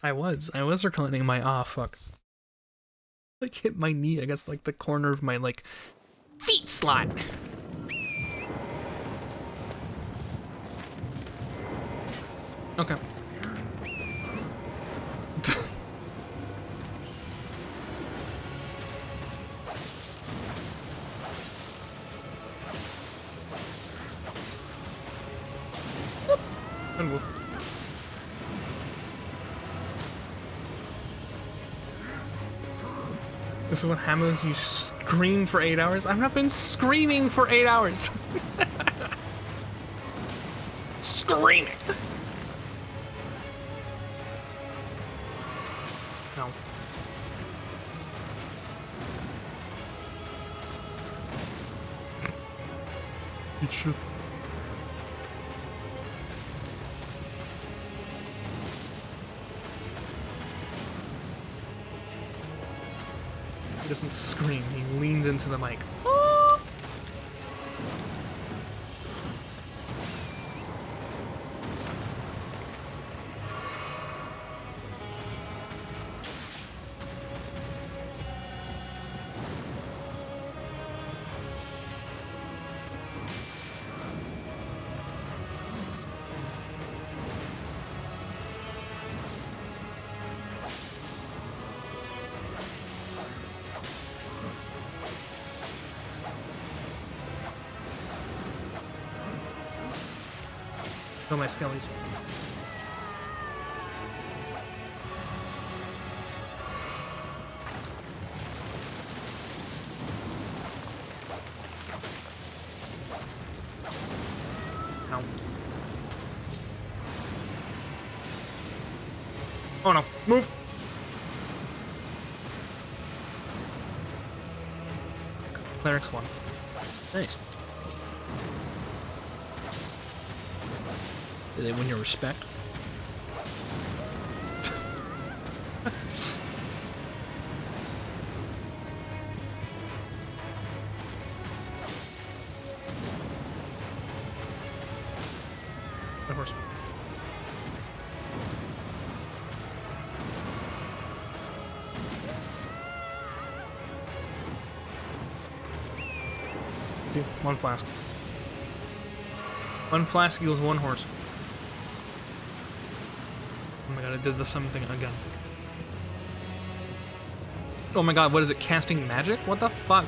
I was reclining my fuck. Like hit my knee. I guess like the corner of my like feet slot. Okay. And move. This is what happens when you scream for 8 hours? I've not been screaming for 8 hours. Screaming. No. It should. He doesn't scream, he leans into the mic. Kill my skellies. Ow. Oh no, move! Cleric's one. Nice. Did they win your respect? Of course. Dude, one flask. One flask equals one horse. Oh my god, I did the same thing again. Oh my god, what is it? Casting magic? What the fuck?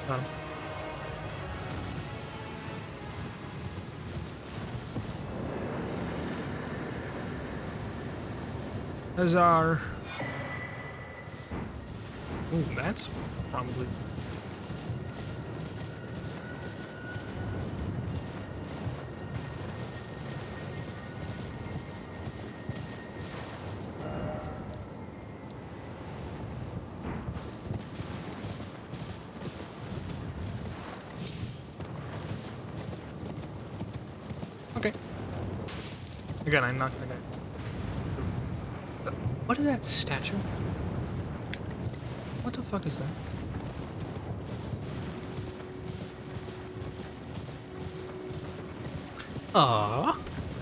Got him. Huzzah. Ooh, that's probably... Okay. Again, I'm not gonna... What is that statue? What the fuck is that?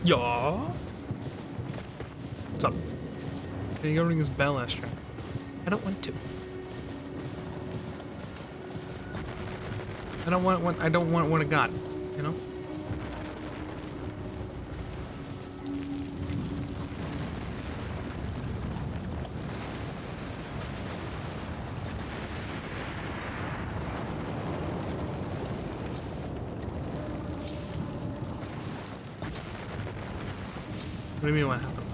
Yeah. What's up? Can you go ring his bell, Astro? I don't want to. I don't want what I got, you know? What do you mean what happened?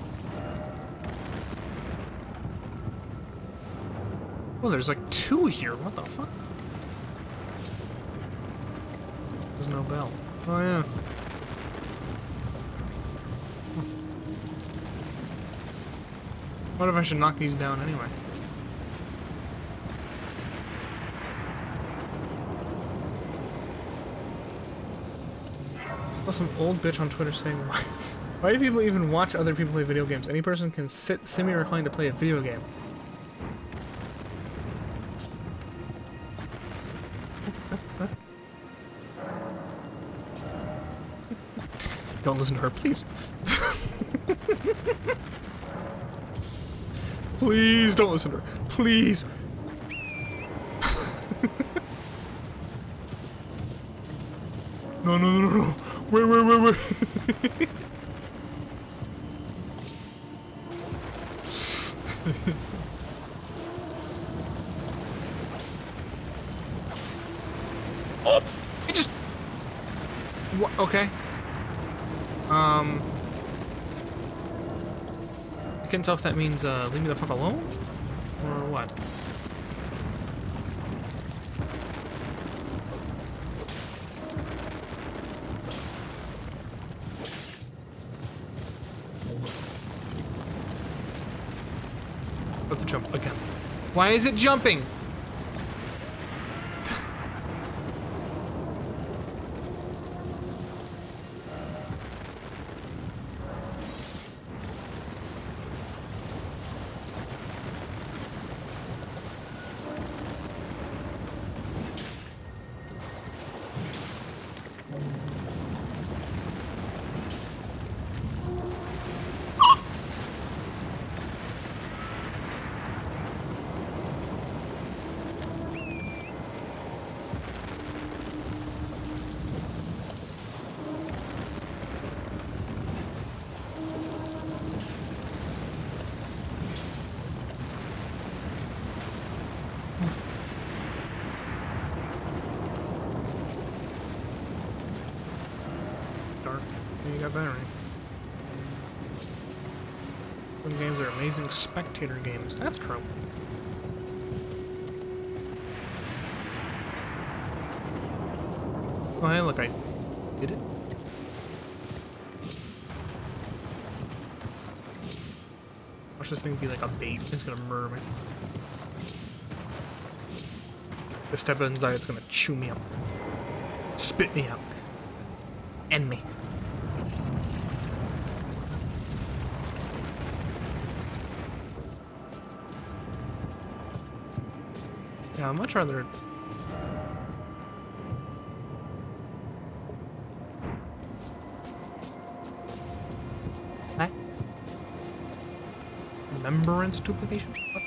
Oh, there's like two here. What the fuck? There's no bell. Oh yeah. What if I should knock these down anyway? There's some old bitch on Twitter saying, why do people even watch other people play video games? Any person can sit semi-reclined to play a video game. Don't listen to her, please. Please don't listen to her. Please. No, no, no, no, no. Wait. Oh! It just... What? Okay. I can't tell if that means, leave me the fuck alone? Or what? Let the jump again. Why is it jumping? You got that right. Some games are amazing spectator games. That's true. Oh, hey, look, I did it. Watch this thing be like a bait. It's gonna murder me. If I step inside, it's gonna chew me up. Spit me out. End me. Yeah, I'd much rather... What? Remembrance duplication? What?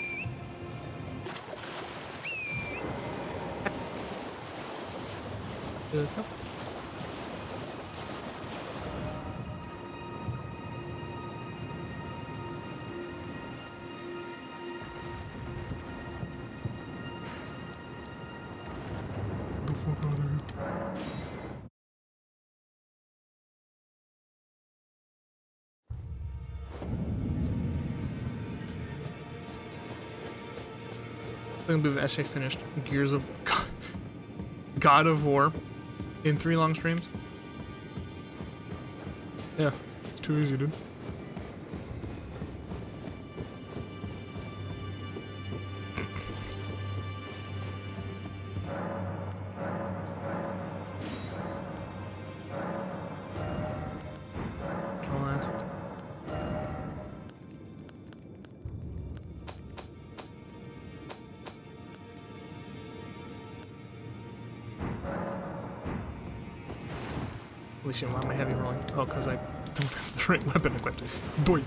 What? I can't believe I actually finished Gears of God of War in 3 long streams. Yeah, it's too easy, dude. All that. At least you know why am I heavy rolling? Oh, because I don't have the right weapon equipped. Doi!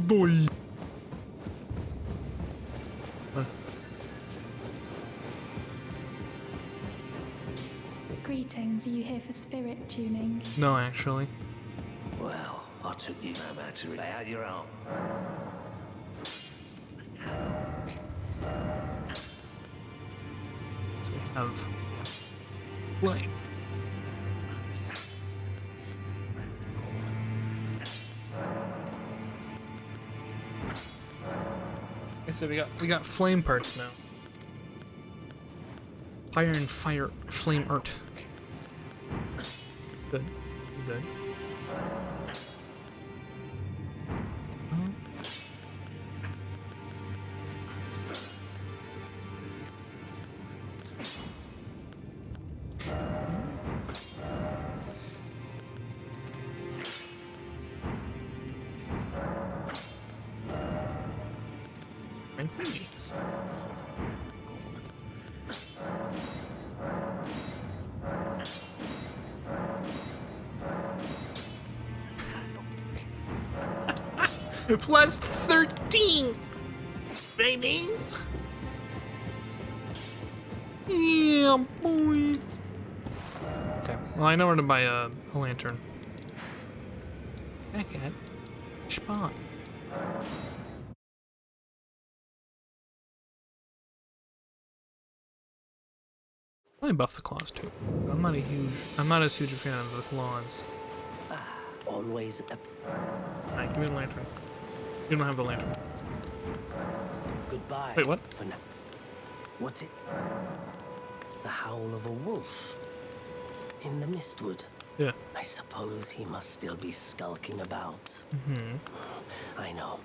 Doi! Greetings, are you here for spirit tuning? No, actually. Well, I took you no matter. Lay out your arm. So we have flame. Okay, so we got flame parts now. Fire and fire flame art. Good. Good. Thanks. Plus 13, baby. Yeah, boy. Okay. Well, I know where to buy a lantern. Back at spot. I buff the claws too. I'm not as huge a fan of the claws. Always a... Alright, give me the lantern. You don't have the lantern. Goodbye. Wait, what? For now. What's it? The howl of a wolf in the mistwood. Yeah. I suppose he must still be skulking about. Mm-hmm. I know.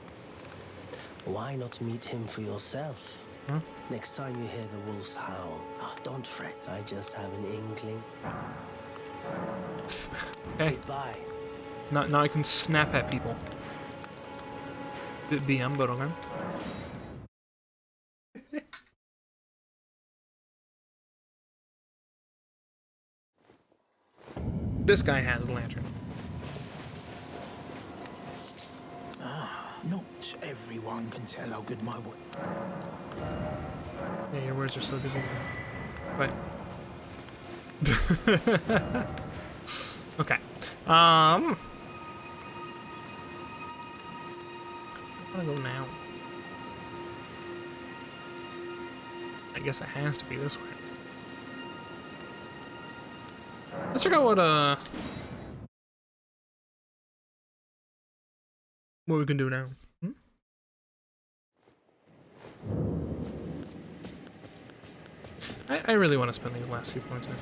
Why not meet him for yourself? Huh? Next time you hear the wolf's howl, don't fret. I just have an inkling. Hey. Goodbye. Now I can snap at people. Bit BM, but okay. This guy has a lantern. Not everyone can tell how good my work. Yeah, your words are so good. Right. Okay. Where do I go now? I guess it has to be this way. Let's check out what what we can do now. Hmm? I really want to spend these last few points here.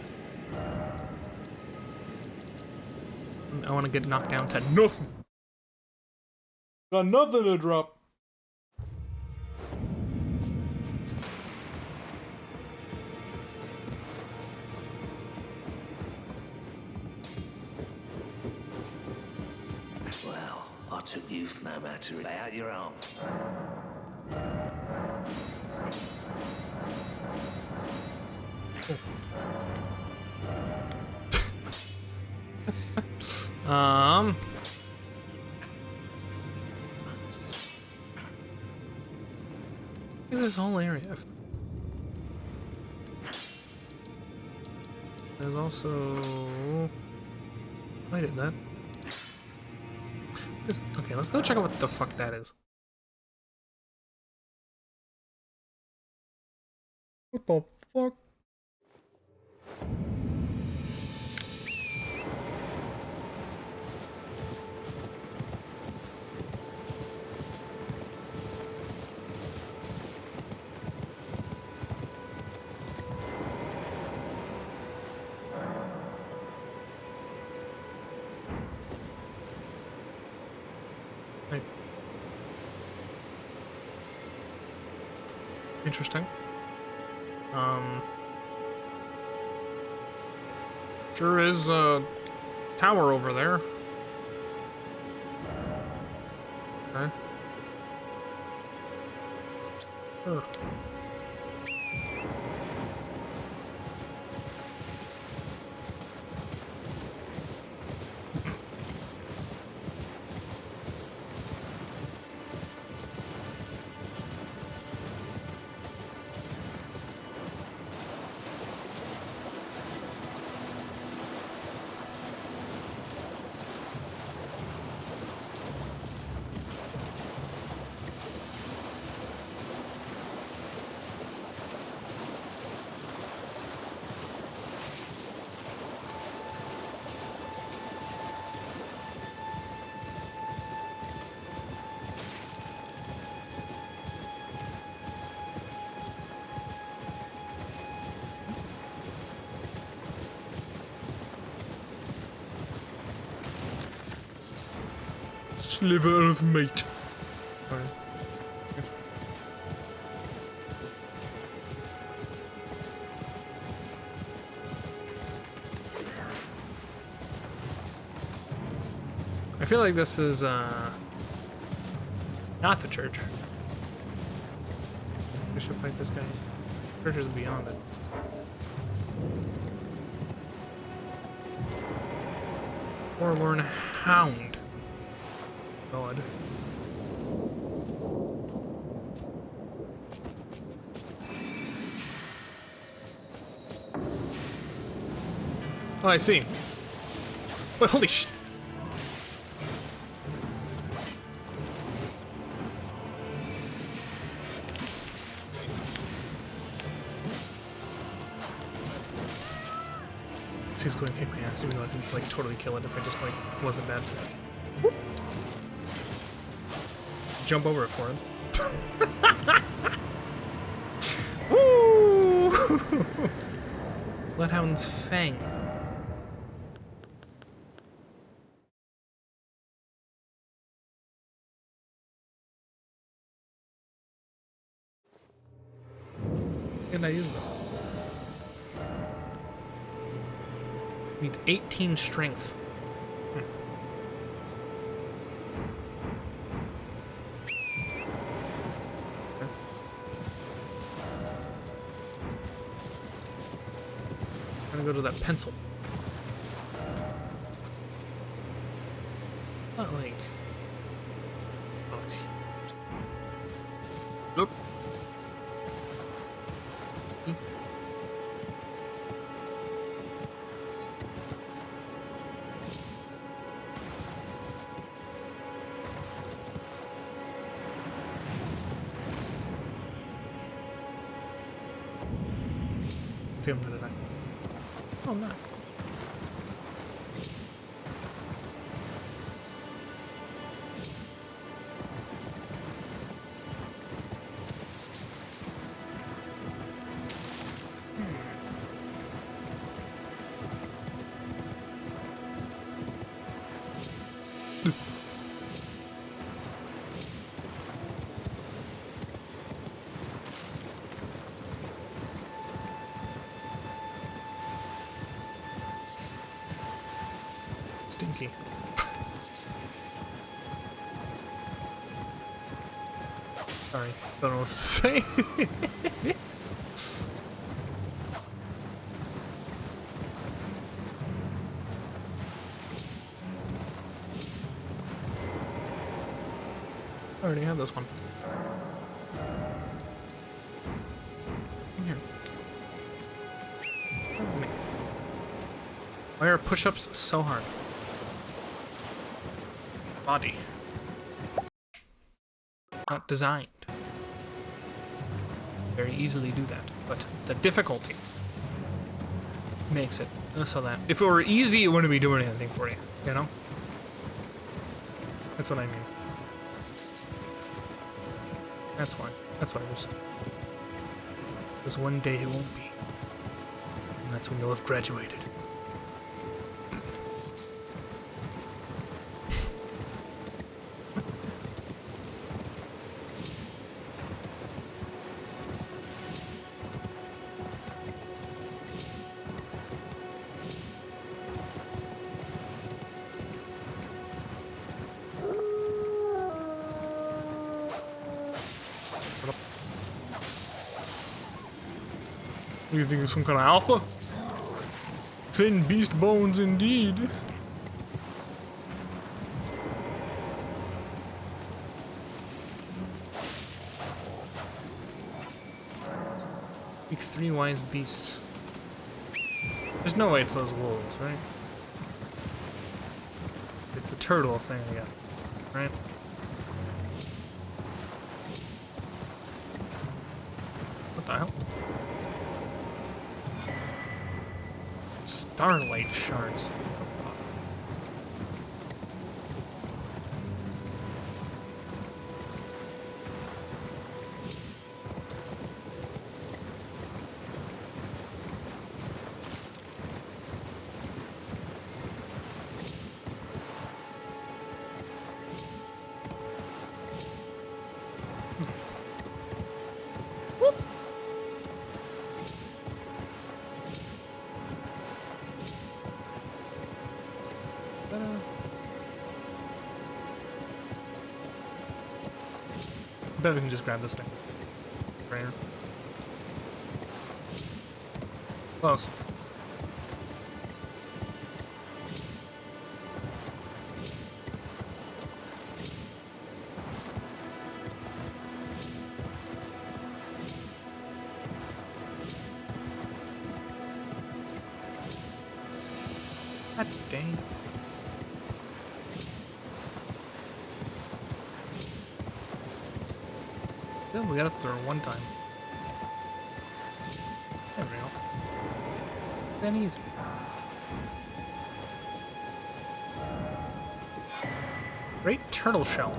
I want to get knocked down to nothing. Got nothing to drop. Well, I took you for no matter. Lay out your arms. Look at this whole area. There's also... Why did that? Okay, let's go check out what the fuck that is. What the fuck? Interesting. Sure is a tower over there. Okay. Sure. Sliver of meat. Alright. Okay. I feel like this is not the church. I should fight this guy. The church is beyond it. Forlorn Hound. God. Oh, I see. Wait, holy sh! He's going to kick my ass, even though I could like totally kill it if I just like wasn't bad. Jump over it for him. Woo! Bloodhound's Fang. Can I use this? Needs 18 strength. Go to that pencil. Not like... Oh, it's... Look. I think I'm gonna die. Oh, no. Stinky. Sorry, don't know what to say. I already have this one. Come here. Come with me. Why are push-ups so hard? Body. Not designed. Very easily do that, but the difficulty makes it so that if it were easy, it wouldn't be doing anything for you, you know? That's what I mean. That's why. That's what I was saying. Because one day it won't be. And that's when you'll have graduated. What do you think of some kind of alpha? Thin beast bones indeed. Like 3 wise beasts. There's no way it's those wolves, right? It's the turtle thing again, right? What the hell? Starlight shards. I bet we can just grab this thing. Right here. Close. God dang. We got up there one time. There we go. Then easy. Great turtle shell.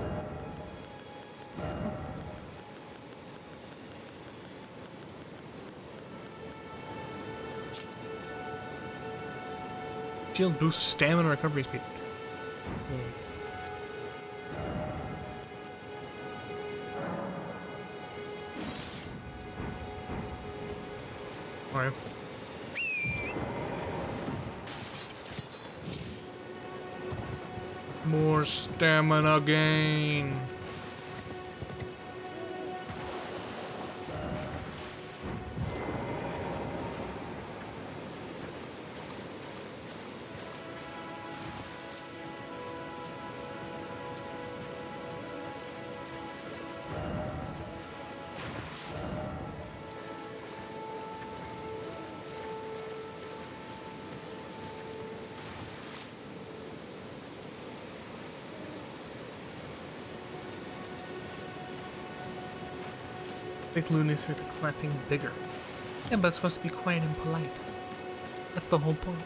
Shield boosts stamina recovery speed. Alright. More stamina gain. Big Loonies heard the clapping bigger. Yeah, but it's supposed to be quiet and polite. That's the whole point.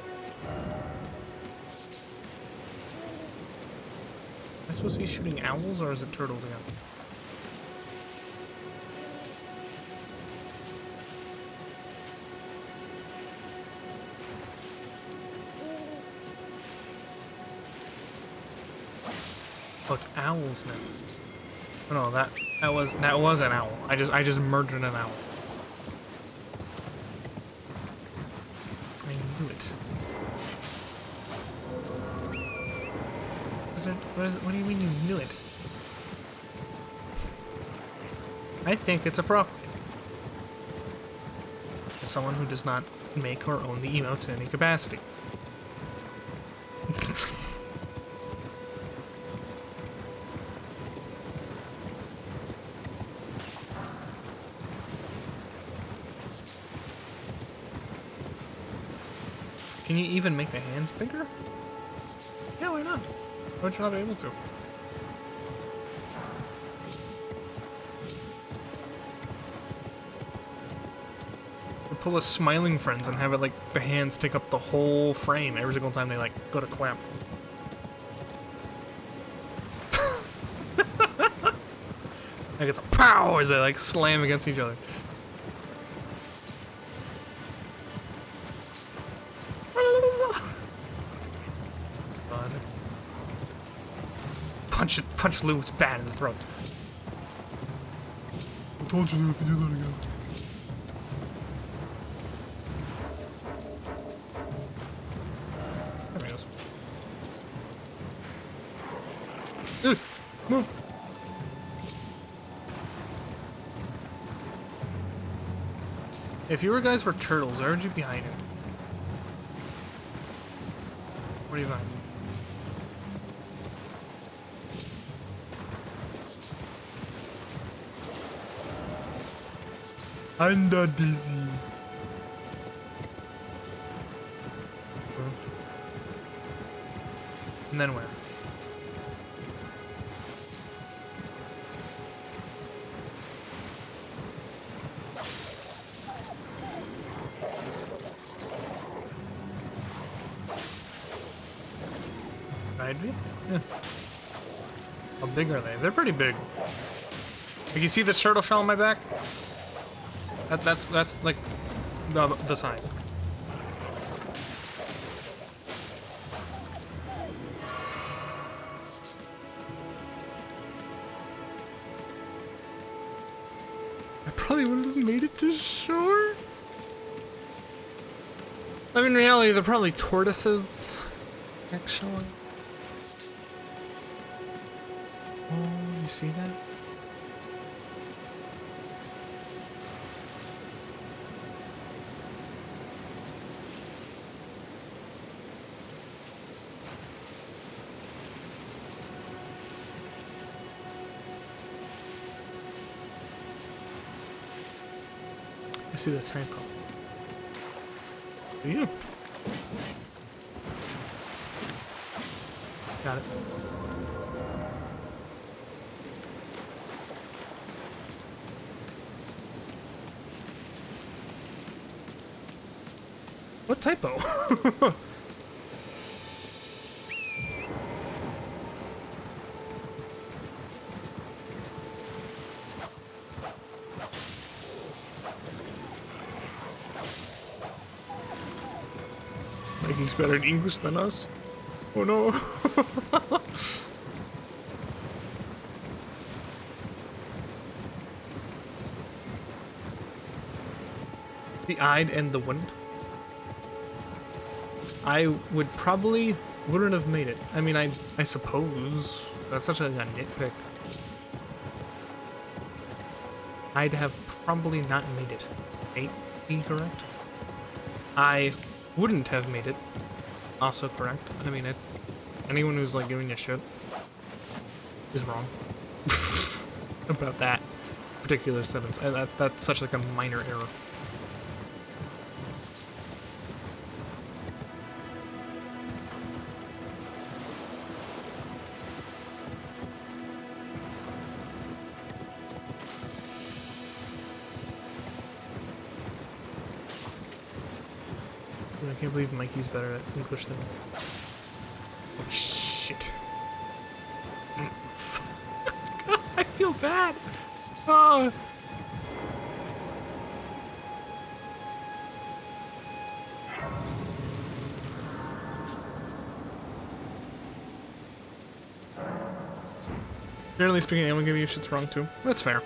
Am I supposed to be shooting owls or is it turtles again? Oh, it's owls now. Oh, no, that was an owl. I just murdered an owl. I knew it. What do you mean you knew it? I think it's appropriate. As someone who does not make or own the emote in any capacity. Can you even make the hands bigger? Yeah, why not? Why would you not be able to? Pull a Smiling Friends and have it like the hands take up the whole frame every single time they like go to clap. Like it's a pow as they like slam against each other. Fun. Punch Lou's bad in the throat. I told you if you do that again. Move! If you guys were turtles, where would you be hiding? What are you finding? I'm not busy. And then where? Yeah. How big are they? They're pretty big. Like, you see the turtle shell on my back? That's like the size. I probably wouldn't have made it to shore. I mean, in reality, they're probably tortoises, actually. Oh, you see that? I see the typo. Do you? Got it. What typo? Vikings better in English than us? Oh no. The Ide and the Wind. I would probably wouldn't have made it. I mean, I suppose that's such a nitpick. I'd have probably not made it. 8 be correct? I wouldn't have made it. Also correct. I mean, anyone who's like giving a shit is wrong about that particular sentence. That's such like a minor error. I can't believe Mikey's better at English than me. Oh, shit. I feel bad. Oh. Generally speaking, anyone give you shit's wrong too. That's fair.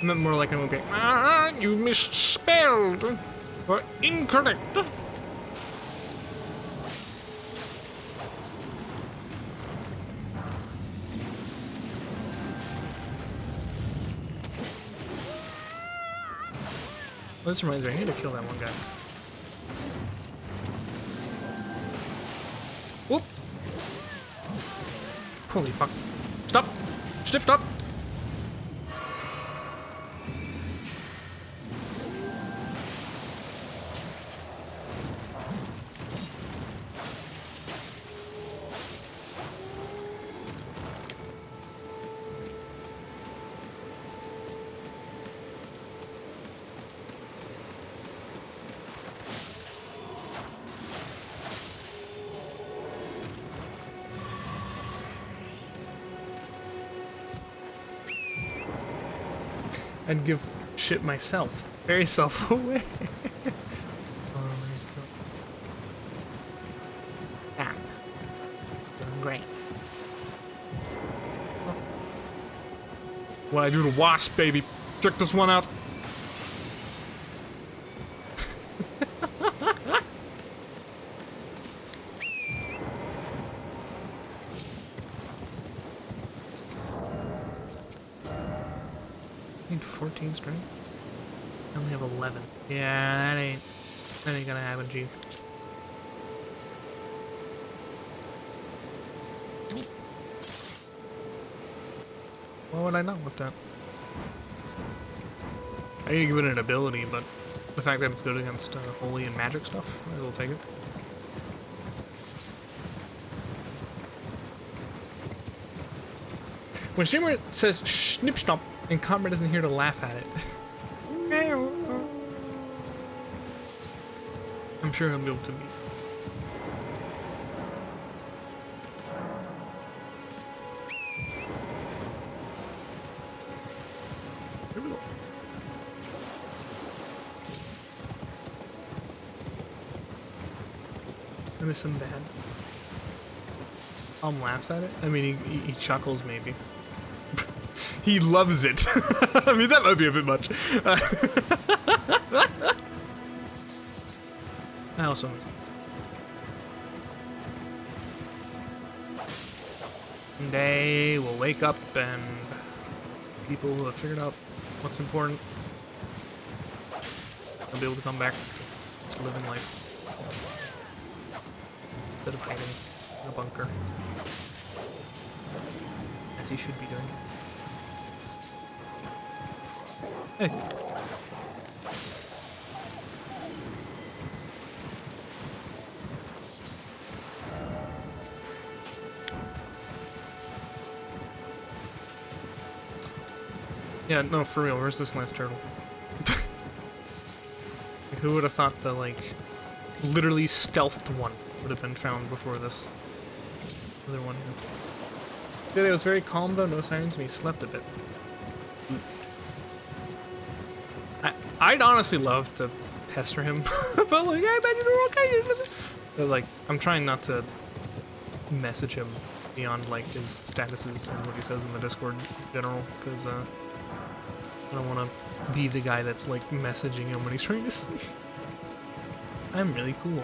I meant more like I would be like, you misspelled. Or incorrect. This reminds me, I need to kill that one guy. Whoop! Holy fuck. Stop! Stop! I'd give shit myself. Very self-aware. Ah. Doing great. What I do to Wasp, baby. Check this one out. Need 14 strength. I only have 11. Yeah, that ain't gonna happen, Chief. Why would I not want that? I need to give it an ability, but the fact that it's good against holy and magic stuff, I will take it. When Streamer says snip snop and Comrade isn't here to laugh at it. I'm sure he'll be able to meet. Here we go. I miss him bad. Laughs at it? I mean, he chuckles maybe. He loves it. I mean, that might be a bit much. I also miss it. One day we'll wake up and people who have figured out what's important will be able to come back to living life instead of hiding in a bunker, as he should be doing. Hey. Yeah, no, for real, where's this last turtle? Like, who would have thought the, like, literally stealthed one would have been found before this other one? Today was very calm though, no sirens, and he slept a bit. I'd honestly love to pester him about like, hey man, you're okay. But like, I'm trying not to message him beyond like his statuses and what he says in the Discord in general, because I don't want to be the guy that's like messaging him when he's trying to sleep. I'm really cool.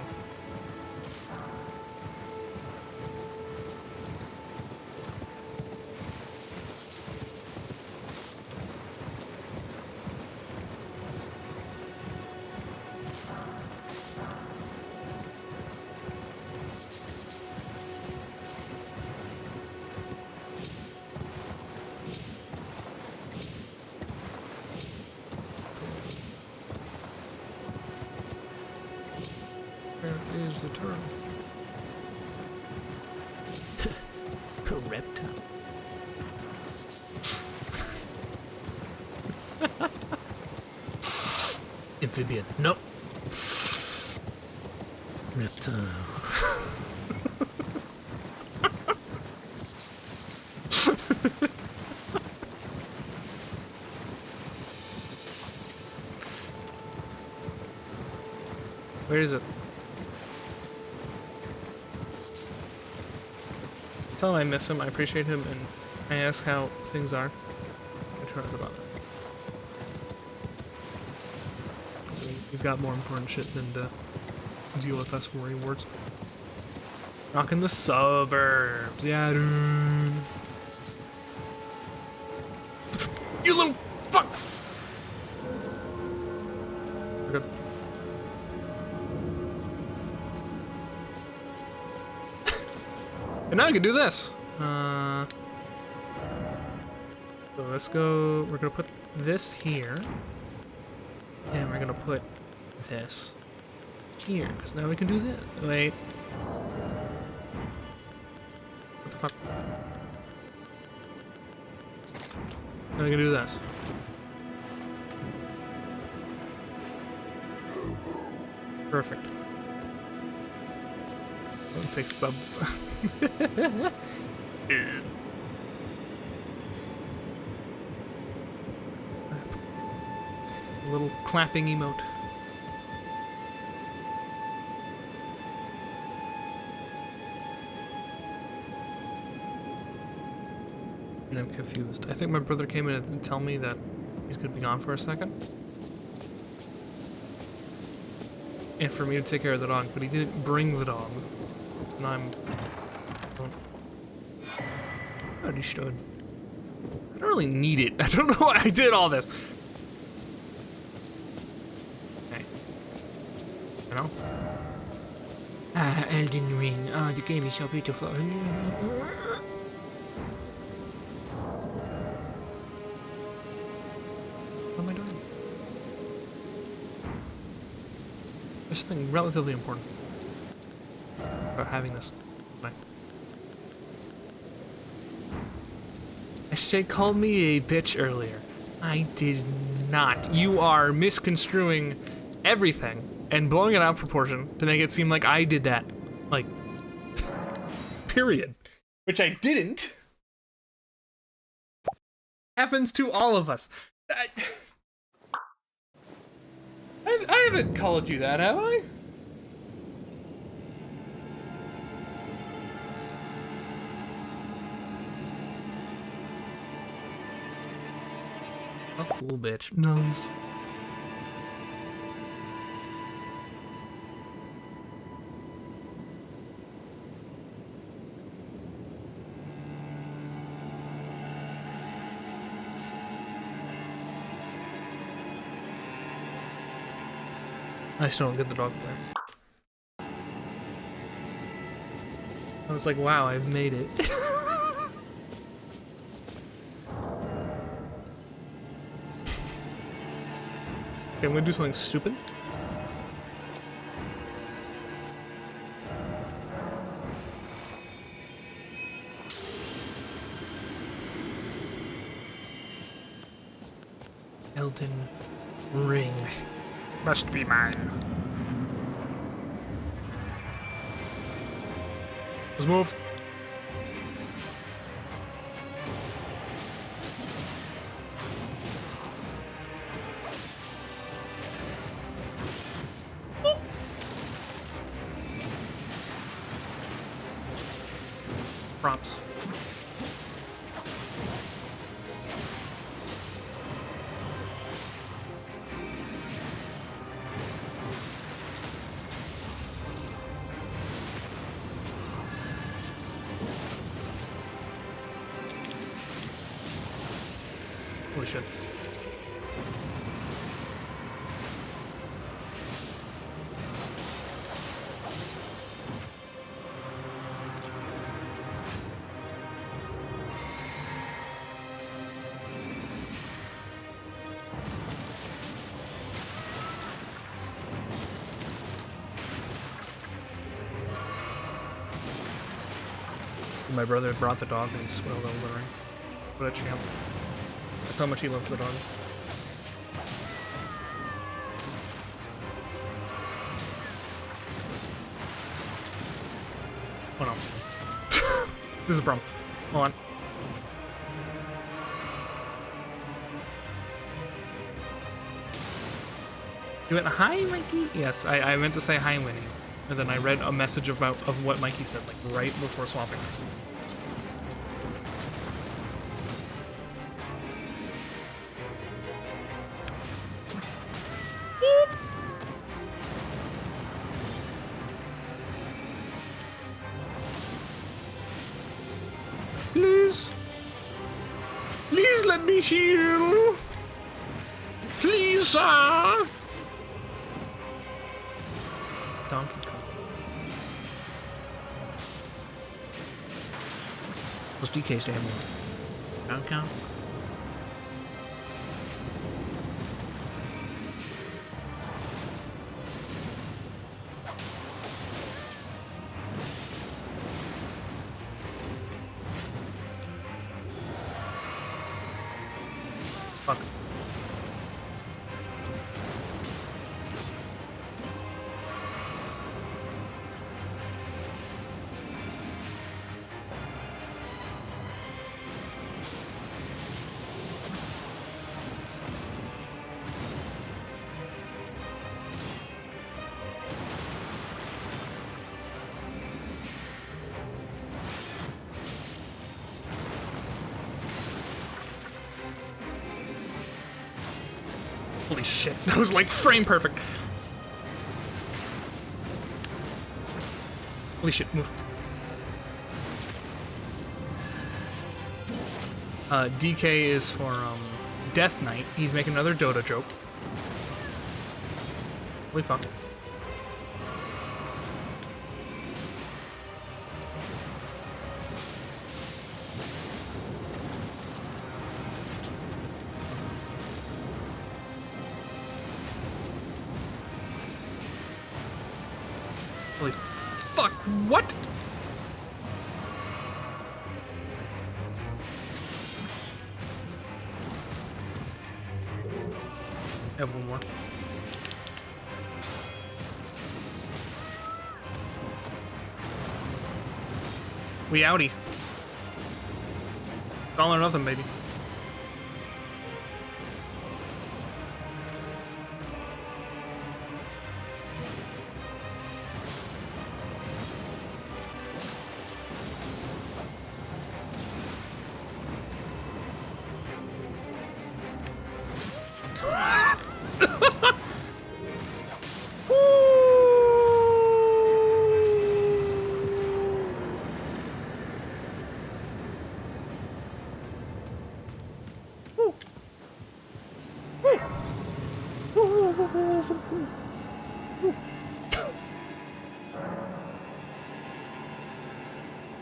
Is the turtle. A reptile. Amphibian. Nope. Reptile. Where is it? Tell him I miss him, I appreciate him, and I ask how things are. I try not about that. So he's got more important shit than to deal with us where he works. Rocking the suburbs, yeah, dude. You little fuck! And now I can do this. So let's go, we're gonna put this here. And we're gonna put this here, because now we can do this. Wait. What the fuck? Now we can do this. Perfect. Let's say subs. A little clapping emote. And I'm confused. I think my brother came in and tell me that he's gonna be gone for a second. And for me to take care of the dog, but he didn't bring the dog. And I'm... understood. I don't really need it. I don't know why I did all this. Okay. You know? Ah, Elden Ring. Oh, the game is so beautiful. What am I doing? There's something relatively important about having this. SJ called me a bitch earlier. I did not. You are misconstruing everything and blowing it out of proportion to make it seem like I did that. Like, period. Which I didn't. Happens to all of us. I haven't called you that, have I? A cool bitch. Nice. I still don't get the dog there. I was like, wow, I've made it. Okay, I'm gonna do something stupid. Elden Ring must be mine. Let's move. Props. Holy shit. My brother brought the dog and he spoiled Elden Ring. What a champ. That's how much he loves the dog. Oh no. This is a problem. Hold on. You went, hi, Mikey? Yes, I meant to say hi, Winnie. And then I read a message of what Mikey said, like, right before swapping. Please. Please let me heal. Please, sir. Donkey Kong. What's DK stand for? Don't count. Fuck. Holy shit, that was like frame perfect. Holy shit, move. DK is for Death Knight. He's making another Dota joke. Holy fuck. Holy fuck, what? I have one more. We outie. All or nothing, baby.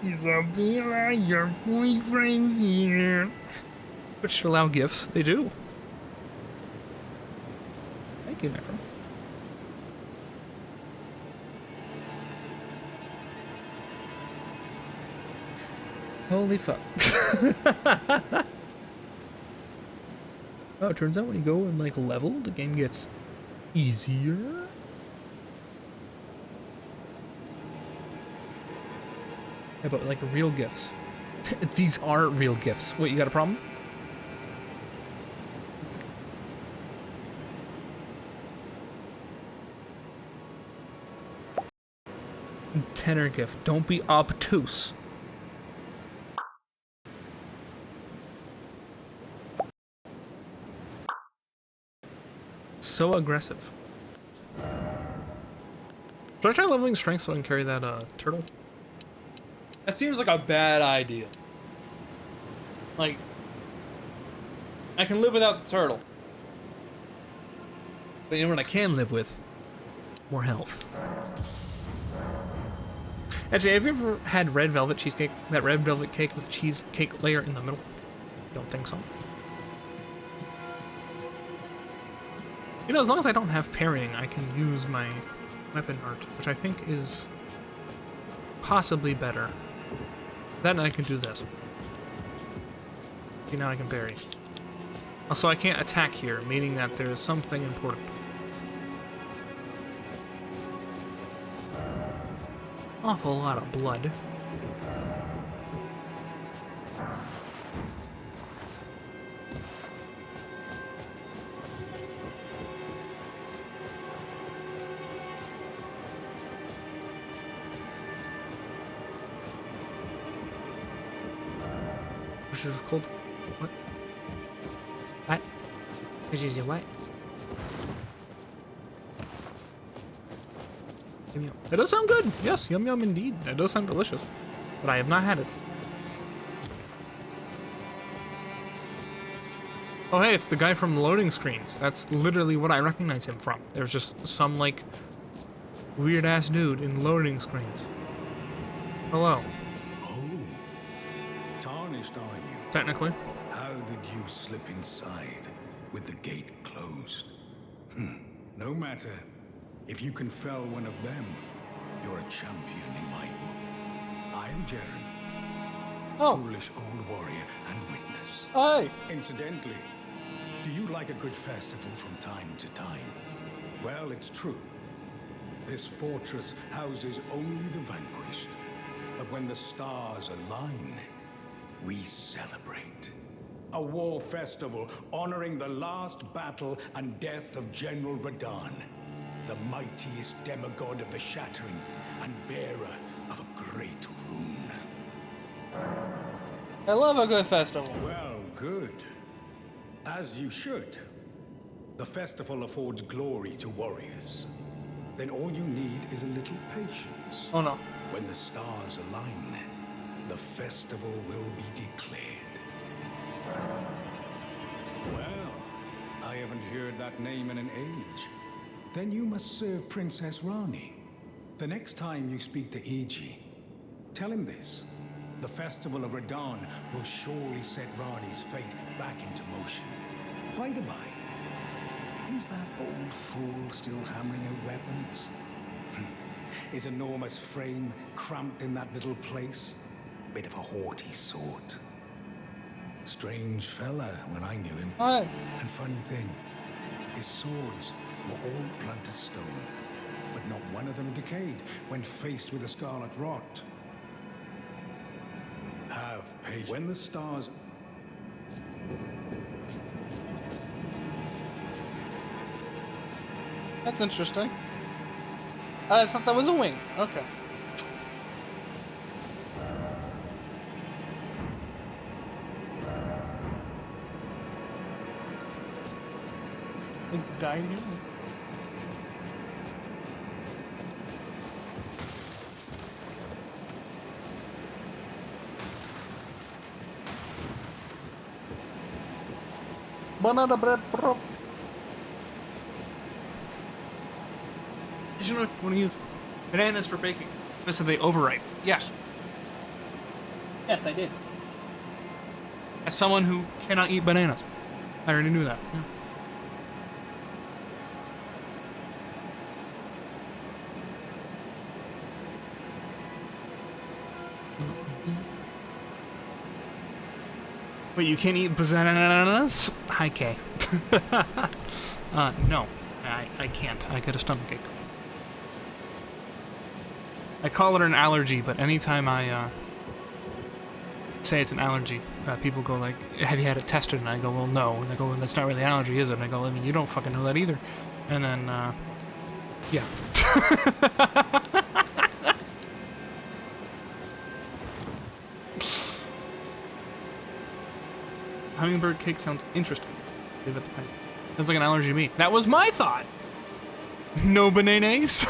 Isabella, your boyfriend's here. Which should allow gifts. They do. Thank you, Necro. Holy fuck. Oh, it turns out when you go and like level, the game gets easier. Yeah, but like real gifts. These are real gifts. Wait, you got a problem? Tenor gift. Don't be obtuse. So aggressive. Should I try leveling strength so I can carry that turtle? That seems like a bad idea. Like, I can live without the turtle. But you know what I can live with? More health. Actually, have you ever had red velvet cheesecake? That red velvet cake with cheesecake layer in the middle? Don't think so. You know, as long as I don't have parrying, I can use my weapon art, which I think is possibly better. Then I can do this. See, now I can parry. Also, I can't attack here, meaning that there is something important. Awful lot of blood. Which is called what? What? Which is a what? Yum yum. That does sound good. Yes, yum yum indeed. That does sound delicious. But I have not had it. Oh hey, it's the guy from loading screens. That's literally what I recognize him from. There's just some like weird ass dude in loading screens. Hello. Oh. finished, are you? Technically. How did you slip inside with the gate closed? No matter. If you can fell one of them, you're a champion in my book. I am Jaren. Foolish old warrior and witness. Hi. Incidentally, do you like a good festival from time to time? Well, it's true. This fortress houses only the vanquished. But when the stars align, we celebrate. A war festival honoring the last battle and death of General Radahn, the mightiest demigod of the Shattering and bearer of a great rune. I love a good festival. Well, good. As you should. The festival affords glory to warriors. Then all you need is a little patience. Oh no. When the stars align, the festival will be declared. Well, I haven't heard that name in an age. Then you must serve Princess Rani. The next time you speak to Iji, tell him this. The Festival of Radahn will surely set Rani's fate back into motion. By the by, is that old fool still hammering her weapons? His enormous frame cramped in that little place? Bit of a haughty sort. Strange fella when I knew him. Hi. And funny thing, his swords were all blunt as stone, but not one of them decayed when faced with a scarlet rot. Have patience. When the stars... That's interesting. I thought that was a wing. Okay. Like dino? Banana bread, bro. Did you know want to use bananas for baking? Just so they overripe. Yes. Yes, I did. As someone who cannot eat bananas, I already knew that. Yeah. Wait, you can't eat bananas? Hi, Kay. No, I can't. I get a stomachache. I call it an allergy, but anytime I say it's an allergy, people go like, have you had it tested? And I go, well, no. And they go, well, that's not really an allergy, is it? And I go, I mean, you don't fucking know that either. And then, yeah. Hummingbird cake sounds interesting. Leave it the pen. Sounds like an allergy to me. That was my thought! No bananas?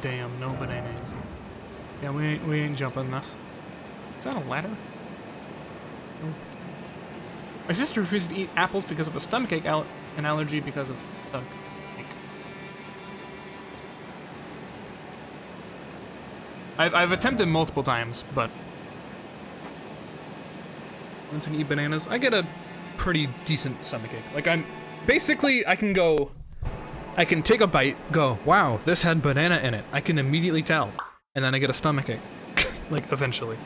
Damn, no bananas. Yeah, we ain't jumping this. Is that a ladder? No. My sister refuses to eat apples because of a stomachache, an allergy because of stomachache. I've attempted multiple times, but once I eat bananas, I get a pretty decent stomachache. Like I can take a bite, go, wow, this had banana in it. I can immediately tell, and then I get a stomachache, like eventually,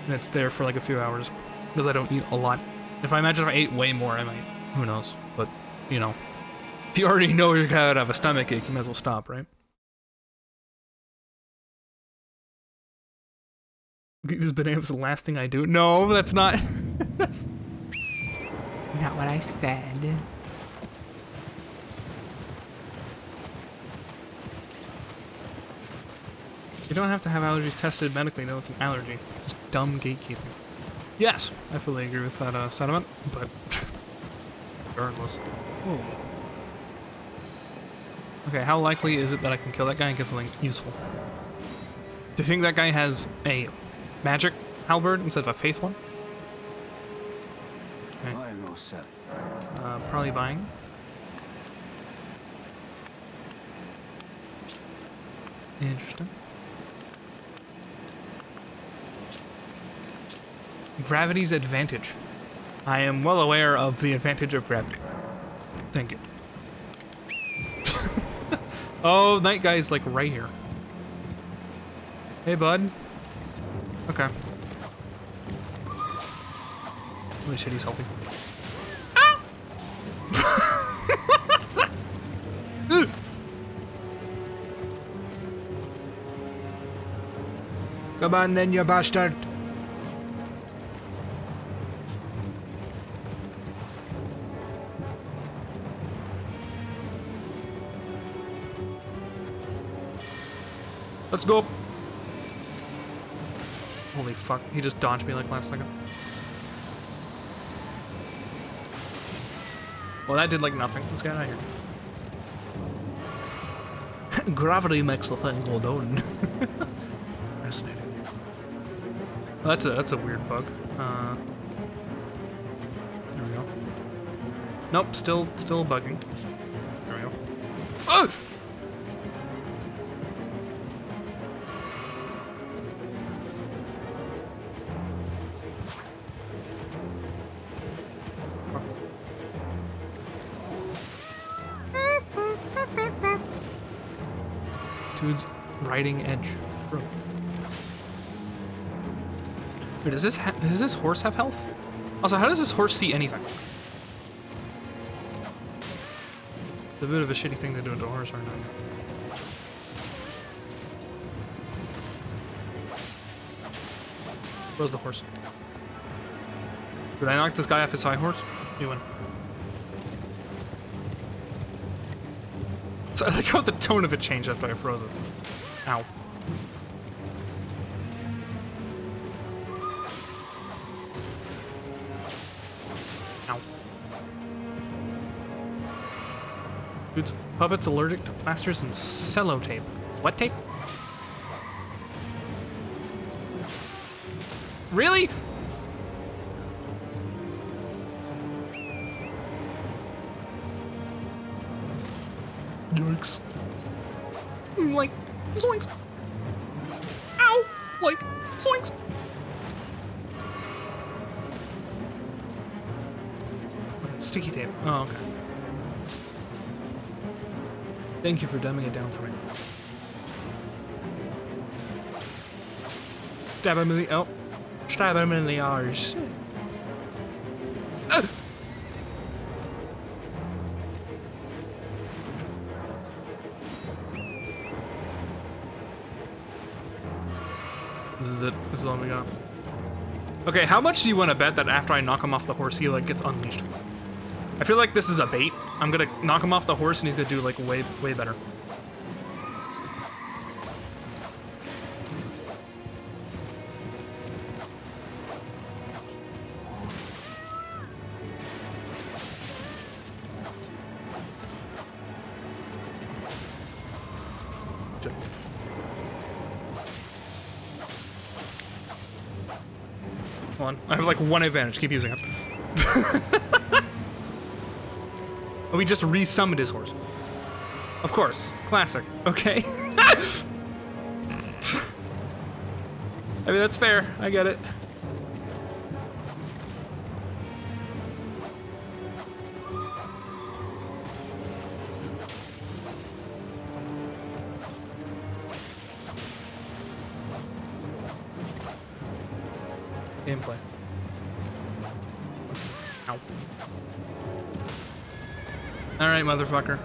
and it's there for like a few hours because I don't eat a lot. If I imagine if I ate way more, I might. Who knows? But you know, if you already know you're gonna have a stomachache, you might as well stop, right? This banana was the last thing I do. No, that's not. That's not what I said. You don't have to have allergies tested medically. No, it's an allergy. Just dumb gatekeeping. Yes, I fully agree with that sentiment, but regardless. Whoa. Okay, how likely is it that I can kill that guy and get something useful? Do you think that guy has a magic halberd instead of a faith one? Okay. I'm all set. Probably buying. Interesting. Gravity's advantage. I am well aware of the advantage of gravity. Thank you. Oh, night guy's like right here. Hey, bud. Okay. Holy shit, he's healthy. Ah! Come on then, you bastard. Let's go. Holy fuck, he just dodged me like last second. Well, that did like nothing. Let's get out of here. Gravity makes the thing go down. Fascinating. Well, that's a weird bug. There we go. Nope, still bugging. There we go. Oh! Dude's riding edge. Bro. Wait, does this horse have health? Also, how does this horse see anything? It's a bit of a shitty thing to do to a horse right now. Where's the horse? Did I knock this guy off his high horse? You win. So I like how the tone of it changed after I froze it. Ow. Ow. Dude's puppet's allergic to plasters and cello tape. What tape? Really? Yikes. Like, zoinks. Ow! Like, zoinks. Sticky tape. Oh, okay. Thank you for dumbing it down for me. Stab him in the... Oh. Stab him in the arse. This is it. This is all we got. Okay, how much do you want to bet that after I knock him off the horse, he like gets unleashed? I feel like this is a bait. I'm gonna knock him off the horse and he's gonna do like way better. Hold on. I have like one advantage. Keep using it. Oh, we just re-summoned his horse. Of course. Classic. Okay. I mean, that's fair. I get it. Gameplay. Ow. Alright, motherfucker.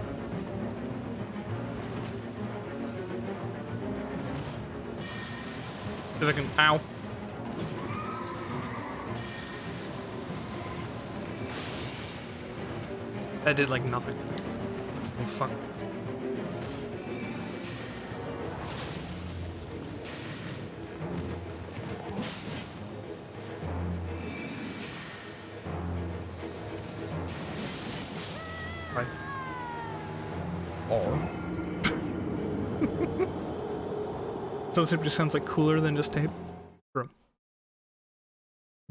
See if I can. Ow. That did like nothing. Oh, fuck. Right. Or. So tape just sounds like cooler than just tape. Bro.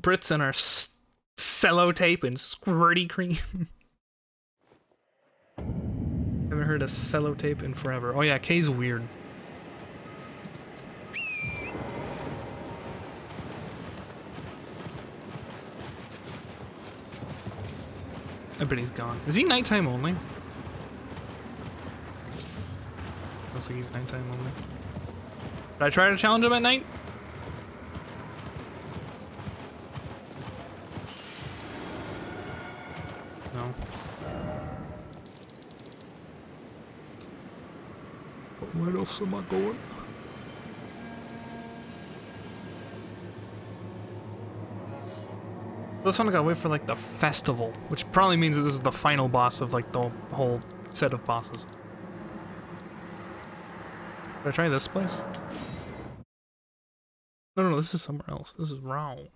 Brits and our cello tape and squirty cream. Haven't heard a cello tape in forever. Oh yeah, K's weird. I bet he's gone. Is he nighttime only? Looks like he's nighttime only. Did I try to challenge him at night? No. Where else am I going? This one I gotta wait for like the festival, which probably means that this is the final boss of like the whole set of bosses. Did I try this place? No, this is somewhere else. This is wrong.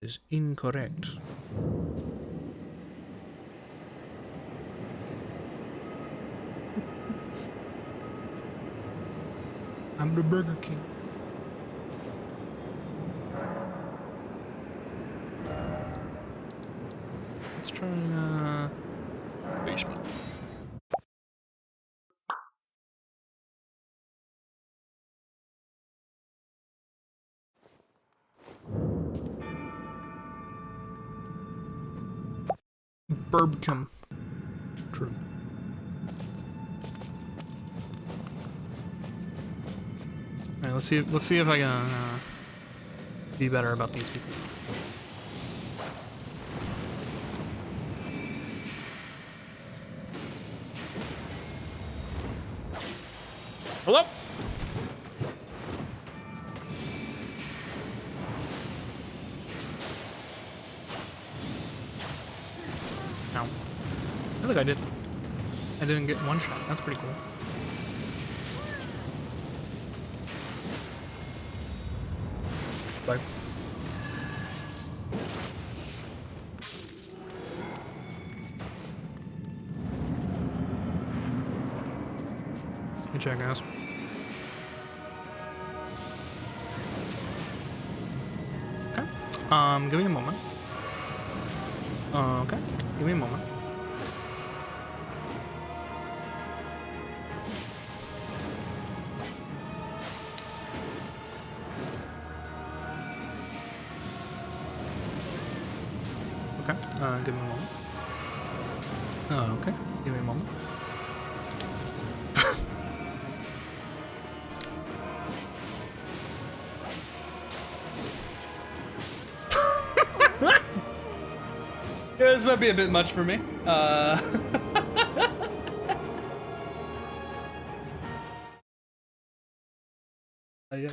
This is incorrect. I'm the Burger King. Let's try basement. Burbcom. True. Alright, let's see if I can be better about these people. Hello? Ow. I think I did. I didn't get one shot. That's pretty cool. Bye. Good check, guys. Okay. Give me a moment. Okay. Give me a moment. Okay. Give me a moment. Okay. Give me a moment. Yeah, this might be a bit much for me. Yeah,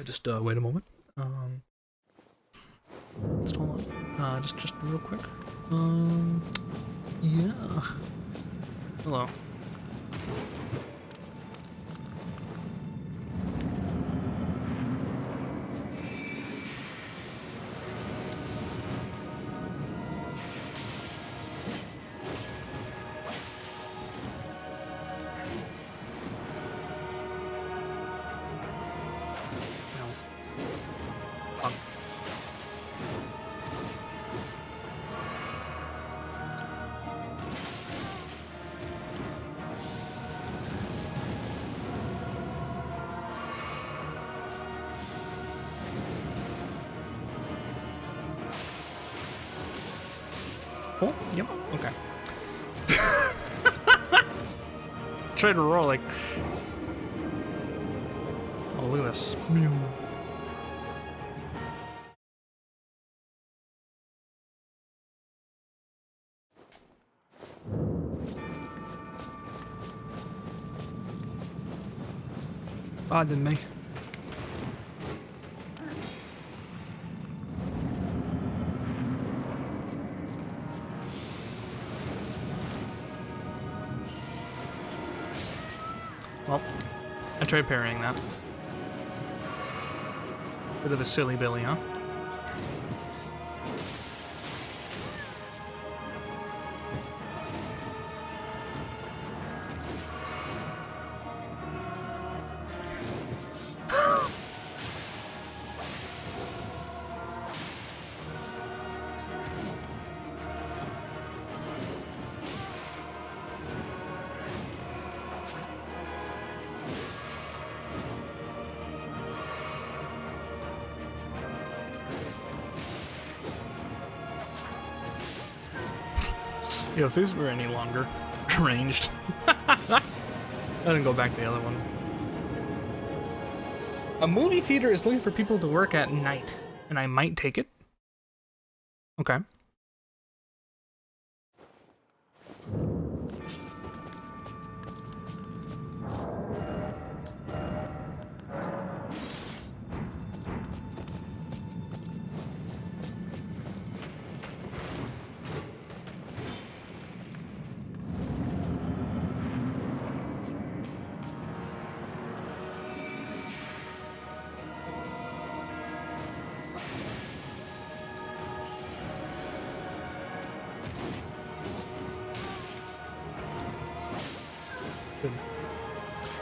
just wait a moment. Just hold on. Just real quick. Yeah. Hello. Cool. Yep. Okay. Try to roll like. Oh, look at that smell. Pardon me. Well, I tried parrying that. Bit of a silly Billy, huh? Yo, if these were any longer ranged. I didn't go back to the other one. A movie theater is looking for people to work at night, and I might take it. Okay.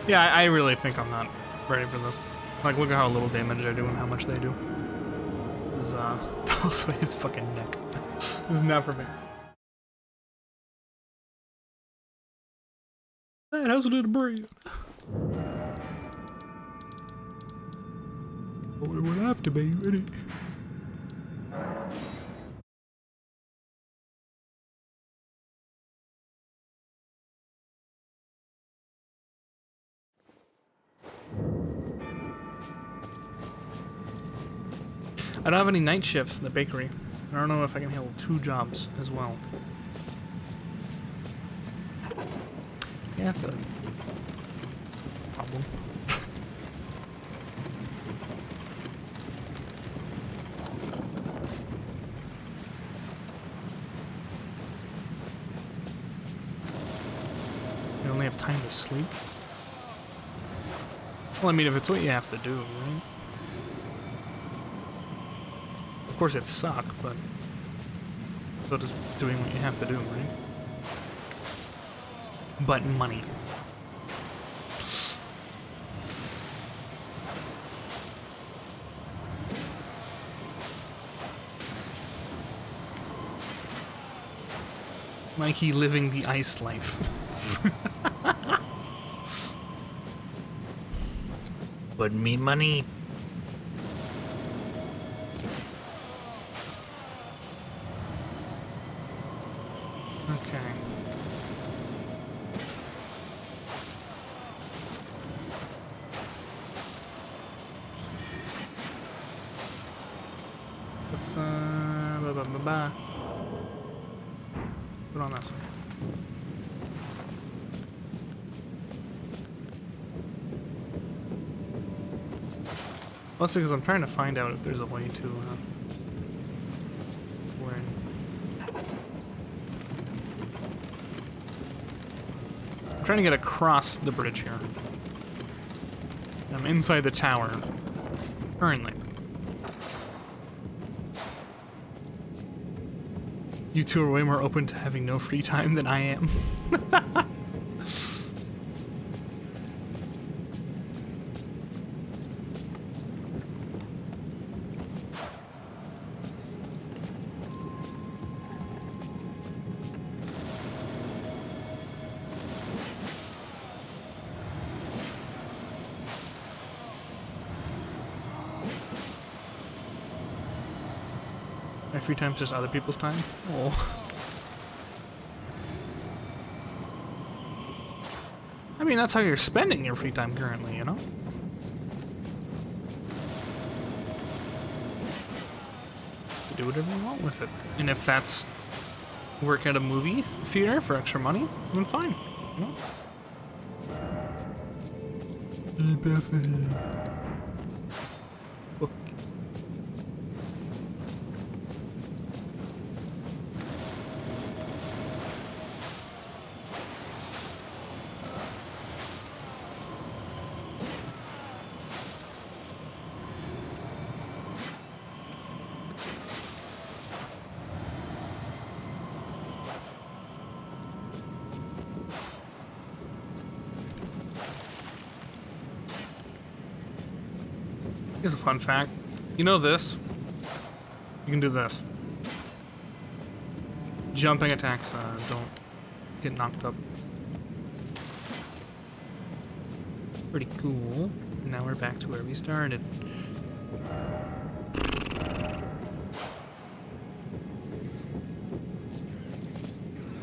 Yeah, I really think I'm not ready for this. Like, look at how little damage I do and how much they do. This is, also his fucking neck. This is not for me. Man, how's it to breathe? Well, it would have to be, would it? I don't have any night shifts in the bakery. I don't know if I can handle 2 jobs as well. Yeah, that's a problem. You only have time to sleep? Well, I mean, if it's what you have to do, right? Of course it suck, but so does doing what you have to do, right? But money. Mikey living the ice life. But me money. Okay. Let's put on this one. Mostly because I'm trying to find out if there's a way to where I'm trying to get across the bridge here. I'm inside the tower currently. You two are way more open to having no free time than I am. My free time's just other people's time? Oh. I mean, that's how you're spending your free time currently, you know? You do whatever you want with it. And if that's work at a movie theater for extra money, then fine, you know? Hey, Bethany. Here's a fun fact. You know this? You can do this. Jumping attacks don't get knocked up. Pretty cool. Now we're back to where we started.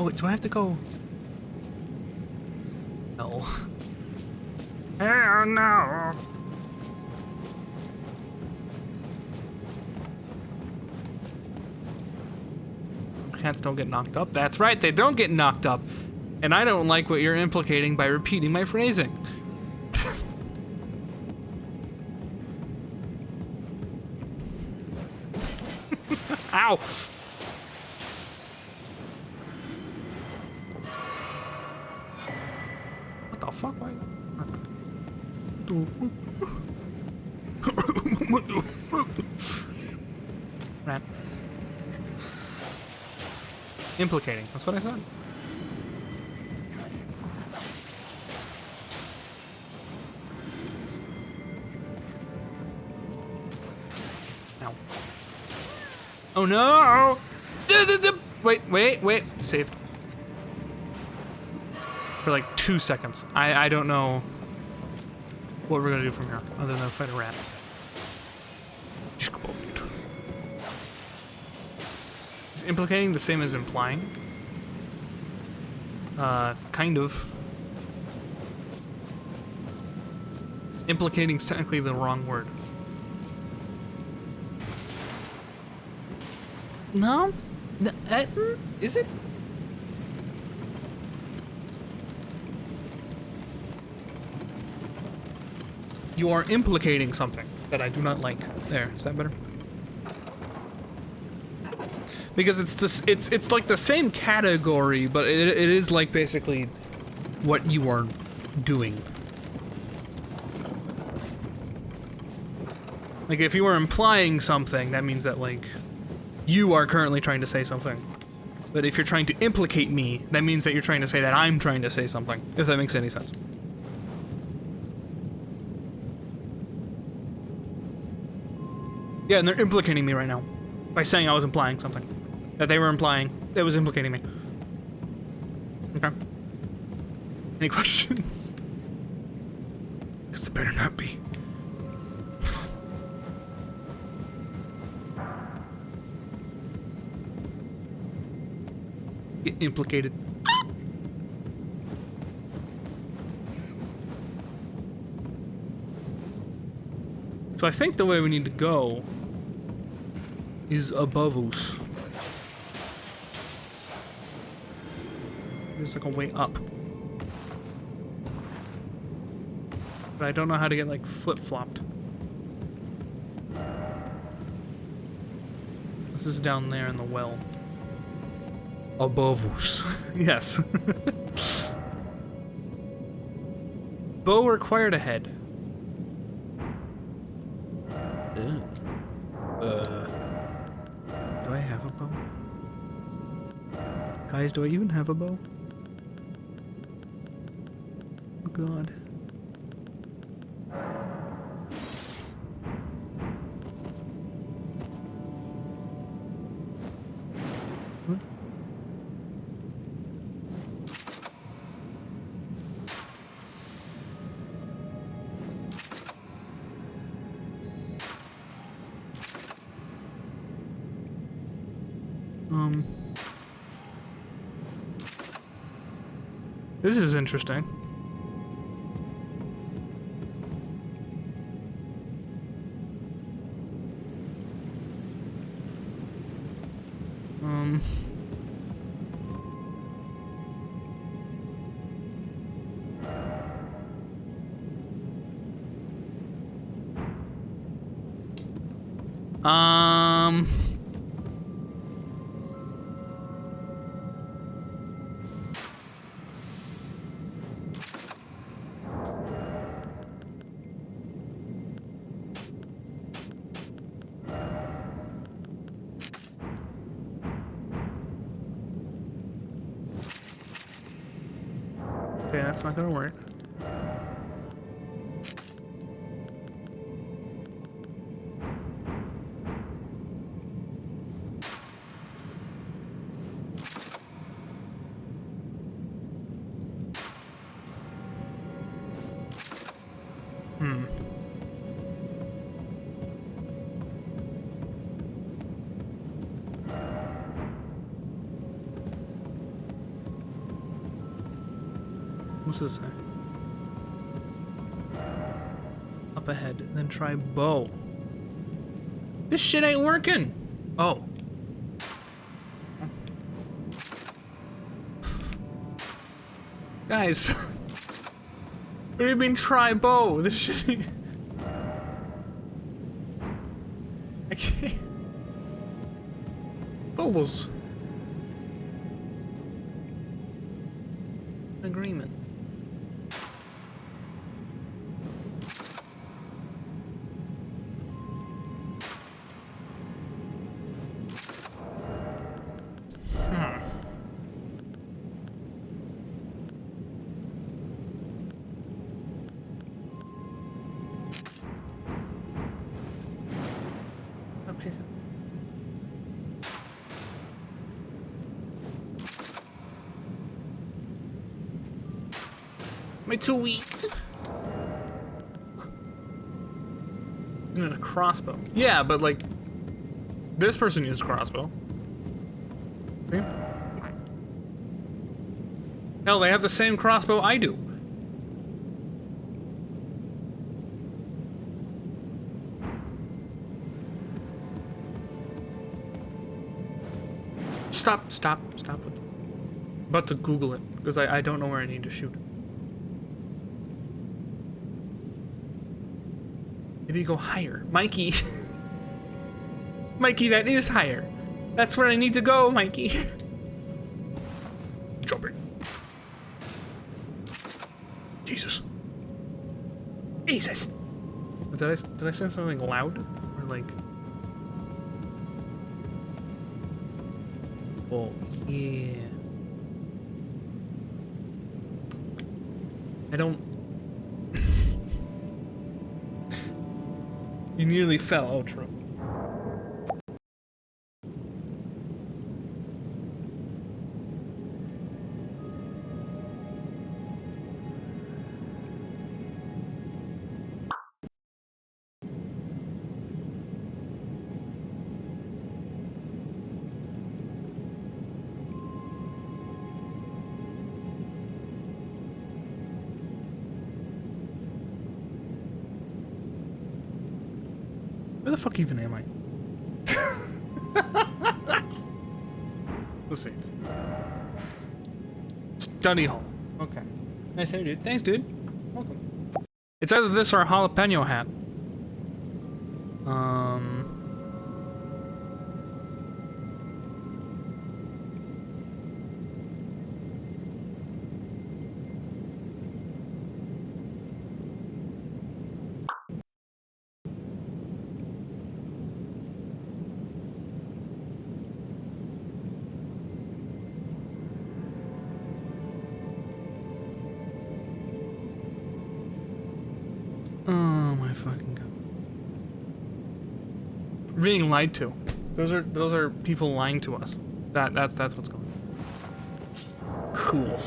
Oh, wait, do I have to go? No. Hell no. Cats don't get knocked up. That's right, they don't get knocked up. And I don't like what you're implicating by repeating my phrasing. Ow! What the fuck? Why? What the fuck? Rat. Implicating. That's what I said. Ow. Oh no! Wait. Saved. For like 2 seconds. I don't know what we're gonna do from here, other than fight a rat. Is implicating the same as implying? Kind of. Implicating's technically the wrong word. No? Is it? You are implicating something that I do not like. There, is that better? Because it's like the same category, but it is like basically what you are doing. Like if you are implying something, that means that like you are currently trying to say something. But if you're trying to implicate me, that means that you're trying to say that I'm trying to say something, if that makes any sense. Yeah, and they're implicating me right now by saying I was implying something. That they were implying. It was implicating me. Okay. Any questions? Because there better not be. Get implicated. So I think the way we need to go is above us. There's like a way up. But I don't know how to get like flip-flopped. This is down there in the well. Above us. Yes. Bow required ahead. Do I have a bow? Guys, do I even have a bow? Oh god. What? This is interesting. Okay, that's not gonna work. What's this say? Up ahead, then try bow. This shit ain't working. Oh. Guys. What do you mean try bow? This shit ain't... I can't... Bubbles. Agreement. Okay. Am I too weak? Isn't it a crossbow? Yeah, but like, this person used a crossbow. Okay. Hell, they have the same crossbow I do. Stop with it. I'm about to Google it, because I don't know where I need to shoot. Maybe go higher. Mikey! Mikey, that is higher. That's where I need to go, Mikey. Jumping. Jesus. Jesus. Did I say something loud? Or like... Oh, yeah. I don't... You nearly fell, outro. Where the fuck even am I? Let's see. Study hall. Okay. Nice hair, dude. Thanks, dude. Welcome. It's either this or a jalapeno hat. Oh my fucking god. We're being lied to. Those are people lying to us. That's what's going on. Cool.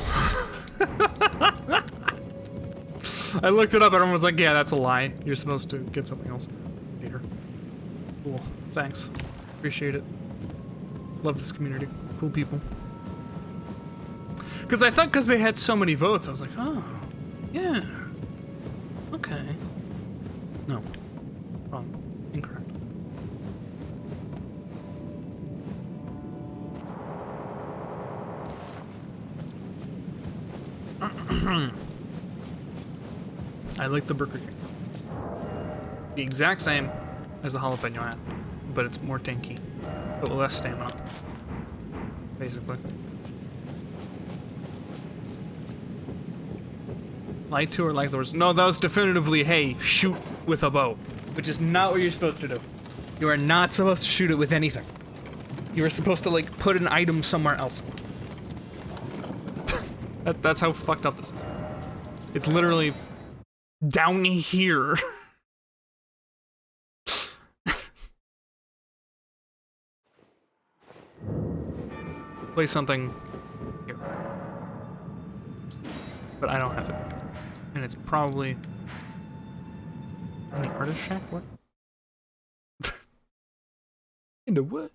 I looked it up, everyone was like, yeah, that's a lie. You're supposed to get something else later. Cool. Thanks. Appreciate it. Love this community. Cool people. Because I thought because they had so many votes, I was like, oh, yeah. Okay. No. Wrong. Incorrect. I like the Burger King. The exact same as the jalapeno hat, but it's more tanky, but with less stamina, basically. Light to or like the words? No, that was definitively, hey, shoot with a bow, which is not what you're supposed to do. You are not supposed to shoot it with anything. You are supposed to, like, put an item somewhere else. That's how fucked up this is. It's literally down here. Play something here. But I don't have it. And it's probably in the artist shack? What? Into what?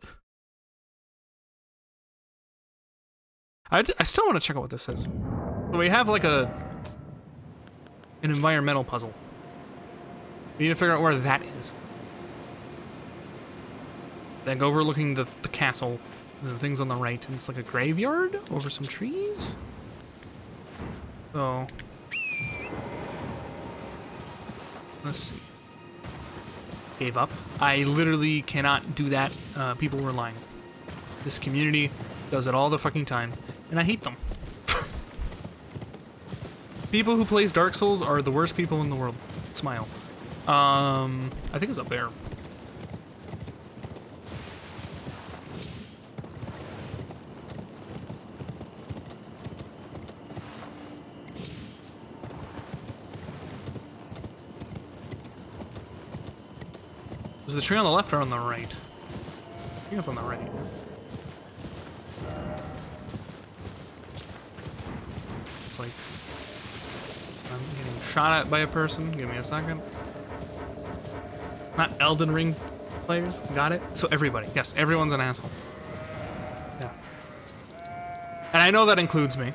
I still want to check out what this says. So we have like a an environmental puzzle. We need to figure out where that is. Like overlooking the castle, the things on the right, and it's like a graveyard over some trees. So let's see. Gave up. I literally cannot do that. People were lying. This community does it all the fucking time, and I hate them. People who plays Dark Souls are the worst people in the world. Smile. I think it's up there. Was the tree on the left or on the right? I think it's on the right. It's like I'm getting shot at by a person. Give me a second. Not Elden Ring players. Got it? So everybody. Yes, everyone's an asshole. Yeah. And I know that includes me.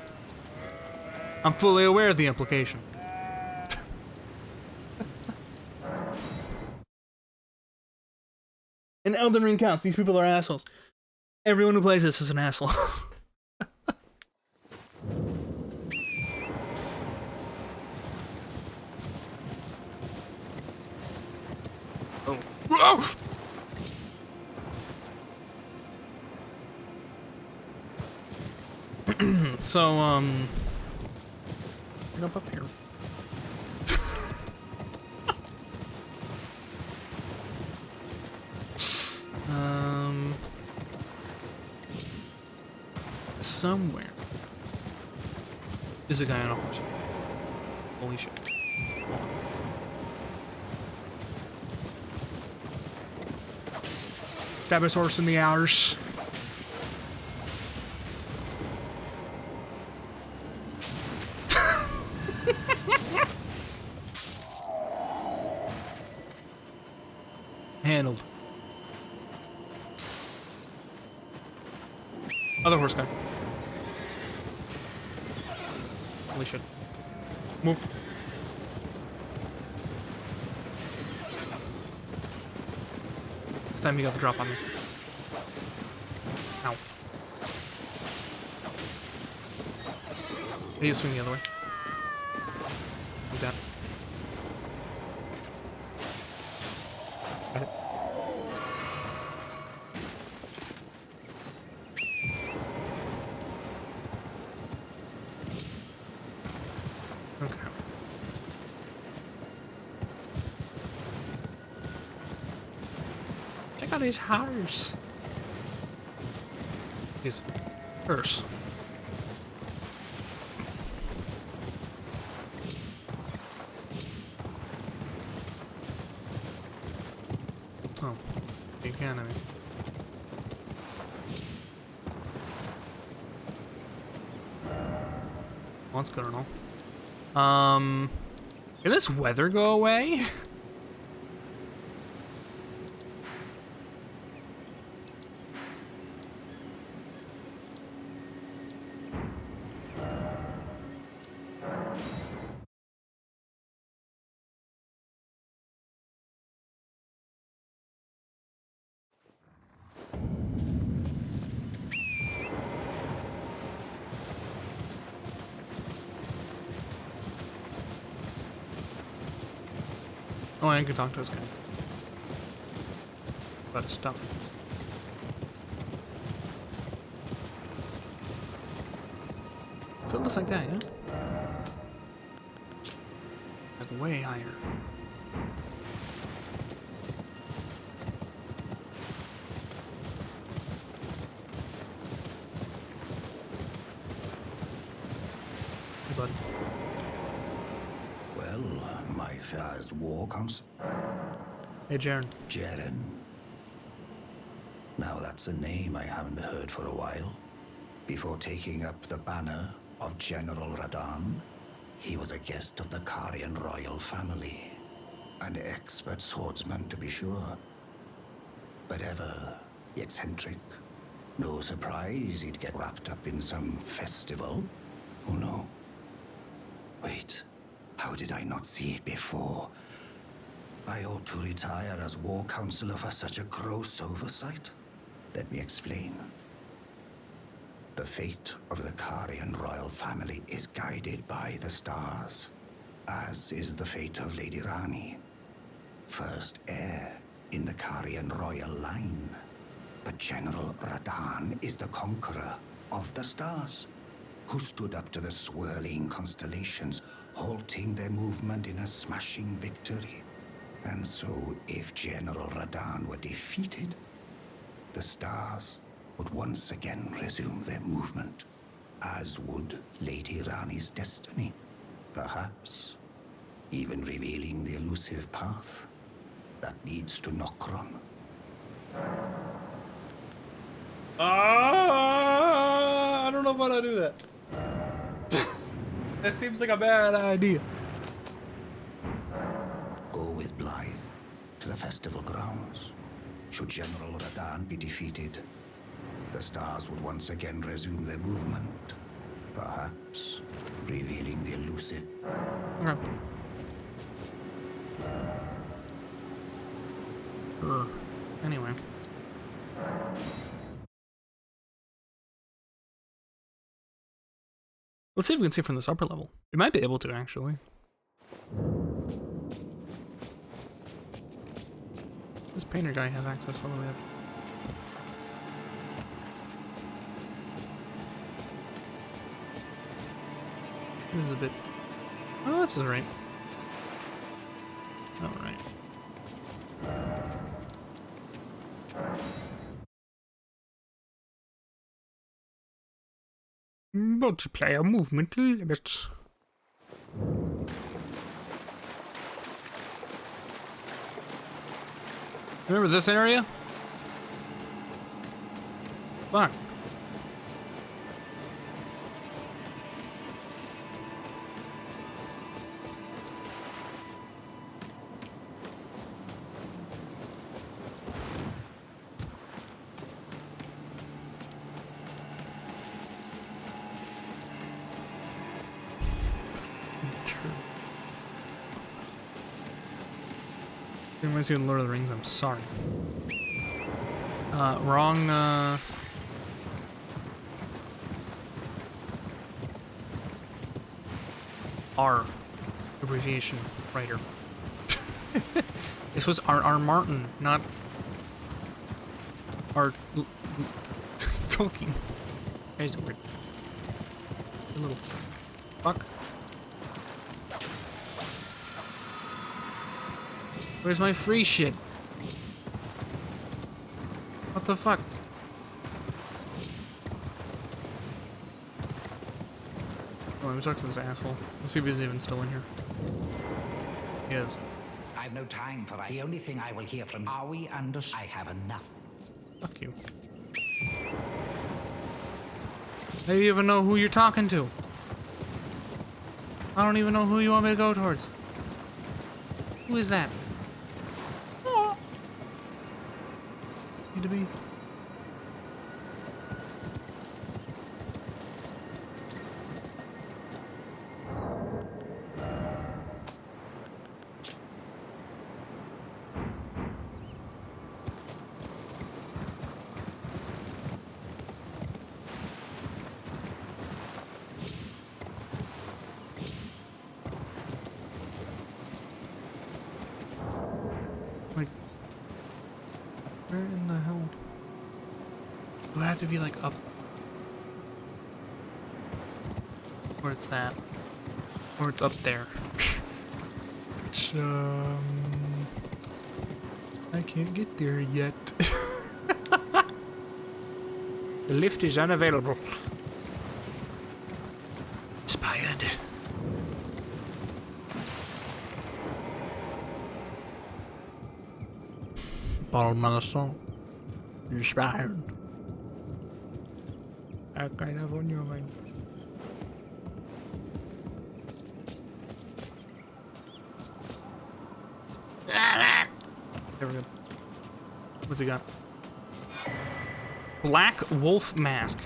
I'm fully aware of the implication. And Elden Ring counts. These people are assholes. Everyone who plays this is an asshole. Oh. Oh! So, get up here. Somewhere is a guy on a horse. Holy shit. Hold on. Stab his horse in the arse. Handled. Other horse guy. Holy shit. Move. This time you got the drop on me. Ow. I need to swing the other way. Like that. Got it. Okay. Check out his horse. His purse. Oh, you can, I mean. Well, that's good and all. Can this weather go away? Oh, I can talk to this guy. About his stuff. So it looks like that, yeah? Like way higher. Hey, bud. Well, my first war comes. Hey, Jaren. Jaren. Now that's a name I haven't heard for a while. Before taking up the banner of General Radan, he was a guest of the Karian royal family. An expert swordsman, to be sure. But ever eccentric. No surprise he'd get wrapped up in some festival. Oh no. Wait. How did I not see it before? I ought to retire as war counselor for such a gross oversight. Let me explain. The fate of the Karian royal family is guided by the stars, as is the fate of Lady Rani, first heir in the Karian royal line. But General Radan is the conqueror of the stars, who stood up to the swirling constellations, halting their movement in a smashing victory. And so, if General Radan were defeated, the stars would once again resume their movement, as would Lady Rani's destiny. Perhaps even revealing the elusive path that leads to Nokron. I don't know if I want to do that. That seems like a bad idea. Go with Blythe to the festival grounds. Should General Radan be defeated, the stars would once again resume their movement, perhaps revealing the elusive. Okay. Anyway. Let's see if we can see from this upper level. We might be able to, actually. This painter guy has access all the way up. This is a bit... Oh, this is right. Alright. Multiplayer movement limits. Remember this area? Fuck. Reminds me of Lord of the Rings, I'm sorry. Wrong, R. Abbreviation writer. This was R.R. Martin, not R. Tolkien. Guys, weird. A little fuck. Where's my free shit? What the fuck? Oh, let me talk to this asshole. Let's see if he's even still in here. He is. I've no time for the only thing I will hear from. Are we under? I have enough. Fuck you. I don't even know who you're talking to. I don't even know who you want me to go towards. Who is that? Need to be. Like, where in the hell? Do I have to be like up? Or it's that? Or it's up there? Which, I can't get there yet. The lift is unavailable. Expired. Bottle medicine. Expired. I kind of on your mind. There we go. What's he got? Black wolf mask.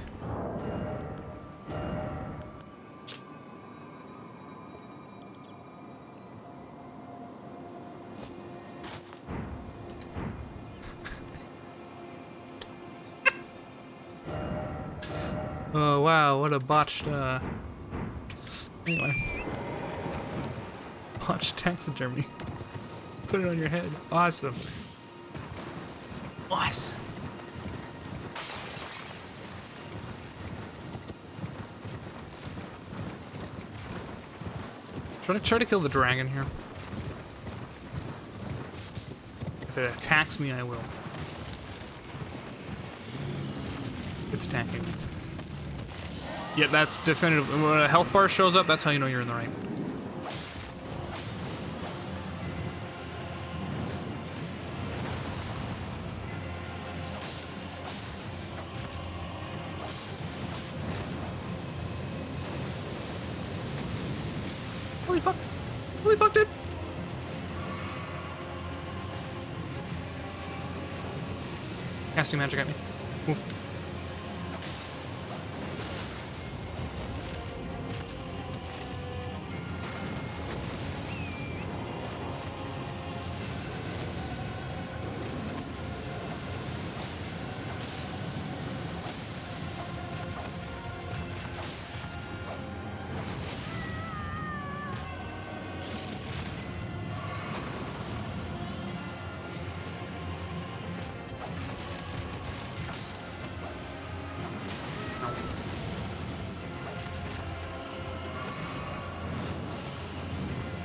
Oh wow, what a botched anyway. Botched taxidermy. Put it on your head. Awesome. Awesome. Try to kill the dragon here. If it attacks me, I will. It's attacking me. Yeah, that's definitive. When a health bar shows up, that's how you know you're in the right. Holy fuck. Holy fuck, dude. Casting magic at me. Move.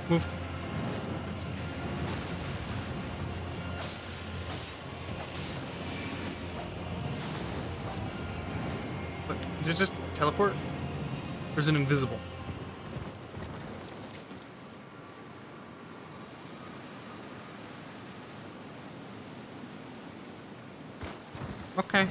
Move. What? Did it just teleport? Or is it invisible? Okay.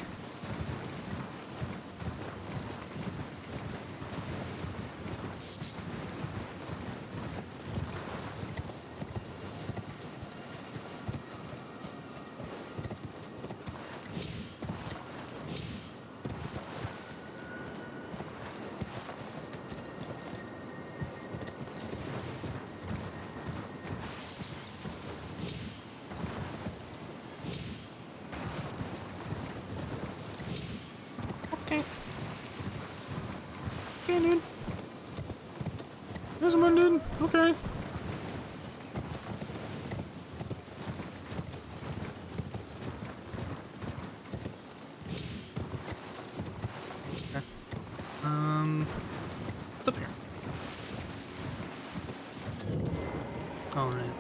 Okay. Okay, dude. There's one, dude. Okay. Okay. What's up here? Oh, right.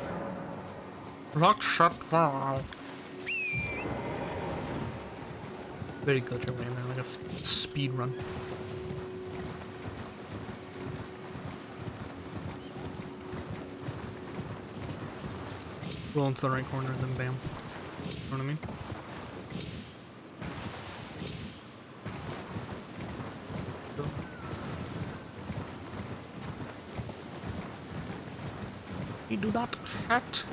Rock shot fall. Very good your way, man. Like a speed run. Roll into the right corner and then bam. You know what I mean? Go. You do not hurt.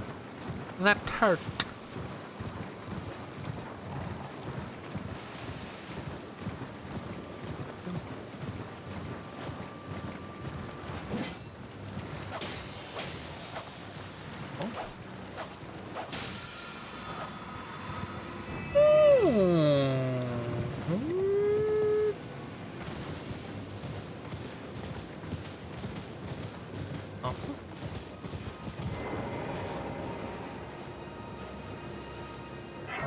That hurt.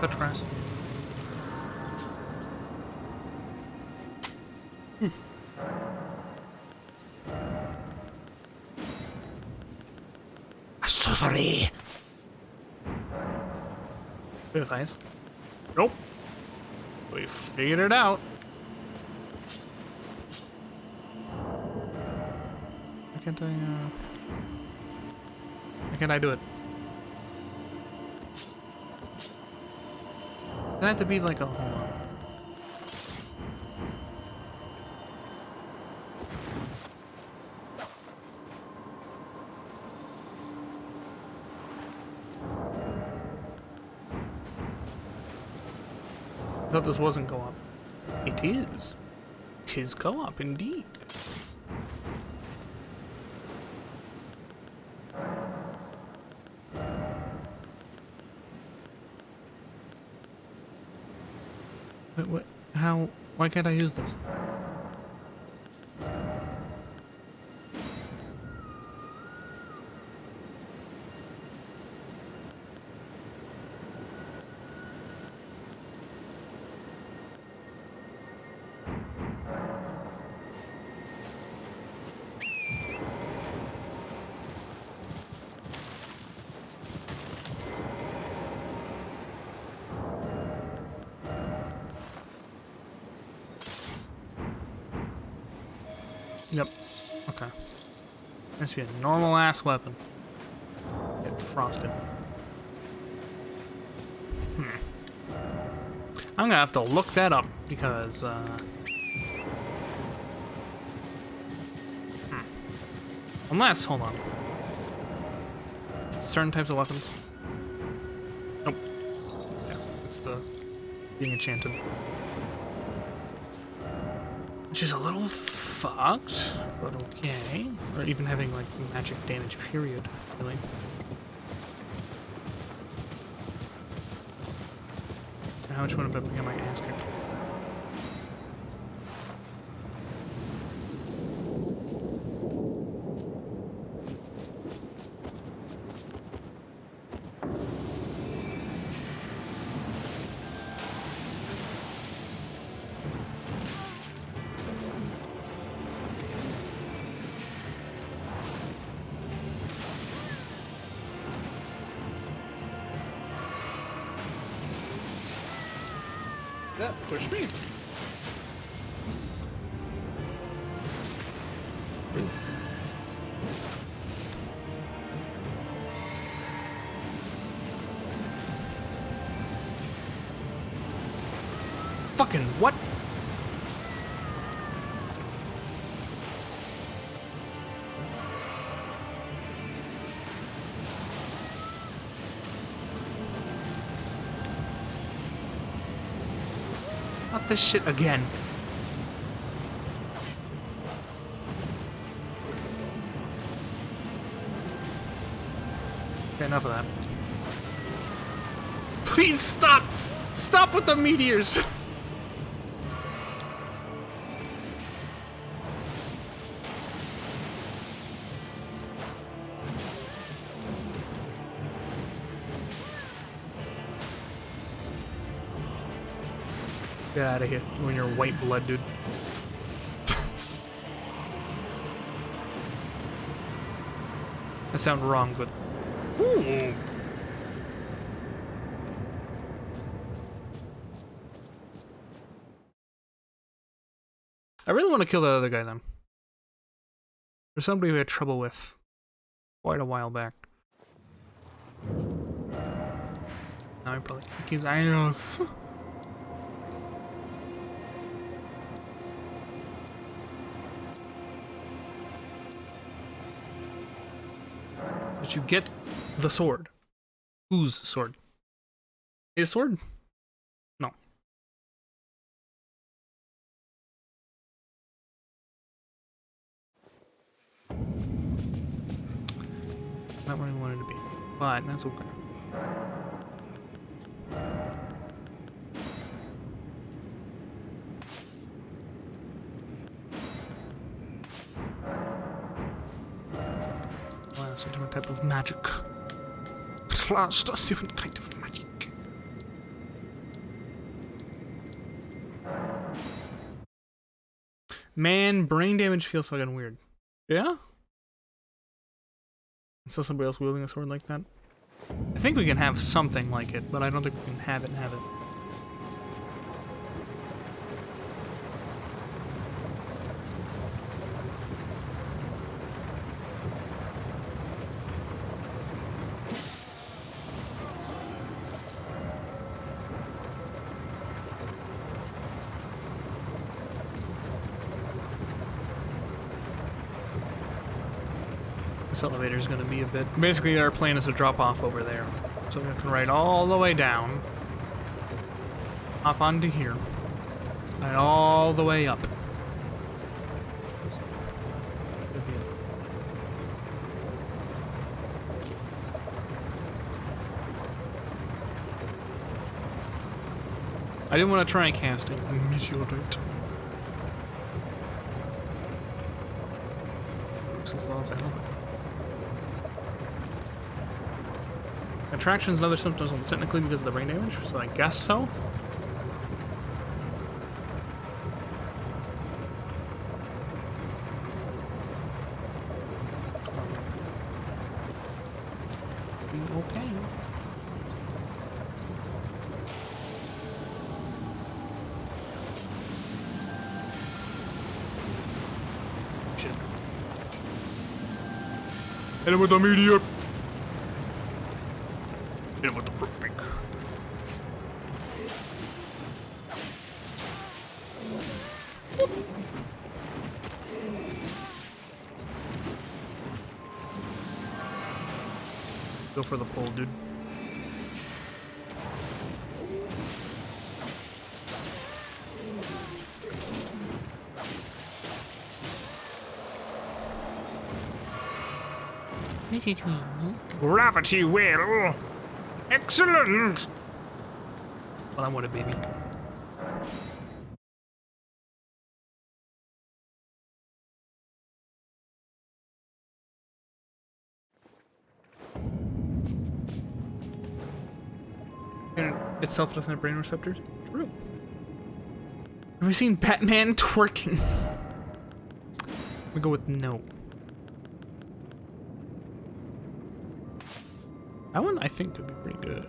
Touch grass. Sorcery. Good eyes. Nope. We figured it out. Why can't I do it? Doesn't have to be like a hold on. I thought this wasn't co-op. It is. 'Tis co-op indeed. Wait, what? How? Why can't I use this? Yep. Okay. Must be a normal ass weapon. Get frosted. I'm gonna have to look that up because unless, hold on. Certain types of weapons. Nope. Yeah, it's the being enchanted. Which is a little fucked, but okay. Or even having like magic damage period, really. How much would I get my ass kicked? That pushed me. Fucking what? Not this shit again. Okay, enough of that. Please stop! Stop with the meteors! Get out of here, you and your white blood, dude. That sounds wrong, but... Ooh. I really want to kill the other guy, then. There's somebody we had trouble with quite a while back. Now I probably kick his ass. Did you get the sword? Whose sword? His sword? No. Not where I wanted to be, but that's okay. Well, that's a different type of magic. At last, a different kind of magic. Man, brain damage feels fucking weird. Yeah? So somebody else wielding a sword like that? I think we can have something like it, but I don't think we can have it and have it. This elevator is going to be a bit... Basically, our plan is to drop off over there. So we have to ride all the way down. Hop onto here. And all the way up. I didn't want to try and cast it. I miss your date. Works as well as I hope. Attractions and other symptoms will technically because of the brain damage, so I guess so. Okay. Shit. Hit him with the meteor. Hit him with the fruit pick. Go for the pole, dude. Gravity well. Excellent. Well, I want it, baby. Itself doesn't have brain receptors? True. Have we seen Batman twerking? We go with no. That one I think could be pretty good.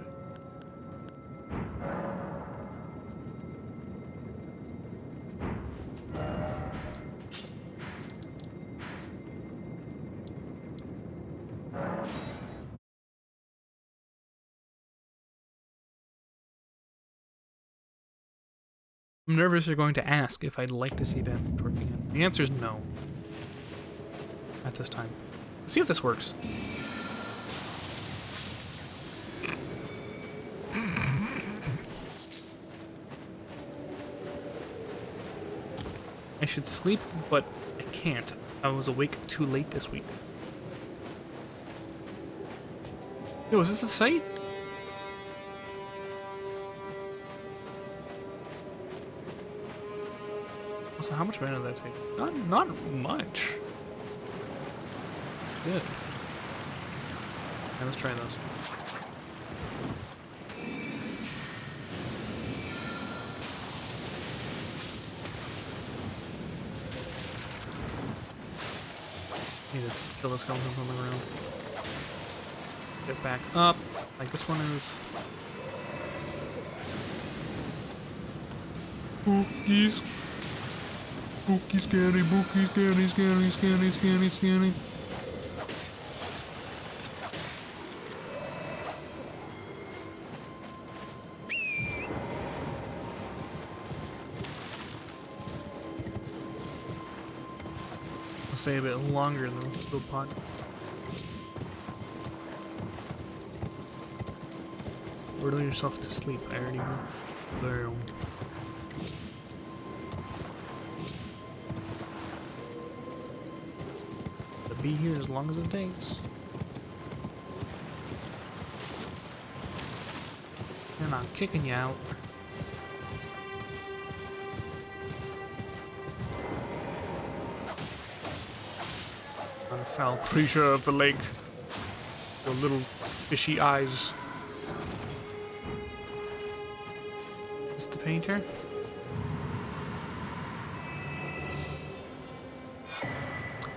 I'm nervous you're going to ask if I'd like to see Batman twerking again. The answer is no. At this time. Let's see if this works. I should sleep, but I can't. I was awake too late this week. Yo, is this the site? So how much mana did that take? Not much. Good. Okay, let's try those. Need to kill the skeletons on the ground. Get back up, like this one is. Bookies. Bookie scanny, bookie scanny, scanny, scanny, scanny, scanny. I'll stay a bit longer than this little pot. Order yourself to sleep. I already know. Boom. Be here as long as it takes. They're not kicking you out. A foul creature of the lake. Your little fishy eyes. Is this the painter?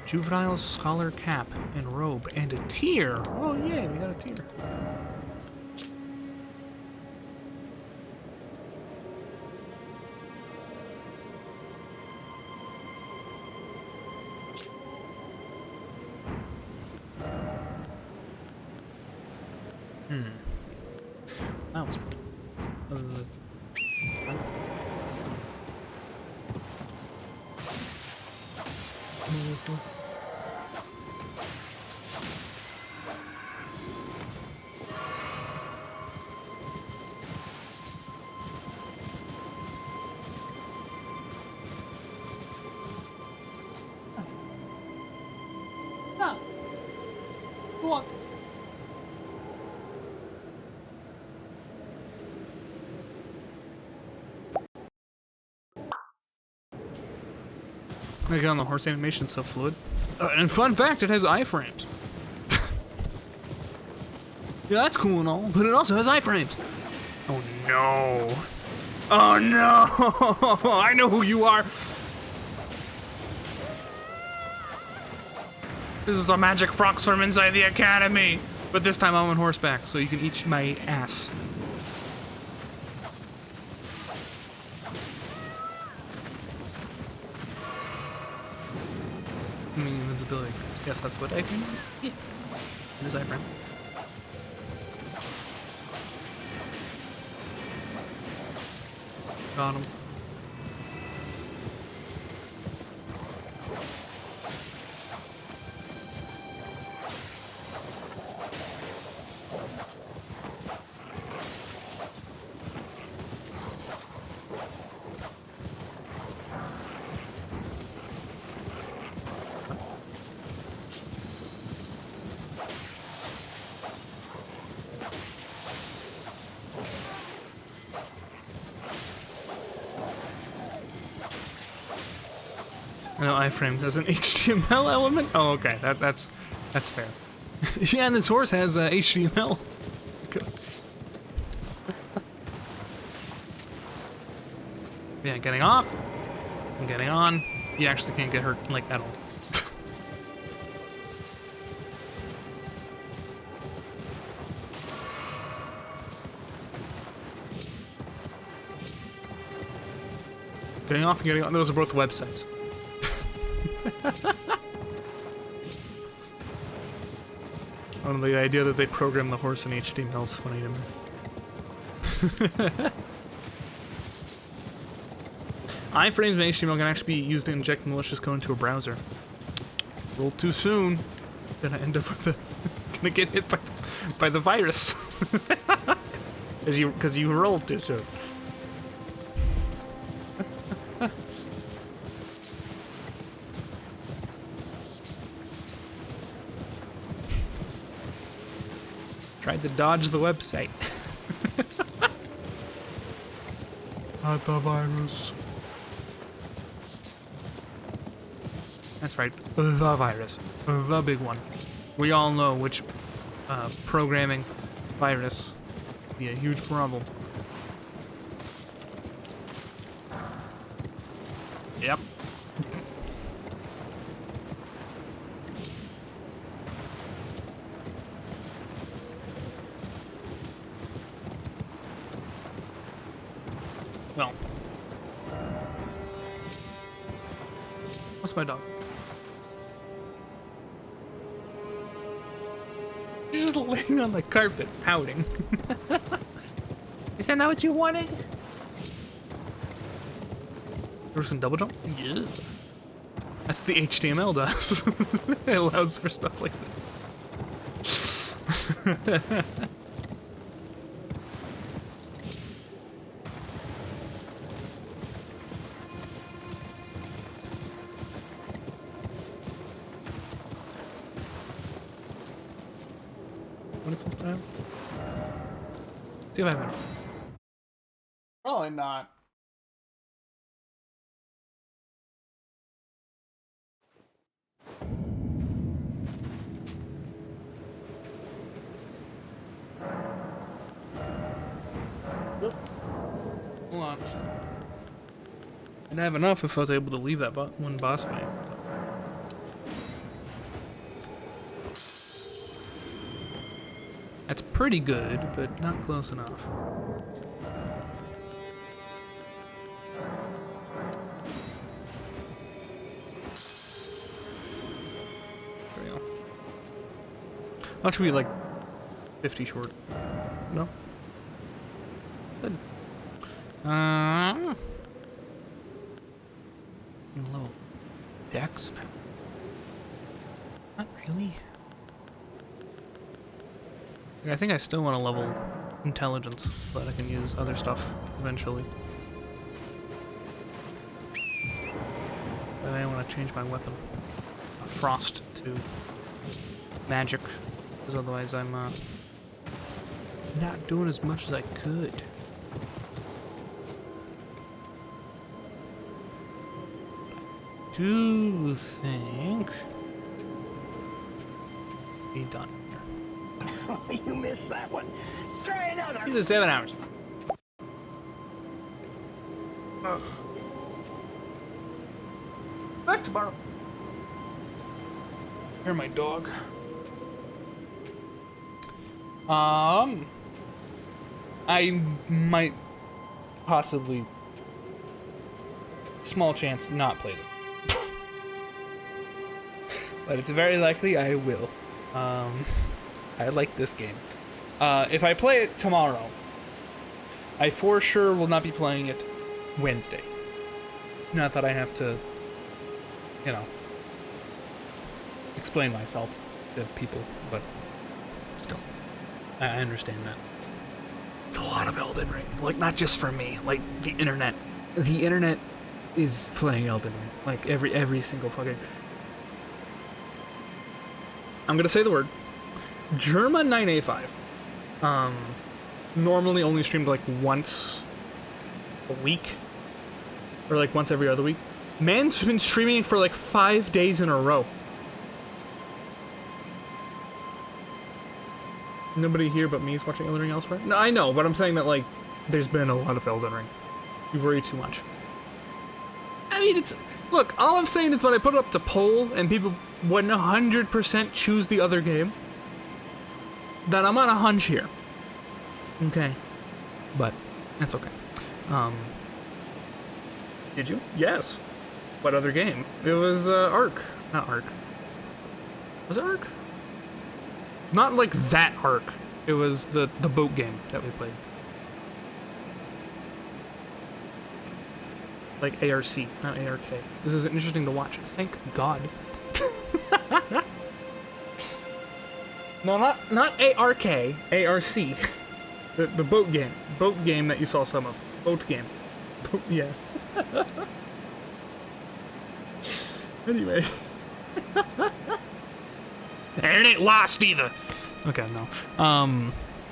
Juvenile scholar cap and robe and a tear. Oh yeah, we got a tear. That was pretty. Again, on the horse animation, so fluid. And fun fact, it has iframes. Yeah, that's cool and all, but it also has iframes. Oh no. Oh no! I know who you are. This is a magic fox from inside the academy. But this time I'm on horseback, so you can eat my ass. Invincibility frames. Yes, that's what I can. Yeah. There's iframe. Got him. No, iframe as an HTML element? Oh, okay, that's fair. Yeah, and this horse has HTML. Yeah, getting off, and getting on. You actually can't get hurt, like, at all. Getting off and getting on, those are both websites. Oh, the idea that they program the horse in HTML is funny to me. Iframes and HTML can actually be used to inject malicious code into a browser. A little too soon. Gonna end up with gonna get hit by the virus. Because you rolled too soon. Tried to dodge the website. Not the virus. That's right, the virus. The big one. We all know which programming virus would be a huge problem. Yep. Well. What's my dog? He's just laying on the carpet, pouting. Is that not what you wanted? There's some double jump? Yeah. That's the HTML does. It allows for stuff like this. What is this time? See if I have it. Probably not. Hold on. I'd have enough if I was able to leave that one boss fight. That's pretty good, but not close enough. There we go. That should be like 50 short. No? Good. Level dex now. Not really. I think I still want to level intelligence so that I can use other stuff eventually. But I want to change my weapon. Frost to magic, because otherwise I'm not doing as much as I could. I do think be done. You missed that one. Try another. These are 7 hours. Back tomorrow. You're my dog. I might possibly, small chance, not play this. But it's very likely I will. I like this game. If I play it tomorrow, I for sure will not be playing it Wednesday. Not that I have to, you know, explain myself to people, but still, I understand that. It's a lot of Elden Ring. Like, not just for me, like, the internet. The internet is playing Elden Ring. Like, every single fucking... I'm gonna say the word. Germa9A5. Normally only streamed, like, once a week. Or, like, once every other week. Man's been streaming for, like, 5 days in a row. Nobody here but me is watching Elden Ring elsewhere? No, I know, but I'm saying that, like, there's been a lot of Elden Ring. You worry too much. I mean, it's... Look, all I'm saying is when I put it up to poll and people 100% choose the other game, that I'm on a hunch here. Okay. But, that's okay. Did you? Yes. What other game? It was, Ark. Not Ark. Was it Ark? Not like that Ark. It was the boat game that we played. Like ARC, not ARK. This is interesting to watch. Thank God. No, not ARK. ARC. The boat game. Boat game that you saw some of. Boat game. Boat, yeah. Anyway. And it ain't Lost either. Okay, no.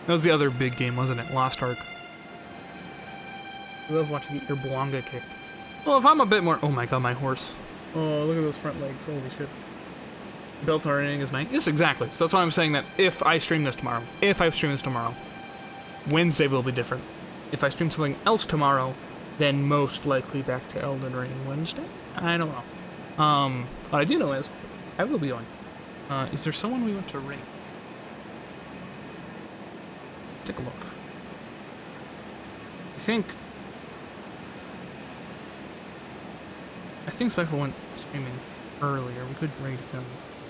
That was the other big game, wasn't it? Lost Ark. I love watching your Blanca kicked. Well, if I'm a bit more... Oh my god, my horse. Oh, look at those front legs. Holy shit. Belt running is nice. Yes, exactly. So that's why I'm saying that if I stream this tomorrow, Wednesday will be different. If I stream something else tomorrow, then most likely back to Elden Ring Wednesday? I don't know. What I do know is, I will be going. Is there someone we want to ring? Let's take a look. I think Spiteful went streaming earlier. We could raid him.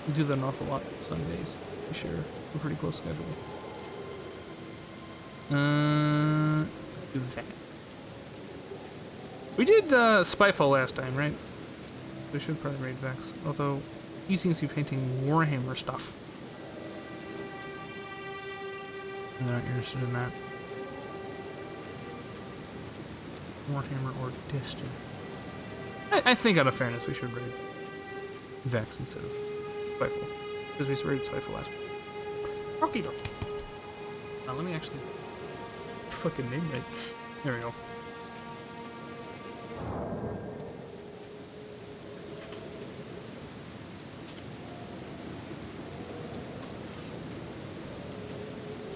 We do that an awful lot Sundays. We share a pretty close schedule. Do that. We did Spyfall last time, right? We should probably raid Vex. Although he seems to be painting Warhammer stuff. I'm not interested in that. Warhammer or Destiny. I think out of fairness we should raid Vex instead of Spyfall. Because we raided Spyfall last week. Rocky Dog. Now let me actually fucking name it. There we go.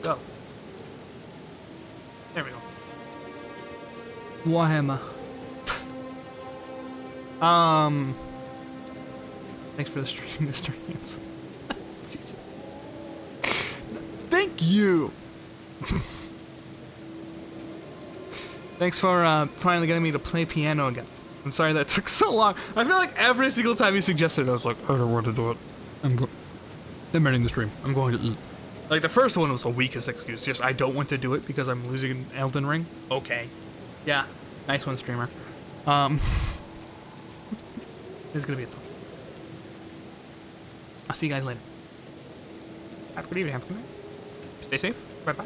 Go. There we go. Warhammer. Thanks for the stream, Mr. Handsome. Jesus. Thank you! Thanks for finally getting me to play piano again. I'm sorry that took so long. I feel like every single time you suggested it, I was like, I don't want to do it. I'm ending the stream. I'm going to eat. Like, the first one was the weakest excuse. Just, I don't want to do it because I'm losing Elden Ring. Okay. Yeah. Nice one, streamer. It's gonna be a thing. I'll see you guys later. Have a good evening. Have a good night. Stay safe. Bye-bye.